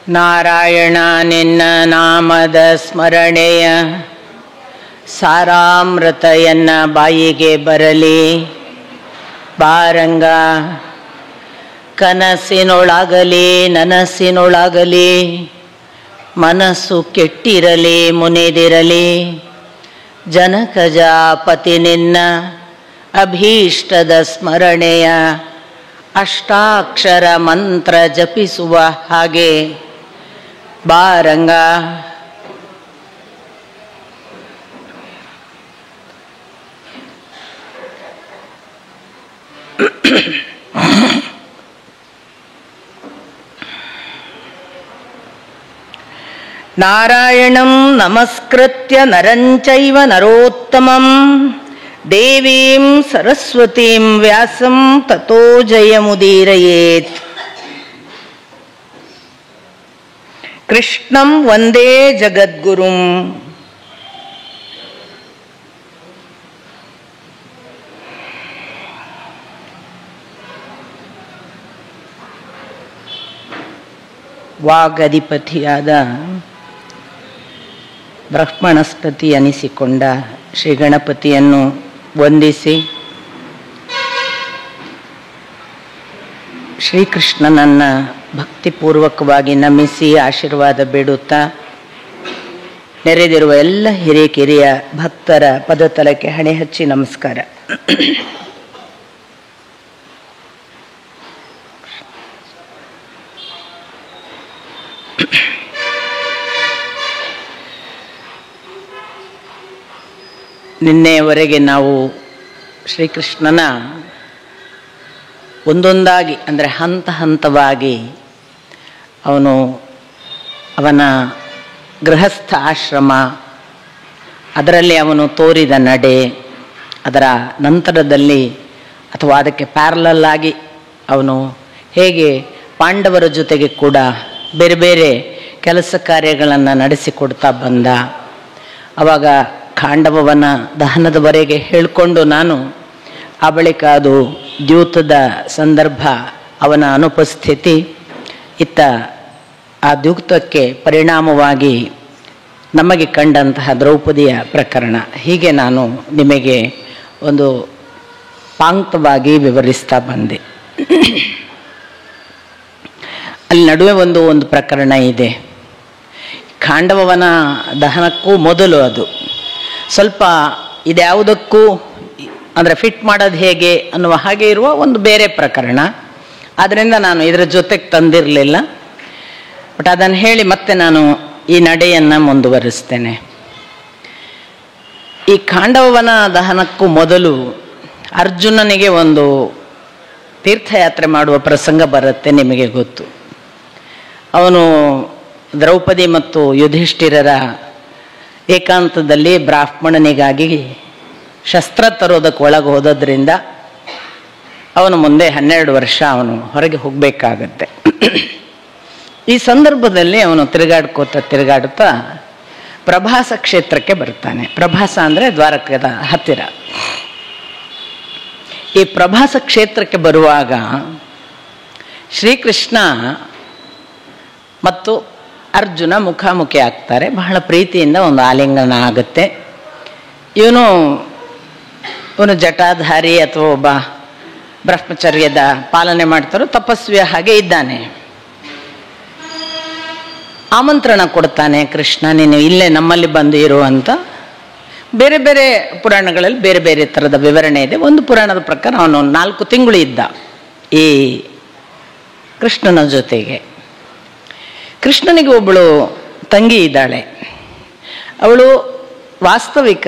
ನಾರಾಯಣ ನಿನ್ನ ನಾಮದ ಸ್ಮರಣೆಯ ಸಾರಾಮೃತ ಎನ್ನ ಬಾಯಿಗೆ ಬರಲಿ ಬಾರಂಗ. ಕನಸಿನೊಳಗಲಿ ನನಸಿನೊಳಗಲಿ ಮನಸ್ಸು ಕೆಟ್ಟಿರಲಿ ಮುನಿದಿರಲಿ. ಜನಕಜಾಪತಿ ನಿನ್ನ ಅಭೀಷ್ಟದ ಸ್ಮರಣೆಯ ಅಷ್ಟಾಕ್ಷರ ಮಂತ್ರ ಜಪಿಸುವ ಹಾಗೆ ಬಾರಂಗ. ನಾರಾಯಣಂ ನಮಸ್ಕೃತ್ಯ ನರಂ ಚೈವ ನರೋತ್ತಮಂ ದೇವೀಂ ಸರಸ್ವತೀಂ ವ್ಯಾಸಂ ತತೋ ಜಯಮುದೀರಯೇತ್. ಕೃಷ್ಣಂ ವಂದೇ ಜಗದ್ಗುರುಂ. ವಾಗಧಿಪತಿಯಾದ ಬ್ರಹ್ಮಣಸ್ಪತಿ ಅನಿಸಿಕೊಂಡ ಶ್ರೀಗಣಪತಿಯನ್ನು ವಂದಿಸಿ ಶ್ರೀಕೃಷ್ಣನನ್ನು ಭಕ್ತಿಪೂರ್ವಕವಾಗಿ ನಮಿಸಿ ಆಶೀರ್ವಾದ ಬೇಡುತ್ತಾ ನೆರೆದಿರುವ ಎಲ್ಲ ಹಿರಿಯ ಭಕ್ತರ ಪದತಲಕ್ಕೆ ಹಣೆ ಹಚ್ಚಿ ನಮಸ್ಕಾರ. ನಿನ್ನೆಯವರೆಗೆ ನಾವು ಶ್ರೀಕೃಷ್ಣನ ಒಂದೊಂದಾಗಿ ಅಂದರೆ ಹಂತ ಹಂತವಾಗಿ ಅವನ ಗೃಹಸ್ಥ ಆಶ್ರಮ, ಅದರಲ್ಲಿ ಅವನು ತೋರಿದ ನಡೆ, ಅದರ ನಂತರದಲ್ಲಿ ಅಥವಾ ಅದಕ್ಕೆ ಪ್ಯಾರಲಲ್ ಆಗಿ ಅವನು ಹೇಗೆ ಪಾಂಡವರ ಜೊತೆಗೆ ಕೂಡ ಬೇರೆ ಬೇರೆ ಕೆಲಸ ಕಾರ್ಯಗಳನ್ನು ನಡೆಸಿಕೊಡ್ತಾ ಬಂದ. ಆವಾಗ ಖಾಂಡವನ ದಹನದವರೆಗೆ ಹೇಳಿಕೊಂಡು ನಾನು ಆ ಬಳಿಕ ಅದು ದ್ಯೂತದ ಸಂದರ್ಭ, ಅವನ ಅನುಪಸ್ಥಿತಿ, ಇತ್ತ ಆ ದ್ಯೂತಕ್ಕೆ ಪರಿಣಾಮವಾಗಿ ನಮಗೆ ಕಂಡಂತಹ ದ್ರೌಪದಿಯ ಪ್ರಕರಣ, ಹೀಗೆ ನಾನು ನಿಮಗೆ ಒಂದು ಪಾಂಕ್ತವಾಗಿ ವಿವರಿಸ್ತಾ ಬಂದೆ. ಅಲ್ಲಿ ನಡುವೆ ಒಂದು ಪ್ರಕರಣ ಇದೆ. ಖಾಂಡವನ ದಹನಕ್ಕೂ ಮೊದಲು ಅದು ಸ್ವಲ್ಪ ಇದ್ಯಾವುದಕ್ಕೂ ಅಂದರೆ ಫಿಟ್ ಮಾಡೋದು ಹೇಗೆ ಅನ್ನುವ ಹಾಗೆ ಇರುವ ಒಂದು ಬೇರೆ ಪ್ರಕರಣ. ಆದ್ದರಿಂದ ನಾನು ಇದರ ಜೊತೆಗೆ ತಂದಿರಲಿಲ್ಲ. ಬಟ್ ಅದನ್ನು ಹೇಳಿ ಮತ್ತೆ ನಾನು ಈ ನಡೆಯನ್ನು ಮುಂದುವರಿಸ್ತೇನೆ. ಈ ಖಾಂಡವನ ದಹನಕ್ಕೂ ಮೊದಲು ಅರ್ಜುನನಿಗೆ ಒಂದು ತೀರ್ಥಯಾತ್ರೆ ಮಾಡುವ ಪ್ರಸಂಗ ಬರುತ್ತೆ, ನಿಮಗೆ ಗೊತ್ತು. ಅವನು ದ್ರೌಪದಿ ಮತ್ತು ಯುಧಿಷ್ಠಿರರ ಏಕಾಂತದಲ್ಲಿ ಬ್ರಾಹ್ಮಣನಿಗಾಗಿ ಶಸ್ತ್ರ ತರೋದಕ್ಕೆ ಒಳಗೆ ಹೋದದ್ರಿಂದ ಅವನು ಮುಂದೆ 12 ವರ್ಷ ಅವನು ಹೊರಗೆ ಹೋಗಬೇಕಾಗತ್ತೆ. ಈ ಸಂದರ್ಭದಲ್ಲಿ ಅವನು ತಿರುಗಾಡುತ್ತಾ ಪ್ರಭಾಸ ಕ್ಷೇತ್ರಕ್ಕೆ ಬರ್ತಾನೆ. ಪ್ರಭಾಸ ಅಂದರೆ ದ್ವಾರಕದ ಹತ್ತಿರ. ಈ ಪ್ರಭಾಸ ಕ್ಷೇತ್ರಕ್ಕೆ ಬರುವಾಗ ಶ್ರೀಕೃಷ್ಣ ಮತ್ತು ಅರ್ಜುನ ಮುಖಾಮುಖಿ ಆಗ್ತಾರೆ. ಬಹಳ ಪ್ರೀತಿಯಿಂದ ಒಂದು ಆಲಿಂಗನ ಆಗುತ್ತೆ. ಇವನು ಜಟಾಧಾರಿ ಅಥವಾ ಒಬ್ಬ ಬ್ರಹ್ಮಚರ್ಯದ ಪಾಲನೆ ಮಾಡ್ತಾರೋ ತಪಸ್ವಿಯ ಹಾಗೆ ಇದ್ದಾನೆ. ಆಮಂತ್ರಣ ಕೊಡ್ತಾನೆ ಕೃಷ್ಣ, ನೀನು ಇಲ್ಲೇ ನಮ್ಮಲ್ಲಿ ಬಂದು ಇರು ಅಂತ. ಬೇರೆ ಬೇರೆ ಪುರಾಣಗಳಲ್ಲಿ ಬೇರೆ ಬೇರೆ ಥರದ ವಿವರಣೆ ಇದೆ. ಒಂದು ಪುರಾಣದ ಪ್ರಕಾರ ಅವನು 4 ತಿಂಗಳು ಇದ್ದ ಈ ಕೃಷ್ಣನ ಜೊತೆಗೆ. ಕೃಷ್ಣನಿಗೆ ಒಬ್ಬಳು ತಂಗಿ ಇದ್ದಾಳೆ. ಅವಳು ವಾಸ್ತವಿಕ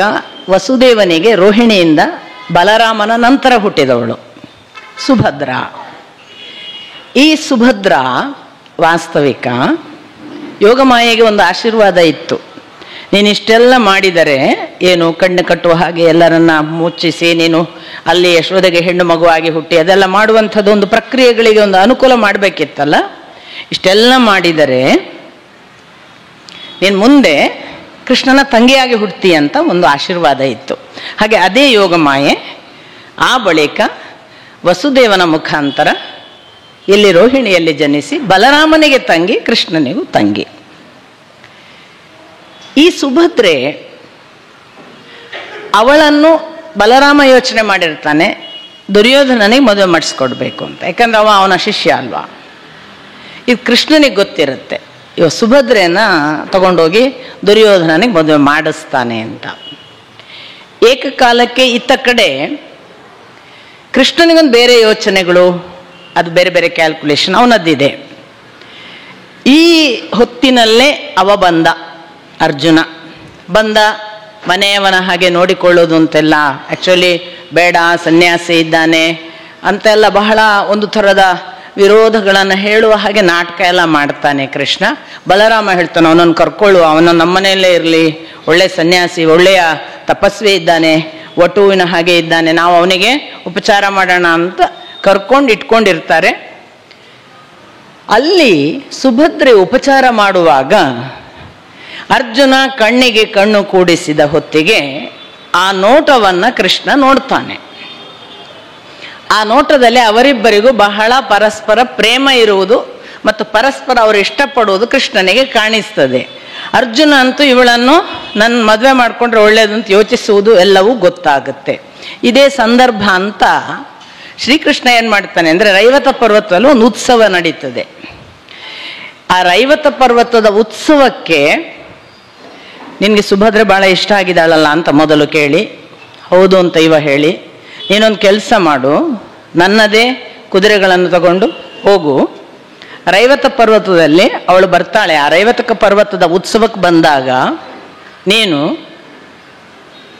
ವಸುದೇವನಿಗೆ ರೋಹಿಣಿಯಿಂದ ಬಲರಾಮನ ನಂತರ ಹುಟ್ಟಿದವಳು, ಸುಭದ್ರ. ಈ ಸುಭದ್ರ ವಾಸ್ತವಿಕ ಯೋಗಮಾಯೆಗೆ ಒಂದು ಆಶೀರ್ವಾದ ಇತ್ತು. ನೀನಿಷ್ಟೆಲ್ಲ ಮಾಡಿದರೆ ಏನು, ಕಣ್ಣು ಕಟ್ಟುವ ಹಾಗೆ ಎಲ್ಲರನ್ನ ಮುಚ್ಚಿಸಿ ನೀನು ಅಲ್ಲಿ ಯಶೋದೆಗೆ ಹೆಣ್ಣು ಮಗುವಾಗಿ ಹುಟ್ಟಿ ಅದೆಲ್ಲ ಮಾಡುವಂಥದ್ದು ಒಂದು ಪ್ರಕ್ರಿಯೆಗಳಿಗೆ ಒಂದು ಅನುಕೂಲ ಮಾಡಬೇಕಿತ್ತಲ್ಲ. ಇಷ್ಟೆಲ್ಲ ಮಾಡಿದರೆ ನೀನು ಮುಂದೆ ಕೃಷ್ಣನ ತಂಗಿಯಾಗಿ ಹುಡ್ತಿ ಅಂತ ಒಂದು ಆಶೀರ್ವಾದ ಇತ್ತು. ಹಾಗೆ ಅದೇ ಯೋಗಮಾಯೆ ಆ ಬಳಿಕ ವಸುದೇವನ ಮುಖಾಂತರ ಇಲ್ಲಿ ರೋಹಿಣಿಯಲ್ಲಿ ಜನಿಸಿ ಬಲರಾಮನಿಗೆ ತಂಗಿ, ಕೃಷ್ಣನಿಗೂ ತಂಗಿ. ಈ ಸುಭದ್ರೆ ಅವಳನ್ನು ಬಲರಾಮ ಯೋಚನೆ ಮಾಡಿರ್ತಾನೆ ದುರ್ಯೋಧನನಿಗೆ ಮದುವೆ ಮಾಡಿಸ್ಕೊಡ್ಬೇಕು ಅಂತ. ಯಾಕಂದ್ರೆ ಅವನ ಶಿಷ್ಯ ಅಲ್ವಾ. ಇದು ಕೃಷ್ಣನಿಗೆ ಗೊತ್ತಿರುತ್ತೆ, ಇವ ಸುಭದ್ರೆನ ತಗೊಂಡೋಗಿ ದುರ್ಯೋಧನನಿಗೆ ಮದುವೆ ಮಾಡಿಸ್ತಾನೆ ಅಂತ. ಏಕಕಾಲಕ್ಕೆ ಇತ್ತ ಕಡೆ ಕೃಷ್ಣನಿಗೊಂದು ಬೇರೆ ಯೋಚನೆಗಳು, ಅದು ಬೇರೆ ಬೇರೆ ಕ್ಯಾಲ್ಕುಲೇಷನ್ ಅವನದ್ದಿದೆ. ಈ ಹೊತ್ತಿನಲ್ಲೇ ಅವ ಬಂದ, ಅರ್ಜುನ ಬಂದ. ಮನೆಯವನ ಹಾಗೆ ನೋಡಿಕೊಳ್ಳೋದು ಅಂತೆಲ್ಲ ಆ್ಯಕ್ಚುಲಿ ಬೇಡ, ಸನ್ಯಾಸಿ ಇದ್ದಾನೆ ಅಂತೆಲ್ಲ ಬಹಳ ಒಂದು ಥರದ ವಿರೋಧಗಳನ್ನು ಹೇಳುವ ಹಾಗೆ ನಾಟಕ ಎಲ್ಲ ಮಾಡ್ತಾನೆ ಕೃಷ್ಣ. ಬಲರಾಮ ಹೇಳ್ತಾನೆ ಅವನನ್ನು ಕರ್ಕೊಳ್ಳು, ಅವನ ನಮ್ಮನೆಯಲ್ಲೇ ಇರಲಿ, ಒಳ್ಳೆ ಸನ್ಯಾಸಿ, ಒಳ್ಳೆಯ ತಪಸ್ವಿ ಇದ್ದಾನೆ, ವಟುವಿನ ಹಾಗೆ ಇದ್ದಾನೆ, ನಾವು ಅವನಿಗೆ ಉಪಚಾರ ಮಾಡೋಣ ಅಂತ ಕರ್ಕೊಂಡು ಇಟ್ಕೊಂಡಿರ್ತಾರೆ. ಅಲ್ಲಿ ಸುಭದ್ರೆ ಉಪಚಾರ ಮಾಡುವಾಗ ಅರ್ಜುನ ಕಣ್ಣಿಗೆ ಕಣ್ಣು ಕೂಡಿಸಿದ ಹೊತ್ತಿಗೆ ಆ ನೋಟವನ್ನು ಕೃಷ್ಣ ನೋಡ್ತಾನೆ. ಆ ನೋಟದಲ್ಲಿ ಅವರಿಬ್ಬರಿಗೂ ಬಹಳ ಪರಸ್ಪರ ಪ್ರೇಮ ಇರುವುದು ಮತ್ತು ಪರಸ್ಪರ ಅವರು ಇಷ್ಟಪಡುವುದು ಕೃಷ್ಣನಿಗೆ ಕಾಣಿಸ್ತದೆ. ಅರ್ಜುನ ಅಂತೂ ಇವಳನ್ನು ನನ್ನ ಮದುವೆ ಮಾಡಿಕೊಂಡ್ರೆ ಒಳ್ಳೇದು ಅಂತ ಯೋಚಿಸುವುದು ಎಲ್ಲವೂ ಗೊತ್ತಾಗುತ್ತೆ. ಇದೇ ಸಂದರ್ಭ ಅಂತ ಶ್ರೀಕೃಷ್ಣ ಏನು ಮಾಡ್ತಾನೆ ಅಂದರೆ, ರೈವತ ಪರ್ವತದಲ್ಲಿ ಒಂದು ಉತ್ಸವ ನಡೀತದೆ. ಆ ರೈವತ ಪರ್ವತದ ಉತ್ಸವಕ್ಕೆ ನಿನಗೆ ಸುಭದ್ರೆ ಭಾಳ ಇಷ್ಟ ಆಗಿದ್ದಾಳಲ್ಲ ಅಂತ ಮೊದಲು ಕೇಳಿ, ಹೌದು ಅಂತ ಇವ ಹೇಳಿ, ನೀನೊಂದು ಕೆಲಸ ಮಾಡು, ನನ್ನದೇ ಕುದುರೆಗಳನ್ನು ತಗೊಂಡು ಹೋಗು, ರೈವತ ಪರ್ವತದಲ್ಲಿ ಅವಳು ಬರ್ತಾಳೆ, ಆ ರೈವತಕ ಪರ್ವತದ ಉತ್ಸವಕ್ಕೆ ಬಂದಾಗ ನೀನು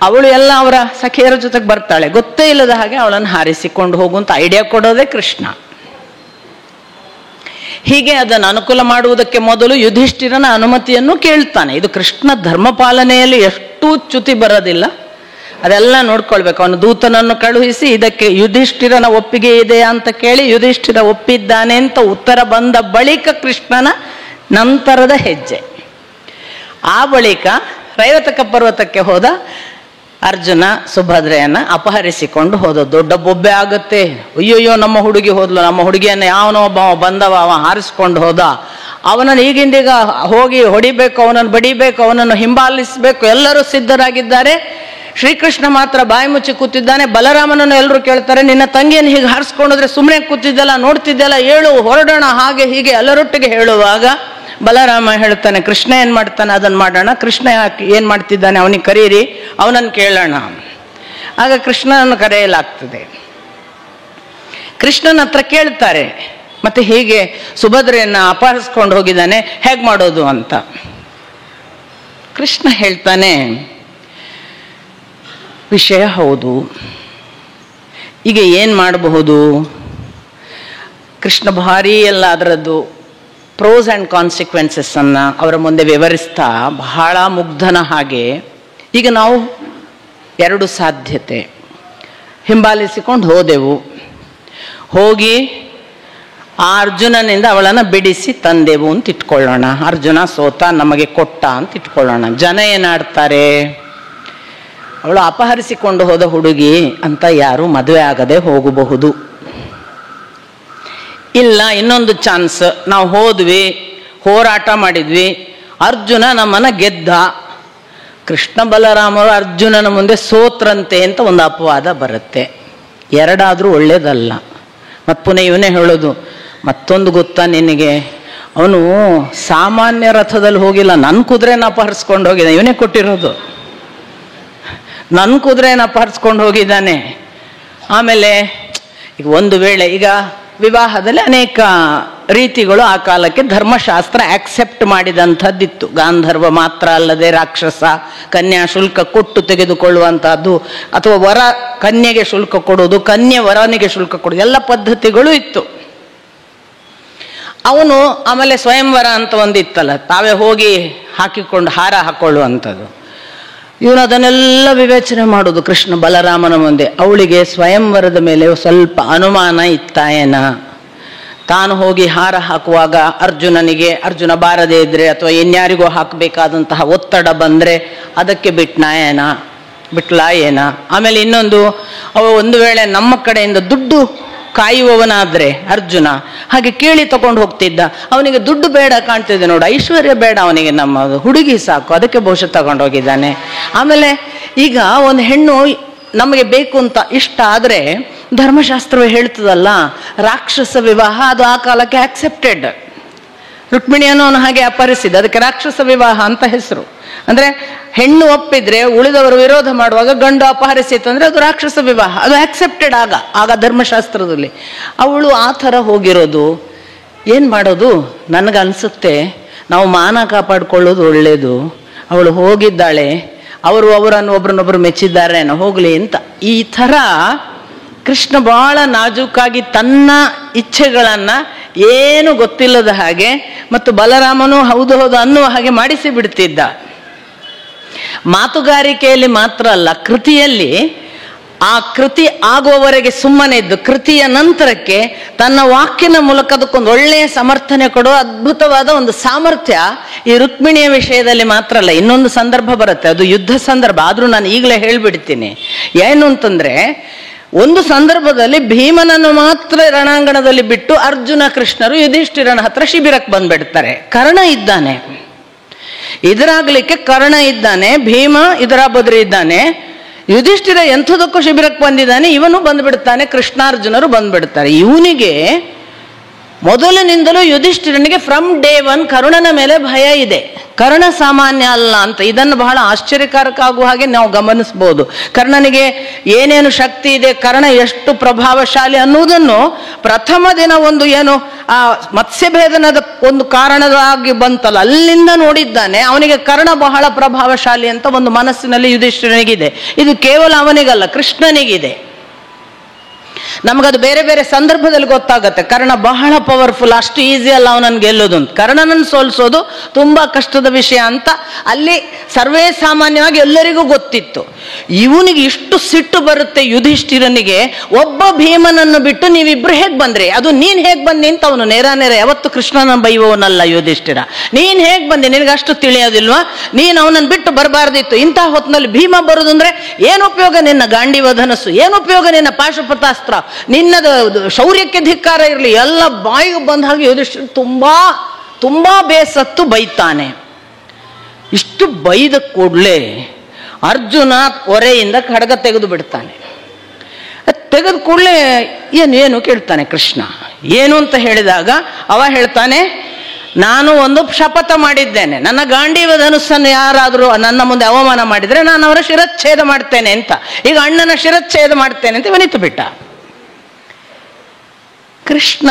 ಅವಳು ಎಲ್ಲ ಅವರ ಸಖಿಯರ ಜೊತೆಗೆ ಬರ್ತಾಳೆ, ಗೊತ್ತೇ ಇಲ್ಲದ ಹಾಗೆ ಅವಳನ್ನು ಹಾರಿಸಿಕೊಂಡು ಹೋಗುವಂತ ಐಡಿಯಾ ಕೊಡೋದೇ ಕೃಷ್ಣ. ಹೀಗೆ ಅದನ್ನು ಅನುಕೂಲ ಮಾಡುವುದಕ್ಕೆ ಮೊದಲು ಯುಧಿಷ್ಠಿರನ ಅನುಮತಿಯನ್ನು ಕೇಳ್ತಾನೆ. ಇದು ಕೃಷ್ಣ ಧರ್ಮಪಾಲನೆಯಲ್ಲಿ ಎಷ್ಟು ಚ್ಯುತಿ ಬರೋದಿಲ್ಲ, ಅದೆಲ್ಲ ನೋಡ್ಕೊಳ್ಬೇಕು. ಅವನು ದೂತನನ್ನು ಕಳುಹಿಸಿ ಇದಕ್ಕೆ ಯುಧಿಷ್ಠಿರನ ಒಪ್ಪಿಗೆ ಇದೆಯಾ ಅಂತ ಕೇಳಿ ಯುಧಿಷ್ಠಿರ ಒಪ್ಪಿದ್ದಾನೆ ಅಂತ ಉತ್ತರ ಬಂದ ಬಳಿಕ ಕೃಷ್ಣನ ನಂತರದ ಹೆಜ್ಜೆ. ಆ ಬಳಿಕ ರೈವತಕ ಪರ್ವತಕ್ಕೆ ಹೋದ ಅರ್ಜುನ ಸುಭದ್ರೆಯನ್ನ ಅಪಹರಿಸಿಕೊಂಡು ಹೋದ. ದೊಡ್ಡ ಬೊಬ್ಬೆ ಆಗುತ್ತೆ, ಅಯ್ಯೋಯ್ಯೋ ನಮ್ಮ ಹುಡುಗಿ ಹೋದ್ಲು, ನಮ್ಮ ಹುಡುಗಿಯನ್ನು ಯಾವನೋ ಒಬ್ಬ ಬಂದವ, ಅವ ಹಾರಿಸ್ಕೊಂಡು ಹೋದ, ಅವನನ್ನು ಈಗಿಂದೀಗ ಹೋಗಿ ಹೊಡಿಬೇಕು, ಅವನನ್ನು ಬಡಿಬೇಕು, ಅವನನ್ನು ಹಿಂಬಾಲಿಸಬೇಕು, ಎಲ್ಲರೂ ಸಿದ್ಧರಾಗಿದ್ದಾರೆ. ಶ್ರೀಕೃಷ್ಣ ಮಾತ್ರ ಬಾಯಿ ಮುಚ್ಚಿ ಕೂತಿದ್ದಾನೆ. ಬಲರಾಮನನ್ನು ಎಲ್ಲರೂ ಕೇಳ್ತಾರೆ, ನಿನ್ನ ತಂಗಿಯನ್ನು ಹೀಗೆ ಹಾರಿಸ್ಕೊಂಡೋದ್ರೆ ಸುಮ್ಮನೆ ಕೂತಿದ್ದಲ್ಲ, ನೋಡ್ತಿದ್ದಲ್ಲ, ಹೇಳು, ಹೊರಡೋಣ, ಹಾಗೆ ಹೀಗೆ ಎಲ್ಲರೊಟ್ಟಿಗೆ ಹೇಳುವಾಗ ಬಲರಾಮ ಹೇಳ್ತಾನೆ, ಕೃಷ್ಣ ಏನು ಮಾಡ್ತಾನೆ ಅದನ್ನು ಮಾಡೋಣ, ಕೃಷ್ಣ ಏನು ಮಾಡ್ತಿದ್ದಾನೆ ಅವನಿಗೆ ಕರೀರಿ, ಅವನನ್ನು ಕೇಳೋಣ. ಆಗ ಕೃಷ್ಣನನ್ನು ಕರೆಯಲಾಗ್ತದೆ. ಕೃಷ್ಣನ ಹತ್ರ ಕೇಳ್ತಾರೆ, ಮತ್ತೆ ಹೀಗೆ ಸುಭದ್ರೆಯನ್ನು ಅಪಹರಿಸ್ಕೊಂಡು ಹೋಗಿದ್ದಾನೆ, ಹೇಗೆ ಮಾಡೋದು ಅಂತ. ಕೃಷ್ಣ ಹೇಳ್ತಾನೆ, ವಿಷಯ ಹೌದು, ಈಗ ಏನು ಮಾಡಬಹುದು. ಕೃಷ್ಣ ಭಾರಿ ಎಲ್ಲ ಅದರದ್ದು ಪ್ರೋಸ್ ಆ್ಯಂಡ್ ಕಾನ್ಸಿಕ್ವೆನ್ಸಸ್ ಅನ್ನು ಅವರ ಮುಂದೆ ವಿವರಿಸ್ತಾ ಬಹಳ ಮುಗ್ಧನ ಹಾಗೆ, ಈಗ ನಾವು ಎರಡು ಸಾಧ್ಯತೆ, ಹಿಂಬಾಲಿಸಿಕೊಂಡು ಹೋದೆವು, ಹೋಗಿ ಆ ಅರ್ಜುನನಿಂದ ಅವಳನ್ನು ಬಿಡಿಸಿ ತಂದೆವು ಅಂತ ಇಟ್ಕೊಳ್ಳೋಣ, ಅರ್ಜುನ ಸೋತ ನಮಗೆ ಕೊಟ್ಟ ಅಂತ ಇಟ್ಕೊಳ್ಳೋಣ. ಜನ ಏನಾಡ್ತಾರೆ, ಅವಳು ಅಪಹರಿಸಿಕೊಂಡು ಹೋದ ಹುಡುಗಿ ಅಂತ ಯಾರು ಮದುವೆ ಆಗದೆ ಹೋಗಬಹುದು. ಇಲ್ಲ, ಇನ್ನೊಂದು ಚಾನ್ಸ್, ನಾವು ಹೋದ್ವಿ, ಹೋರಾಟ ಮಾಡಿದ್ವಿ, ಅರ್ಜುನ ನಮ್ಮನ್ನು ಗೆದ್ದ, ಕೃಷ್ಣ ಬಲರಾಮರು ಅರ್ಜುನನ ಮುಂದೆ ಸೋತ್ರಂತೆ ಅಂತ ಒಂದು ಅಪವಾದ ಬರುತ್ತೆ. ಎರಡಾದರೂ ಒಳ್ಳೇದಲ್ಲ. ಮತ್ತು ಪುನಃ ಇವನೇ ಹೇಳೋದು, ಮತ್ತೊಂದು ಗೊತ್ತಾ ನಿನಗೆ, ಅವನು ಸಾಮಾನ್ಯ ರಥದಲ್ಲಿ ಹೋಗಿಲ್ಲ, ನನ್ನ ಕುದುರೆನ ಅಪಹರಿಸ್ಕೊಂಡು ಹೋಗಿದ್ದ, ಇವನೇ ಕೊಟ್ಟಿರೋದು, ನನ್ನ ಕುದುರೆನ ಅಪಹರಿಸ್ಕೊಂಡು ಹೋಗಿದ್ದಾನೆ. ಆಮೇಲೆ ಈಗ ಒಂದು ವೇಳೆ, ಈಗ ವಿವಾಹದಲ್ಲಿ ಅನೇಕ ರೀತಿಗಳು ಆ ಕಾಲಕ್ಕೆ ಧರ್ಮಶಾಸ್ತ್ರ ಆಕ್ಸೆಪ್ಟ್ ಮಾಡಿದಂಥದ್ದಿತ್ತು. ಗಾಂಧರ್ವ ಮಾತ್ರ ಅಲ್ಲದೆ ರಾಕ್ಷಸ, ಕನ್ಯಾ ಶುಲ್ಕ ಕೊಟ್ಟು ತೆಗೆದುಕೊಳ್ಳುವಂಥದ್ದು, ಅಥವಾ ವರ ಕನ್ಯೆಗೆ ಶುಲ್ಕ ಕೊಡೋದು, ಕನ್ಯೆ ವರನಿಗೆ ಶುಲ್ಕ ಕೊಡೋದು, ಎಲ್ಲ ಪದ್ಧತಿಗಳು ಇತ್ತು. ಅವನು ಆಮೇಲೆ ಸ್ವಯಂವರ ಅಂತ ಒಂದಿತ್ತಲ್ಲ, ತಾವೇ ಹೋಗಿ ಹಾಕಿಕೊಂಡು ಹಾರ ಹಾಕೊಳ್ಳುವಂಥದ್ದು. ಇವನು ಅದನ್ನೆಲ್ಲ ವಿವೇಚನೆ ಮಾಡೋದು ಕೃಷ್ಣ ಬಲರಾಮನ ಮುಂದೆ. ಅವಳಿಗೆ ಸ್ವಯಂವರದ ಮೇಲೆ ಸ್ವಲ್ಪ ಅನುಮಾನ ಇತ್ತಾಯೇನ, ತಾನು ಹೋಗಿ ಹಾರ ಹಾಕುವಾಗ ಅರ್ಜುನ ಬಾರದೇ ಇದ್ರೆ ಅಥವಾ ಇನ್ಯಾರಿಗೋ ಹಾಕಬೇಕಾದಂತಹ ಒತ್ತಡ ಬಂದರೆ ಅದಕ್ಕೆ ಬಿಟ್ಲಾ ಏನ. ಆಮೇಲೆ ಇನ್ನೊಂದು, ಅವ ಒಂದು ವೇಳೆ ನಮ್ಮ ಕಡೆಯಿಂದ ದುಡ್ಡು ಕಾಯುವವನಾದ್ರೆ ಅರ್ಜುನ ಹಾಗೆ ಕೇಳಿ ತಗೊಂಡು ಹೋಗ್ತಿದ್ದ. ಅವನಿಗೆ ದುಡ್ಡು ಬೇಡ ಕಾಣ್ತಿದ್ದೆ ನೋಡು, ಐಶ್ವರ್ಯ ಬೇಡ ಅವನಿಗೆ, ನಮ್ಮ ಹುಡುಗಿ ಸಾಕು, ಅದಕ್ಕೆ ಬಹುಶಃ ತಗೊಂಡು ಹೋಗಿದ್ದಾನೆ. ಆಮೇಲೆ ಈಗ ಒಂದು ಹೆಣ್ಣು ನಮಗೆ ಬೇಕು ಅಂತ ಇಷ್ಟ ಆದರೆ ಧರ್ಮಶಾಸ್ತ್ರವೇ ಹೇಳ್ತದಲ್ಲ, ರಾಕ್ಷಸ ವಿವಾಹ ಅದು ಆ ಕಾಲಕ್ಕೆ ಆಕ್ಸೆಪ್ಟೆಡ್. ರುಕ್ಮಿಣಿಯನ್ನು ಅವನು ಹಾಗೆ ಅಪಹರಿಸಿದ, ಅದಕ್ಕೆ ರಾಕ್ಷಸ ವಿವಾಹ ಅಂತ ಹೆಸರು. ಅಂದ್ರೆ ಹೆಣ್ಣು ಒಪ್ಪಿದ್ರೆ ಉಳಿದವರು ವಿರೋಧ ಮಾಡುವಾಗ ಗಂಡು ಅಪಹರಿಸಿತ್ತಂದ್ರೆ ಅದು ರಾಕ್ಷಸ ವಿವಾಹ, ಅದು ಆಕ್ಸೆಪ್ಟೆಡ್ ಆಗ ಧರ್ಮಶಾಸ್ತ್ರದಲ್ಲಿ. ಅವಳು ಆ ಥರ ಹೋಗಿರೋದು. ಏನು ಮಾಡೋದು? ನನಗನ್ಸುತ್ತೆ ನಾವು ಮಾನ ಕಾಪಾಡ್ಕೊಳ್ಳೋದು ಒಳ್ಳೇದು. ಅವಳು ಹೋಗಿದ್ದಾಳೆ, ಅವರನ್ನು ಒಬ್ರನ್ನೊಬ್ರು ಮೆಚ್ಚಿದ್ದಾರೇನೋ, ಹೋಗ್ಲಿ ಅಂತ. ಈ ಥರ ಕೃಷ್ಣ ಬಹಳ ನಾಜೂಕಾಗಿ ತನ್ನ ಇಚ್ಛೆಗಳನ್ನ ಏನು ಗೊತ್ತಿಲ್ಲದ ಹಾಗೆ ಮತ್ತು ಬಲರಾಮನು ಹೌದು ಹೌದು ಅನ್ನುವ ಹಾಗೆ ಮಾಡಿಸಿ ಬಿಡ್ತಿದ್ದ. ಮಾತುಗಾರಿಕೆಯಲ್ಲಿ ಮಾತ್ರ ಅಲ್ಲ, ಕೃತಿಯಲ್ಲಿ ಆ ಕೃತಿ ಆಗುವವರೆಗೆ ಸುಮ್ಮನೆ ಇದ್ದು ಕೃತಿಯ ನಂತರಕ್ಕೆ ತನ್ನ ವಾಕ್ಯನ ಮೂಲಕ ಅದಕ್ಕೊಂದು ಒಳ್ಳೆಯ ಸಮರ್ಥನೆ ಕೊಡುವ ಅದ್ಭುತವಾದ ಒಂದು ಸಾಮರ್ಥ್ಯ ಈ ರುಕ್ಮಿಣಿಯ ವಿಷಯದಲ್ಲಿ ಮಾತ್ರ ಅಲ್ಲ. ಇನ್ನೊಂದು ಸಂದರ್ಭ ಬರುತ್ತೆ, ಅದು ಯುದ್ಧ ಸಂದರ್ಭ. ಆದ್ರೂ ನಾನು ಈಗಲೇ ಹೇಳ್ಬಿಡ್ತೀನಿ. ಏನು ಅಂತಂದ್ರೆ, ಒಂದು ಸಂದರ್ಭದಲ್ಲಿ ಭೀಮನನ್ನು ಮಾತ್ರ ರಣಾಂಗಣದಲ್ಲಿ ಬಿಟ್ಟು ಅರ್ಜುನ ಕೃಷ್ಣರು ಯುಧಿಷ್ಠಿರನ ಹತ್ರ ಶಿಬಿರಕ್ಕೆ ಬಂದ್ಬಿಡ್ತಾರೆ. ಕರ್ಣ ಇದ್ದಾನೆ, ಇದರಾಗ್ಲಿಕ್ಕೆ ಕರ್ಣ ಇದ್ದಾನೆ, ಭೀಮ ಇದರ ಬದ್ರಿ ಇದ್ದಾನೆ, ಯುಧಿಷ್ಠಿರ ಎಂಥದಕ್ಕೂ ಶಿಬಿರಕ್ಕೆ ಬಂದಿದ್ದಾನೆ, ಇವನು ಬಂದ್ಬಿಡ್ತಾನೆ, ಕೃಷ್ಣಾರ್ಜುನರು ಬಂದ್ಬಿಡ್ತಾರೆ. ಇವನಿಗೆ ಮೊದಲಿನಿಂದಲೂ ಯುಧಿಷ್ಠಿರನಿಗೆ ಫ್ರಮ್ ಡೇ ಒನ್ ಕರ್ಣನ ಮೇಲೆ ಭಯ ಇದೆ. ಕರ್ಣ ಸಾಮಾನ್ಯ ಅಲ್ಲ ಅಂತ ಇದನ್ನು ಬಹಳ ಆಶ್ಚರ್ಯಕಾರಕ ಆಗುವ ಹಾಗೆ ನಾವು ಗಮನಿಸಬಹುದು. ಕರ್ಣನಿಗೆ ಏನೇನು ಶಕ್ತಿ ಇದೆ, ಕರ್ಣ ಎಷ್ಟು ಪ್ರಭಾವಶಾಲಿ ಅನ್ನುವುದನ್ನು ಪ್ರಥಮ ದಿನ ಒಂದು ಏನು ಆ ಮತ್ಸ್ಯಭೇದನದ ಒಂದು ಕಾರಣವಾಗಿ ಬಂತಲ್ಲ, ಅಲ್ಲಿಂದ ನೋಡಿದ್ದಾನೆ. ಅವನಿಗೆ ಕರ್ಣ ಬಹಳ ಪ್ರಭಾವಶಾಲಿ ಅಂತ ಒಂದು ಮನಸ್ಸಿನಲ್ಲಿ ಯುಧಿಷ್ಠಿರನಿಗಿದೆ. ಇದು ಕೇವಲ ಅವನಿಗಲ್ಲ, ಕೃಷ್ಣನಿಗಿದೆ. ನಮಗದು ಬೇರೆ ಬೇರೆ ಸಂದರ್ಭದಲ್ಲಿ ಗೊತ್ತಾಗತ್ತೆ. ಕರ್ಣ ಬಹಳ ಪವರ್ಫುಲ್, ಅಷ್ಟು ಈಸಿ ಅಲ್ಲ ಅವನನ್ನು ಗೆಲ್ಲೋದು ಅಂತ. ಕರ್ಣನನ್ನು ಸೋಲಿಸೋದು ತುಂಬಾ ಕಷ್ಟದ ವಿಷಯ ಅಂತ ಅಲ್ಲಿ ಸರ್ವೇ ಸಾಮಾನ್ಯವಾಗಿ ಎಲ್ಲರಿಗೂ ಗೊತ್ತಿತ್ತು. ಇವನಿಗೆ ಇಷ್ಟು ಸಿಟ್ಟು ಬರುತ್ತೆ ಯುಧಿಷ್ಠಿರನಿಗೆ, ಒಬ್ಬ ಭೀಮನನ್ನು ಬಿಟ್ಟು ನೀವಿಬ್ರು ಹೇಗ್ ಬಂದ್ರಿ, ಅದು ನೀನ್ ಹೇಗ್ ಬಂದಿ ಅಂತ ಅವನು ನೇರ ಯಾವತ್ತು ಕೃಷ್ಣನ ಬೈಯುವವನಲ್ಲ ಯುಧಿಷ್ಠಿರ. ನೀನ್ ಹೇಗ್ ಬಂದಿ, ನಿನಗೆ ಅಷ್ಟು ತಿಳಿಯೋದಿಲ್ವಾ, ನೀನ್ ಅವನನ್ನು ಬಿಟ್ಟು ಬರಬಾರ್ದಿತ್ತು. ಇಂತಹ ಹೊತ್ತಿನಲ್ಲಿ ಭೀಮ ಬರುದು ಅಂದ್ರೆ ಏನು ಉಪಯೋಗ, ನಿನ್ನ ಗಾಂಡೀವ ಧನಸ್ಸು, ಏನು ಉಪಯೋಗ ನಿನ್ನ ಪಾಶುಪತಾಸ್ತ್ರ, ನಿನ್ನದ ಶೌರ್ಯಕ್ಕೆ ಧಿಕ್ಕಾರ ಇರಲಿ, ಎಲ್ಲ ಬಾಯಿಗೆ ಬಂದ ಹಾಗೆ ಯುಧಿಷ್ಠಿರ ತುಂಬಾ ತುಂಬಾ ಬೇಸತ್ತು ಬೈತಾನೆ. ಇಷ್ಟು ಬೈದ ಕೂಡಲೇ ಅರ್ಜುನ ಒರೆಯಿಂದ ಖಡ್ಗ ತೆಗೆದು ಬಿಡ್ತಾನೆ. ತೆಗೆದ ಕೂಡಲೇ ಏನು ಕೇಳ್ತಾನೆ ಕೃಷ್ಣ. ಏನು ಅಂತ ಹೇಳಿದಾಗ ಅವ ಹೇಳ್ತಾನೆ, ನಾನು ಒಂದು ಶಪಥ ಮಾಡಿದ್ದೇನೆ, ನನ್ನ ಗಾಂಡೀವ ಧನುಸ್ಸನ್ನು ಯಾರಾದರೂ ನನ್ನ ಮುಂದೆ ಅವಮಾನ ಮಾಡಿದ್ರೆ ನಾನು ಅವರ ಶಿರಚ್ಛೇದ ಮಾಡ್ತೇನೆ ಅಂತ. ಈಗ ಅಣ್ಣನ ಶಿರಚ್ಛೇದ ಮಾಡ್ತೇನೆ ಅಂತ ಇವನಿತ್ತು ಬಿಟ್ಟ. ಕೃಷ್ಣ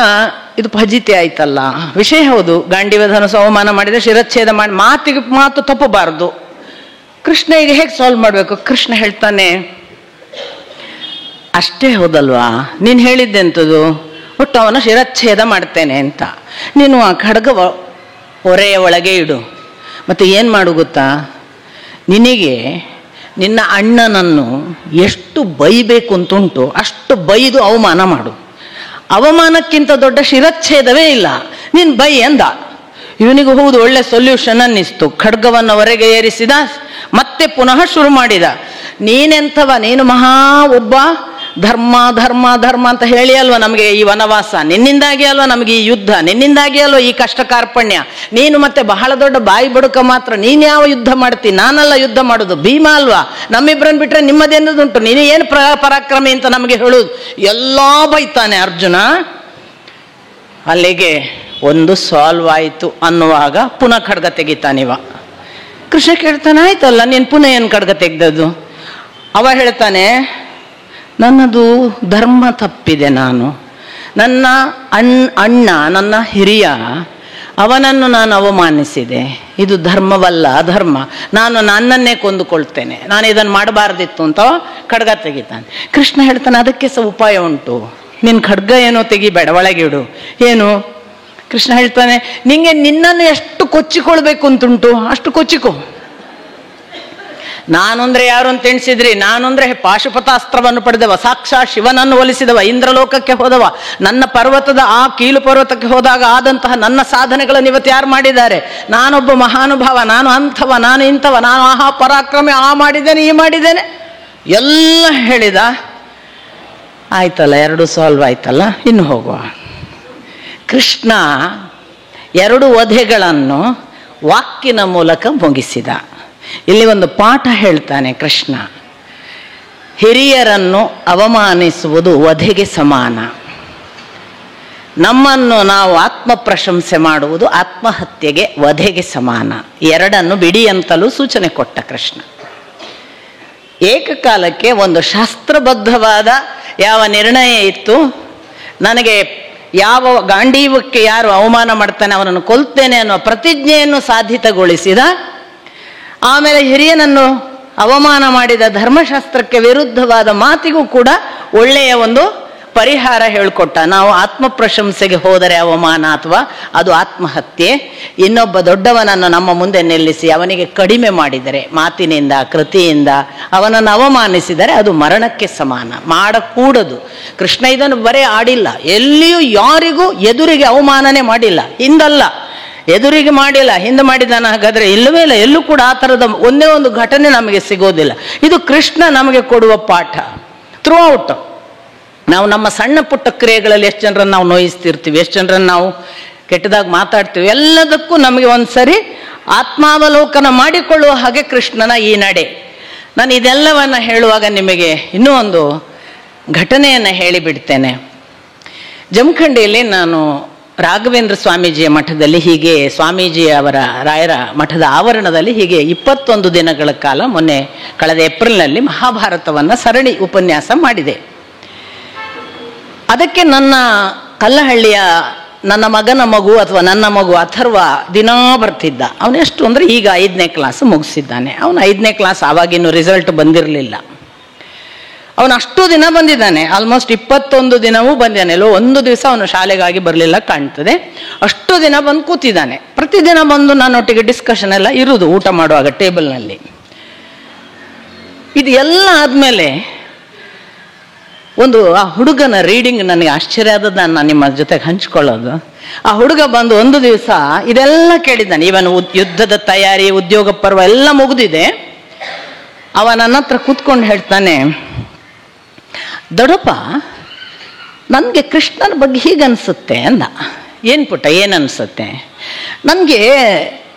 ಇದು ಫಜಿತಿ ಆಯ್ತಲ್ಲ, ವಿಷಯ ಹೌದು, ಗಾಂಡೀವ ಧನುಸ್ಸು ಅವಮಾನ ಮಾಡಿದ್ರೆ ಶಿರಚ್ಛೇದ ಮಾಡಿ ಮಾತಿಗೆ ಮಾತು ತಪ್ಪಬಾರದು. ಕೃಷ್ಣ ಈಗ ಹೇಗೆ ಸಾಲ್ವ್ ಮಾಡಬೇಕು? ಕೃಷ್ಣ ಹೇಳ್ತಾನೆ, ಅಷ್ಟೇ ಹೌದಲ್ವಾ, ನೀನು ಹೇಳಿದ್ದೆಂಥದ್ದು, ಒಟ್ಟು ಅವನ ಶಿರಚ್ಛೇದ ಮಾಡ್ತೇನೆ ಅಂತ. ನೀನು ಆ ಖಡ್ಗ ಒರೆಯ ಒಳಗೆ ಇಡು. ಮತ್ತೆ ಏನು ಮಾಡು ಗೊತ್ತಾ, ನಿನಗೆ ನಿನ್ನ ಅಣ್ಣನನ್ನು ಎಷ್ಟು ಬೈಬೇಕು ಅಂತುಂಟು ಅಷ್ಟು ಬೈದು ಅವಮಾನ ಮಾಡು. ಅವಮಾನಕ್ಕಿಂತ ದೊಡ್ಡ ಶಿರಚ್ಛೇದವೇ ಇಲ್ಲ, ನೀನು ಬೈ ಅಂದ. ಇವನಿಗೂ ಹೌದು, ಒಳ್ಳೆ ಸೊಲ್ಯೂಷನ್ ಅನ್ನಿಸ್ತು. ಖಡ್ಗವನ್ನು ಹೊರಗೆ ಏರಿಸಿದ, ಮತ್ತೆ ಪುನಃ ಶುರು ಮಾಡಿದ. ನೀನೆಂಥವ, ನೀನು ಮಹಾ ಒಬ್ಬ ಧರ್ಮ ಧರ್ಮ ಧರ್ಮ ಅಂತ ಹೇಳಿ ಅಲ್ವಾ ನಮಗೆ ಈ ವನವಾಸ, ನಿನ್ನಿಂದಾಗಿ ಅಲ್ವಾ ನಮಗೆ ಈ ಯುದ್ಧ, ನಿನ್ನಿಂದಾಗಿ ಅಲ್ವಾ ಈ ಕಷ್ಟ ಕಾರ್ಪಣ್ಯ. ನೀನು ಮತ್ತೆ ಬಹಳ ದೊಡ್ಡ ಬಾಯಿ ಬಡುಕ ಮಾತ್ರ, ನೀನು ಯಾವ ಯುದ್ಧ ಮಾಡ್ತೀನಿ, ನಾನಲ್ಲ ಯುದ್ಧ ಮಾಡೋದು, ಭೀಮ ಅಲ್ವಾ, ನಮ್ಮಿಬ್ಬರನ್ನು ಬಿಟ್ರೆ ನಿಮ್ಮದೇನದುಂಟು, ನೀನು ಏನು ಪರಾಕ್ರಮಿ ಅಂತ ನಮಗೆ ಹೇಳುದು, ಎಲ್ಲ ಬೈತಾನೆ ಅರ್ಜುನ. ಅಲ್ಲಿಗೆ ಒಂದು ಸಾಲ್ವ್ ಆಯಿತು ಅನ್ನುವಾಗ ಪುನಃ ಖಡ್ಗ ತೆಗಿತಾನಿವ. ಕೃಷ್ಣ ಕೇಳ್ತಾನೆ, ಆಯ್ತಲ್ಲ ನೀನು ಪುನಃ ಏನು ಖಡ್ಗ ತೆಗ್ದದ್ದು? ಅವ ಹೇಳ್ತಾನೆ, ನನ್ನದು ಧರ್ಮ ತಪ್ಪಿದೆ, ನಾನು ನನ್ನ ಅಣ್ಣ ನನ್ನ ಹಿರಿಯ ಅವನನ್ನು ನಾನು ಅವಮಾನಿಸಿದೆ, ಇದು ಧರ್ಮವಲ್ಲ ಅಧರ್ಮ, ನಾನು ನನ್ನನ್ನೇ ಕೊಂದುಕೊಳ್ತೇನೆ, ನಾನು ಇದನ್ನು ಮಾಡಬಾರ್ದಿತ್ತು ಅಂತ ಖಡ್ಗ ತೆಗಿತಾನೆ. ಕೃಷ್ಣ ಹೇಳ್ತಾನೆ, ಅದಕ್ಕೆ ಸಹ ಉಪಾಯ ಉಂಟು, ನಿನ್ನ ಖಡ್ಗ ಏನೋ ತೆಗಿಬೇಡ, ಒಳಗಿಡು. ಏನು? ಕೃಷ್ಣ ಹೇಳ್ತಾನೆ, ನಿಂಗೆ ನಿನ್ನನ್ನು ಎಷ್ಟು ಕೊಚ್ಚಿಕೊಳ್ಬೇಕು ಅಂತುಂಟು ಅಷ್ಟು ಕೊಚ್ಚಿಕೊ. ನಾನು ಅಂದ್ರೆ ಯಾರು ಅಂತ ಎಣಿಸಿದ್ರಿ? ನಾನು ಅಂದ್ರೆ ಪಾಶುಪತಾಸ್ತ್ರವನ್ನು ಪಡೆದವ, ಸಾಕ್ಷಾತ್ ಶಿವನನ್ನು ಒಲಿಸಿದವ, ಇಂದ್ರಲೋಕಕ್ಕೆ ಹೋದವ, ನನ್ನ ಪರ್ವತದ ಆ ಕೀಲು ಪರ್ವತಕ್ಕೆ ಹೋದಾಗ ಆದಂತಹ ನನ್ನ ಸಾಧನೆಗಳನ್ನು ಇವತ್ತು ಯಾರು ಮಾಡಿದ್ದಾರೆ? ನಾನೊಬ್ಬ ಮಹಾನುಭಾವ, ನಾನು ಅಂಥವ, ನಾನು ಇಂಥವ, ನಾನು ಆಹಾ ಪರಾಕ್ರಮಿ, ಆ ಮಾಡಿದ್ದೇನೆ ಈ ಮಾಡಿದ್ದೇನೆ ಎಲ್ಲ ಹೇಳಿದ. ಆಯ್ತಲ್ಲ, 2 ಸಾಲ್ವ್ ಆಯ್ತಲ್ಲ, ಇನ್ನು ಹೋಗುವ. ಕೃಷ್ಣ 2 ವಧೆಗಳನ್ನು ವಾಕ್ಯನ ಮೂಲಕ ಮುಗಿಸಿದ. ಇಲ್ಲಿ ಒಂದು ಪಾಠ ಹೇಳ್ತಾನೆ ಕೃಷ್ಣ. ಹಿರಿಯರನ್ನು ಅವಮಾನಿಸುವುದು ವಧೆಗೆ ಸಮಾನ. ನಮ್ಮನ್ನು ನಾವು ಆತ್ಮ ಪ್ರಶಂಸೆ ಮಾಡುವುದು ಆತ್ಮಹತ್ಯೆಗೆ, ವಧೆಗೆ ಸಮಾನ. 2 ಬಿಡಿ ಅಂತಲೂ ಸೂಚನೆ ಕೊಟ್ಟ ಕೃಷ್ಣ. ಏಕಕಾಲಕ್ಕೆ ಒಂದು ಶಾಸ್ತ್ರಬದ್ಧವಾದ ಯಾವ ನಿರ್ಣಯ ಇತ್ತು, ನನಗೆ ಯಾವ ಗಾಂಡೀವಕ್ಕೆ ಯಾರು ಅವಮಾನ ಮಾಡ್ತಾನೆ ಅವನನ್ನು ಕೊಲ್ತೇನೆ ಅನ್ನೋ ಪ್ರತಿಜ್ಞೆಯನ್ನು ಸಾಧಿತಗೊಳಿಸಿದ. ಆಮೇಲೆ ಹಿರಿಯನನ್ನು ಅವಮಾನ ಮಾಡಿದ ಧರ್ಮಶಾಸ್ತ್ರಕ್ಕೆ ವಿರುದ್ಧವಾದ ಮಾತಿಗೂ ಕೂಡ ಒಳ್ಳೆಯ ಒಂದು ಪರಿಹಾರ ಹೇಳಿಕೊಟ್ಟ. ನಾವು ಆತ್ಮ ಪ್ರಶಂಸೆಗೆ ಹೋದರೆ ಅವಮಾನ ಅಥವಾ ಅದು ಆತ್ಮಹತ್ಯೆ. ಇನ್ನೊಬ್ಬ ದೊಡ್ಡವನನ್ನು ನಮ್ಮ ಮುಂದೆ ನಿಲ್ಲಿಸಿ ಅವನಿಗೆ ಕಡಿಮೆ ಮಾಡಿದರೆ, ಮಾತಿನಿಂದ ಕೃತಿಯಿಂದ ಅವನನ್ನು ಅವಮಾನಿಸಿದರೆ ಅದು ಮರಣಕ್ಕೆ ಸಮಾನ. ಮಾಡಕೂಡದು. ಕೃಷ್ಣ ಇದನ್ನು ಬರೇ ಆಡಿಲ್ಲ, ಎಲ್ಲಿಯೂ ಯಾರಿಗೂ ಎದುರಿಗೆ ಅವಮಾನನೆ ಮಾಡಿಲ್ಲ. ಹಿಂದಲ್ಲ, ಎದುರಿಗೆ ಮಾಡಿಲ್ಲ, ಹಿಂದೆ ಮಾಡಿದಾನ. ಹಾಗಾದ್ರೆ ಇಲ್ಲವೇ ಇಲ್ಲ, ಎಲ್ಲೂ ಕೂಡ ಆ ಥರದ ಒಂದೇ ಒಂದು ಘಟನೆ ನಮಗೆ ಸಿಗೋದಿಲ್ಲ. ಇದು ಕೃಷ್ಣ ನಮಗೆ ಕೊಡುವ ಪಾಠ. ಥ್ರೂ ಔಟ್ ನಾವು ನಮ್ಮ ಸಣ್ಣ ಪುಟ್ಟ ಕ್ರಿಯೆಗಳಲ್ಲಿ ಎಷ್ಟು ಜನರನ್ನು ನಾವು ನೋಯಿಸ್ತಿರ್ತೀವಿ, ಎಷ್ಟು ಜನರನ್ನು ನಾವು ಕೆಟ್ಟದಾಗ ಮಾತಾಡ್ತೀವಿ. ಎಲ್ಲದಕ್ಕೂ ನಮಗೆ ಒಂದ್ಸರಿ ಆತ್ಮಾವಲೋಕನ ಮಾಡಿಕೊಳ್ಳುವ ಹಾಗೆ ಕೃಷ್ಣನ ಈ ನಡೆ. ನಾನು ಇದೆಲ್ಲವನ್ನು ಹೇಳುವಾಗ ನಿಮಗೆ ಇನ್ನೂ ಒಂದು ಘಟನೆಯನ್ನು ಹೇಳಿಬಿಡ್ತೇನೆ. ಜಮಖಂಡಿಯಲ್ಲಿ ನಾನು ರಾಘವೇಂದ್ರ ಸ್ವಾಮೀಜಿಯ ಮಠದಲ್ಲಿ ಹೀಗೆ, ಸ್ವಾಮೀಜಿ ಅವರ ರಾಯರ ಮಠದ ಆವರಣದಲ್ಲಿ ಹೀಗೆ 21 ದಿನಗಳ ಕಾಲ ಮೊನ್ನೆ ಕಳೆದ ಏಪ್ರಿಲ್ನಲ್ಲಿ ಮಹಾಭಾರತವನ್ನು ಸರಣಿ ಉಪನ್ಯಾಸ ಮಾಡಿದೆ. ಅದಕ್ಕೆ ನನ್ನ ಕಲ್ಲಹಳ್ಳಿಯ ನನ್ನ ಮಗನ ಮಗು ಅಥವಾ ನನ್ನ ಮಗು ಅಥರ್ವ ದಿನಾ ಬರ್ತಿದ್ದ. ಅವನು ಎಷ್ಟು ಅಂದರೆ ಈಗ 5ನೇ ಕ್ಲಾಸ್ ಮುಗಿಸಿದ್ದಾನೆ. ಅವನು 5ನೇ ಕ್ಲಾಸ್ ಆವಾಗಿನ್ನು ರಿಸಲ್ಟ್ ಬಂದಿರಲಿಲ್ಲ. ಅವನು ಅಷ್ಟು ದಿನ ಬಂದಿದ್ದಾನೆ, ಆಲ್ಮೋಸ್ಟ್ 21 ದಿನವೂ ಬಂದಿದ್ದಾನೆ. ಎಲ್ಲೋ ಒಂದು ದಿವಸ ಅವನು ಶಾಲೆಗಾಗಿ ಬರಲಿಲ್ಲ ಕಾಣ್ತದೆ. ಅಷ್ಟು ದಿನ ಬಂದು ಕೂತಿದ್ದಾನೆ. ಪ್ರತಿದಿನ ಬಂದು ನನ್ನೊಟ್ಟಿಗೆ ಡಿಸ್ಕಷನ್ ಎಲ್ಲ ಇರುವುದು ಊಟ ಮಾಡುವಾಗ ಟೇಬಲ್ನಲ್ಲಿ. ಇದು ಎಲ್ಲ ಆದಮೇಲೆ ಒಂದು ಆ ಹುಡುಗನ ರೀಡಿಂಗ್ ನನಗೆ ಆಶ್ಚರ್ಯ ಆದದ್ದು, ನಾನು ನಿಮ್ಮ ಜೊತೆಗೆ ಹಂಚ್ಕೊಳ್ಳೋದು. ಆ ಹುಡುಗ ಬಂದು ಒಂದು ದಿವಸ ಇದೆಲ್ಲ ಕೇಳಿದ್ದಾನೆ. ಇವನ್ ಯುದ್ಧದ ತಯಾರಿ, ಉದ್ಯೋಗ ಪರ್ವ ಎಲ್ಲ ಮುಗಿದಿದೆ. ಅವ ನನ್ನ ಹತ್ರ ಕೂತ್ಕೊಂಡು ಹೇಳ್ತಾನೆ, ದೊಡ್ಡಪ್ಪ ನನಗೆ ಕೃಷ್ಣನ ಬಗ್ಗೆ ಹೀಗನ್ಸುತ್ತೆ ಅಂದ. ಏನು ಪುಟ್ಟ, ಏನನ್ಸುತ್ತೆ? ನನಗೆ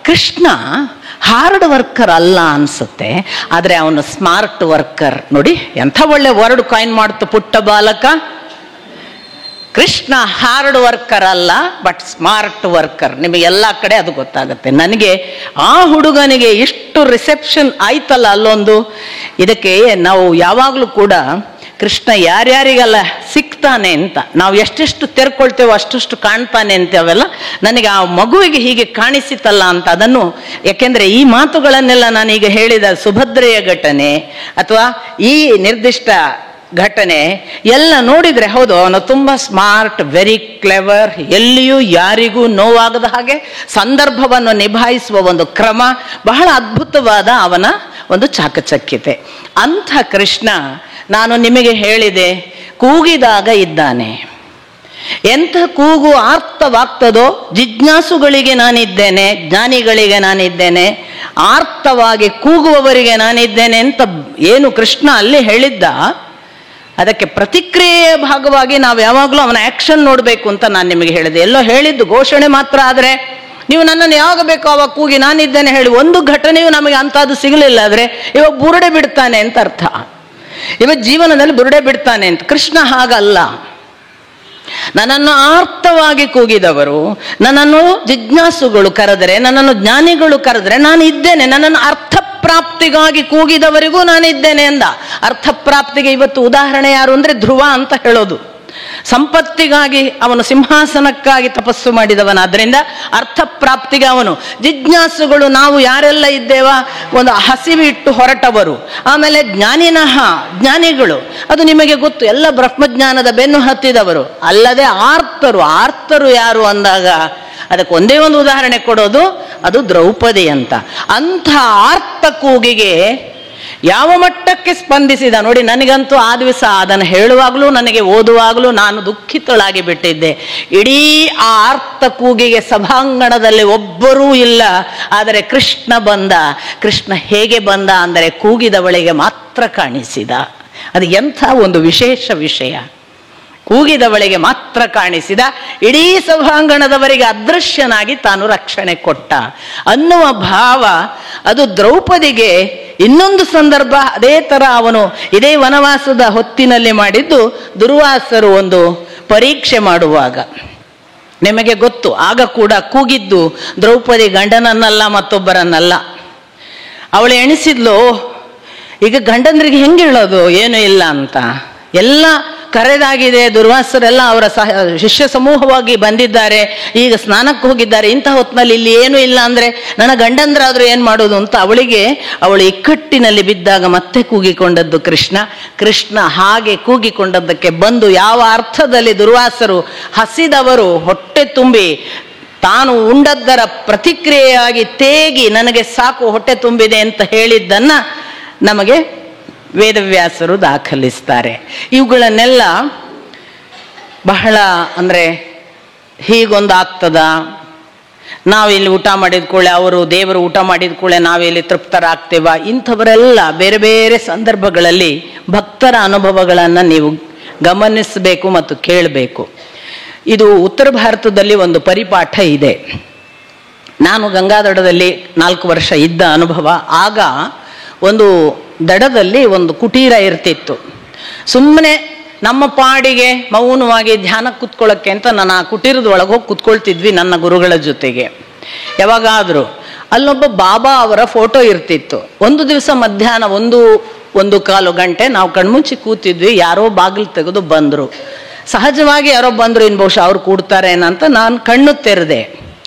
ಕೃಷ್ಣ ಹಾರ್ಡ್ ವರ್ಕರ್ ಅಲ್ಲ ಅನ್ಸುತ್ತೆ, ಆದರೆ ಅವನು ಸ್ಮಾರ್ಟ್ ವರ್ಕರ್. ನೋಡಿ ಎಂಥ ಒಳ್ಳೆ ವರ್ಡ್ ಕಾಯಿನ್ ಮಾಡ್ತು ಪುಟ್ಟ ಬಾಲಕ. ಕೃಷ್ಣ ಹಾರ್ಡ್ ವರ್ಕರ್ ಅಲ್ಲ, ಬಟ್ ಸ್ಮಾರ್ಟ್ ವರ್ಕರ್. ನಿಮಗೆಲ್ಲ ಕಡೆ ಅದು ಗೊತ್ತಾಗುತ್ತೆ. ನನಗೆ ಆ ಹುಡುಗನಿಗೆ ಇಷ್ಟು ರಿಸೆಪ್ಷನ್ ಆಯ್ತಲ್ಲ ಅಲ್ಲೊಂದು. ಇದಕ್ಕೆ ನಾವು ಯಾವಾಗಲೂ ಕೂಡ ಕೃಷ್ಣ ಯಾರ್ಯಾರಿಗೆಲ್ಲ ಸಿಗ್ತಾನೆ ಅಂತ ನಾವು ಎಷ್ಟೆಷ್ಟು ತೆರ್ಕೊಳ್ತೇವೋ ಅಷ್ಟಷ್ಟು ಕಾಣ್ತಾನೆ ಅಂತೇವೆಲ್ಲ ನನಗೆ ಆ ಮಗುವಿಗೆ ಹೀಗೆ ಕಾಣಿಸಿತಲ್ಲ ಅಂತ. ಅದನ್ನು ಯಾಕೆಂದರೆ ಈ ಮಾತುಗಳನ್ನೆಲ್ಲ ನಾನೀಗ ಹೇಳಿದ ಸುಭದ್ರೆಯ ಘಟನೆ ಅಥವಾ ಈ ನಿರ್ದಿಷ್ಟ ಘಟನೆ ಎಲ್ಲ ನೋಡಿದರೆ ಹೌದು, ಅವನು ತುಂಬ ಸ್ಮಾರ್ಟ್, ವೆರಿ ಕ್ಲೆವರ್, ಎಲ್ಲಿಯೂ ಯಾರಿಗೂ ನೋವಾಗದ ಹಾಗೆ ಸಂದರ್ಭವನ್ನು ನಿಭಾಯಿಸುವ ಒಂದು ಕ್ರಮ ಬಹಳ ಅದ್ಭುತವಾದ ಅವನ ಒಂದು ಚಾಕಚಕ್ಯತೆ. ಅಂಥ ಕೃಷ್ಣ ನಾನು ನಿಮಗೆ ಹೇಳಿದೆ, ಕೂಗಿದಾಗ ಇದ್ದಾನೆ. ಎಂಥ ಕೂಗು ಆರ್ತವಾಗ್ತದೋ, ಜಿಜ್ಞಾಸುಗಳಿಗೆ ನಾನಿದ್ದೇನೆ, ಜ್ಞಾನಿಗಳಿಗೆ ನಾನಿದ್ದೇನೆ, ಆರ್ತವಾಗಿ ಕೂಗುವವರಿಗೆ ನಾನಿದ್ದೇನೆ ಅಂತ ಏನು ಕೃಷ್ಣ ಅಲ್ಲಿ ಹೇಳಿದ್ದ, ಅದಕ್ಕೆ ಪ್ರತಿಕ್ರಿಯೆಯ ಭಾಗವಾಗಿ ನಾವು ಯಾವಾಗಲೂ ಅವನ ಆ್ಯಕ್ಷನ್ ನೋಡಬೇಕು ಅಂತ ನಾನು ನಿಮಗೆ ಹೇಳಿದೆ. ಎಲ್ಲೋ ಹೇಳಿದ್ದು ಘೋಷಣೆ ಮಾತ್ರ ಆದರೆ ನೀವು ನನ್ನನ್ನು ಯಾವಾಗ ಬೇಕೋ ಅವಾಗ ಕೂಗಿ ನಾನಿದ್ದೇನೆ ಹೇಳಿ ಒಂದು ಘಟನೆಯೂ ನಮಗೆ ಅಂಥದ್ದು ಸಿಗಲಿಲ್ಲ ಆದರೆ ಇವಾಗ ಬುರುಡೆ ಬಿಡ್ತಾನೆ ಅಂತ ಅರ್ಥ. ಇವಾಗ ಜೀವನದಲ್ಲಿ ಬುರುಡೆ ಬಿಡ್ತಾನೆ ಅಂತ. ಕೃಷ್ಣ ಹಾಗಲ್ಲ. ನನ್ನನ್ನು ಆರ್ತವಾಗಿ ಕೂಗಿದವರು, ನನ್ನನ್ನು ಜಿಜ್ಞಾಸುಗಳು ಕರೆದರೆ, ನನ್ನನ್ನು ಜ್ಞಾನಿಗಳು ಕರೆದರೆ ನಾನು ಇದ್ದೇನೆ. ನನ್ನನ್ನು ಅರ್ಥಪ್ರಾಪ್ತಿಗಾಗಿ ಕೂಗಿದವರಿಗೂ ನಾನಿದ್ದೇನೆ ಎಂದ. ಅರ್ಥಪ್ರಾಪ್ತಿಗೆ ಇವತ್ತು ಉದಾಹರಣೆ ಯಾರು ಅಂದರೆ ಧ್ರುವ ಅಂತ ಹೇಳೋದು. ಸಂಪತ್ತಿಗಾಗಿ ಅವನು ಸಿಂಹಾಸನಕ್ಕಾಗಿ ತಪಸ್ಸು ಮಾಡಿದವನಾದ್ರಿಂದ ಅರ್ಥಪ್ರಾಪ್ತಿಗೆ ಅವನು. ಜಿಜ್ಞಾಸುಗಳು ನಾವು ಯಾರೆಲ್ಲ ಇದ್ದೇವ, ಒಂದು ಹಸಿವಿಟ್ಟು ಹೊರಟವರು. ಆಮೇಲೆ ಜ್ಞಾನಿಗಳು, ಅದು ನಿಮಗೆ ಗೊತ್ತು, ಎಲ್ಲ ಬ್ರಹ್ಮಜ್ಞಾನದ ಬೆನ್ನು ಹತ್ತಿದವರು. ಅಲ್ಲದೆ ಆರ್ತರು ಯಾರು ಅಂದಾಗ ಅದಕ್ಕೆ ಒಂದೇ ಒಂದು ಉದಾಹರಣೆ ಕೊಡೋದು, ಅದು ದ್ರೌಪದಿ ಅಂತ. ಅಂಥ ಆರ್ತ ಕೂಗಿಗೆ ಯಾವ ಮಟ್ಟಕ್ಕೆ ಸ್ಪಂದಿಸಿದ ನೋಡಿ. ನನಗಂತೂ ಆ ದಿವಸ ಅದನ್ನು ಹೇಳುವಾಗಲೂ ನನಗೆ ಓದುವಾಗಲೂ ನಾನು ದುಃಖಿತಳಾಗಿ ಬಿಟ್ಟಿದ್ದೆ. ಇಡೀ ಆ ಆರ್ತ ಕೂಗಿಗೆ ಸಭಾಂಗಣದಲ್ಲಿ ಒಬ್ಬರೂ ಇಲ್ಲ, ಆದರೆ ಕೃಷ್ಣ ಬಂದ. ಕೃಷ್ಣ ಹೇಗೆ ಬಂದ ಅಂದರೆ ಕೂಗಿದವಳಿಗೆ ಮಾತ್ರ ಕಾಣಿಸಿದ. ಅದು ಎಂಥ ಒಂದು ವಿಶೇಷ ವಿಷಯ. ಕೂಗಿದವಳಿಗೆ ಮಾತ್ರ ಕಾಣಿಸಿದ, ಇಡೀ ಸಭಾಂಗಣದವರಿಗೆ ಅದೃಶ್ಯನಾಗಿ ತಾನು ರಕ್ಷಣೆ ಕೊಟ್ಟ ಅನ್ನುವ ಭಾವ ಅದು ದ್ರೌಪದಿಗೆ. ಇನ್ನೊಂದು ಸಂದರ್ಭ ಅದೇ ತರ ಅವನು ಇದೇ ವನವಾಸದ ಹೊತ್ತಿನಲ್ಲಿ ಮಾಡಿದ್ದು, ದುರ್ವಾಸರು ಒಂದು ಪರೀಕ್ಷೆ ಮಾಡುವಾಗ. ನಿಮಗೆ ಗೊತ್ತು, ಆಗ ಕೂಡ ಕೂಗಿದ್ದು ದ್ರೌಪದಿ ಗಂಡನನ್ನಲ್ಲ ಮತ್ತೊಬ್ಬರನ್ನಲ್ಲ. ಅವಳು ಎಣಿಸಿದ್ಲು, ಈಗ ಗಂಡಂದ್ರಿಗೆ ಹೆಂಗೆ ಹೇಳೋದು ಏನೂ ಇಲ್ಲ ಅಂತ. ಎಲ್ಲ ಕರೆದಾಗಿದೆ, ದುರ್ವಾಸರೆಲ್ಲ ಅವರ ಶಿಷ್ಯ ಸಮೂಹವಾಗಿ ಬಂದಿದ್ದಾರೆ, ಈಗ ಸ್ನಾನಕ್ಕೆ ಹೋಗಿದ್ದಾರೆ, ಇಂಥ ಹೊತ್ತಿನಲ್ಲಿ ಇಲ್ಲಿ ಏನೂ ಇಲ್ಲ ಅಂದರೆ ನನ್ನ ಗಂಡಂದ್ರಾದ್ರೂ ಏನು ಮಾಡೋದು ಅಂತ ಅವಳು ಇಕ್ಕಟ್ಟಿನಲ್ಲಿ ಬಿದ್ದಾಗ ಮತ್ತೆ ಕೂಗಿಕೊಂಡದ್ದು ಕೃಷ್ಣ. ಕೃಷ್ಣ ಹಾಗೆ ಕೂಗಿಕೊಂಡದ್ದಕ್ಕೆ ಬಂದು ಯಾವ ಅರ್ಥದಲ್ಲಿ ದುರ್ವಾಸರು ಹಸಿದವರು ಹೊಟ್ಟೆ ತುಂಬಿ ತಾನು ಉಂಡದ್ದರ ಪ್ರತಿಕ್ರಿಯೆಯಾಗಿ ತೇಗಿ ನನಗೆ ಸಾಕು ಹೊಟ್ಟೆ ತುಂಬಿದೆ ಅಂತ ಹೇಳಿದ್ದನ್ನ ನಮಗೆ ವೇದವ್ಯಾಸರು ದಾಖಲಿಸ್ತಾರೆ. ಇವುಗಳನ್ನೆಲ್ಲ ಬಹಳ ಅಂದರೆ ಹೀಗೊಂದು ಆಗ್ತದ, ನಾವಿಲ್ಲಿ ಊಟ ಮಾಡಿದ ಕೂಡಲೇ ಅವರು ದೇವರು ಊಟ ಮಾಡಿದ ಕೂಡಲೇ ನಾವಿಲ್ಲಿ ತೃಪ್ತರಾಗ್ತೇವ, ಇಂಥವರೆಲ್ಲ ಬೇರೆ ಬೇರೆ ಸಂದರ್ಭಗಳಲ್ಲಿ ಭಕ್ತರ ಅನುಭವಗಳನ್ನು ನೀವು ಗಮನಿಸಬೇಕು ಮತ್ತು ಕೇಳಬೇಕು. ಇದು ಉತ್ತರ ಭಾರತದಲ್ಲಿ ಒಂದು ಪರಿಪಾಠ ಇದೆ. ನಾನು ಗಂಗಾದಡದಲ್ಲಿ 4 ವರ್ಷ ಇದ್ದ ಅನುಭವ. ಆಗ ಒಂದು ದಡದಲ್ಲಿ ಒಂದು ಕುಟೀರ ಇರ್ತಿತ್ತು. ಸುಮ್ಮನೆ ನಮ್ಮ ಪಾಡಿಗೆ ಮೌನವಾಗಿ ಧ್ಯಾನ ಕೂತ್ಕೊಳ್ಳೋಕ್ಕೆ ಅಂತ ನಾನು ಆ ಕುಟೀರದ ಒಳಗೆ ಹೋಗಿ ಕೂತ್ಕೊಳ್ತಿದ್ವಿ ನನ್ನ ಗುರುಗಳ ಜೊತೆಗೆ. ಯಾವಾಗಾದರೂ ಅಲ್ಲೊಬ್ಬ ಬಾಬಾ ಅವರ ಫೋಟೋ ಇರ್ತಿತ್ತು. ಒಂದು ದಿವಸ ಮಧ್ಯಾಹ್ನ 1-1:15 ಗಂಟೆ ನಾವು ಕಣ್ಮುಚ್ಚಿ ಕೂತಿದ್ವಿ. ಯಾರೋ ಬಾಗಿಲು ತೆಗೆದು ಬಂದರು. ಸಹಜವಾಗಿ ಯಾರೋ ಬಂದರು, ಇನ್ನು ಬಹುಶಃ ಅವ್ರು ಕೂಡ್ತಾರೇನಂತ ನಾನು ಕಣ್ಣು ತೆರೆದೆ.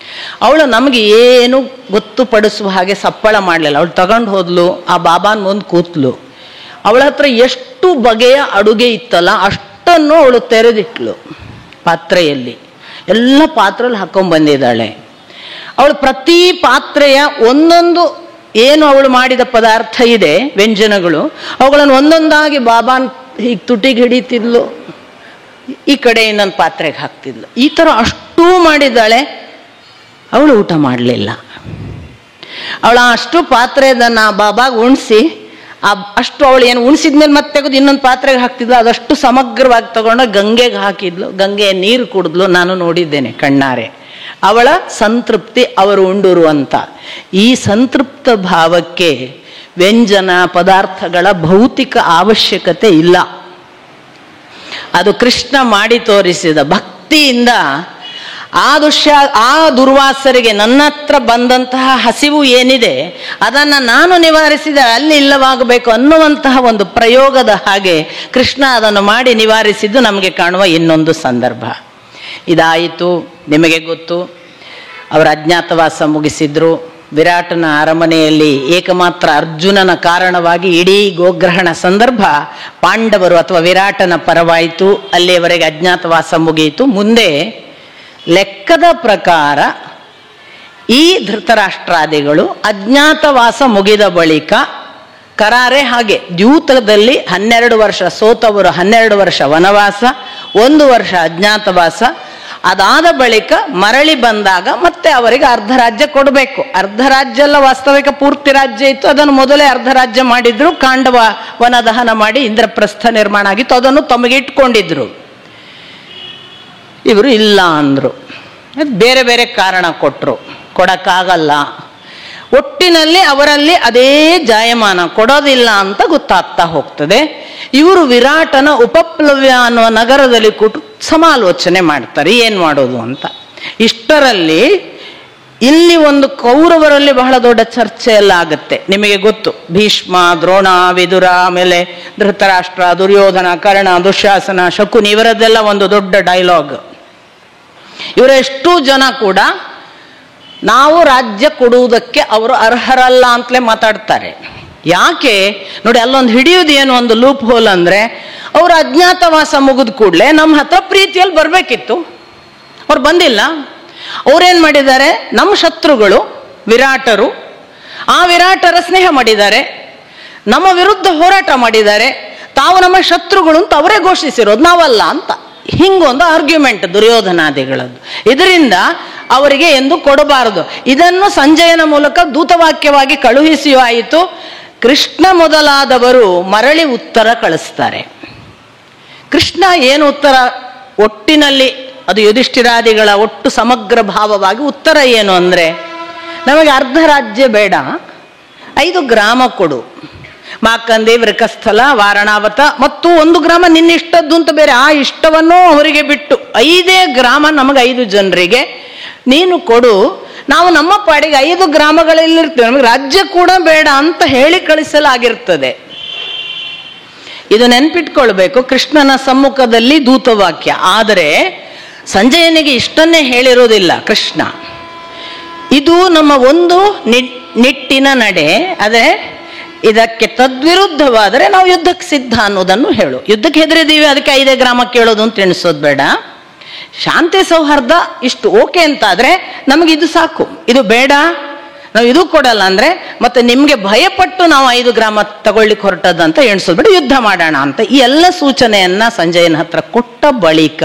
ಅವಳು ನಮಗೆ ಏನು ಗೊತ್ತುಪಡಿಸುವ ಹಾಗೆ ಸಪ್ಪಳ ಮಾಡಲಿಲ್ಲ. ಅವಳು ತಗೊಂಡು ಹೋದ್ಲು, ಆ ಬಾಬಾನ ಮುಂದೆ ಕೂತ್ಲು. ಅವಳ ಹತ್ರ ಎಷ್ಟು ಬಗೆಯ ಅಡುಗೆ ಇತ್ತಲ್ಲ ಅಷ್ಟನ್ನು ಅವಳು ತೆರೆದಿಟ್ಲು ಪಾತ್ರೆಯಲ್ಲಿ. ಎಲ್ಲ ಪಾತ್ರೆಯಲ್ಲಿ ಹಾಕೊಂಡು ಬಂದಿದ್ದಾಳೆ. ಅವಳು ಪ್ರತಿ ಪಾತ್ರೆಯ ಒಂದೊಂದು ಏನು ಅವಳು ಮಾಡಿದ ಪದಾರ್ಥ ಇದೆ ವ್ಯಂಜನಗಳು, ಅವುಗಳನ್ನು ಒಂದೊಂದಾಗಿ ಬಾಬಾನ್ ಹೀಗೆ ತುಟಿಗೆ ಹಿಡಿತಿದ್ಲು, ಈ ಕಡೆ ಇನ್ನೊಂದು ಪಾತ್ರೆಗೆ ಹಾಕ್ತಿದ್ಲು. ಈ ಥರ ಅಷ್ಟೂ ಮಾಡಿದ್ದಾಳೆ. ಅವಳು ಊಟ ಮಾಡಲಿಲ್ಲ. ಅವಳು ಅಷ್ಟು ಪಾತ್ರೆದನ್ನು ಬಾಬಾಗ ಉಣಿಸಿ ಅಷ್ಟು ಅವಳು ಏನು ಉಣಿಸಿದ್ಮೇಲೆ ಮತ್ತೆ ತೆಗೆದು ಇನ್ನೊಂದು ಪಾತ್ರೆಗೆ ಹಾಕ್ತಿದ್ಲು. ಅದಷ್ಟು ಸಮಗ್ರವಾಗಿ ತಗೊಂಡು ಗಂಗೆಗೆ ಹಾಕಿದ್ಲು. ಗಂಗೆ ನೀರು ಕುಡಿದ್ಲು. ನಾನು ನೋಡಿದ್ದೇನೆ ಕಣ್ಣಾರೆ. ಅವಳ ಸಂತೃಪ್ತಿ ಅವರು ಉಂಡರು ಅಂತ. ಈ ಸಂತೃಪ್ತ ಭಾವಕ್ಕೆ ವ್ಯಂಜನ ಪದಾರ್ಥಗಳ ಭೌತಿಕ ಅವಶ್ಯಕತೆ ಇಲ್ಲ. ಅದು ಕೃಷ್ಣ ಮಾಡಿ ತೋರಿಸಿದ ಭಕ್ತಿಯಿಂದ ಆ ದುರ್ವಾಸರಿಗೆ ನನ್ನ ಹತ್ರ ಬಂದಂತಹ ಹಸಿವು ಏನಿದೆ ಅದನ್ನು ನಾನು ನಿವಾರಿಸಿದ ಅಲ್ಲಿ ಇಲ್ಲವಾಗಬೇಕು ಅನ್ನುವಂತಹ ಒಂದು ಪ್ರಯೋಗದ ಹಾಗೆ ಕೃಷ್ಣ ಅದನ್ನು ಮಾಡಿ ನಿವಾರಿಸಿದ್ದು ನಮಗೆ ಕಾಣುವ ಇನ್ನೊಂದು ಸಂದರ್ಭ. ಇದಾಯಿತು. ನಿಮಗೆ ಗೊತ್ತು, ಅವರ ಅಜ್ಞಾತವಾಸ ಮುಗಿಸಿದ್ರು. ವಿರಾಟನ ಅರಮನೆಯಲ್ಲಿ ಏಕಮಾತ್ರ ಅರ್ಜುನನ ಕಾರಣವಾಗಿ ಇಡೀ ಗೋಗ್ರಹಣ ಸಂದರ್ಭ ಪಾಂಡವರು ಅಥವಾ ವಿರಾಟನ ಪರವಾಯಿತು. ಅಲ್ಲಿಯವರೆಗೆ ಅಜ್ಞಾತವಾಸ ಮುಗಿಯಿತು. ಮುಂದೆ ಲೆಕ್ಕದ ಪ್ರಕಾರ ಈ ಧೃತರಾಷ್ಟ್ರಾದಿಗಳು ಅಜ್ಞಾತವಾಸ ಮುಗಿದ ಬಳಿಕ ಕರಾರೆ ಹಾಗೆ ದ್ಯೂತದಲ್ಲಿ 12 ವರ್ಷ ಸೋತವರು 12 ವರ್ಷ ವನವಾಸ, 1 ವರ್ಷ ಅಜ್ಞಾತವಾಸ. ಅದಾದ ಬಳಿಕ ಮರಳಿ ಬಂದಾಗ ಮತ್ತೆ ಅವರಿಗೆ ಅರ್ಧ ರಾಜ್ಯ ಕೊಡಬೇಕು. ಅರ್ಧ ರಾಜ್ಯ ಎಲ್ಲ ವಾಸ್ತವಿಕ ಪೂರ್ತಿ ರಾಜ್ಯ ಇತ್ತು. ಅದನ್ನು ಮೊದಲೇ ಅರ್ಧ ರಾಜ್ಯ ಮಾಡಿದ್ರು. ಕಾಂಡವ ವನದಹನ ಮಾಡಿ ಇಂದ್ರಪ್ರಸ್ಥ ನಿರ್ಮಾಣ ಆಗಿತ್ತು. ಅದನ್ನು ತಮಗೆ ಇಟ್ಕೊಂಡಿದ್ರು. ಇವರು ಇಲ್ಲ ಅಂದರು. ಬೇರೆ ಬೇರೆ ಕಾರಣ ಕೊಟ್ಟರು, ಕೊಡಕ್ಕಾಗಲ್ಲ. ಒಟ್ಟಿನಲ್ಲಿ ಅವರಲ್ಲಿ ಅದೇ ಜಾಯಮಾನ, ಕೊಡೋದಿಲ್ಲ ಅಂತ ಗೊತ್ತಾಗ್ತಾ ಹೋಗ್ತದೆ. ಇವರು ವಿರಾಟನ ಉಪಪ್ಲವ್ಯ ಅನ್ನುವ ನಗರದಲ್ಲಿ ಕೂತು ಸಮಾಲೋಚನೆ ಮಾಡ್ತಾರೆ, ಏನು ಮಾಡೋದು ಅಂತ. ಇಷ್ಟರಲ್ಲಿ ಇಲ್ಲಿ ಒಂದು ಕೌರವರಲ್ಲಿ ಬಹಳ ದೊಡ್ಡ ಚರ್ಚೆ ಎಲ್ಲ ಆಗುತ್ತೆ. ನಿಮಗೆ ಗೊತ್ತು, ಭೀಷ್ಮ, ದ್ರೋಣ, ವಿದುರ, ಆಮೇಲೆ ಧೃತರಾಷ್ಟ್ರ, ದುರ್ಯೋಧನ, ಕರ್ಣ, ದುಶ್ಯಾಸನ, ಶಕುನಿ, ಇವರದ್ದೆಲ್ಲ ಒಂದು ದೊಡ್ಡ ಡೈಲಾಗ್. ಇವರೆಷ್ಟೂ ಜನ ಕೂಡ ನಾವು ರಾಜ್ಯ ಕೊಡುವುದಕ್ಕೆ ಅವರು ಅರ್ಹರಲ್ಲ ಅಂತಲೇ ಮಾತಾಡ್ತಾರೆ. ಯಾಕೆ ನೋಡಿ, ಅಲ್ಲೊಂದು ಹಿಡಿಯುವುದೇನು ಒಂದು ಲೂಪ್ ಹೋಲ್ ಅಂದರೆ, ಅವರು ಅಜ್ಞಾತವಾಸ ಮುಗಿದ ಕೂಡಲೇ ನಮ್ಮ ಹತ್ರ ಪ್ರೀತಿಯಲ್ಲಿ ಬರಬೇಕಿತ್ತು. ಅವ್ರು ಬಂದಿಲ್ಲ. ಅವ್ರೇನು ಮಾಡಿದ್ದಾರೆ, ನಮ್ಮ ಶತ್ರುಗಳು ವಿರಾಟರು, ಆ ವಿರಾಟರ ಸ್ನೇಹ ಮಾಡಿದ್ದಾರೆ, ನಮ್ಮ ವಿರುದ್ಧ ಹೋರಾಟ ಮಾಡಿದ್ದಾರೆ. ತಾವು ನಮ್ಮ ಶತ್ರುಗಳು ಅಂತ ಅವರೇ ಘೋಷಿಸಿರೋದು, ನಾವಲ್ಲ ಅಂತ. ಹಿಂಗೊಂದು ಆರ್ಗ್ಯುಮೆಂಟ್ ದುರ್ಯೋಧನಾದಿಗಳದ್ದು. ಇದರಿಂದ ಅವರಿಗೆ ಎಂದು ಕೊಡಬಾರದು. ಇದನ್ನು ಸಂಜಯನ ಮೂಲಕ ದೂತವಾಕ್ಯವಾಗಿ ಕಳುಹಿಸಿಯೂ ಆಯಿತು. ಕೃಷ್ಣ ಮೊದಲಾದವರು ಮರಳಿ ಉತ್ತರ ಕಳಿಸ್ತಾರೆ. ಕೃಷ್ಣ ಏನು ಉತ್ತರ ಒಟ್ಟಿನಲ್ಲಿ ಅದು ಯುಧಿಷ್ಠಿರಾದಿಗಳ ಒಟ್ಟು ಸಮಗ್ರ ಭಾವವಾಗಿ ಉತ್ತರ ಏನು ಅಂದರೆ, ನಮಗೆ ಅರ್ಧ ರಾಜ್ಯ ಬೇಡ, 5 ಗ್ರಾಮ ಕೊಡು. ಮಾಕಂದಿ, ವೃಕಸ್ಥಲ, ವಾರಣಾವತ ಮತ್ತು 1 ಗ್ರಾಮ ನಿನ್ನಿಷ್ಟದ್ದು ಅಂತ ಬೇರೆ, ಆ ಇಷ್ಟವನ್ನು ಅವರಿಗೆ ಬಿಟ್ಟು 5 ಗ್ರಾಮ ನಮಗೆ 5 ಜನರಿಗೆ ನೀನು ಕೊಡು, ನಾವು ನಮ್ಮ ಪಾಡಿಗೆ 5 ಗ್ರಾಮಗಳಲ್ಲಿರ್ತೇವೆ, ನಮಗೆ ರಾಜ್ಯ ಕೂಡ ಬೇಡ ಅಂತ ಹೇಳಿ ಕಳಿಸಲಾಗಿರ್ತದೆ. ಇದು ನೆನ್ಪಿಟ್ಕೊಳ್ಬೇಕು, ಕೃಷ್ಣನ ಸಮ್ಮುಖದಲ್ಲಿ ದೂತವಾಕ್ಯ. ಆದರೆ ಸಂಜಯನಿಗೆ ಇಷ್ಟನ್ನೇ ಹೇಳಿರೋದಿಲ್ಲ ಕೃಷ್ಣ. ಇದು ನಮ್ಮ ಒಂದು ನಿಟ್ಟಿನ ನಡೆ. ಅದೇ ಇದಕ್ಕೆ ತದ್ವಿರುದ್ಧವಾದರೆ ನಾವು ಯುದ್ಧಕ್ಕೆ ಸಿದ್ಧ ಅನ್ನೋದನ್ನು ಹೇಳು. ಯುದ್ಧಕ್ಕೆ ಹೆದರಿದೀವಿ ಅದಕ್ಕೆ 5 ಗ್ರಾಮ ಕೇಳೋದು ಅಂತ ಎಣಿಸೋದು ಬೇಡ. ಶಾಂತಿ ಸೌಹಾರ್ದ ಇಷ್ಟು ಓಕೆ ಅಂತಾದ್ರೆ ನಮಗೆ ಇದು ಸಾಕು, ಇದು ಬೇಡ, ನಾವು ಇದು ಕೊಡಲ್ಲ ಅಂದ್ರೆ ಮತ್ತೆ ನಿಮ್ಗೆ ಭಯಪಟ್ಟು ನಾವು 5 ಗ್ರಾಮ ತಗೊಳ್ಳಿಕ್ಕೆ ಹೊರಟದಂತ ಎಣಿಸೋದು ಬೇಡ, ಯುದ್ಧ ಮಾಡೋಣ ಅಂತ ಈ ಎಲ್ಲ ಸೂಚನೆಯನ್ನ ಸಂಜಯನ ಹತ್ರ ಕೊಟ್ಟ ಬಳಿಕ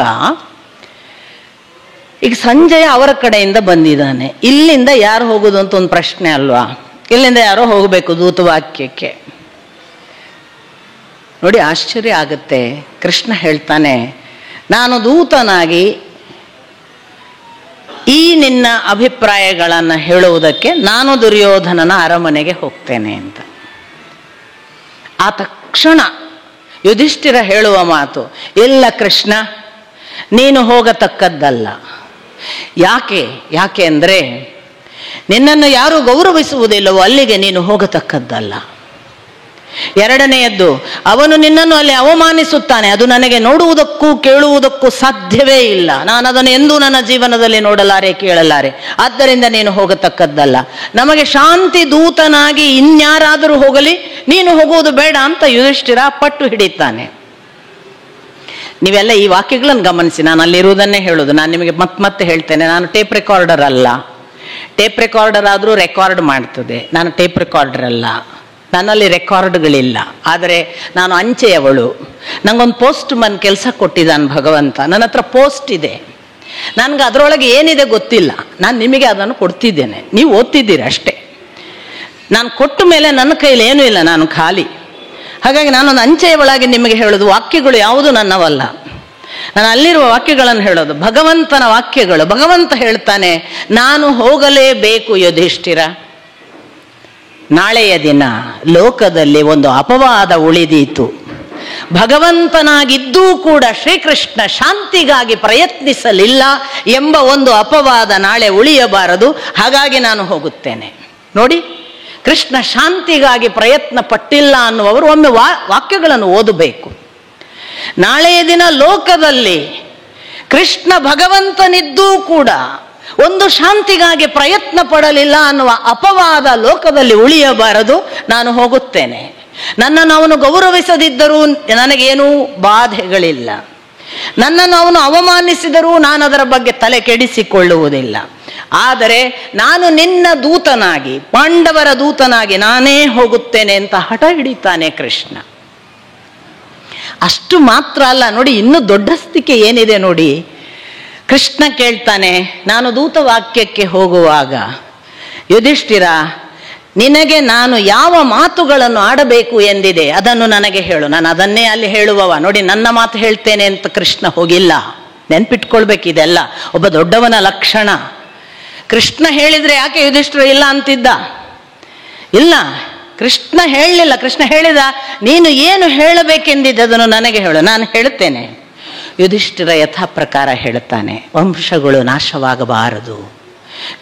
ಈಗ ಸಂಜಯ ಅವರ ಕಡೆಯಿಂದ ಬಂದಿದ್ದಾನೆ. ಇಲ್ಲಿಂದ ಯಾರು ಹೋಗುದು ಅಂತ ಒಂದು ಪ್ರಶ್ನೆ ಅಲ್ವಾ? ಇಲ್ಲಿಂದ ಯಾರೋ ಹೋಗಬೇಕು ದೂತವಾಕ್ಯಕ್ಕೆ. ನೋಡಿ ಆಶ್ಚರ್ಯ ಆಗುತ್ತೆ. ಕೃಷ್ಣ ಹೇಳ್ತಾನೆ, ನಾನು ದೂತನಾಗಿ ಈ ನಿನ್ನ ಅಭಿಪ್ರಾಯಗಳನ್ನು ಹೇಳುವುದಕ್ಕೆ ನಾನು ದುರ್ಯೋಧನನ ಅರಮನೆಗೆ ಹೋಗ್ತೇನೆ ಅಂತ. ಆ ತಕ್ಷಣ ಯುಧಿಷ್ಠಿರ ಹೇಳುವ ಮಾತು, ಇಲ್ಲ ಕೃಷ್ಣ, ನೀನು ಹೋಗತಕ್ಕದ್ದಲ್ಲ. ಯಾಕೆ ಅಂದರೆ ನಿನ್ನನ್ನು ಯಾರು ಗೌರವಿಸುವುದಿಲ್ಲವೋ ಅಲ್ಲಿಗೆ ನೀನು ಹೋಗತಕ್ಕದ್ದಲ್ಲ. ಎರಡನೆಯದ್ದು, ಅವನು ನಿನ್ನನ್ನು ಅಲ್ಲಿ ಅವಮಾನಿಸುತ್ತಾನೆ, ಅದು ನನಗೆ ನೋಡುವುದಕ್ಕೂ ಕೇಳುವುದಕ್ಕೂ ಸಾಧ್ಯವೇ ಇಲ್ಲ. ನಾನು ಅದನ್ನು ಎಂದೂ ನನ್ನ ಜೀವನದಲ್ಲಿ ನೋಡಲಾರೆ, ಕೇಳಲಾರೆ. ಆದ್ದರಿಂದ ನೀನು ಹೋಗತಕ್ಕದ್ದಲ್ಲ. ನಮಗೆ ಶಾಂತಿ ದೂತನಾಗಿ ಇನ್ಯಾರಾದರೂ ಹೋಗಲಿ, ನೀನು ಹೋಗುವುದು ಬೇಡ ಅಂತ ಯುಧಿಷ್ಠಿರ ಪಟ್ಟು ಹಿಡಿತಾನೆ. ನೀವೆಲ್ಲ ಈ ವಾಕ್ಯಗಳನ್ನು ಗಮನಿಸಿ, ನಾನು ಅಲ್ಲಿರುವುದನ್ನೇ ಹೇಳೋದು. ನಾನು ನಿಮಗೆ ಮತ್ತೆ ಹೇಳ್ತೇನೆ, ನಾನು ಟೇಪ್ ರೆಕಾರ್ಡರ್ ಅಲ್ಲ. ಟೇಪ್ ರೆಕಾರ್ಡರ್ ಆದರೂ ರೆಕಾರ್ಡ್ ಮಾಡ್ತದೆ, ನಾನು ಟೇಪ್ ರೆಕಾರ್ಡರ್ ಅಲ್ಲ. ನನ್ನಲ್ಲಿ ರೆಕಾರ್ಡ್ಗಳಿಲ್ಲ. ಆದರೆ ನಾನು ಅಂಚೆಯವಳು. ನಂಗೊಂದು ಪೋಸ್ಟ್ ಮನ್ ಕೆಲಸ ಕೊಟ್ಟಿದ್ದಾನೆ ಭಗವಂತ. ನನ್ನ ಹತ್ರ ಪೋಸ್ಟ್ ಇದೆ, ನನಗೆ ಅದರೊಳಗೆ ಏನಿದೆ ಗೊತ್ತಿಲ್ಲ. ನಾನು ನಿಮಗೆ ಅದನ್ನು ಕೊಡ್ತಿದ್ದೇನೆ, ನೀವು ಓದ್ತಿದ್ದೀರಿ ಅಷ್ಟೇ. ನಾನು ಕೊಟ್ಟ ಮೇಲೆ ನನ್ನ ಕೈಲಿ ಏನೂ ಇಲ್ಲ, ನಾನು ಖಾಲಿ. ಹಾಗಾಗಿ ನಾನೊಂದು ಅಂಚೆಯವಳಾಗಿ ನಿಮಗೆ ಹೇಳೋದು, ವಾಕ್ಯಗಳು ಯಾವುದು ನನ್ನವಲ್ಲ. ನಾನು ಅಲ್ಲಿರುವ ವಾಕ್ಯಗಳನ್ನು ಹೇಳೋದು ಭಗವಂತನ ವಾಕ್ಯಗಳು. ಭಗವಂತ ಹೇಳ್ತಾನೆ, ನಾನು ಹೋಗಲೇಬೇಕು ಯುಧಿಷ್ಠಿರ. ನಾಳೆಯ ದಿನ ಲೋಕದಲ್ಲಿ ಒಂದು ಅಪವಾದ ಉಳಿದೀತು. ಭಗವಂತನಾಗಿದ್ದೂ ಕೂಡ ಶ್ರೀಕೃಷ್ಣ ಶಾಂತಿಗಾಗಿ ಪ್ರಯತ್ನಿಸಲಿಲ್ಲ ಎಂಬ ಒಂದು ಅಪವಾದ ನಾಳೆ ಉಳಿಯಬಾರದು. ಹಾಗಾಗಿ ನಾನು ಹೋಗುತ್ತೇನೆ. ನೋಡಿ, ಕೃಷ್ಣ ಶಾಂತಿಗಾಗಿ ಪ್ರಯತ್ನ ಪಟ್ಟಿಲ್ಲ ಅನ್ನುವರು ಒಮ್ಮೆ ವಾಕ್ಯಗಳನ್ನು ಓದಬೇಕು. ನಾಳೆಯ ದಿನ ಲೋಕದಲ್ಲಿ ಕೃಷ್ಣ ಭಗವಂತನಿದ್ದೂ ಕೂಡ ಒಂದು ಶಾಂತಿಗಾಗಿ ಪ್ರಯತ್ನ ಪಡಲಿಲ್ಲ ಅನ್ನುವ ಅಪವಾದ ಲೋಕದಲ್ಲಿ ಉಳಿಯಬಾರದು. ನಾನು ಹೋಗುತ್ತೇನೆ. ನನ್ನನ್ನು ಅವನು ಗೌರವಿಸದಿದ್ದರೂ ನನಗೇನೂ ಬಾಧೆಗಳಿಲ್ಲ. ನನ್ನನ್ನು ಅವನು ಅವಮಾನಿಸಿದರೂ ನಾನು ಅದರ ಬಗ್ಗೆ ತಲೆ ಕೆಡಿಸಿಕೊಳ್ಳುವುದಿಲ್ಲ. ಆದರೆ ನಾನು ನಿನ್ನ ದೂತನಾಗಿ, ಪಾಂಡವರ ದೂತನಾಗಿ ನಾನೇ ಹೋಗುತ್ತೇನೆ ಅಂತ ಹಠ ಹಿಡಿತಾನೆ ಕೃಷ್ಣ. ಅಷ್ಟು ಮಾತ್ರ ಅಲ್ಲ, ನೋಡಿ ಇನ್ನೂ ದೊಡ್ಡಸ್ತಿಕೆ ಏನಿದೆ ನೋಡಿ. ಕೃಷ್ಣ ಕೇಳ್ತಾನೆ, ನಾನು ದೂತವಾಕ್ಯಕ್ಕೆ ಹೋಗುವಾಗ ಯುಧಿಷ್ಠಿರ, ನಿನಗೆ ನಾನು ಯಾವ ಮಾತುಗಳನ್ನು ಆಡಬೇಕು ಎಂದಿದೆ ಅದನ್ನು ನನಗೆ ಹೇಳು, ನಾನು ಅದನ್ನೇ ಅಲ್ಲಿ ಹೇಳುವವ. ನೋಡಿ, ನನ್ನ ಮಾತು ಹೇಳ್ತೇನೆ ಅಂತ ಕೃಷ್ಣ ಹೋಗಿಲ್ಲ. ನೆನ್ಪಿಟ್ಕೊಳ್ಬೇಕಿದೆಲ್ಲ ಒಬ್ಬ ದೊಡ್ಡವನ ಲಕ್ಷಣ. ಕೃಷ್ಣ ಹೇಳಿದ್ರೆ ಯಾಕೆ ಯುಧಿಷ್ಠಿರ ಇಲ್ಲ ಅಂತಿದ್ದ? ಇಲ್ಲ, ಕೃಷ್ಣ ಹೇಳಲಿಲ್ಲ. ಕೃಷ್ಣ ಹೇಳಿದ, ನೀನು ಏನು ಹೇಳಬೇಕೆಂದಿದ್ದೆ ಅದನ್ನು ನನಗೆ ಹೇಳು, ನಾನು ಹೇಳ್ತೇನೆ. ಯುಧಿಷ್ಠಿರ ಯಥಾ ಪ್ರಕಾರ ಹೇಳ್ತಾನೆ, ವಂಶಗಳು ನಾಶವಾಗಬಾರದು,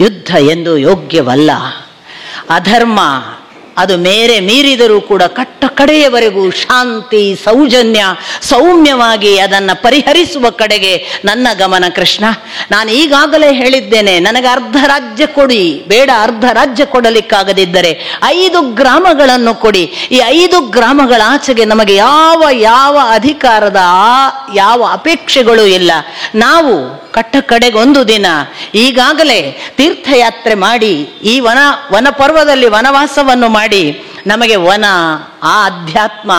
ಯುದ್ಧ ಎಂದು ಯೋಗ್ಯವಲ್ಲ, ಅಧರ್ಮ ಅದು ಮೇರೆ ಮೀರಿದರೂ ಕೂಡ ಕಟ್ಟ ಕಡೆಯವರೆಗೂ ಶಾಂತಿ, ಸೌಜನ್ಯ, ಸೌಮ್ಯವಾಗಿ ಅದನ್ನು ಪರಿಹರಿಸುವ ಕಡೆಗೆ ನನ್ನ ಗಮನ ಕೃಷ್ಣ. ನಾನು ಈಗಾಗಲೇ ಹೇಳಿದ್ದೇನೆ, ನನಗೆ ಅರ್ಧ ರಾಜ್ಯ ಕೊಡಿ, ಬೇಡ ಅರ್ಧ ರಾಜ್ಯ ಕೊಡಲಿಕ್ಕಾಗದಿದ್ದರೆ 5 ಗ್ರಾಮಗಳನ್ನು ಕೊಡಿ. ಈ 5 ಗ್ರಾಮಗಳ ಆಚೆಗೆ ನಮಗೆ ಯಾವ ಅಧಿಕಾರದ ಯಾವ ಅಪೇಕ್ಷೆಗಳು ಇಲ್ಲ. ನಾವು ಕಟ್ಟ ಕಡೆಗೊಂದು ದಿನ ಈಗಾಗಲೇ ತೀರ್ಥಯಾತ್ರೆ ಮಾಡಿ ಈ ವನ ಪರ್ವದಲ್ಲಿ ವನವಾಸವನ್ನು ಮಾಡಿ ನಮಗೆ ವನ, ಆ ಅಧ್ಯಾತ್ಮ,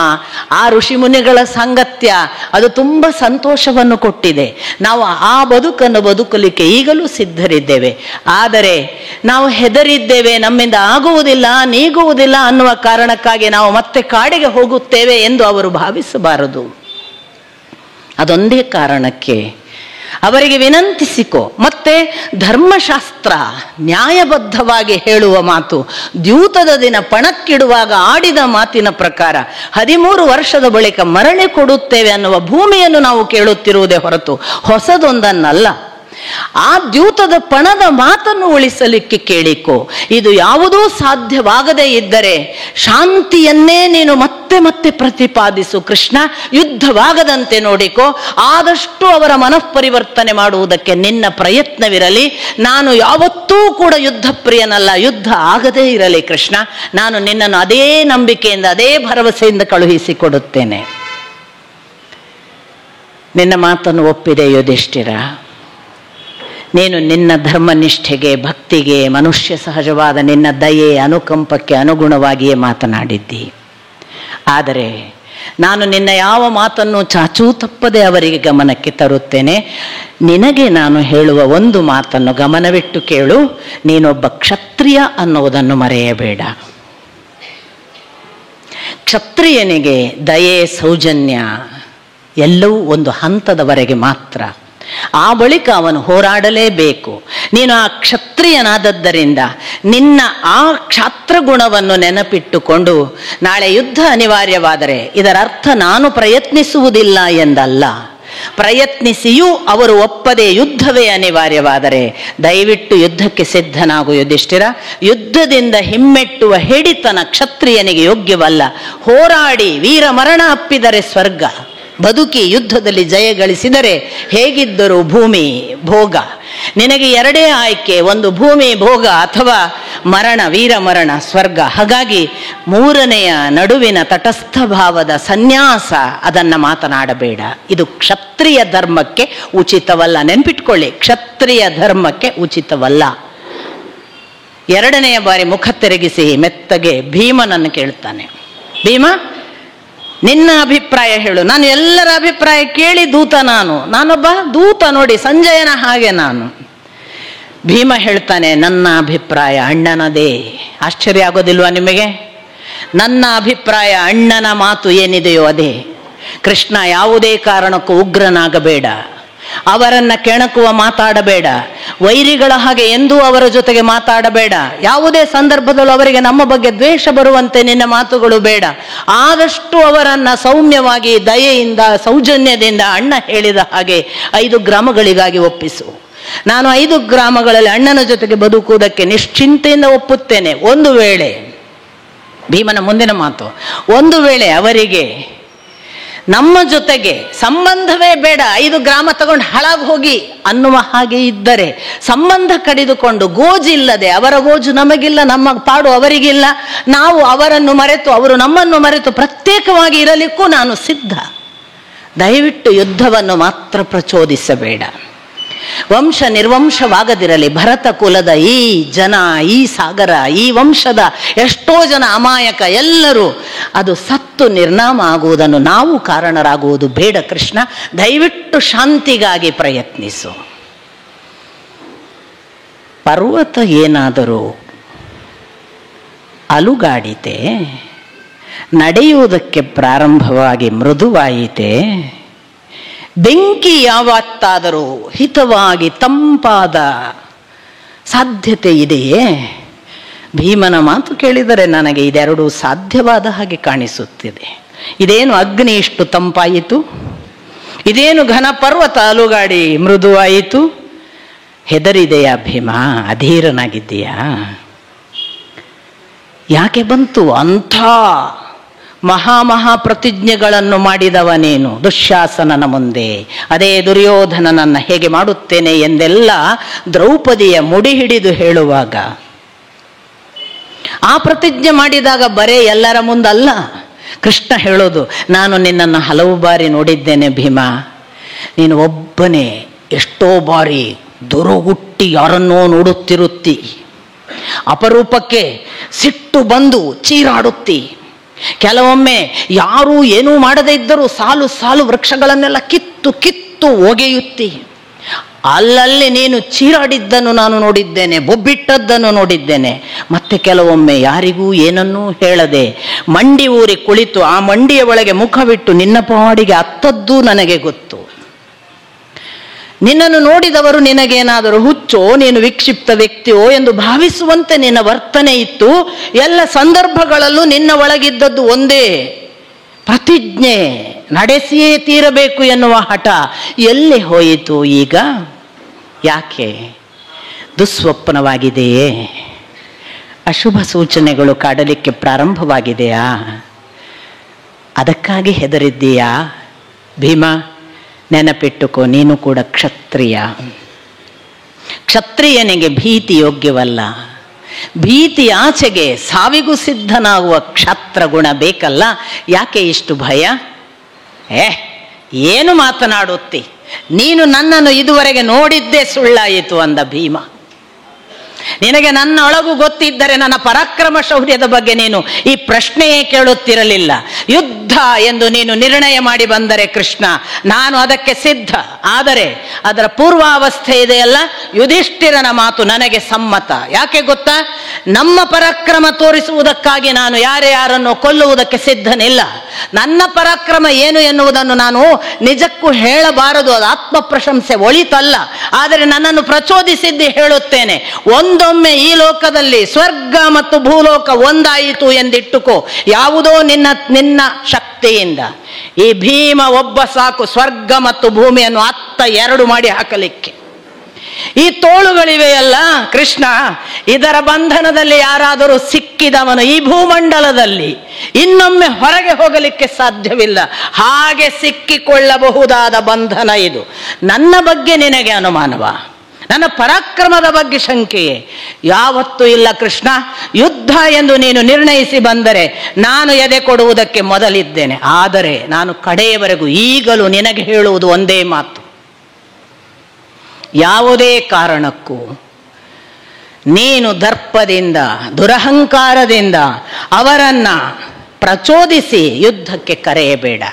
ಆ ಋಷಿ ಮುನಿಗಳ ಸಾಂಗತ್ಯ ಅದು ತುಂಬ ಸಂತೋಷವನ್ನು ಕೊಟ್ಟಿದೆ. ನಾವು ಆ ಬದುಕನ್ನು ಬದುಕಲಿಕ್ಕೆ ಈಗಲೂ ಸಿದ್ಧರಿದ್ದೇವೆ. ಆದರೆ ನಾವು ಹೆದರಿದ್ದೇವೆ, ನಮ್ಮಿಂದ ಆಗುವುದಿಲ್ಲ, ನೀಗುವುದಿಲ್ಲ ಅನ್ನುವ ಕಾರಣಕ್ಕಾಗಿ ನಾವು ಮತ್ತೆ ಕಾಡಿಗೆ ಹೋಗುತ್ತೇವೆ ಎಂದು ಅವರು ಭಾವಿಸಬಾರದು. ಅದೊಂದೇ ಕಾರಣಕ್ಕೆ ಅವರಿಗೆ ವಿನಂತಿಸಿಕೋ. ಮತ್ತೆ ಧರ್ಮಶಾಸ್ತ್ರ ನ್ಯಾಯಬದ್ಧವಾಗಿ ಹೇಳುವ ಮಾತು, ದ್ಯೂತದ ದಿನ ಪಣಕ್ಕಿಡುವಾಗ ಆಡಿದ ಮಾತಿನ ಪ್ರಕಾರ 13 ವರ್ಷದ ಬಳಿಕ ಮರಳಿ ಕೊಡುತ್ತೇವೆ ಅನ್ನುವ ಭೂಮಿಯನ್ನು ನಾವು ಕೇಳುತ್ತಿರುವುದೇ ಹೊರತು ಹೊಸದೊಂದನ್ನಲ್ಲ. ಆ ದ್ಯೂತದ ಪಣದ ಮಾತನ್ನು ಉಳಿಸಲಿಕ್ಕೆ ಕೇಳಿಕೋ. ಇದು ಯಾವುದೂ ಸಾಧ್ಯವಾಗದೇ ಇದ್ದರೆ ಶಾಂತಿಯನ್ನೇ ನೀನು ಮತ್ತೆ ಮತ್ತೆ ಪ್ರತಿಪಾದಿಸು ಕೃಷ್ಣ. ಯುದ್ಧವಾಗದಂತೆ ನೋಡಿಕೋ. ಆದಷ್ಟು ಅವರ ಮನಃಪರಿವರ್ತನೆ ಮಾಡುವುದಕ್ಕೆ ನಿನ್ನ ಪ್ರಯತ್ನವಿರಲಿ. ನಾನು ಯಾವತ್ತೂ ಕೂಡ ಯುದ್ಧ ಪ್ರಿಯನಲ್ಲ. ಯುದ್ಧ ಆಗದೇ ಇರಲಿ ಕೃಷ್ಣ. ನಾನು ನಿನ್ನನ್ನು ಅದೇ ನಂಬಿಕೆಯಿಂದ ಅದೇ ಭರವಸೆಯಿಂದ ಕಳುಹಿಸಿಕೊಡುತ್ತೇನೆ. ನಿನ್ನ ಮಾತನ್ನು ಒಪ್ಪಿದೆ ಯುಧಿಷ್ಠಿರ. ನೀನು ನಿನ್ನ ಧರ್ಮನಿಷ್ಠೆಗೆ, ಭಕ್ತಿಗೆ, ಮನುಷ್ಯ ಸಹಜವಾದ ನಿನ್ನ ದಯೆ, ಅನುಕಂಪಕ್ಕೆ ಅನುಗುಣವಾಗಿಯೇ ಮಾತನಾಡಿದ್ದಿ. ಆದರೆ ನಾನು ನಿನ್ನ ಯಾವ ಮಾತನ್ನು ಚಾಚೂ ತಪ್ಪದೆ ಅವರಿಗೆ ಗಮನಕ್ಕೆ ತರುತ್ತೇನೆ. ನಿನಗೆ ನಾನು ಹೇಳುವ ಒಂದು ಮಾತನ್ನು ಗಮನವಿಟ್ಟು ಕೇಳು. ನೀನೊಬ್ಬ ಕ್ಷತ್ರಿಯ ಅನ್ನುವುದನ್ನು ಮರೆಯಬೇಡ. ಕ್ಷತ್ರಿಯನಿಗೆ ದಯೆ, ಸೌಜನ್ಯ ಎಲ್ಲವೂ ಒಂದು ಹಂತದವರೆಗೆ ಮಾತ್ರ. ಆ ಬಳಿಕ ಅವನು ಹೋರಾಡಲೇಬೇಕು. ನೀನು ಆ ಕ್ಷತ್ರಿಯನಾದದ್ದರಿಂದ ನಿನ್ನ ಆ ಕ್ಷಾತ್ರ ಗುಣವನ್ನು ನೆನಪಿಟ್ಟುಕೊಂಡು ನಾಳೆ ಯುದ್ಧ ಅನಿವಾರ್ಯವಾದರೆ ಇದರ ಅರ್ಥ ನಾನು ಪ್ರಯತ್ನಿಸುವುದಿಲ್ಲ ಎಂದಲ್ಲ. ಪ್ರಯತ್ನಿಸಿಯೂ ಅವರು ಒಪ್ಪದೆ ಯುದ್ಧವೇ ಅನಿವಾರ್ಯವಾದರೆ ದಯವಿಟ್ಟು ಯುದ್ಧಕ್ಕೆ ಸಿದ್ಧನಾಗು ಯುಧಿಷ್ಠಿರ. ಯುದ್ಧದಿಂದ ಹಿಮ್ಮೆಟ್ಟುವ ಹೇಡಿತನ ಕ್ಷತ್ರಿಯನಿಗೆ ಯೋಗ್ಯವಲ್ಲ. ಹೋರಾಡಿ ವೀರ ಮರಣ ಅಪ್ಪಿದರೆ ಸ್ವರ್ಗ, ಬದುಕಿ ಯುದ್ಧದಲ್ಲಿ ಜಯ ಗಳಿಸಿದರೆ ಹೇಗಿದ್ದರೂ ಭೂಮಿ ಭೋಗ. ನಿನಗೆ ಎರಡೇ ಆಯ್ಕೆ, ಒಂದು ಭೂಮಿ ಭೋಗ ಅಥವಾ ಮರಣ, ವೀರ ಮರಣ, ಸ್ವರ್ಗ. ಹಾಗಾಗಿ ಮೂರನೆಯ ನಡುವಿನ ತಟಸ್ಥ ಭಾವದ ಸನ್ಯಾಸ ಅದನ್ನು ಮಾತನಾಡಬೇಡ. ಇದು ಕ್ಷತ್ರಿಯ ಧರ್ಮಕ್ಕೆ ಉಚಿತವಲ್ಲ. ನೆನ್ಪಿಟ್ಕೊಳ್ಳಿ, ಕ್ಷತ್ರಿಯ ಧರ್ಮಕ್ಕೆ ಉಚಿತವಲ್ಲ. ಎರಡನೆಯ ಬಾರಿ ಮುಖ ತಿರುಗಿಸಿ ಮೆತ್ತಗೆ ಭೀಮನನ್ನು ಕೇಳ್ತಾನೆ. ಭೀಮ, ನಿನ್ನ ಅಭಿಪ್ರಾಯ ಹೇಳು. ನಾನು ಎಲ್ಲರ ಅಭಿಪ್ರಾಯ ಕೇಳಿ ದೂತ. ನಾನೊಬ್ಬ ದೂತ. ನೋಡಿ, ಸಂಜಯನ ಹಾಗೆ ನಾನು. ಭೀಮ ಹೇಳ್ತಾನೆ, ನನ್ನ ಅಭಿಪ್ರಾಯ ಅಣ್ಣನದೇ. ಆಶ್ಚರ್ಯ ಆಗೋದಿಲ್ವಾ ನಿಮಗೆ? ನನ್ನ ಅಭಿಪ್ರಾಯ, ಅಣ್ಣನ ಮಾತು ಏನಿದೆಯೋ ಅದೇ. ಕೃಷ್ಣ, ಯಾವುದೇ ಕಾರಣಕ್ಕೂ ಉಗ್ರನಾಗಬೇಡ. ಅವರನ್ನ ಕೆಣಕುವ ಮಾತಾಡಬೇಡ. ವೈರಿಗಳ ಹಾಗೆ ಎಂದೂ ಅವರ ಜೊತೆಗೆ ಮಾತಾಡಬೇಡ. ಯಾವುದೇ ಸಂದರ್ಭದಲ್ಲೂ ಅವರಿಗೆ ನಮ್ಮ ಬಗ್ಗೆ ದ್ವೇಷ ಬರುವಂತೆ ನಿನ್ನ ಮಾತುಗಳು ಬೇಡ. ಆದಷ್ಟು ಅವರನ್ನ ಸೌಮ್ಯವಾಗಿ, ದಯೆಯಿಂದ, ಸೌಜನ್ಯದಿಂದ ಅಣ್ಣ ಹೇಳಿದ ಹಾಗೆ 5 ಗ್ರಾಮಗಳಿಗಾಗಿ ಒಪ್ಪಿಸು. ನಾನು 5 ಗ್ರಾಮಗಳಲ್ಲಿ ಅಣ್ಣನ ಜೊತೆಗೆ ಬದುಕುವುದಕ್ಕೆ ನಿಶ್ಚಿಂತೆಯಿಂದ ಒಪ್ಪುತ್ತೇನೆ. ಒಂದು ವೇಳೆ, ಭೀಮನ ಮುಂದಿನ ಮಾತು, ಒಂದು ವೇಳೆ ಅವರಿಗೆ ನಮ್ಮ ಜೊತೆಗೆ ಸಂಬಂಧವೇ ಬೇಡ, 5 ಗ್ರಾಮ ತಗೊಂಡು ಹಾಳಾಗಿ ಹೋಗಿ ಅನ್ನುವ ಹಾಗೆ ಇದ್ದರೆ, ಸಂಬಂಧ ಕಡಿದುಕೊಂಡು ಗೋಜಿಲ್ಲದೆ, ಅವರ ಗೋಜು ನಮಗಿಲ್ಲ, ನಮ್ಮ ಪಾಡು ಅವರಿಗಿಲ್ಲ, ನಾವು ಅವರನ್ನು ಮರೆತು ಅವರು ನಮ್ಮನ್ನು ಮರೆತು ಪ್ರತ್ಯೇಕವಾಗಿ ಇರಲಿಕ್ಕೂ ನಾನು ಸಿದ್ಧ. ದಯವಿಟ್ಟು ಯುದ್ಧವನ್ನು ಮಾತ್ರ ಪ್ರಚೋದಿಸಬೇಡ. ವಂಶ ನಿರ್ವಂಶವಾಗದಿರಲಿ. ಭರತ ಕುಲದ ಈ ಜನ, ಈ ಸಾಗರ, ಈ ವಂಶದ ಎಷ್ಟೋ ಜನ ಅಮಾಯಕ ಎಲ್ಲರೂ ಅದು ಸತ್ತು ನಿರ್ನಾಮ ಆಗುವುದನ್ನು ನಾವು ಕಾರಣರಾಗುವುದು ಬೇಡ ಕೃಷ್ಣ. ದಯವಿಟ್ಟು ಶಾಂತಿಗಾಗಿ ಪ್ರಯತ್ನಿಸು. ಪರ್ವತ ಏನಾದರೂ ಅಲುಗಾಡಿತೆ, ನಡೆಯುವುದಕ್ಕೆ ಪ್ರಾರಂಭವಾಗಿ ಮೃದುವಾಯಿತೆ, ಬೆಂಕಿ ಯಾವತ್ತಾದರೂ ಹಿತವಾಗಿ ತಂಪಾದ ಸಾಧ್ಯತೆ ಇದೆಯೇ? ಭೀಮನ ಮಾತು ಕೇಳಿದರೆ ನನಗೆ ಇದೆರಡೂ ಸಾಧ್ಯವಾದ ಹಾಗೆ ಕಾಣಿಸುತ್ತಿದೆ. ಇದೇನು ಅಗ್ನಿ ಇಷ್ಟು ತಂಪಾಯಿತು? ಇದೇನು ಘನ ಪರ್ವತ ಅಲುಗಾಡಿ ಮೃದುವಾಯಿತು? ಹೆದರಿದೆಯಾ ಭೀಮ? ಅಧೀರನಾಗಿದ್ದೀಯಾ? ಯಾಕೆ ಬಂತು ಅಂಥ ಮಹಾ ಪ್ರತಿಜ್ಞೆಗಳನ್ನು ಮಾಡಿದವನೇನು ದುಶ್ಯಾಸನನ ಮುಂದೆ? ಅದೇ ದುರ್ಯೋಧನನನ್ನ ಹೇಗೆ ಮಾಡುತ್ತೇನೆ ಎಂದೆಲ್ಲ ದ್ರೌಪದಿಯ ಮುಡಿ ಹಿಡಿದು ಹೇಳುವಾಗ, ಆ ಪ್ರತಿಜ್ಞೆ ಮಾಡಿದಾಗ ಬರೇ ಎಲ್ಲರ ಮುಂದಲ್ಲ, ಕೃಷ್ಣ ಹೇಳೋದು, ನಾನು ನಿನ್ನನ್ನು ಹಲವು ಬಾರಿ ನೋಡಿದ್ದೇನೆ ಭೀಮ, ನೀನು ಒಬ್ಬನೇ ಎಷ್ಟೋ ಬಾರಿ ದುರುಗುಟ್ಟಿ ಯಾರನ್ನೋ ನೋಡುತ್ತಿರುತ್ತಿ, ಅಪರೂಪಕ್ಕೆ ಸಿಟ್ಟು ಬಂದು ಚೀರಾಡುತ್ತಿ, ಕೆಲವೊಮ್ಮೆ ಯಾರೂ ಏನೂ ಮಾಡದೇ ಇದ್ದರೂ ಸಾಲು ಸಾಲು ವೃಕ್ಷಗಳನ್ನೆಲ್ಲ ಕಿತ್ತು ಒಗೆಯುತ್ತಿ, ಅಲ್ಲಲ್ಲಿ ನೀನು ಚೀರಾಡಿದ್ದನ್ನು ನಾನು ನೋಡಿದ್ದೇನೆ, ಬೊಬ್ಬಿಟ್ಟದ್ದನ್ನು ನೋಡಿದ್ದೇನೆ. ಮತ್ತೆ ಕೆಲವೊಮ್ಮೆ ಯಾರಿಗೂ ಏನನ್ನೂ ಹೇಳದೆ ಮಂಡಿ ಊರಿ ಕುಳಿತು ಆ ಮಂಡಿಯ ಒಳಗೆ ಮುಖವಿಟ್ಟು ನಿನ್ನ ಪಾಡಿಗೆ ಅತ್ತದ್ದೂ ನನಗೆ ಗೊತ್ತು. ನಿನ್ನನ್ನು ನೋಡಿದವರು ನಿನಗೇನಾದರೂ ಹುಚ್ಚೋ, ನೀನು ವಿಕ್ಷಿಪ್ತ ವ್ಯಕ್ತಿಯೋ ಎಂದು ಭಾವಿಸುವಂತೆ ನಿನ್ನ ವರ್ತನೆ ಇತ್ತು. ಎಲ್ಲ ಸಂದರ್ಭಗಳಲ್ಲೂ ನಿನ್ನ ಒಳಗಿದ್ದದ್ದು ಒಂದೇ ಪ್ರತಿಜ್ಞೆ, ನಡೆಸಿಯೇ ತೀರಬೇಕು ಎನ್ನುವ ಹಠ. ಎಲ್ಲಿ ಹೋಯಿತು ಈಗ? ಯಾಕೆ? ದುಸ್ವಪ್ನವಾಗಿದೆಯೇ? ಅಶುಭ ಸೂಚನೆಗಳು ಕಾಡಲಿಕ್ಕೆ ಪ್ರಾರಂಭವಾಗಿದೆಯಾ? ಅದಕ್ಕಾಗಿ ಹೆದರಿದ್ದೀಯಾ? ಭೀಮ, ನೆನಪಿಟ್ಟುಕೋ, ನೀನು ಕೂಡ ಕ್ಷತ್ರಿಯ. ಕ್ಷತ್ರಿಯನಿಗೆ ಭೀತಿ ಯೋಗ್ಯವಲ್ಲ. ಭೀತಿ ಆಚೆಗೆ ಸಾವಿಗೂ ಸಿದ್ಧನಾಗುವ ಕ್ಷತ್ರ ಗುಣ ಬೇಕಲ್ಲ. ಯಾಕೆ ಇಷ್ಟು ಭಯ? ಏನು ಮಾತನಾಡುತ್ತಿ? ನೀನು ನನ್ನನ್ನು ಇದುವರೆಗೆ ನೋಡಿದ್ದೇ ಸುಳ್ಳಾಯಿತು ಅಂದ ಭೀಮ. ನಿನಗೆ ನನ್ನ ಒಳಗೂ ಗೊತ್ತಿದ್ದರೆ ನನ್ನ ಪರಾಕ್ರಮ ಶೌರ್ಯದ ಬಗ್ಗೆ ನೀನು ಈ ಪ್ರಶ್ನೆಯೇ ಕೇಳುತ್ತಿರಲಿಲ್ಲ. ಯುದ್ಧ ಎಂದು ನೀನು ನಿರ್ಣಯ ಮಾಡಿ ಬಂದರೆ ಕೃಷ್ಣ, ನಾನು ಅದಕ್ಕೆ ಸಿದ್ಧ. ಆದರೆ ಅದರ ಪೂರ್ವಾವಸ್ಥೆ ಇದೆಯಲ್ಲ, ಯುಧಿಷ್ಠಿರನ ಮಾತು ನನಗೆ ಸಮ್ಮತ. ಯಾಕೆ ಗೊತ್ತಾ? ನಮ್ಮ ಪರಾಕ್ರಮ ತೋರಿಸುವುದಕ್ಕಾಗಿ ನಾನು ಯಾರನ್ನು ಕೊಲ್ಲುವುದಕ್ಕೆ ಸಿದ್ಧನಿಲ್ಲ. ನನ್ನ ಪರಾಕ್ರಮ ಏನು ಎನ್ನುವುದನ್ನು ನಾನು ನಿಜಕ್ಕೂ ಹೇಳಬಾರದು, ಅದು ಆತ್ಮ ಪ್ರಶಂಸೆ ಒಳಿತಲ್ಲ. ಆದರೆ ನನ್ನನ್ನು ಪ್ರಚೋದಿಸಿದ್ದು ಹೇಳುತ್ತೇನೆ. ಒಂದೊಮ್ಮೆ ಈ ಲೋಕದಲ್ಲಿ ಸ್ವರ್ಗ ಮತ್ತು ಭೂಲೋಕ ಒಂದಾಯಿತು ಎಂದಿಟ್ಟುಕೋ, ಯಾವುದೋ ನಿನ್ನ ಶಕ್ತಿಯಿಂದ. ಈ ಭೀಮ ಒಬ್ಬ ಸಾಕು ಸ್ವರ್ಗ ಮತ್ತು ಭೂಮಿಯನ್ನು ಎರಡು ಮಾಡಿ ಹಾಕಲಿಕ್ಕೆ. ಈ ತೋಳುಗಳಿವೆಯಲ್ಲ ಕೃಷ್ಣ, ಇದರ ಬಂಧನದಲ್ಲಿ ಯಾರಾದರೂ ಸಿಕ್ಕಿದವನು ಈ ಭೂಮಂಡಲದಲ್ಲಿ ಇನ್ನೊಮ್ಮೆ ಹೊರಗೆ ಹೋಗಲಿಕ್ಕೆ ಸಾಧ್ಯವಿಲ್ಲ. ಹಾಗೆ ಸಿಕ್ಕಿಕೊಳ್ಳಬಹುದಾದ ಬಂಧನ ಇದು. ನನ್ನ ಬಗ್ಗೆ ನಿನಗೆ ಅನುಮಾನವ? ನನ್ನ ಪರಾಕ್ರಮದ ಬಗ್ಗೆ ಶಂಕೆಯೇ? ಯಾವತ್ತೂ ಇಲ್ಲ ಕೃಷ್ಣ. ಯುದ್ಧ ಎಂದು ನೀನು ನಿರ್ಣಯಿಸಿ ಬಂದರೆ ನಾನು ಎದೆ ಕೊಡುವುದಕ್ಕೆ ಮೊದಲಿದ್ದೇನೆ. ಆದರೆ ನಾನು ಕಡೆಯವರೆಗೂ ಈಗಲೂ ನಿನಗೆ ಹೇಳುವುದು ಒಂದೇ ಮಾತು. ಯಾವುದೇ ಕಾರಣಕ್ಕೂ ನೀನು ದರ್ಪದಿಂದ, ದುರಹಂಕಾರದಿಂದ ಅವರನ್ನ ಪ್ರಚೋದಿಸಿ ಯುದ್ಧಕ್ಕೆ ಕರೆಯಬೇಡ.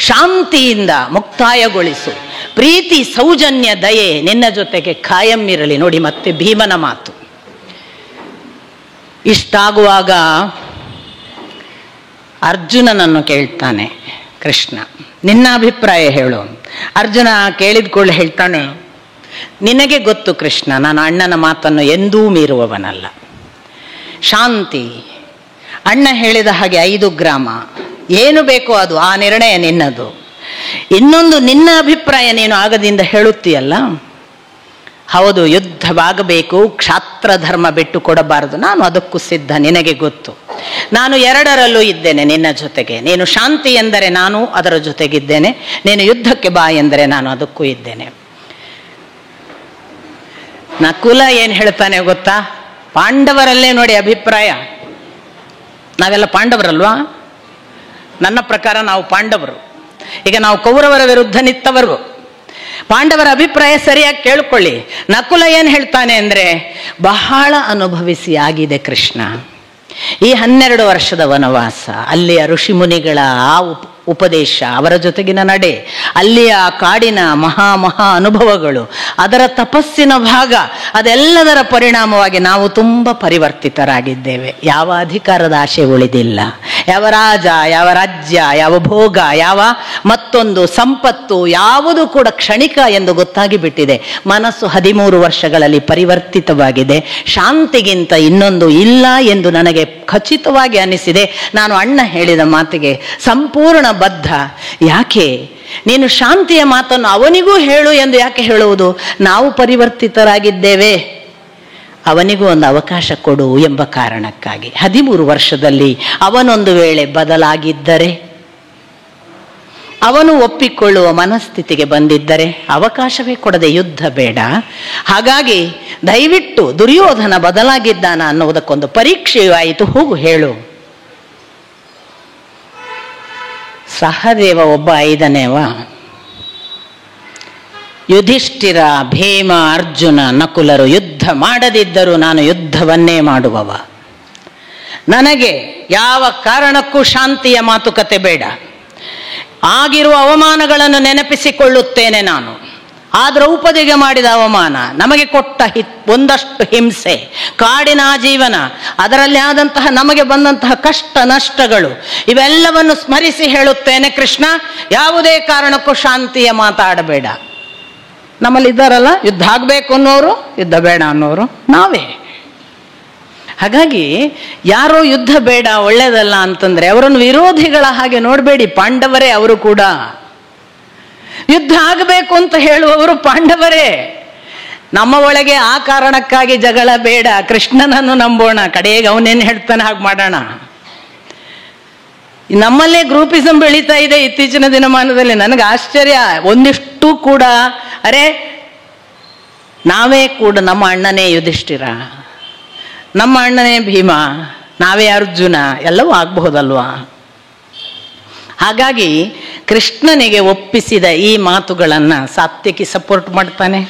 ಶಾಂತಿಯಿಂದ ಮುಕ್ತಾಯಗೊಳಿಸು. ಪ್ರೀತಿ, ಸೌಜನ್ಯ, ದಯೆ ನಿನ್ನ ಜೊತೆಗೆ ಕಾಯಂ ಇರಲಿ. ನೋಡಿ ಮತ್ತೆ ಭೀಮನ ಮಾತು. ಇಷ್ಟಾಗುವಾಗ ಅರ್ಜುನನನ್ನು ಕೇಳ್ತಾನೆ ಕೃಷ್ಣ, ನಿನ್ನ ಅಭಿಪ್ರಾಯ ಹೇಳು. ಅರ್ಜುನ ಕೇಳಿದ್ಕೊಳ್ಳಿ ಹೇಳ್ತಾನೆ, ನಿನಗೆ ಗೊತ್ತು ಕೃಷ್ಣ, ನಾನು ಅಣ್ಣನ ಮಾತನ್ನು ಎಂದೂ ಮೀರುವವನಲ್ಲ. ಶಾಂತಿ, ಅಣ್ಣ ಹೇಳಿದ ಹಾಗೆ 5 ಗ್ರಾಮ ಏನು ಬೇಕೋ ಅದು, ಆ ನಿರ್ಣಯ ನಿನ್ನದು. ಇನ್ನೊಂದು, ನಿನ್ನ ಅಭಿಪ್ರಾಯ ನೀನು ಆಗದಿಂದ ಹೇಳುತ್ತೀಯಲ್ಲ, ಹೌದು, ಯುದ್ಧವಾಗಬೇಕು, ಕ್ಷಾತ್ರ ಧರ್ಮ ಬಿಟ್ಟು ಕೊಡಬಾರದು. ನಾನು ಅದಕ್ಕೂ ಸಿದ್ಧ, ನಿನಗೆ ಗೊತ್ತು. ನಾನು 2ರಲ್ಲೂ ಇದ್ದೇನೆ ನಿನ್ನ ಜೊತೆಗೆ. ನೀನು ಶಾಂತಿ ಎಂದರೆ ನಾನು ಅದರ ಜೊತೆಗಿದ್ದೇನೆ, ನೀನು ಯುದ್ಧಕ್ಕೆ ಬಾ ಎಂದರೆ ನಾನು ಅದಕ್ಕೂ ಇದ್ದೇನೆ. ನಕುಲ ಏನು ಹೇಳ್ತಾನೆ ಗೊತ್ತಾ? ಪಾಂಡವರಲ್ಲೇ ನೋಡಿ ಅಭಿಪ್ರಾಯ. ನಾವೆಲ್ಲ ಪಾಂಡವರಲ್ವಾ? ನನ್ನ ಪ್ರಕಾರ ನಾವು ಪಾಂಡವರು. ಈಗ ನಾವು ಕೌರವರ ವಿರುದ್ಧ ನಿಂತವರು. ಪಾಂಡವರ ಅಭಿಪ್ರಾಯ ಸರಿಯಾಗಿ ಕೇಳ್ಕೊಳ್ಳಿ. ನಕುಲ ಏನು ಹೇಳ್ತಾನೆ ಅಂದರೆ, ಬಹಳ ಅನುಭವಿಸಿ ಆಗಿದೆ ಕೃಷ್ಣ. ಈ 12 ವರ್ಷದ ವನವಾಸ, ಅಲ್ಲಿಯ ಋಷಿ ಮುನಿಗಳ ಆ ಉಪದೇಶ, ಅವರ ಜೊತೆಗಿನ ನಡೆ, ಅಲ್ಲಿಯ ಕಾಡಿನ ಮಹಾ ಅನುಭವಗಳು, ಅದರ ತಪಸ್ಸಿನ ಭಾಗ, ಅದೆಲ್ಲದರ ಪರಿಣಾಮವಾಗಿ ನಾವು ತುಂಬ ಪರಿವರ್ತಿತರಾಗಿದ್ದೇವೆ. ಯಾವ ಅಧಿಕಾರದ ಆಶೆ ಉಳಿದಿಲ್ಲ. ಯಾವ ರಾಜ, ಯಾವ ರಾಜ್ಯ, ಯಾವ ಭೋಗ, ಯಾವ ಮತ್ತೊಂದು ಸಂಪತ್ತು ಯಾವುದು ಕೂಡ ಕ್ಷಣಿಕ ಎಂದು ಗೊತ್ತಾಗಿ ಬಿಟ್ಟಿದೆ. ಮನಸ್ಸು 13 ವರ್ಷಗಳಲ್ಲಿ ಪರಿವರ್ತಿತವಾಗಿದೆ. ಶಾಂತಿಗಿಂತ ಇನ್ನೊಂದು ಇಲ್ಲ ಎಂದು ನನಗೆ ಖಚಿತವಾಗಿ ಅನಿಸಿದೆ. ನಾನು ಅಣ್ಣ ಹೇಳಿದ ಮಾತಿಗೆ ಸಂಪೂರ್ಣ ಬದ್ಧ. ಯಾಕೆ ನೀನು ಶಾಂತಿಯ ಮಾತನ್ನು ಅವನಿಗೂ ಹೇಳು ಎಂದು ಯಾಕೆ ಹೇಳುವುದು? ನಾವು ಪರಿವರ್ತಿತರಾಗಿದ್ದೇವೆ, ಅವನಿಗೂ ಒಂದು ಅವಕಾಶ ಕೊಡು ಎಂಬ ಕಾರಣಕ್ಕಾಗಿ. 13 ವರ್ಷದಲ್ಲಿ ಅವನೊಂದು ವೇಳೆ ಬದಲಾಗಿದ್ದರೆ, ಅವನು ಒಪ್ಪಿಕೊಳ್ಳುವ ಮನಸ್ಥಿತಿಗೆ ಬಂದಿದ್ದರೆ ಅವಕಾಶವೇ ಕೊಡದೆ ಯುದ್ಧ ಬೇಡ. ಹಾಗಾಗಿ ದಯವಿಟ್ಟು ದುರ್ಯೋಧನ ಬದಲಾಗಿದ್ದಾನ ಅನ್ನುವುದಕ್ಕೊಂದು ಪರೀಕ್ಷೆಯೂ ಆಯಿತು. ಹೋಗು ಹೇಳು. ಸಹದೇವ ಒಬ್ಬ 5ನೇವ. ಯುಧಿಷ್ಠಿರ, ಭೀಮ, ಅರ್ಜುನ, ನಕುಲರು ಯುದ್ಧ ಮಾಡದಿದ್ದರೂ ನಾನು ಯುದ್ಧವನ್ನೇ ಮಾಡುವವ. ನನಗೆ ಯಾವ ಕಾರಣಕ್ಕೂ ಶಾಂತಿಯ ಮಾತುಕತೆ ಬೇಡ. ಆಗಿರುವ ಅವಮಾನಗಳನ್ನು ನೆನಪಿಸಿಕೊಳ್ಳುತ್ತೇನೆ ನಾನು. ಆ ದ್ರೌಪದಿಗೆ ಮಾಡಿದ ಅವಮಾನ, ನಮಗೆ ಕೊಟ್ಟ ಒಂದಷ್ಟು ಹಿಂಸೆ, ಕಾಡಿನ ಜೀವನ, ಅದರಲ್ಲಿ ಆದಂತಹ ನಮಗೆ ಬಂದಂತಹ ಕಷ್ಟ ನಷ್ಟಗಳು, ಇವೆಲ್ಲವನ್ನು ಸ್ಮರಿಸಿ ಹೇಳುತ್ತೇನೆ ಕೃಷ್ಣ, ಯಾವುದೇ ಕಾರಣಕ್ಕೂ ಶಾಂತಿಯ ಮಾತಾಡಬೇಡ. ನಮ್ಮಲ್ಲಿ ಇದ್ದಾರಲ್ಲ, ಯುದ್ಧ ಆಗಬೇಕು ಅನ್ನೋರು, ಯುದ್ಧ ಬೇಡ ಅನ್ನೋರು ನಾವೇ. ಹಾಗಾಗಿ ಯಾರೋ ಯುದ್ಧ ಬೇಡ ಒಳ್ಳೇದಲ್ಲ ಅಂತಂದ್ರೆ ಅವರನ್ನು ವಿರೋಧಿಗಳ ಹಾಗೆ ನೋಡಬೇಡಿ. ಪಾಂಡವರೇ ಅವರು ಕೂಡ. ಯುದ್ಧ ಆಗಬೇಕು ಅಂತ ಹೇಳುವವರು ಪಾಂಡವರೇ. ನಮ್ಮ ಒಳಗೆ ಆ ಕಾರಣಕ್ಕಾಗಿ ಜಗಳ ಬೇಡ, ಕೃಷ್ಣನನ್ನು ನಂಬೋಣ, ಕಡೆಗೆ ಅವನೇನು ಹೇಳ್ತಾನೆ ಹಾಗೆ ಮಾಡೋಣ. ನಮ್ಮಲ್ಲೇ ಗ್ರೂಪಿಸಂ ಬೆಳೀತಾ ಇದೆ ಇತ್ತೀಚಿನ ದಿನಮಾನದಲ್ಲಿ. ನನಗೆ ಆಶ್ಚರ್ಯ. ಒಂದಿಷ್ಟು ಕೂಡ ಅರೆ ನಾವೇ ಕೂಡ ನಮ್ಮ ಅಣ್ಣನೇ ಯುಧಿಷ್ಠಿರ, ನಮ್ಮ ಅಣ್ಣನೇ ಭೀಮ, ನಾವೇ ಅರ್ಜುನ, ಎಲ್ಲವೂ ಆಗಬಹುದಲ್ವಾ? ಹಾಗಾಗಿ ಕೃಷ್ಣನಿಗೆ ಒಪ್ಪಿಸಿದ ಈ ಮಾತುಗಳನ್ನು ಸಾತ್ಯಕಿ ಸಪೋರ್ಟ್ ಮಾಡ್ತಾನೆ.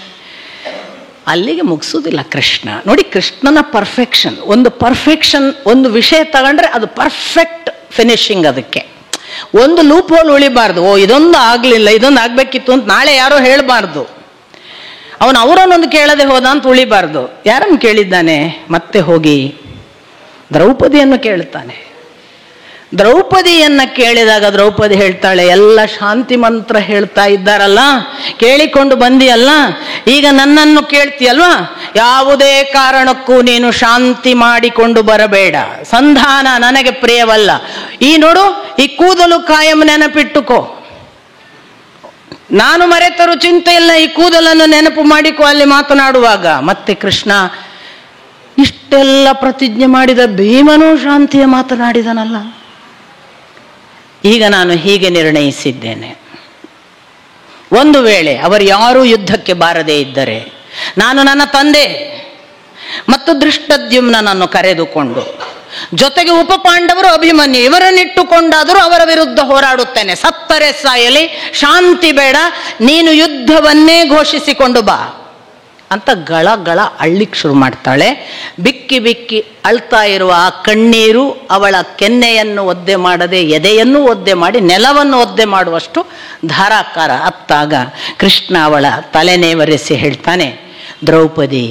ಅಲ್ಲಿಗೆ ಮುಗಿಸೋದಿಲ್ಲ ಕೃಷ್ಣ. ನೋಡಿ, ಕೃಷ್ಣನ ಪರ್ಫೆಕ್ಷನ್, ಒಂದು ವಿಷಯ ತಗೊಂಡ್ರೆ ಅದು ಪರ್ಫೆಕ್ಟ್ ಫಿನಿಶಿಂಗ್. ಅದಕ್ಕೆ ಒಂದು ಲೂಪ್ ಹೋಲ್ ಉಳಿಬಾರ್ದು. ಇದೊಂದು ಆಗಲಿಲ್ಲ, ಇದೊಂದು ಆಗಬೇಕಿತ್ತು ಅಂತ ನಾಳೆ ಯಾರೋ ಹೇಳಬಾರ್ದು. ಅವರನ್ನೊಂದು ಕೇಳದೆ ಹೋದ ಅಂತ ಉಳಿಬಾರ್ದು. ಯಾರನ್ನು ಕೇಳಿದ್ದಾನೆ? ಮತ್ತೆ ಹೋಗಿ ದ್ರೌಪದಿಯನ್ನು ಕೇಳ್ತಾನೆ. ದ್ರೌಪದಿಯನ್ನು ಕೇಳಿದಾಗ ದ್ರೌಪದಿ ಹೇಳ್ತಾಳೆ, ಎಲ್ಲ ಶಾಂತಿ ಮಂತ್ರ ಹೇಳ್ತಾ ಇದ್ದಾರಲ್ಲ, ಕೇಳಿಕೊಂಡು ಬಂದಿಯಲ್ಲ, ಈಗ ನನ್ನನ್ನು ಕೇಳ್ತೀಯಲ್ವಾ? ಯಾವುದೇ ಕಾರಣಕ್ಕೂ ನೀನು ಶಾಂತಿ ಮಾಡಿಕೊಂಡು ಬರಬೇಡ, ಸಂಧಾನ ನನಗೆ ಪ್ರಿಯವಲ್ಲ. ಈ ನೋಡು, ಈ ಕೂದಲು ಕಾಯಂ ನೆನಪಿಟ್ಟುಕೋ, ನಾನು ಮರೆತರೂ ಚಿಂತೆ ಇಲ್ಲ, ಈ ಕೂದಲನ್ನು ನೆನಪು ಮಾಡಿಕೋ ಅಲ್ಲಿ ಮಾತನಾಡುವಾಗ. ಮತ್ತೆ ಕೃಷ್ಣ ಇಷ್ಟೆಲ್ಲ ಪ್ರತಿಜ್ಞೆ ಮಾಡಿದ ಭೀಮನೂ ಶಾಂತಿಯ ಮಾತನಾಡಿದನಲ್ಲ. ಈಗ ನಾನು ಹೀಗೆ ನಿರ್ಣಯಿಸಿದ್ದೇನೆ, ಒಂದು ವೇಳೆ ಅವರು ಯಾರೂ ಯುದ್ಧಕ್ಕೆ ಬಾರದೇ ಇದ್ದರೆ ನಾನು ನನ್ನ ತಂದೆ ಮತ್ತು ದೃಷ್ಟದ್ಯುಮ್ನನನ್ನು ಕರೆದುಕೊಂಡು ಜೊತೆಗೆ ಉಪಪಾಂಡವರು ಅಭಿಮನ್ಯು ಇವರನ್ನಿಟ್ಟುಕೊಂಡಾದರೂ ಅವರ ವಿರುದ್ಧ ಹೋರಾಡುತ್ತೇನೆ. ಸತ್ತರೆ ಸಾಯಲಿ, ಶಾಂತಿ ಬೇಡ, ನೀನು ಯುದ್ಧವನ್ನೇ ಘೋಷಿಸಿಕೊಂಡು ಬಾ ಅಂತ ಗಳ ಅಳ್ಳಿಕ್ಕೆ ಶುರು ಮಾಡ್ತಾಳೆ. ಬಿಕ್ಕಿ ಬಿಕ್ಕಿ ಅಳ್ತಾ ಇರುವ ಆ ಕಣ್ಣೀರು ಅವಳ ಕೆನ್ನೆಯನ್ನು ಒದ್ದೆ ಮಾಡದೆ ಎದೆಯನ್ನು ಒದ್ದೆ ಮಾಡಿ ನೆಲವನ್ನು ಒದ್ದೆ ಮಾಡುವಷ್ಟು ಧಾರಾಕಾರ. ಅತ್ತಾಗ ಕೃಷ್ಣ ಅವಳ ತಲೆನೇವರೆಸಿ ಹೇಳ್ತಾನೆ, ದ್ರೌಪದಿ,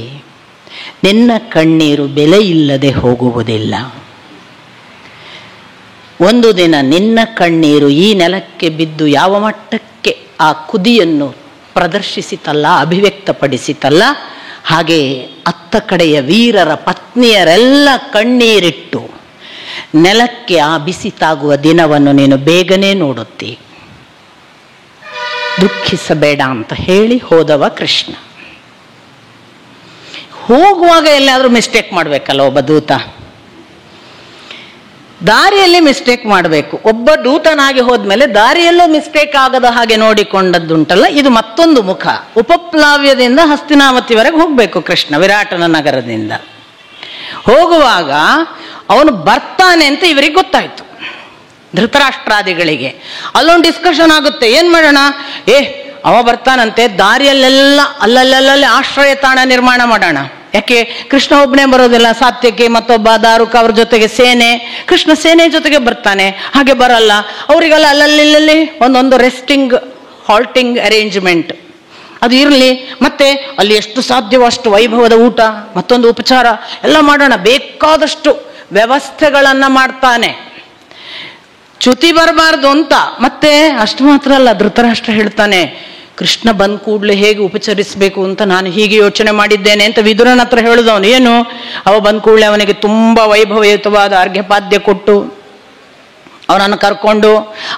ನಿನ್ನ ಕಣ್ಣೀರು ಬೆಲೆ ಇಲ್ಲದೆ ಹೋಗುವುದಿಲ್ಲ. ಒಂದು ದಿನ ನಿನ್ನ ಕಣ್ಣೀರು ಈ ನೆಲಕ್ಕೆ ಬಿದ್ದು ಯಾವ ಮಟ್ಟಕ್ಕೆ ಆ ಕುದಿಯನ್ನು ಪ್ರದರ್ಶಿಸಿತಲ್ಲ, ಅಭಿವ್ಯಕ್ತಪಡಿಸಿತಲ್ಲ, ಹಾಗೆ ಅತ್ತ ಕಡೆಯ ವೀರರ ಪತ್ನಿಯರೆಲ್ಲ ಕಣ್ಣೀರಿಟ್ಟು ನೆಲಕ್ಕೆ ಆ ಬಿಸಿ ತಾಗುವ ದಿನವನ್ನು ನೀನು ಬೇಗನೆ ನೋಡುತ್ತಿ, ದುಃಖಿಸಬೇಡ ಅಂತ ಹೇಳಿ ಹೋದವ ಕೃಷ್ಣ. ಹೋಗುವಾಗ ಎಲ್ಲಾದರೂ ಮಿಸ್ಟೇಕ್ ಮಾಡಬೇಕಲ್ಲ ಒಬ್ಬ ದೂತ, ದಾರಿಯಲ್ಲಿ ಮಿಸ್ಟೇಕ್ ಮಾಡಬೇಕು. ಒಬ್ಬ ದೂತನಾಗಿ ಹೋದ್ಮೇಲೆ ದಾರಿಯಲ್ಲೂ ಮಿಸ್ಟೇಕ್ ಆಗದ ಹಾಗೆ ನೋಡಿಕೊಂಡದ್ದುಂಟಲ್ಲ, ಇದು ಮತ್ತೊಂದು ಮುಖ. ಉಪಪ್ಲಾವ್ಯದಿಂದ ಹಸ್ತಿನಾವತಿವರೆಗೆ ಹೋಗಬೇಕು ಕೃಷ್ಣ, ವಿರಾಟನ ನಗರದಿಂದ. ಹೋಗುವಾಗ ಅವನು ಬರ್ತಾನೆ ಅಂತ ಇವರಿಗೆ ಗೊತ್ತಾಯ್ತು, ಧೃತರಾಷ್ಟ್ರಾದಿಗಳಿಗೆ. ಅಲ್ಲೊಂದು ಡಿಸ್ಕಷನ್ ಆಗುತ್ತೆ, ಏನ್ ಮಾಡೋಣ? ಅವ ಬರ್ತಾನಂತೆ, ದಾರಿಯಲ್ಲೆಲ್ಲ ಅಲ್ಲಲ್ಲಲ್ಲಿ ಆಶ್ರಯ ತಾಣ ನಿರ್ಮಾಣ ಮಾಡೋಣ. ಯಾಕೆ? ಕೃಷ್ಣ ಒಬ್ಬನೇ ಬರೋದಿಲ್ಲ, ಸಾತ್ಯಕಿ ಮತ್ತೊಬ್ಬ ದಾರುಕ, ಅವ್ರ ಜೊತೆಗೆ ಸೇನೆ. ಕೃಷ್ಣ ಸೇನೆ ಜೊತೆಗೆ ಬರ್ತಾನೆ, ಹಾಗೆ ಬರಲ್ಲ. ಅವರಿಗೆಲ್ಲ ಅಲ್ಲಲ್ಲಿ ಒಂದೊಂದು ರೆಸ್ಟಿಂಗ್ ಹಾಲ್ಟಿಂಗ್ ಅರೇಂಜ್ಮೆಂಟ್ ಅದು ಇರಲಿ. ಮತ್ತೆ ಅಲ್ಲಿ ಎಷ್ಟು ಸಾಧ್ಯವೋ ಅಷ್ಟು ವೈಭವದ ಊಟ, ಮತ್ತೊಂದು ಉಪಚಾರ ಎಲ್ಲ ಮಾಡೋಣ. ಬೇಕಾದಷ್ಟು ವ್ಯವಸ್ಥೆಗಳನ್ನ ಮಾಡ್ತಾನೆ, ಚ್ಯುತಿ ಬರಬಾರ್ದು ಅಂತ. ಮತ್ತೆ ಅಷ್ಟು ಮಾತ್ರ ಅಲ್ಲ, ಧೃತರಾಷ್ಟ್ರ ಹೇಳ್ತಾನೆ, ಕೃಷ್ಣ ಬಂದ ಕೂಡಲೇ ಹೇಗೆ ಉಪಚರಿಸಬೇಕು ಅಂತ ನಾನು ಹೀಗೆ ಯೋಚನೆ ಮಾಡಿದ್ದೇನೆ ಅಂತ ವಿದುರನ ಹತ್ರ ಹೇಳಿದವನು. ಏನು? ಅವ ಬಂದ ಕೂಡಲೇ ಅವನಿಗೆ ತುಂಬಾ ವೈಭವಯುತವಾದ ಅರ್ಘ್ಯಪಾದ್ಯ ಕೊಟ್ಟು ಅವನನ್ನು ಕರ್ಕೊಂಡು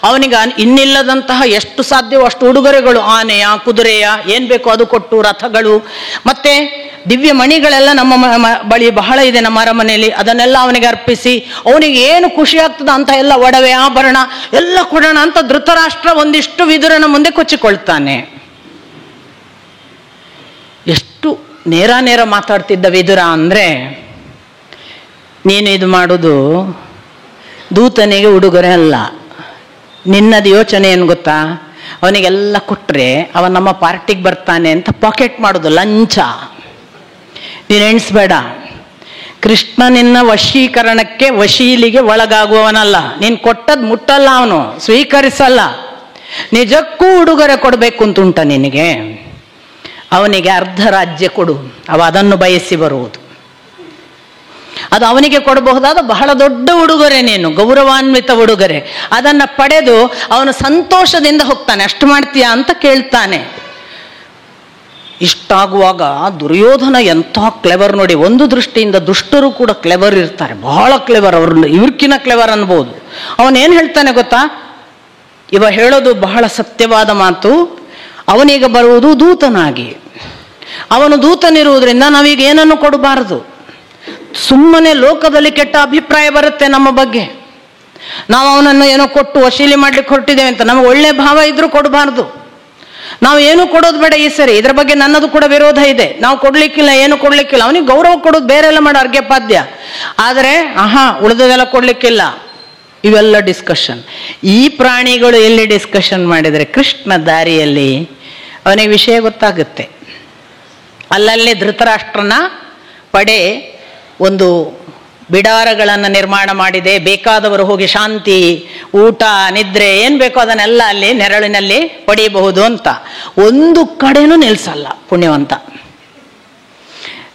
ಅವನಿಗೆ ಇನ್ನಿಲ್ಲದಂತಹ ಎಷ್ಟು ಸಾಧ್ಯವೋ ಅಷ್ಟು ಉಡುಗೊರೆಗಳು, ಆನೆಯ, ಕುದುರೆಯ, ಏನ್ ಬೇಕೋ ಅದು ಕೊಟ್ಟು, ರಥಗಳು, ಮತ್ತೆ ದಿವ್ಯ ಮಣಿಗಳೆಲ್ಲ ನಮ್ಮ ಬಳಿ ಬಹಳ ಇದೆ ನಮ್ಮ ಅರಮನೆಯಲ್ಲಿ, ಅದನ್ನೆಲ್ಲ ಅವನಿಗೆ ಅರ್ಪಿಸಿ ಅವನಿಗೆ ಏನು ಖುಷಿ ಆಗ್ತದ ಅಂತ ಎಲ್ಲ ಒಡವೆ, ಆಭರಣ ಎಲ್ಲ ಕೊಡೋಣ ಅಂತ ಧೃತರಾಷ್ಟ್ರ ಒಂದಿಷ್ಟು ವಿದುರನ ಮುಂದೆ ಕೊಚ್ಚಿಕೊಳ್ತಾನೆ. ಎಷ್ಟು ನೇರ ಮಾತಾಡ್ತಿದ್ದ ವಿದುರ ಅಂದ್ರೆ, ನೀನು ಇದು ಮಾಡೋದು ದೂತನಿಗೆ ಉಡುಗೊರೆ ಅಲ್ಲ, ನಿನ್ನದು ಯೋಚನೆ ಏನು ಗೊತ್ತಾ? ಅವನಿಗೆಲ್ಲ ಕೊಟ್ರೆ ಅವ ನಮ್ಮ ಪಾರ್ಟಿಗೆ ಬರ್ತಾನೆ ಅಂತ ಪಾಕೆಟ್ ಮಾಡೋದು, ಲಂಚ. ನೀನು ಎಣಿಸ್ಬೇಡ, ಕೃಷ್ಣ ನಿನ್ನ ವಶೀಕರಣಕ್ಕೆ ವಶೀಲಿಗೆ ಒಳಗಾಗುವವನಲ್ಲ. ನೀನು ಕೊಟ್ಟದ್ ಮುಟ್ಟಲ್ಲ, ಅವನು ಸ್ವೀಕರಿಸಲ್ಲ. ನಿಜಕ್ಕೂ ಉಡುಗೊರೆ ಕೊಡಬೇಕು ಅಂತುಂಟ ನಿನಗೆ, ಅವನಿಗೆ ಅರ್ಧ ರಾಜ್ಯ ಕೊಡು, ಅವ ಅದನ್ನು ಬಯಸಿ ಬರುವುದು. ಅದು ಅವನಿಗೆ ಕೊಡಬಹುದಾದ ಬಹಳ ದೊಡ್ಡ ಉಡುಗೊರೆ, ನೀನು ಗೌರವಾನ್ವಿತ ಉಡುಗೊರೆ. ಅದನ್ನ ಪಡೆದು ಅವನು ಸಂತೋಷದಿಂದ ಹೋಗ್ತಾನೆ. ಅಷ್ಟು ಮಾಡ್ತೀಯಾ ಅಂತ ಕೇಳ್ತಾನೆ. ಇಷ್ಟಾಗುವಾಗ ದುರ್ಯೋಧನ ಎಂಥ ಕ್ಲೆವರ್ ನೋಡಿ. ಒಂದು ದೃಷ್ಟಿಯಿಂದ ದುಷ್ಟರು ಕೂಡ ಕ್ಲೆವರ್ ಇರ್ತಾರೆ, ಬಹಳ ಕ್ಲೆವರ್, ಅವ್ರನ್ನ ಇವ್ರಕ್ಕಿನ ಕ್ಲೆವರ್ ಅನ್ಬೋದು. ಅವನೇನು ಹೇಳ್ತಾನೆ ಗೊತ್ತಾ? ಇವ ಹೇಳೋದು ಬಹಳ ಸತ್ಯವಾದ ಮಾತು. ಅವನೀಗ ಬರುವುದು ದೂತನಾಗಿ. ಅವನು ದೂತನಿರುವುದರಿಂದ ನಾವೀಗ ಏನನ್ನು ಕೊಡಬಾರದು. ಸುಮ್ಮನೆ ಲೋಕದಲ್ಲಿ ಕೆಟ್ಟ ಅಭಿಪ್ರಾಯ ಬರುತ್ತೆ ನಮ್ಮ ಬಗ್ಗೆ. ನಾವು ಅವನನ್ನು ಏನೋ ಕೊಟ್ಟು ವಶೀಲಿ ಮಾಡ್ಲಿಕ್ಕೆ ಹೊರಟಿದ್ದೇವೆ ಅಂತ ನಮಗೆ ಒಳ್ಳೆ ಭಾವ ಇದ್ರೂ ಕೊಡಬಾರ್ದು. ನಾವು ಏನು ಕೊಡೋದು ಬೇಡ ಈ ಸರಿ. ಇದ್ರ ಬಗ್ಗೆ ನನ್ನದು ಕೂಡ ವಿರೋಧ ಇದೆ. ನಾವು ಕೊಡ್ಲಿಕ್ಕಿಲ್ಲ, ಏನು ಕೊಡ್ಲಿಕ್ಕಿಲ್ಲ. ಅವನಿಗೆ ಗೌರವ ಕೊಡೋದು ಬೇರೆ ಎಲ್ಲ ಮಾಡೋ ಅರ್ಘ್ಯಪಾದ್ಯ. ಆದರೆ ಉಳಿದದೆಲ್ಲ ಕೊಡ್ಲಿಕ್ಕಿಲ್ಲ. ಇವೆಲ್ಲ ಡಿಸ್ಕಷನ್. ಈ ಪ್ರಾಣಿಗಳು ಎಲ್ಲಿ ಡಿಸ್ಕಷನ್ ಮಾಡಿದರೆ ಕೃಷ್ಣ ದಾರಿಯಲ್ಲಿ ಅವನಿಗೆ ವಿಷಯ ಗೊತ್ತಾಗುತ್ತೆ. ಅಲ್ಲಲ್ಲಿ ಧೃತರಾಷ್ಟ್ರನ ಪಡೆ ಒಂದು ಬಿಡಾರಗಳನ್ನು ನಿರ್ಮಾಣ ಮಾಡಿದೆ. ಬೇಕಾದವರು ಹೋಗಿ ಶಾಂತಿ, ಊಟ, ನಿದ್ರೆ ಏನು ಬೇಕೋ ಅದನ್ನೆಲ್ಲ ಅಲ್ಲಿ ನೆರಳಿನಲ್ಲಿ ಪಡೆಯಬಹುದು ಅಂತ. ಒಂದು ಕಡೆನೂ ನಿಲ್ಲಿಸಲ್ಲ ಪುಣ್ಯವಂತ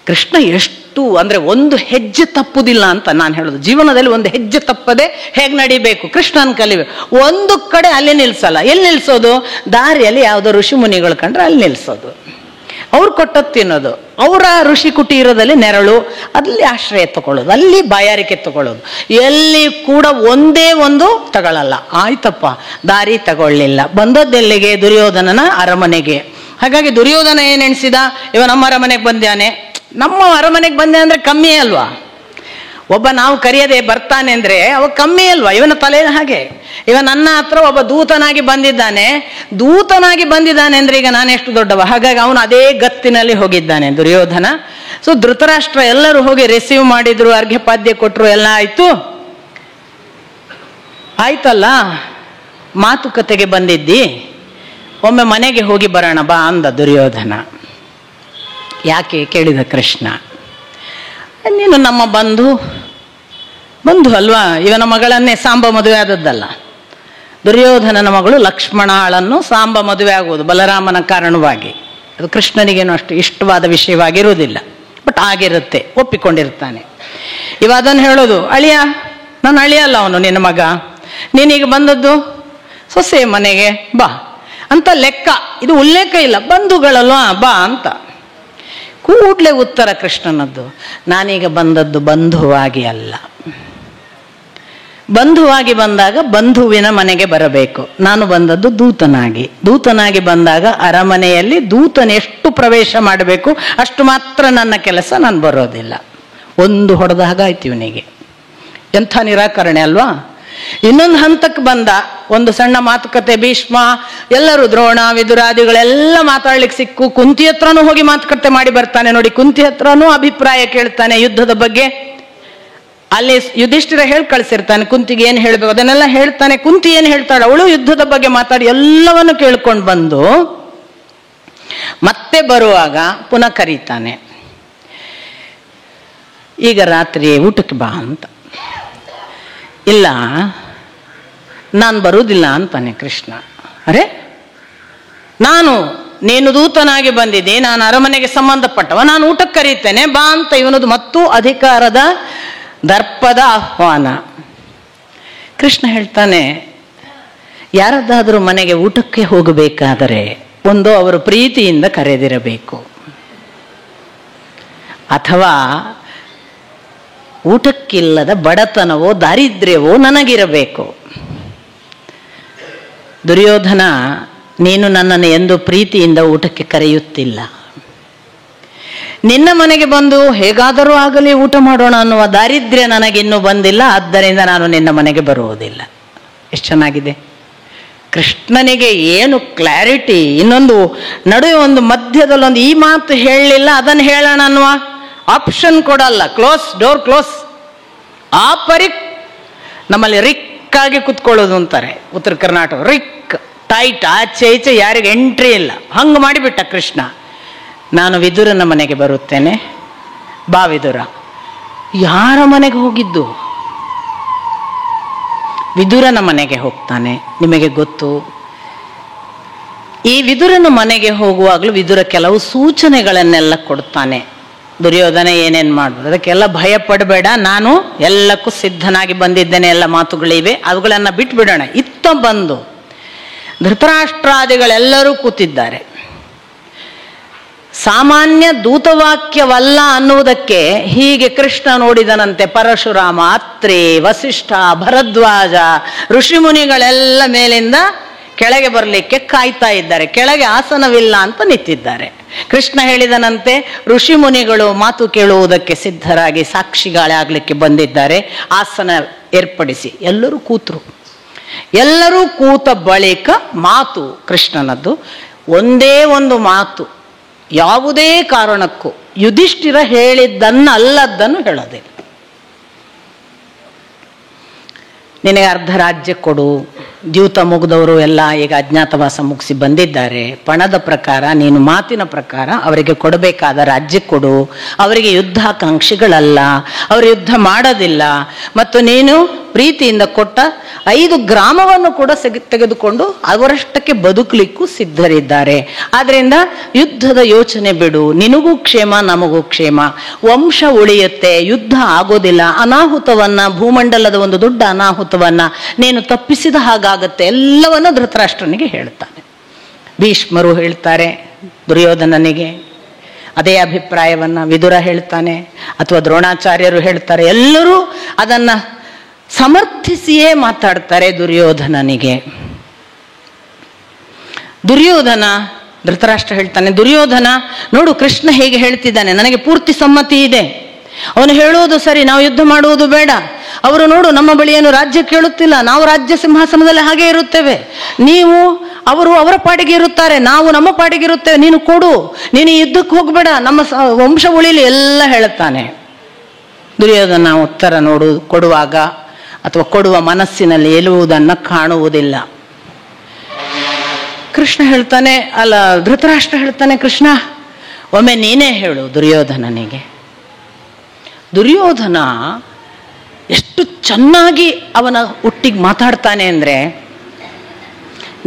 ಕೃಷ್ಣ. ಎಷ್ಟು ಅಂದರೆ ಒಂದು ಹೆಜ್ಜೆ ತಪ್ಪುದಿಲ್ಲ ಅಂತ ನಾನು ಹೇಳೋದು. ಜೀವನದಲ್ಲಿ ಒಂದು ಹೆಜ್ಜೆ ತಪ್ಪದೆ ಹೇಗೆ ನಡಿಬೇಕು ಕೃಷ್ಣನ ಕಲಿಬೇಕು. ಒಂದು ಕಡೆ ಅಲ್ಲಿ ನಿಲ್ಲಿಸಲ್ಲ. ಎಲ್ಲಿ ನಿಲ್ಲಿಸೋದು? ದಾರಿಯಲ್ಲಿ ಯಾವುದೋ ಋಷಿ ಮುನಿಗಳು ಕಂಡ್ರೆ ಅಲ್ಲಿ ನಿಲ್ಲಿಸೋದು. ಅವ್ರು ಕೊಟ್ಟದ್ದು ತಿನ್ನೋದು, ಅವರ ಋಷಿ ಕುಟೀರದಲ್ಲಿ ನೆರಳು, ಅಲ್ಲಿ ಆಶ್ರಯ ತಗೊಳ್ಳೋದು, ಅಲ್ಲಿ ಬಾಯಾರಿಕೆ ತಗೊಳ್ಳೋದು. ಎಲ್ಲಿ ಕೂಡ ಒಂದೇ ಒಂದು ತಗೊಳ್ಳಲ್ಲ. ಆಯ್ತಪ್ಪ, ದಾರಿ ತಗೊಳ್ಳಿಲ್ಲ. ಬಂದದ್ದೆಲ್ಲಿಗೆ? ದುರ್ಯೋಧನನ ಅರಮನೆಗೆ. ಹಾಗಾಗಿ ದುರ್ಯೋಧನ ಏನೆಣಿಸಿದ? ಇವ ನಮ್ಮ ಅರಮನೆಗೆ ಬಂದ್ಯಾನೆ. ನಮ್ಮ ಅರಮನೆಗೆ ಬಂದೆ ಅಂದರೆ ಕಮ್ಮಿ ಅಲ್ವಾ? ಒಬ್ಬ ನಾವು ಕರೆಯದೆ ಬರ್ತಾನೆ ಅಂದರೆ ಅವ ಕಮ್ಮಿ ಅಲ್ವಾ? ಇವನ ತಲೆ ಹಾಗೆ. ಇವ ನನ್ನ ಹತ್ರ ಒಬ್ಬ ದೂತನಾಗಿ ಬಂದಿದ್ದಾನೆ. ದೂತನಾಗಿ ಬಂದಿದ್ದಾನೆ ಅಂದ್ರೆ ಈಗ ನಾನು ಎಷ್ಟು ದೊಡ್ಡವ. ಹಾಗಾಗಿ ಅವನು ಅದೇ ಗತ್ತಿನಲ್ಲಿ ಹೋಗಿದ್ದಾನೆ ದುರ್ಯೋಧನ. ಸೊ ಧೃತರಾಷ್ಟ್ರ ಎಲ್ಲರೂ ಹೋಗಿ ರಿಸೀವ್ ಮಾಡಿದ್ರು, ಅರ್ಘ್ಯಪಾದ್ಯ ಕೊಟ್ಟರು, ಎಲ್ಲ ಆಯ್ತಲ್ಲ. ಮಾತುಕತೆಗೆ ಬಂದಿದ್ದಿ, ಒಮ್ಮೆ ಮನೆಗೆ ಹೋಗಿ ಬರೋಣ ಬಾ ಅಂದ ದುರ್ಯೋಧನ. ಯಾಕೆ ಕೇಳಿದ ಕೃಷ್ಣ. ನೀನು ನಮ್ಮ ಬಂಧು ಅಲ್ವಾ? ಇವನ ಮಗಳನ್ನೇ ಸಾಂಬ ಮದುವೆ ಆದದ್ದಲ್ಲ. ದುರ್ಯೋಧನನ ಮಗಳು ಲಕ್ಷ್ಮಣಳನ್ನು ಸಾಂಬ ಮದುವೆ ಆಗುವುದು ಬಲರಾಮನ ಕಾರಣವಾಗಿ. ಅದು ಕೃಷ್ಣನಿಗೇನು ಅಷ್ಟು ಇಷ್ಟವಾದ ವಿಷಯವಾಗಿರುವುದಿಲ್ಲ, ಬಟ್ ಆಗಿರುತ್ತೆ, ಒಪ್ಪಿಕೊಂಡಿರ್ತಾನೆ. ಇವ ಅದನ್ನು ಹೇಳೋದು, ಅಳಿಯ, ನಾನು ಅಳಿಯ ಅಲ್ಲ ಅವನು, ನಿನ್ನ ಮಗ. ನೀನೀಗ ಬಂದದ್ದು ಸೊಸೆ ಮನೆಗೆ ಬಾ ಅಂತ ಲೆಕ್ಕ. ಇದು ಉಲ್ಲೇಖ ಇಲ್ಲ, ಬಂಧುಗಳಲ್ವಾ ಬಾ ಅಂತ. ಕೂಡಲೇ ಉತ್ತರ ಕೃಷ್ಣನದ್ದು, ನಾನೀಗ ಬಂದದ್ದು ಬಂಧುವಾಗಿ ಅಲ್ಲ. ಬಂಧುವಾಗಿ ಬಂದಾಗ ಬಂಧುವಿನ ಮನೆಗೆ ಬರಬೇಕು. ನಾನು ಬಂದದ್ದು ದೂತನಾಗಿ ಬಂದಾಗ ಅರಮನೆಯಲ್ಲಿ ದೂತನೆಷ್ಟು ಪ್ರವೇಶ ಮಾಡಬೇಕು ಅಷ್ಟು ಮಾತ್ರ ನನ್ನ ಕೆಲಸ. ನಾನು ಬರೋದಿಲ್ಲ. ಒಂದು ಹೊಡೆದ ಹಾಗಾಯ್ತು ಇವನಿಗೆ. ಎಂಥ ನಿರಾಕರಣೆ ಅಲ್ವಾ? ಇನ್ನೊಂದು ಹಂತಕ್ಕೆ ಬಂದ. ಒಂದು ಸಣ್ಣ ಮಾತುಕತೆ, ಭೀಷ್ಮ ಎಲ್ಲರೂ, ದ್ರೋಣ, ವಿದುರಾದಿಗಳೆಲ್ಲ ಮಾತಾಡ್ಲಿಕ್ಕೆ ಸಿಕ್ಕು. ಕುಂತಿ ಹತ್ರನೂ ಹೋಗಿ ಮಾತುಕತೆ ಮಾಡಿ ಬರ್ತಾನೆ. ನೋಡಿ, ಕುಂತಿ ಹತ್ರನೂ ಅಭಿಪ್ರಾಯ ಕೇಳ್ತಾನೆ ಯುದ್ಧದ ಬಗ್ಗೆ. ಅಲ್ಲಿ ಯುಧಿಷ್ಠಿರ ಹೇಳಿ ಕಳಿಸಿರ್ತಾನೆ ಕುಂತಿಗೆ ಏನು ಹೇಳ್ಬೇಕು ಅದನ್ನೆಲ್ಲ ಹೇಳ್ತಾನೆ. ಕುಂತಿ ಏನು ಹೇಳ್ತಾಳೆ, ಅವಳು ಯುದ್ಧದ ಬಗ್ಗೆ ಮಾತಾಡಿ ಎಲ್ಲವನ್ನು ಕೇಳ್ಕೊಂಡು ಬಂದು ಮತ್ತೆ ಬರುವಾಗ ಪುನಃ ಕರೀತಾನೆ, ಈಗ ರಾತ್ರಿ ಊಟಕ್ಕೆ ಬಾ ಅಂತ. ಇಲ್ಲ, ನಾನು ಬರುವುದಿಲ್ಲ ಅಂತಾನೆ ಕೃಷ್ಣ. ಅರೆ, ನೀನು ದೂತನಾಗಿ ಬಂದಿದ್ದೆ, ನಾನು ಅರಮನೆಗೆ ಸಂಬಂಧಪಟ್ಟವ, ನಾನು ಊಟಕ್ಕೆ ಕರೀತೇನೆ ಬಾ ಅಂತ ಇವನದು ಮತ್ತು ಅಧಿಕಾರದ ದರ್ಪದ ಆಹ್ವಾನ. ಕೃಷ್ಣ ಹೇಳ್ತಾನೆ, ಯಾರದ್ದಾದರೂ ಮನೆಗೆ ಊಟಕ್ಕೆ ಹೋಗಬೇಕಾದರೆ ಒಂದು ಅವರು ಪ್ರೀತಿಯಿಂದ ಕರೆದಿರಬೇಕು, ಅಥವಾ ಊಟಕ್ಕಿಲ್ಲದ ಬಡತನವೋ ದಾರಿದ್ರ್ಯವೋ ನನಗಿರಬೇಕು. ದುರ್ಯೋಧನ, ನೀನು ನನ್ನನ್ನು ಎಂದು ಪ್ರೀತಿಯಿಂದ ಊಟಕ್ಕೆ ಕರೆಯುತ್ತಿಲ್ಲ. ನಿನ್ನ ಮನೆಗೆ ಬಂದು ಹೇಗಾದರೂ ಆಗಲಿ ಊಟ ಮಾಡೋಣ ಅನ್ನುವ ದಾರಿದ್ರ್ಯ ನನಗಿನ್ನೂ ಬಂದಿಲ್ಲ, ಆದ್ದರಿಂದ ನಾನು ನಿನ್ನ ಮನೆಗೆ ಬರುವುದಿಲ್ಲ. ಎಷ್ಟು ಚೆನ್ನಾಗಿದೆ ಕೃಷ್ಣನಿಗೆ, ಏನು ಕ್ಲಾರಿಟಿ. ಇನ್ನೊಂದು ನಡುವೆ ಒಂದು ಮಧ್ಯದಲ್ಲೊಂದು ಈ ಮಾತು ಹೇಳಲಿಲ್ಲ ಅದನ್ನು ಹೇಳೋಣ ಅನ್ನುವ ಆಪ್ಷನ್ ಕೊಡಲ್ಲ. Door close. ಆ ಪರಿ ನಮ್ಮಲ್ಲಿ ರಿಕ್ಕಾಗಿ ಕುತ್ಕೊಳ್ಳೋದು ಅಂತಾರೆ ಉತ್ತರ ಕರ್ನಾಟಕ. ರಿಕ್ ಟೈಟ್, ಆಚೆ ಈಚೆ ಯಾರಿಗೆ ಎಂಟ್ರಿ ಇಲ್ಲ. ಹಂಗೆ ಮಾಡಿಬಿಟ್ಟ ಕೃಷ್ಣ. ನಾನು ವಿದುರನ ಮನೆಗೆ ಬರುತ್ತೇನೆ, ಬಾ ವಿದುರ. ಯಾರ ಮನೆಗೆ ಹೋಗಿದ್ದು? ವಿದುರನ ಮನೆಗೆ ಹೋಗ್ತಾನೆ. ನಿಮಗೆ ಗೊತ್ತು, ಈ ವಿದುರನ ಮನೆಗೆ ಹೋಗುವಾಗಲೂ ವಿದುರ ಕೆಲವು ಸೂಚನೆಗಳನ್ನೆಲ್ಲ ಕೊಡ್ತಾನೆ. ದುರ್ಯೋಧನ ಏನೇನು ಮಾಡ್ಬೋದು ಅದಕ್ಕೆಲ್ಲ ಭಯ ಪಡಬೇಡ, ನಾನು ಎಲ್ಲಕ್ಕೂ ಸಿದ್ಧನಾಗಿ ಬಂದಿದ್ದೇನೆ, ಎಲ್ಲ ಮಾತುಗಳಿವೆ, ಅವುಗಳನ್ನು ಬಿಟ್ಬಿಡೋಣ. ಇತ್ತ ಬಂದು ಧೃತರಾಷ್ಟ್ರಾದಿಗಳೆಲ್ಲರೂ ಕೂತಿದ್ದಾರೆ. ಸಾಮಾನ್ಯ ದೂತವಾಕ್ಯವಲ್ಲ ಅನ್ನುವುದಕ್ಕೆ ಹೀಗೆ ಕೃಷ್ಣ ನೋಡಿದನಂತೆ. ಪರಶುರಾಮ, ಅತ್ರಿ, ವಸಿಷ್ಠ, ಭರದ್ವಾಜ ಋಷಿಮುನಿಗಳೆಲ್ಲ ಮೇಲಿಂದ ಕೆಳಗೆ ಬರಲಿಕ್ಕೆ ಕಾಯ್ತಾ ಇದ್ದಾರೆ, ಕೆಳಗೆ ಆಸನವಿಲ್ಲ ಅಂತ ನಿಂತಿದ್ದಾರೆ. ಕೃಷ್ಣ ಹೇಳಿದನಂತೆ, ಋಷಿಮುನಿಗಳು ಮಾತು ಕೇಳುವುದಕ್ಕೆ ಸಿದ್ಧರಾಗಿ ಸಾಕ್ಷಿಗಳಾಗಲಿಕ್ಕೆ ಬಂದಿದ್ದಾರೆ, ಆಸನ ಏರ್ಪಡಿಸಿ. ಎಲ್ಲರೂ ಕೂತರು. ಎಲ್ಲರೂ ಕೂತ ಬಳಿಕ ಮಾತು ಕೃಷ್ಣನದ್ದು ಒಂದೇ ಒಂದು ಮಾತು, ಯಾವುದೇ ಕಾರಣಕ್ಕೂ ಯುಧಿಷ್ಠಿರ ಹೇಳಿದ್ದನ್ನು ಅಲ್ಲದ್ದನ್ನು ಹೇಳೋದಿಲ್ಲ. ನಿನಗೆ ಅರ್ಧ ರಾಜ್ಯ ಕೊಡು. ದ್ಯೂತ ಮುಗಿದವರು ಎಲ್ಲ ಈಗ ಅಜ್ಞಾತವಾಸ ಮುಗಿಸಿ ಬಂದಿದ್ದಾರೆ. ಪಣದ ಪ್ರಕಾರ, ನೀನು ಮಾತಿನ ಪ್ರಕಾರ ಅವರಿಗೆ ಕೊಡಬೇಕಾದ ರಾಜ್ಯ ಕೊಡು. ಅವರಿಗೆ ಯುದ್ಧಾಕಾಂಕ್ಷಿಗಳಲ್ಲ, ಅವರು ಯುದ್ಧ ಮಾಡೋದಿಲ್ಲ. ಮತ್ತು ನೀನು ಪ್ರೀತಿಯಿಂದ ಕೊಟ್ಟ 5 ಗ್ರಾಮವನ್ನು ಕೂಡ ತೆಗೆದುಕೊಂಡು ಅವರಷ್ಟಕ್ಕೆ ಬದುಕಲಿಕ್ಕೂ ಸಿದ್ಧರಿದ್ದಾರೆ. ಆದ್ರಿಂದ ಯುದ್ಧದ ಯೋಚನೆ ಬಿಡು. ನಿನಗೂ ಕ್ಷೇಮ, ನಮಗೂ ಕ್ಷೇಮ, ವಂಶ ಉಳಿಯುತ್ತೆ, ಯುದ್ಧ ಆಗೋದಿಲ್ಲ. ಅನಾಹುತವನ್ನ, ಭೂಮಂಡಲದ ಒಂದು ದೊಡ್ಡ ಅನಾಹುತವನ್ನ ನೀನು ತಪ್ಪಿಸಿದ ಹಾಗಾಗತ್ತೆ. ಎಲ್ಲವನ್ನೂ ಧೃತರಾಷ್ಟ್ರನಿಗೆ ಹೇಳ್ತಾನೆ. ಭೀಷ್ಮರು ಹೇಳ್ತಾರೆ ದುರ್ಯೋಧನನಿಗೆ ಅದೇ ಅಭಿಪ್ರಾಯವನ್ನ, ವಿದುರ ಹೇಳ್ತಾನೆ ಅಥವಾ ದ್ರೋಣಾಚಾರ್ಯರು ಹೇಳ್ತಾರೆ. ಎಲ್ಲರೂ ಅದನ್ನ ಸಮರ್ಥಿಸಿಯೇ ಮಾತಾಡ್ತಾರೆ ದುರ್ಯೋಧನನಿಗೆ. ಧೃತರಾಷ್ಟ್ರ ಹೇಳ್ತಾನೆ, ದುರ್ಯೋಧನ ನೋಡು, ಕೃಷ್ಣ ಹೇಗೆ ಹೇಳ್ತಿದ್ದಾನೆ, ನನಗೆ ಪೂರ್ತಿ ಸಮ್ಮತಿ ಇದೆ. ಅವನು ಹೇಳುವುದು ಸರಿ, ನಾವು ಯುದ್ಧ ಮಾಡುವುದು ಬೇಡ. ಅವರು ನೋಡು, ನಮ್ಮ ಬಳಿ ಏನು ರಾಜ್ಯ ಕೇಳುತ್ತಿಲ್ಲ, ನಾವು ರಾಜ್ಯ ಸಿಂಹಾಸನದಲ್ಲಿ ಹಾಗೆ ಇರುತ್ತೇವೆ. ಅವರು ಅವರ ಪಾಡಿಗೆ ಇರುತ್ತಾರೆ, ನಾವು ನಮ್ಮ ಪಾಡಿಗೆ ಇರುತ್ತೇವೆ. ನೀನು ಕೊಡು, ನೀನು ಯುದ್ಧಕ್ಕೆ ಹೋಗಬೇಡ, ನಮ್ಮ ವಂಶ ಉಳಿಲಿ ಎಲ್ಲ ಹೇಳುತ್ತಾನೆ. ದುರ್ಯೋಧನ ಉತ್ತರ ಕೊಡುವಾಗ ಅಥವಾ ಕೊಡುವ ಮನಸ್ಸಿನಲ್ಲಿ ಎಳುವುದನ್ನು ಕಾಣುವುದಿಲ್ಲ. ಕೃಷ್ಣ ಹೇಳ್ತಾನೆ, ಧೃತರಾಷ್ಟ್ರ ಹೇಳ್ತಾನೆ, ಕೃಷ್ಣ ಒಮ್ಮೆ ನೀನೇ ಹೇಳು ದುರ್ಯೋಧನನಿಗೆ. ದುರ್ಯೋಧನ ಎಷ್ಟು ಚೆನ್ನಾಗಿ ಅವನ ಒಟ್ಟಿಗೆ ಮಾತಾಡ್ತಾನೆ ಅಂದ್ರೆ,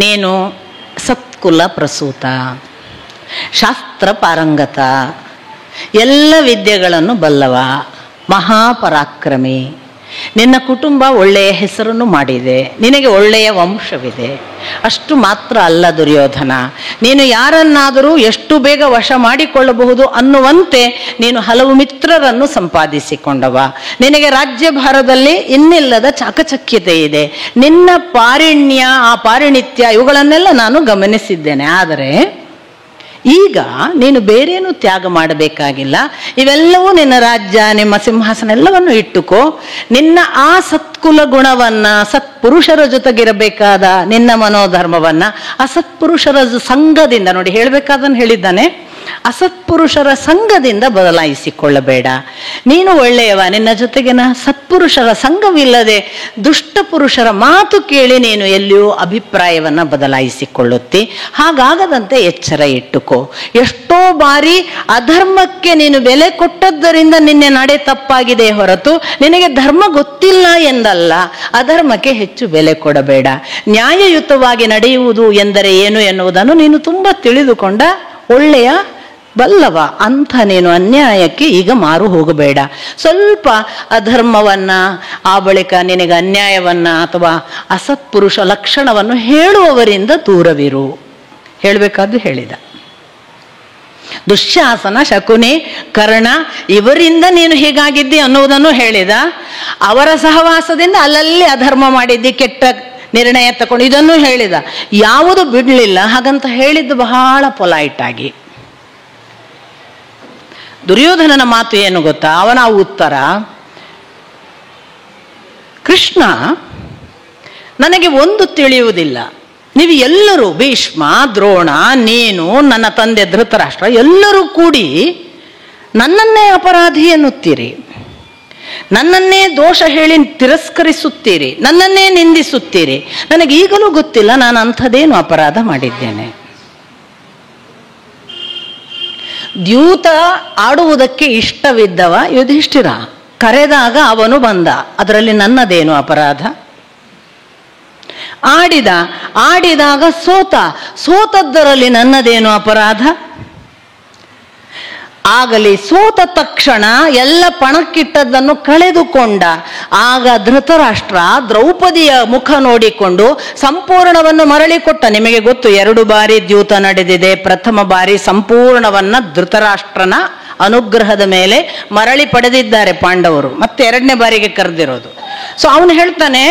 ನೀನು ಸತ್ಕುಲ ಪ್ರಸೂತ, ಶಾಸ್ತ್ರ ಪಾರಂಗತ, ಎಲ್ಲ ವಿದ್ಯೆಗಳನ್ನು ಬಲ್ಲವ, ಮಹಾಪರಾಕ್ರಮಿ, ನಿನ್ನ ಕುಟುಂಬ ಒಳ್ಳೆಯ ಹೆಸರನ್ನು ಮಾಡಿದೆ, ನಿನಗೆ ಒಳ್ಳೆಯ ವಂಶವಿದೆ. ಅಷ್ಟು ಮಾತ್ರ ಅಲ್ಲ ದುರ್ಯೋಧನ, ನೀನು ಯಾರನ್ನಾದರೂ ಎಷ್ಟು ಬೇಗ ವಶ ಮಾಡಿಕೊಳ್ಳಬಹುದು ಅನ್ನುವಂತೆ ನೀನು ಹಲವು ಮಿತ್ರರನ್ನು ಸಂಪಾದಿಸಿಕೊಂಡವ. ನಿನಗೆ ರಾಜ್ಯಭಾರದಲ್ಲಿ ಇನ್ನಿಲ್ಲದ ಚಾಕಚಕ್ಯತೆ ಇದೆ. ನಿನ್ನ ಪಾರಿಣ್ಯ, ಆ ಪಾರಿಣಿತ್ಯ ಇವುಗಳನ್ನೆಲ್ಲ ನಾನು ಗಮನಿಸಿದ್ದೇನೆ. ಆದರೆ ಈಗ ನೀನು ಬೇರೇನು ತ್ಯಾಗ ಮಾಡಬೇಕಾಗಿಲ್ಲ. ಇವೆಲ್ಲವೂ ನಿನ್ನ ರಾಜ್ಯ, ನಿಮ್ಮ ಸಿಂಹಾಸನ ಎಲ್ಲವನ್ನು ಇಟ್ಟುಕೋ. ನಿನ್ನ ಆ ಸತ್ಕುಲ ಗುಣವನ್ನ, ಸತ್ಪುರುಷರ ಜೊತೆಗಿರಬೇಕಾದ ನಿನ್ನ ಮನೋಧರ್ಮವನ್ನ ಅಸತ್ಪುರುಷರ ಸಂಘದಿಂದ, ನೋಡಿ ಹೇಳಬೇಕಾದನ್ನು ಹೇಳಿದ್ದಾನೆ, ಅಸತ್ಪುರುಷರ ಸಂಘದಿಂದ ಬದಲಾಯಿಸಿಕೊಳ್ಳಬೇಡ. ನೀನು ಒಳ್ಳೆಯವ, ನಿನ್ನ ಜೊತೆಗಿನ ಸತ್ಪುರುಷರ ಸಂಘವಿಲ್ಲದೆ ದುಷ್ಟ ಪುರುಷರ ಮಾತು ಕೇಳಿ ನೀನು ಎಲ್ಲಿಯೂ ಅಭಿಪ್ರಾಯವನ್ನ ಬದಲಾಯಿಸಿಕೊಳ್ಳುತ್ತಿ. ಹಾಗಾಗದಂತೆ ಎಚ್ಚರ ಇಟ್ಟುಕೋ. ಎಷ್ಟೋ ಬಾರಿ ಅಧರ್ಮಕ್ಕೆ ನೀನು ಬೆಲೆ ಕೊಟ್ಟದ್ದರಿಂದ ನಿನ್ನೆ ನಡೆ ತಪ್ಪಾಗಿದೆ ಹೊರತು ನಿನಗೆ ಧರ್ಮ ಗೊತ್ತಿಲ್ಲ ಎಂದಲ್ಲ. ಅಧರ್ಮಕ್ಕೆ ಹೆಚ್ಚು ಬೆಲೆ ಕೊಡಬೇಡ. ನ್ಯಾಯಯುತವಾಗಿ ನಡೆಯುವುದು ಎಂದರೆ ಏನು ಎನ್ನುವುದನ್ನು ನೀನು ತುಂಬಾ ತಿಳಿದುಕೊಂಡ ಒಳ್ಳೆಯ ಬಲ್ಲವ. ಅಂಥ ನೀನು ಅನ್ಯಾಯಕ್ಕೆ ಈಗ ಮಾರು ಹೋಗಬೇಡ. ಸ್ವಲ್ಪ ಅಧರ್ಮವನ್ನ, ಆ ಬಳಿಕ ನಿನಗೆ ಅನ್ಯಾಯವನ್ನ ಅಥವಾ ಅಸತ್ಪುರುಷ ಲಕ್ಷಣವನ್ನು ಹೇಳುವವರಿಂದ ದೂರವಿರು. ಹೇಳಬೇಕಾದ್ದು ಹೇಳಿದ. ದುಶ್ಯಾಸನ, ಶಕುನಿ, ಕರ್ಣ ಇವರಿಂದ ನೀನು ಹೀಗಾಗಿದ್ದಿ ಅನ್ನುವುದನ್ನು ಹೇಳಿದ. ಅವರ ಸಹವಾಸದಿಂದ ಅಲ್ಲಲ್ಲಿ ಅಧರ್ಮ ಮಾಡಿದ್ದಿ, ಕೆಟ್ಟ ನಿರ್ಣಯ ತಗೊಂಡು, ಇದನ್ನು ಹೇಳಿದ. ಯಾವುದು ಬಿಡಲಿಲ್ಲ. ಹಾಗಂತ ಹೇಳಿದ್ದು ಬಹಳ ಪೊಲೈಟ್ ಆಗಿ. ದುರ್ಯೋಧನನ ಮಾತು ಏನು ಗೊತ್ತಾ? ಅವನ ಉತ್ತರ, ಕೃಷ್ಣ ನನಗೆ ಒಂದು ತಿಳಿಯುವುದಿಲ್ಲ. ನೀವು ಎಲ್ಲರೂ, ಭೀಷ್ಮ, ದ್ರೋಣ, ನೀನು, ನನ್ನ ತಂದೆ ಧೃತರಾಷ್ಟ್ರ ಎಲ್ಲರೂ ಕೂಡಿ ನನ್ನನ್ನೇ ಅಪರಾಧಿ ಎನ್ನುತ್ತೀರಿ, ನನ್ನನ್ನೇ ದೋಷ ಹೇಳಿ ತಿರಸ್ಕರಿಸುತ್ತೀರಿ, ನನ್ನನ್ನೇ ನಿಂದಿಸುತ್ತೀರಿ. ನನಗೆ ಈಗಲೂ ಗೊತ್ತಿಲ್ಲ ನಾನು ಅಂಥದ್ದೇನು ಅಪರಾಧ ಮಾಡಿದ್ದೇನೆ. ದ್ಯೂತ ಆಡುವುದಕ್ಕೆ ಇಷ್ಟವಿದ್ದವ ಯುಧಿಷ್ಠಿರ. ಕರೆದಾಗ ಅವನು ಬಂದ, ಅದರಲ್ಲಿ ನನ್ನದೇನು ಅಪರಾಧ? ಆಡಿದಾಗ ಸೋತದ್ದರಲ್ಲಿ ನನ್ನದೇನು ಅಪರಾಧ? ಆಗಲಿ ಸೋತ ತಕ್ಷಣ ಎಲ್ಲ ಪಣಕ್ಕಿಟ್ಟದ್ದನ್ನು ಕಳೆದುಕೊಂಡ. ಆಗ ಧೃತರಾಷ್ಟ್ರ ದ್ರೌಪದಿಯ ಮುಖ ನೋಡಿಕೊಂಡು ಸಂಪೂರ್ಣವನ್ನು ಮರಳಿಕೊಟ್ಟ. ನಿಮಗೆ ಗೊತ್ತು, 2 ಬಾರಿ ದ್ಯೂತ ನಡೆದಿದೆ. ಪ್ರಥಮ ಬಾರಿ ಸಂಪೂರ್ಣವನ್ನ ಧೃತರಾಷ್ಟ್ರನ ಅನುಗ್ರಹದ ಮೇಲೆ ಮರಳಿ ಪಡೆದಿದ್ದಾರೆ ಪಾಂಡವರು. ಮತ್ತೆ 2ನೇ ಬಾರಿಗೆ ಕರೆದಿರೋದು. ಸೊ ಅವನು ಹೇಳ್ತಾನೆ,